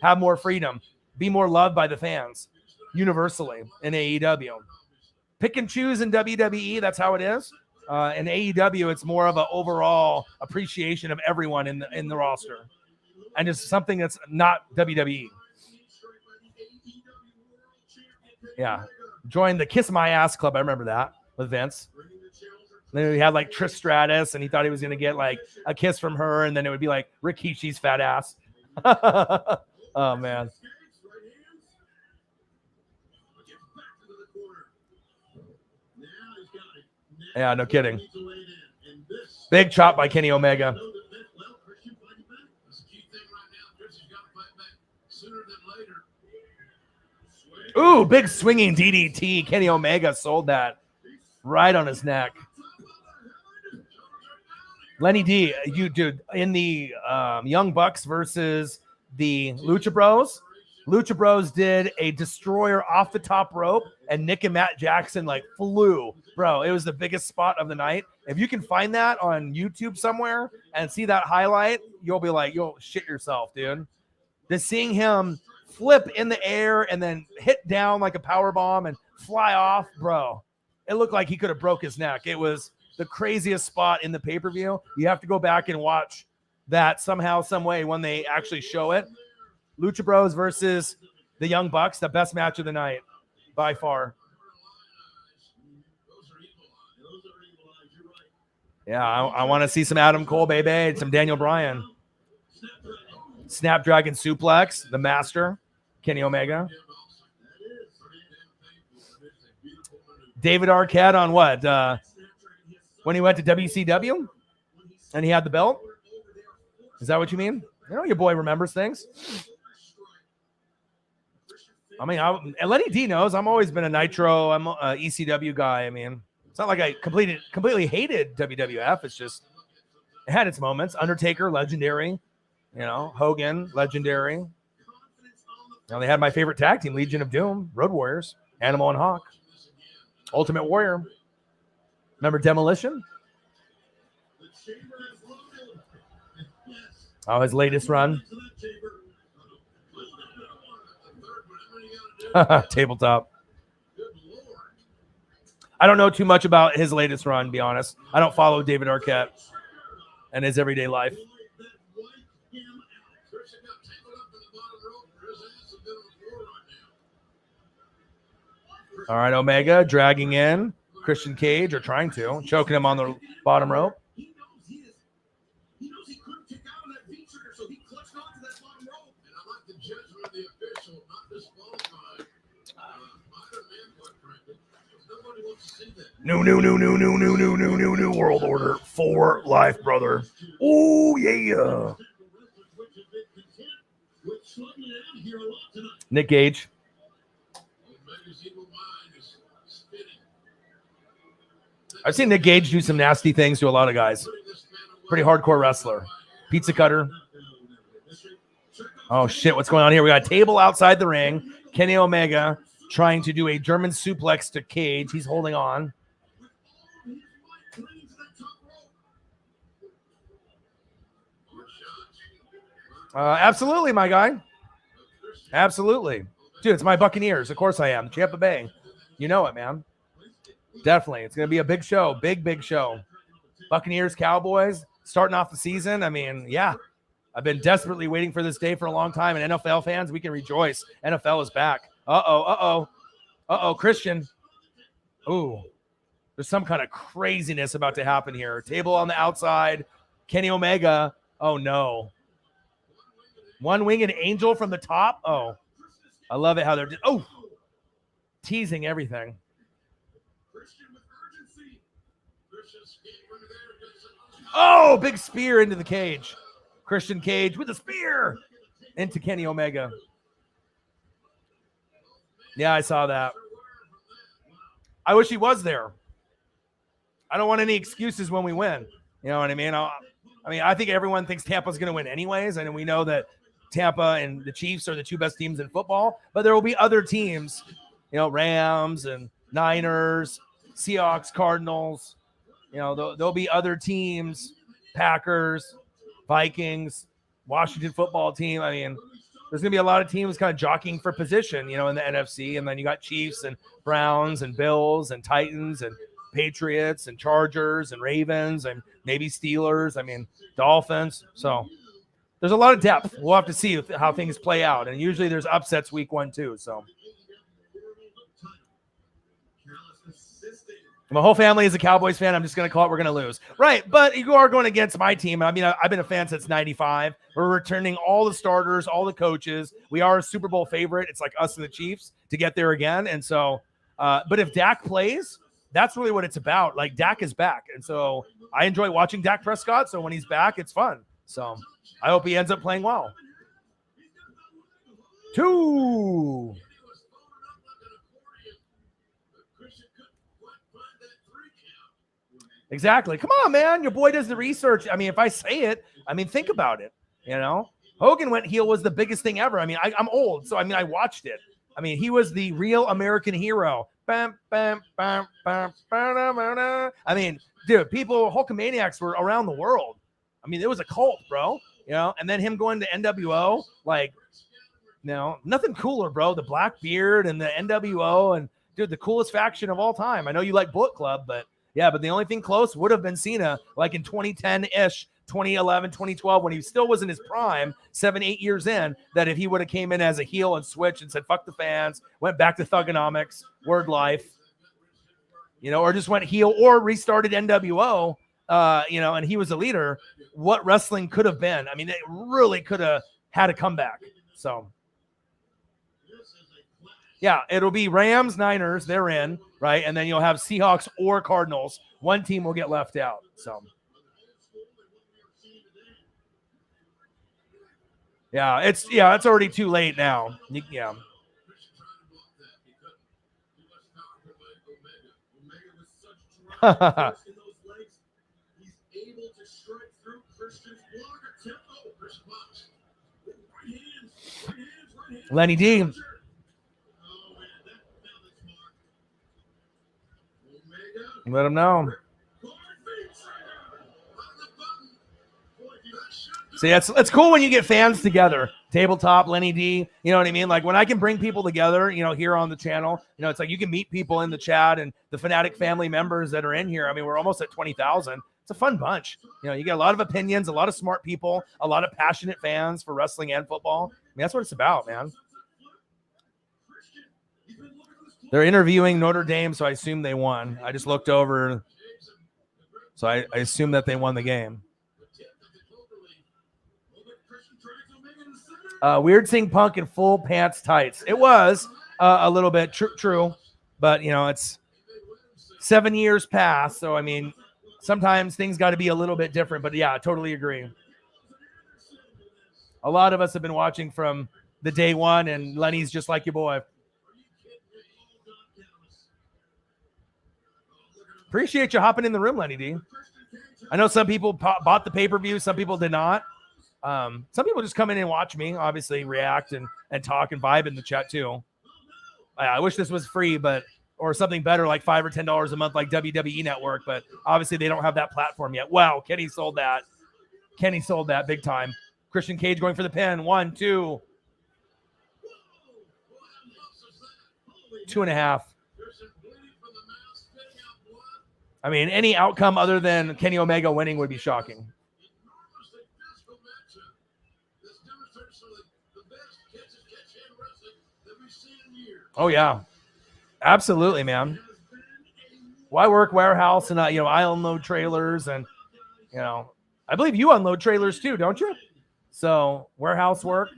have more freedom, be more loved by the fans universally in AEW. Pick and choose in WWE. That's how it is. In AEW, it's more of an overall appreciation of everyone in the roster. And it's something that's not WWE. Yeah. Join the Kiss My Ass Club. I remember that with Vince. Then we had like Trish Stratus, and he thought he was going to get like a kiss from her, and then it would be like Rikishi's fat ass. Oh, man. Yeah, no kidding. Big chop by Kenny Omega. Ooh, big swinging DDT. Kenny Omega sold that right on his neck. Lenny D, dude, in the Young Bucks versus the Lucha Bros. Lucha Bros did a destroyer off the top rope, and Nick and Matt Jackson like flew. Bro, it was the biggest spot of the night. If you can find that on YouTube somewhere and see that highlight, you'll be like, you'll shit yourself, dude. Just seeing him flip in the air and then hit down like a power bomb and fly off, bro. It looked like he could have broke his neck. It was the craziest spot in the pay-per-view. You have to go back and watch that somehow, some way when they actually show it. Lucha Bros versus the Young Bucks, the best match of the night by far. Yeah, I want to see some Adam Cole, baby, some Daniel Bryan. Snapdragon suplex, the master, Kenny Omega. David Arquette on what? When he went to WCW and he had the belt? Is that what you mean? You know, your boy remembers things. I mean, and Lenny D knows I've always been a Nitro. I'm a ECW guy. I mean, it's not like I completely hated WWF. It's just it had its moments. Undertaker, legendary. You know, Hogan, legendary. Now they had my favorite tag team, Legion of Doom, Road Warriors, Animal and Hawk, Ultimate Warrior. Remember Demolition? Oh, his latest run. Tabletop. I don't know too much about his latest run, to be honest. I don't follow David Arquette and his everyday life. All right, Omega dragging in Christian Cage, or trying to, choking him on the bottom rope. New world order for life, brother. Oh, yeah. Nick Gage. I've seen Nick Gage do some nasty things to a lot of guys. Pretty hardcore wrestler. Pizza cutter. Oh, shit. What's going on here? We got a table outside the ring. Kenny Omega trying to do a German suplex to Cage. He's holding on. Absolutely, my guy. Absolutely. Dude, it's my Buccaneers. Of course I am. Tampa Bay. You know it, man. Definitely. It's going to be a big show. Big show. Buccaneers, Cowboys, starting off the season. I mean, yeah. I've been desperately waiting for this day for a long time. And NFL fans, we can rejoice. NFL is back. Uh-oh, Christian. Ooh. There's some kind of craziness about to happen here. Table on the outside. Kenny Omega. Oh, no. One-winged angel from the top. Oh, I love it how they're teasing everything. Oh, big spear into the cage. Christian Cage with a spear into Kenny Omega. Yeah, I saw that. I wish he was there. I don't want any excuses when we win. You know what I mean? I think everyone thinks Tampa's going to win anyways, and we know that Tampa and the Chiefs are the two best teams in football, but there will be other teams, you know, Rams and Niners, Seahawks, Cardinals. You know, there'll be other teams, Packers, Vikings, Washington football team. I mean, there's going to be a lot of teams kind of jockeying for position, you know, in the NFC. And then you got Chiefs and Browns and Bills and Titans and Patriots and Chargers and Ravens and maybe Steelers. I mean, Dolphins. So there's a lot of depth. We'll have to see how things play out. And usually there's upsets week 1, too. So my whole family is a Cowboys fan. I'm just going to call it we're going to lose. Right, but you are going against my team. I mean, I've been a fan since 95. We're returning all the starters, all the coaches. We are a Super Bowl favorite. It's like us and the Chiefs to get there again. And so, but if Dak plays, that's really what it's about. Like, Dak is back. And so I enjoy watching Dak Prescott. So when he's back, it's fun. So I hope he ends up playing well. 2. Exactly. Come on, man. Your boy does the research. I mean, if I say it, I mean, think about it. You know, Hogan went heel was the biggest thing ever. I mean, I'm old, so I mean, I watched it. I mean, he was the real American hero. Bam, bam, bam, bam, bam, bam. I mean, dude, Hulkamaniacs were around the world. I mean, it was a cult, bro. You know, and then him going to NWO, like, you know, nothing cooler, bro. The black beard and the NWO, and dude, the coolest faction of all time. I know you like Bullet Club, but yeah, but the only thing close would have been Cena, like in 2010-ish, 2011, 2012, when he still was in his prime, 7-8 years in, that if he would have came in as a heel and switched and said, fuck the fans, went back to Thugonomics, Word Life, you know, or just went heel or restarted NWO, you know, and he was a leader, what wrestling could have been. I mean, it really could have had a comeback. So, yeah, it'll be Rams, Niners. They're in, right? And then you'll have Seahawks or Cardinals. One team will get left out. So, yeah, it's already too late now. Yeah. Lenny D. Let him know. See, it's cool when you get fans together. Tabletop, Lenny D. You know what I mean? Like when I can bring people together, here on the channel, it's like you can meet people in the chat and the Fanatic family members that are in here. I mean, we're almost at 20,000. It's a fun bunch. You get a lot of opinions, a lot of smart people, a lot of passionate fans for wrestling and football. I mean, that's what it's about, man. They're interviewing Notre Dame, so I assume they won. I just looked over, so I assume that they won the game. Weird seeing Punk in full pants tights. It was a little bit true, but it's 7 years past, so I mean, sometimes things got to be a little bit different. But yeah, I totally agree. A lot of us have been watching from the day one, and Lenny's just like your boy. Appreciate you hopping in the room, Lenny D. I know some people bought the pay-per-view, some people did not. Some people just come in and watch me, obviously react and talk and vibe in the chat too. I wish this was free, or something better like $5 or $10 a month like WWE Network, but obviously they don't have that platform yet. Wow, Kenny sold that. Kenny sold that big time. Christian Cage going for the pin. 1, 2. 2.5. I mean, any outcome other than Kenny Omega winning would be shocking. Oh, yeah. Absolutely, man. Why work warehouse and, I unload trailers and, I believe you unload trailers too, don't you? So warehouse work.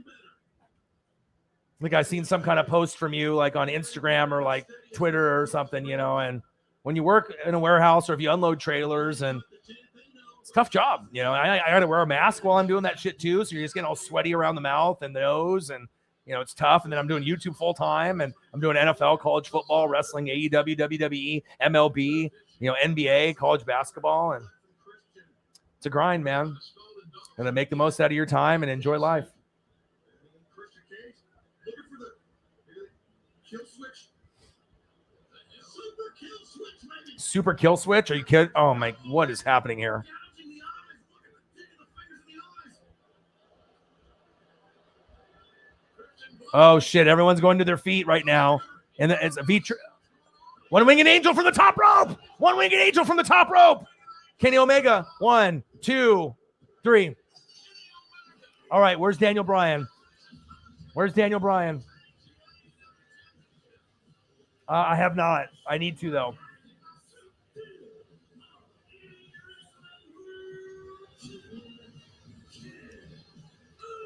I think I've seen some kind of post from you like on Instagram or like Twitter or something, and when you work in a warehouse or if you unload trailers, and it's a tough job, I got to wear a mask while I'm doing that shit too. So you're just getting all sweaty around the mouth and the nose, and it's tough. And then I'm doing YouTube full time, and I'm doing NFL, college football, wrestling, AEW, WWE, MLB, NBA, college basketball. And it's a grind, man. Gonna make the most out of your time and enjoy life. Super kill switch? Are you kidding? Oh my, what is happening here? Oh shit, everyone's going to their feet right now. And it's a beat. One winged angel from the top rope. One winged angel from the top rope. Kenny Omega. 1, 2, 3. All right, where's Daniel Bryan? Where's Daniel Bryan? I have not. I need to, though.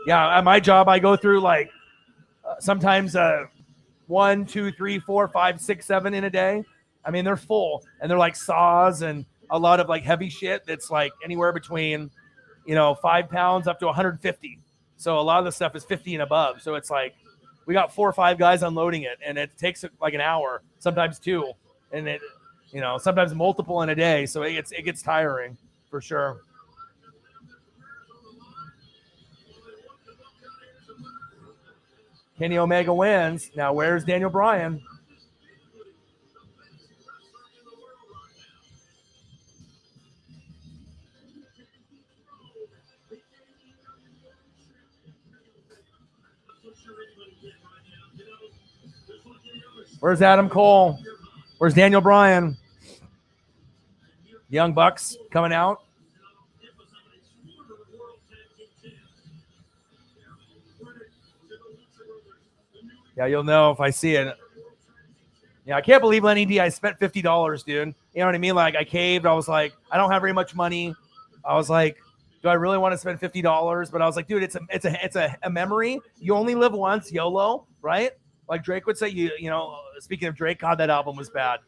Yeah, at my job, I go through like sometimes 1, 2, 3, 4, 5, 6, 7 in a day. I mean, they're full, and they're like saws and a lot of like heavy shit that's like anywhere between 5 pounds up to 150. So a lot of the stuff is 50 and above. So it's like we got 4 or 5 guys unloading it, and it takes like an hour, sometimes 2, and it sometimes multiple in a day. So it gets tiring for sure. Kenny Omega wins. Now where's Daniel Bryan? Where's Adam Cole? Where's Daniel Bryan? Young Bucks coming out. Yeah, you'll know if I see it. Yeah, I can't believe Lenny D. I spent $50, dude. You know what I mean? Like I caved. I was like, I don't have very much money. I was like, do I really want to spend $50? But I was like, dude, it's a memory. You only live once, YOLO, right? Like Drake would say. You know, speaking of Drake, God, that album was bad.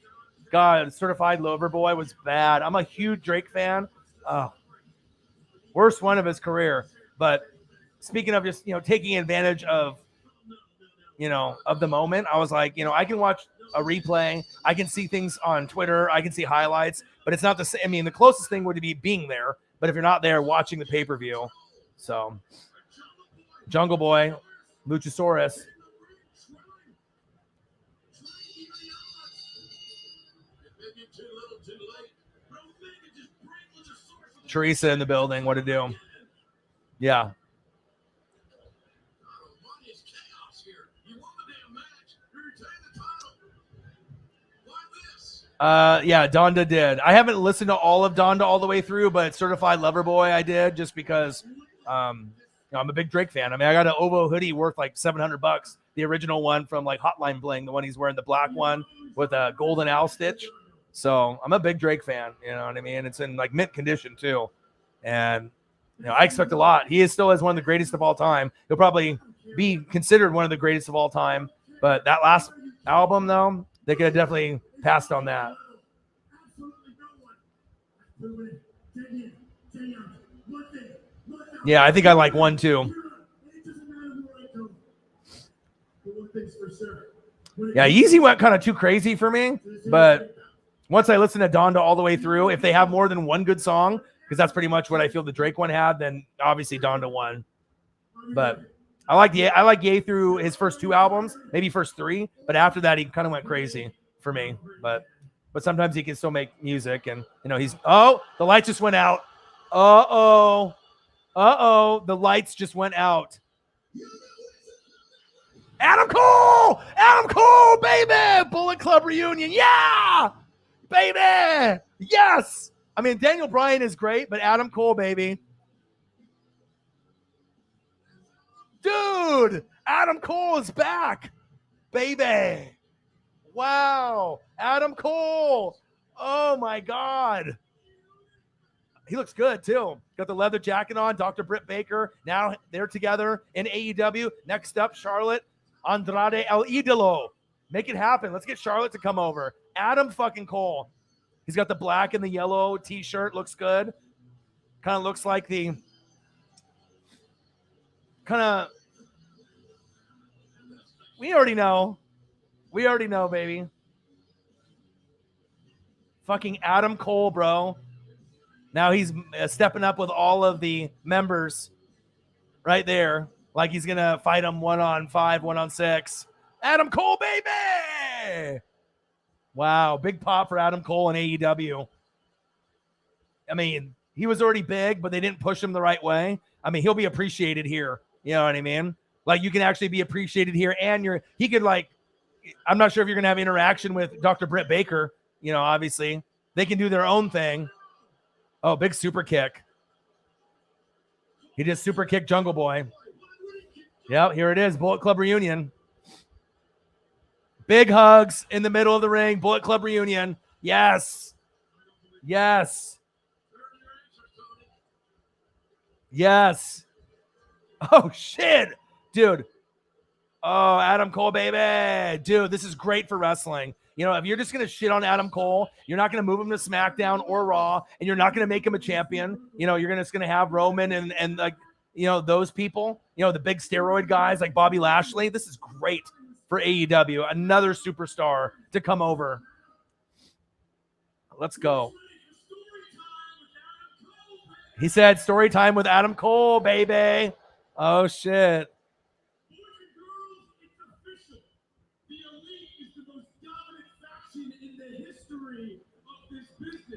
God, Certified Lover Boy was bad. I'm a huge Drake fan. Worst one of his career. But speaking of just, taking advantage of, of the moment, I was like, I can watch a replay. I can see things on Twitter. I can see highlights, but it's not the same. I mean, the closest thing would be being there, but if you're not there, watching the pay-per-view. So Jungle Boy, Luchasaurus. Teresa in the building. What to do? Yeah. Yeah, Donda did. I haven't listened to all of Donda all the way through, but Certified Lover Boy I did just because I'm a big Drake fan. I mean, I got an Ovo hoodie worth like $700, the original one from like Hotline Bling, the one he's wearing, the black one with a golden owl stitch. So I'm a big Drake fan, you know what I mean? It's in like mint condition too. And I expect a lot. He is still as one of the greatest of all time. He'll probably be considered one of the greatest of all time. But that last album though, they could have definitely passed on that. Yeah, I think I like 1 too. Yeah, Yeezy went kind of too crazy for me, but once I listen to Donda all the way through, if they have more than one good song, because that's pretty much what I feel the Drake one had, then obviously Donda won. But I like Ye through his first 2 albums, maybe first 3, but after that he kind of went crazy for me. But sometimes he can still make music, and the lights just went out. The lights just went out. Adam Cole, baby, Bullet Club reunion, yeah, baby, yes. I mean, Daniel Bryan is great, but Adam Cole, baby, dude, Adam Cole is back, baby. Wow, Adam Cole. Oh my God. He looks good too. Got the leather jacket on, Dr. Britt Baker. Now they're together in AEW. Next up, Charlotte Andrade El Idolo. Make it happen. Let's get Charlotte to come over. Adam fucking Cole. He's got the black and the yellow t-shirt. Looks good. Kind of looks like the we already know, baby. Fucking Adam Cole, bro. Now he's stepping up with all of the members right there. Like he's going to fight them 1-on-5, 1-on-6. Adam Cole, baby! Wow, big pop for Adam Cole in AEW. I mean, he was already big, but they didn't push him the right way. I mean, he'll be appreciated here. You know what I mean? Like, you can actually be appreciated here, and he could, like, I'm not sure if you're going to have interaction with Dr. Britt Baker. Obviously. They can do their own thing. Oh, big super kick. He just super kicked Jungle Boy. Yep, here it is. Bullet Club reunion. Big hugs in the middle of the ring. Bullet Club reunion. Yes. Yes. Yes. Oh, shit. Dude. Oh, Adam Cole, baby. Dude, this is great for wrestling. If you're just going to shit on Adam Cole, you're not going to move him to SmackDown or Raw, and you're not going to make him a champion. You're just going to have Roman and like, those people, the big steroid guys like Bobby Lashley. This is great for AEW. Another superstar to come over. Let's go. He said story time with Adam Cole, baby. Oh, shit.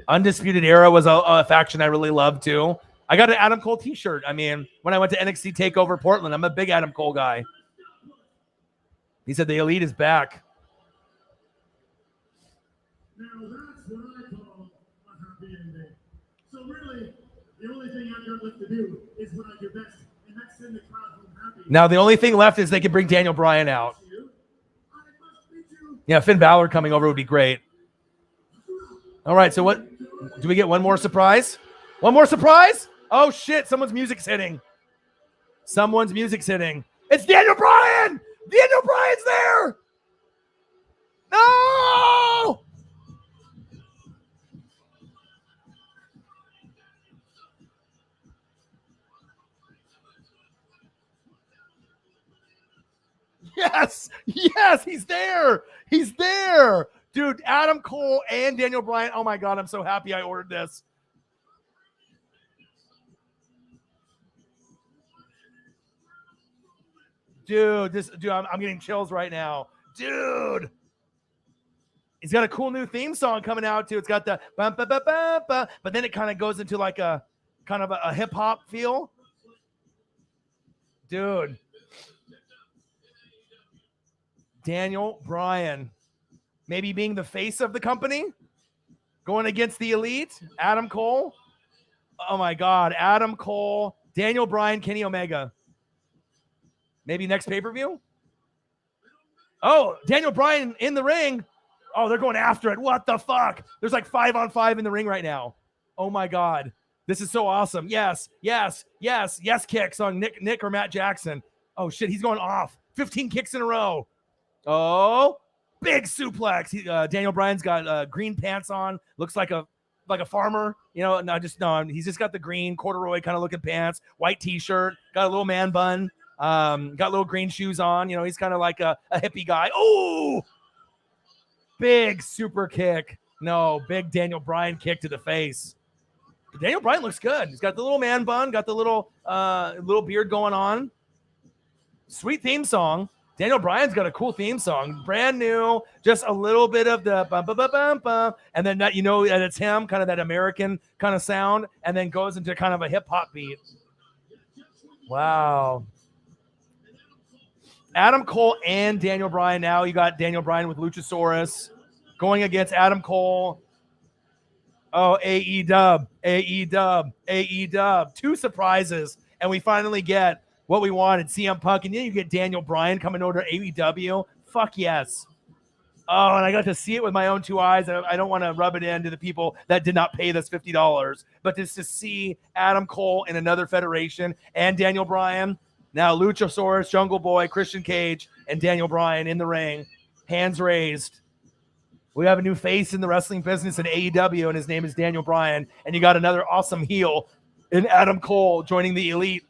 Undisputed Era was a faction I really loved too. I got an Adam Cole t-shirt. I mean, when I went to NXT TakeOver Portland, I'm a big Adam Cole guy. He said the Elite is back. Now that's what I call a happy ending. So really, the only thing I've got left to do is what I do best, and that's send the crowd home happy. Now the only thing left is they can bring Daniel Bryan out. Yeah, Finn Balor coming over would be great. All right, so what? Do we get one more surprise? One more surprise? Oh shit, someone's music's hitting. Someone's music's hitting. It's Daniel Bryan! Daniel Bryan's there! No! Yes, yes, he's there. He's there. Dude, Adam Cole and Daniel Bryan. Oh my God, I'm so happy I ordered this. Dude, I'm getting chills right now. Dude. He's got a cool new theme song coming out too. It's got the bum, ba, ba, ba, ba, but then it kind of goes into like a kind of a hip hop feel. Dude. Daniel Bryan, maybe being the face of the company, going against the Elite, Adam Cole. Oh my God, Adam Cole, Daniel Bryan, Kenny Omega. Maybe next pay-per-view? Oh, Daniel Bryan in the ring. Oh, they're going after it. What the fuck? There's like 5-on-5 in the ring right now. Oh my God. This is so awesome. Yes, yes, yes, yes kicks on Nick or Matt Jackson. Oh shit, he's going off. 15 kicks in a row. Oh, big suplex. Daniel Bryan's got green pants on. Looks like a farmer. You know, he's just got the green corduroy kind of looking pants, white t-shirt, got a little man bun, got little green shoes on. You know, he's kind of like a hippie guy. Oh, big super kick. No, big Daniel Bryan kick to the face. But Daniel Bryan looks good. He's got the little man bun, got the little beard going on. Sweet theme song. Daniel Bryan's got a cool theme song, brand new, just a little bit of the bum, bum, bum, bum, bum, and then that, you know, that it's him, kind of that American kind of sound, and then goes into kind of a hip hop beat. Wow. Adam Cole and Daniel Bryan. Now you got Daniel Bryan with Luchasaurus going against Adam Cole. Oh, AEW, AEW, AEW. 2 surprises, and we finally get what we wanted, CM Punk, and then you get Daniel Bryan coming over to AEW. Fuck yes. Oh, and I got to see it with my own 2 eyes. I don't want to rub it in to the people that did not pay this $50, but just to see Adam Cole in another federation and Daniel Bryan, now Luchasaurus, Jungle Boy, Christian Cage, and Daniel Bryan in the ring, hands raised. We have a new face in the wrestling business in AEW, and his name is Daniel Bryan, and you got another awesome heel in Adam Cole joining the Elite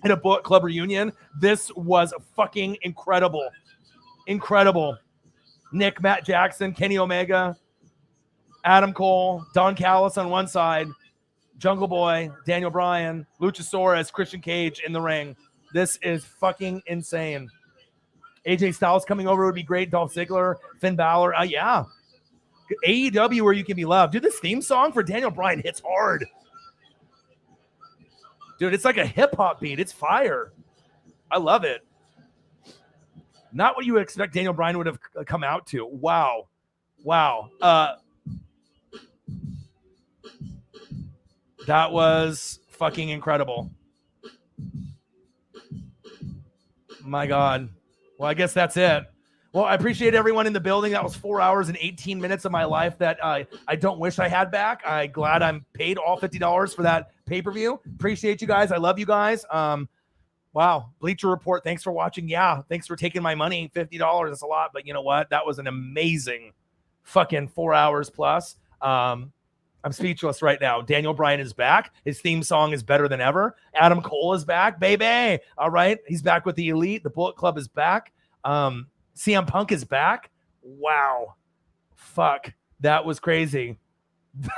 in a Bullet Club reunion. This was fucking incredible. Incredible. Nick, Matt Jackson, Kenny Omega, Adam Cole, Don Callis on one side, Jungle Boy, Daniel Bryan, Luchasaurus, Christian Cage in the ring. This is fucking insane. AJ Styles coming over would be great. Dolph Ziggler, Finn Balor. Yeah. AEW where you can be loved. Dude, this theme song for Daniel Bryan hits hard. Dude, it's like a hip-hop beat. It's fire. I love it. Not what you would expect Daniel Bryan would have come out to. Wow. Wow. That was fucking incredible. My God. Well, I guess that's it. Well, I appreciate everyone in the building. That was 4 hours and 18 minutes of my life that I don't wish I had back. I'm glad I'm paid all $50 for that pay-per-view. Appreciate you guys. I love you guys. Wow. Bleacher Report, thanks for watching. Yeah, thanks for taking my money. $50, that's a lot. But you know what? That was an amazing fucking 4 hours plus. I'm speechless right now. Daniel Bryan is back. His theme song is better than ever. Adam Cole is back, baby. All right. He's back with the Elite. The Bullet Club is back. CM Punk is back. Wow. Fuck. That was crazy.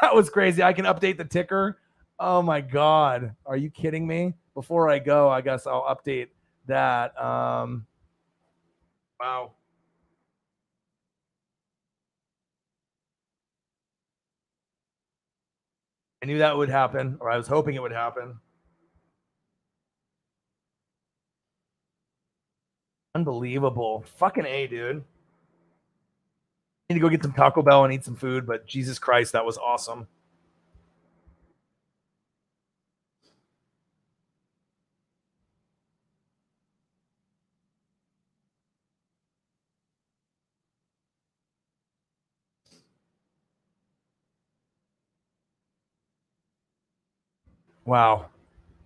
That was crazy. I can update the ticker. Oh my God. Are you kidding me? Before I go, I guess I'll update that. Wow. I knew that would happen, or I was hoping it would happen. Unbelievable. Fucking A, dude. I need to go get some Taco Bell and eat some food, but Jesus Christ, that was awesome. Wow.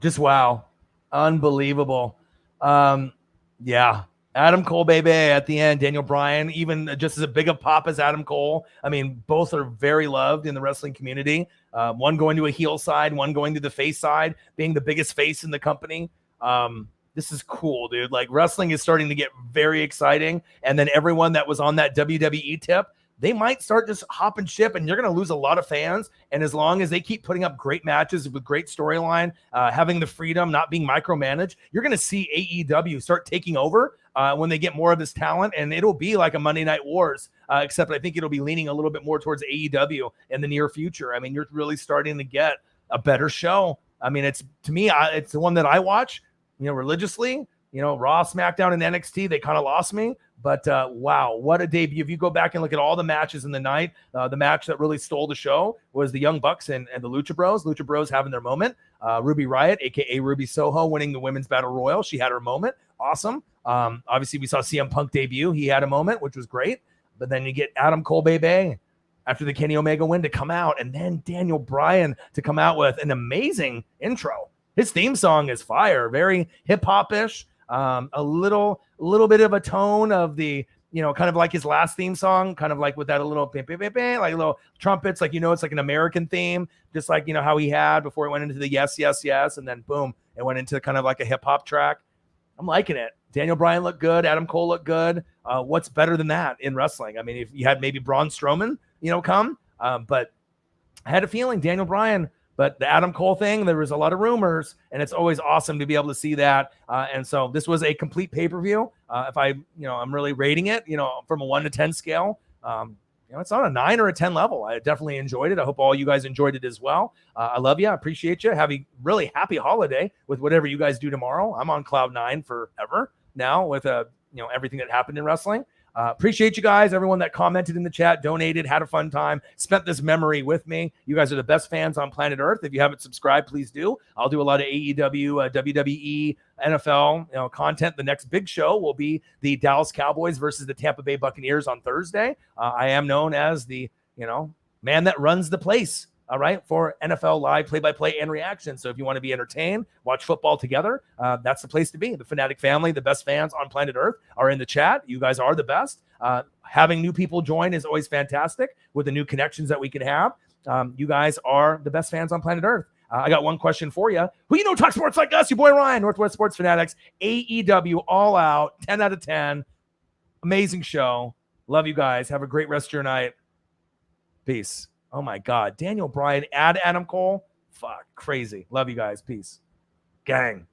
Just wow. Unbelievable. Yeah. Adam Cole, baby, at the end. Daniel Bryan, even just as a big a pop as Adam Cole. I mean, both are very loved in the wrestling community. One going to a heel side, one going to the face side, being the biggest face in the company. This is cool, dude. Like, wrestling is starting to get very exciting. And then everyone that was on that WWE tip, they might start just hopping ship, and you're going to lose a lot of fans. And as long as they keep putting up great matches with great storyline, having the freedom, not being micromanaged, you're going to see AEW start taking over when they get more of this talent, and it'll be like a Monday Night Wars, except I think it'll be leaning a little bit more towards AEW in the near future. I mean, you're really starting to get a better show. I mean, it's, to me, it's the one that I watch, religiously. Raw, SmackDown, and NXT, they kind of lost me. But wow, what a debut. If you go back and look at all the matches in the night, the match that really stole the show was the Young Bucks and the Lucha Bros. Lucha Bros having their moment. Ruby Riott, a.k.a. Ruby Soho, winning the Women's Battle Royal. She had her moment. Awesome. Obviously, we saw CM Punk debut. He had a moment, which was great. But then you get Adam Cole, baby, after the Kenny Omega win, to come out. And then Daniel Bryan to come out with an amazing intro. His theme song is fire. Very hip-hop-ish. A little bit of a tone of the, kind of like his last theme song, kind of like with that a little like little trumpets, like, it's like an American theme, just like, how he had before it went into the yes, yes, yes. And then boom, it went into kind of like a hip hop track. I'm liking it. Daniel Bryan looked good. Adam Cole looked good. What's better than that in wrestling? I mean, if you had maybe Braun Strowman, come, but I had a feeling Daniel Bryan. But the Adam Cole thing, there was a lot of rumors, and it's always awesome to be able to see that. And so this was a complete pay-per-view. If I'm really rating it, from a 1 to 10 scale, it's on a 9 or a 10 level. I definitely enjoyed it. I hope all you guys enjoyed it as well. I love you. I appreciate you. Have a really happy holiday with whatever you guys do tomorrow. I'm on cloud 9 forever now with everything that happened in wrestling. Appreciate you guys, everyone that commented in the chat, donated, had a fun time, spent this memory with me. You guys are the best fans on planet Earth. If you haven't subscribed, please do. I'll do a lot of AEW, WWE, NFL, content. The next big show will be the Dallas Cowboys versus the Tampa Bay Buccaneers on Thursday. I am known as the, man that runs the place. All right, for NFL live play-by-play and reaction. So if you want to be entertained, watch football together, that's the place to be. The Fanatic family, the best fans on planet Earth, are in the chat. You guys are the best. Having new people join is always fantastic with the new connections that we can have. You guys are the best fans on planet Earth. I got one question for you. Who talk sports like us? Your boy Ryan, Northwest Sports Fanatics, AEW All Out, 10 out of 10. Amazing show. Love you guys. Have a great rest of your night. Peace. Oh, my God. Daniel Bryan, add Adam Cole. Fuck. Crazy. Love you guys. Peace. Gang.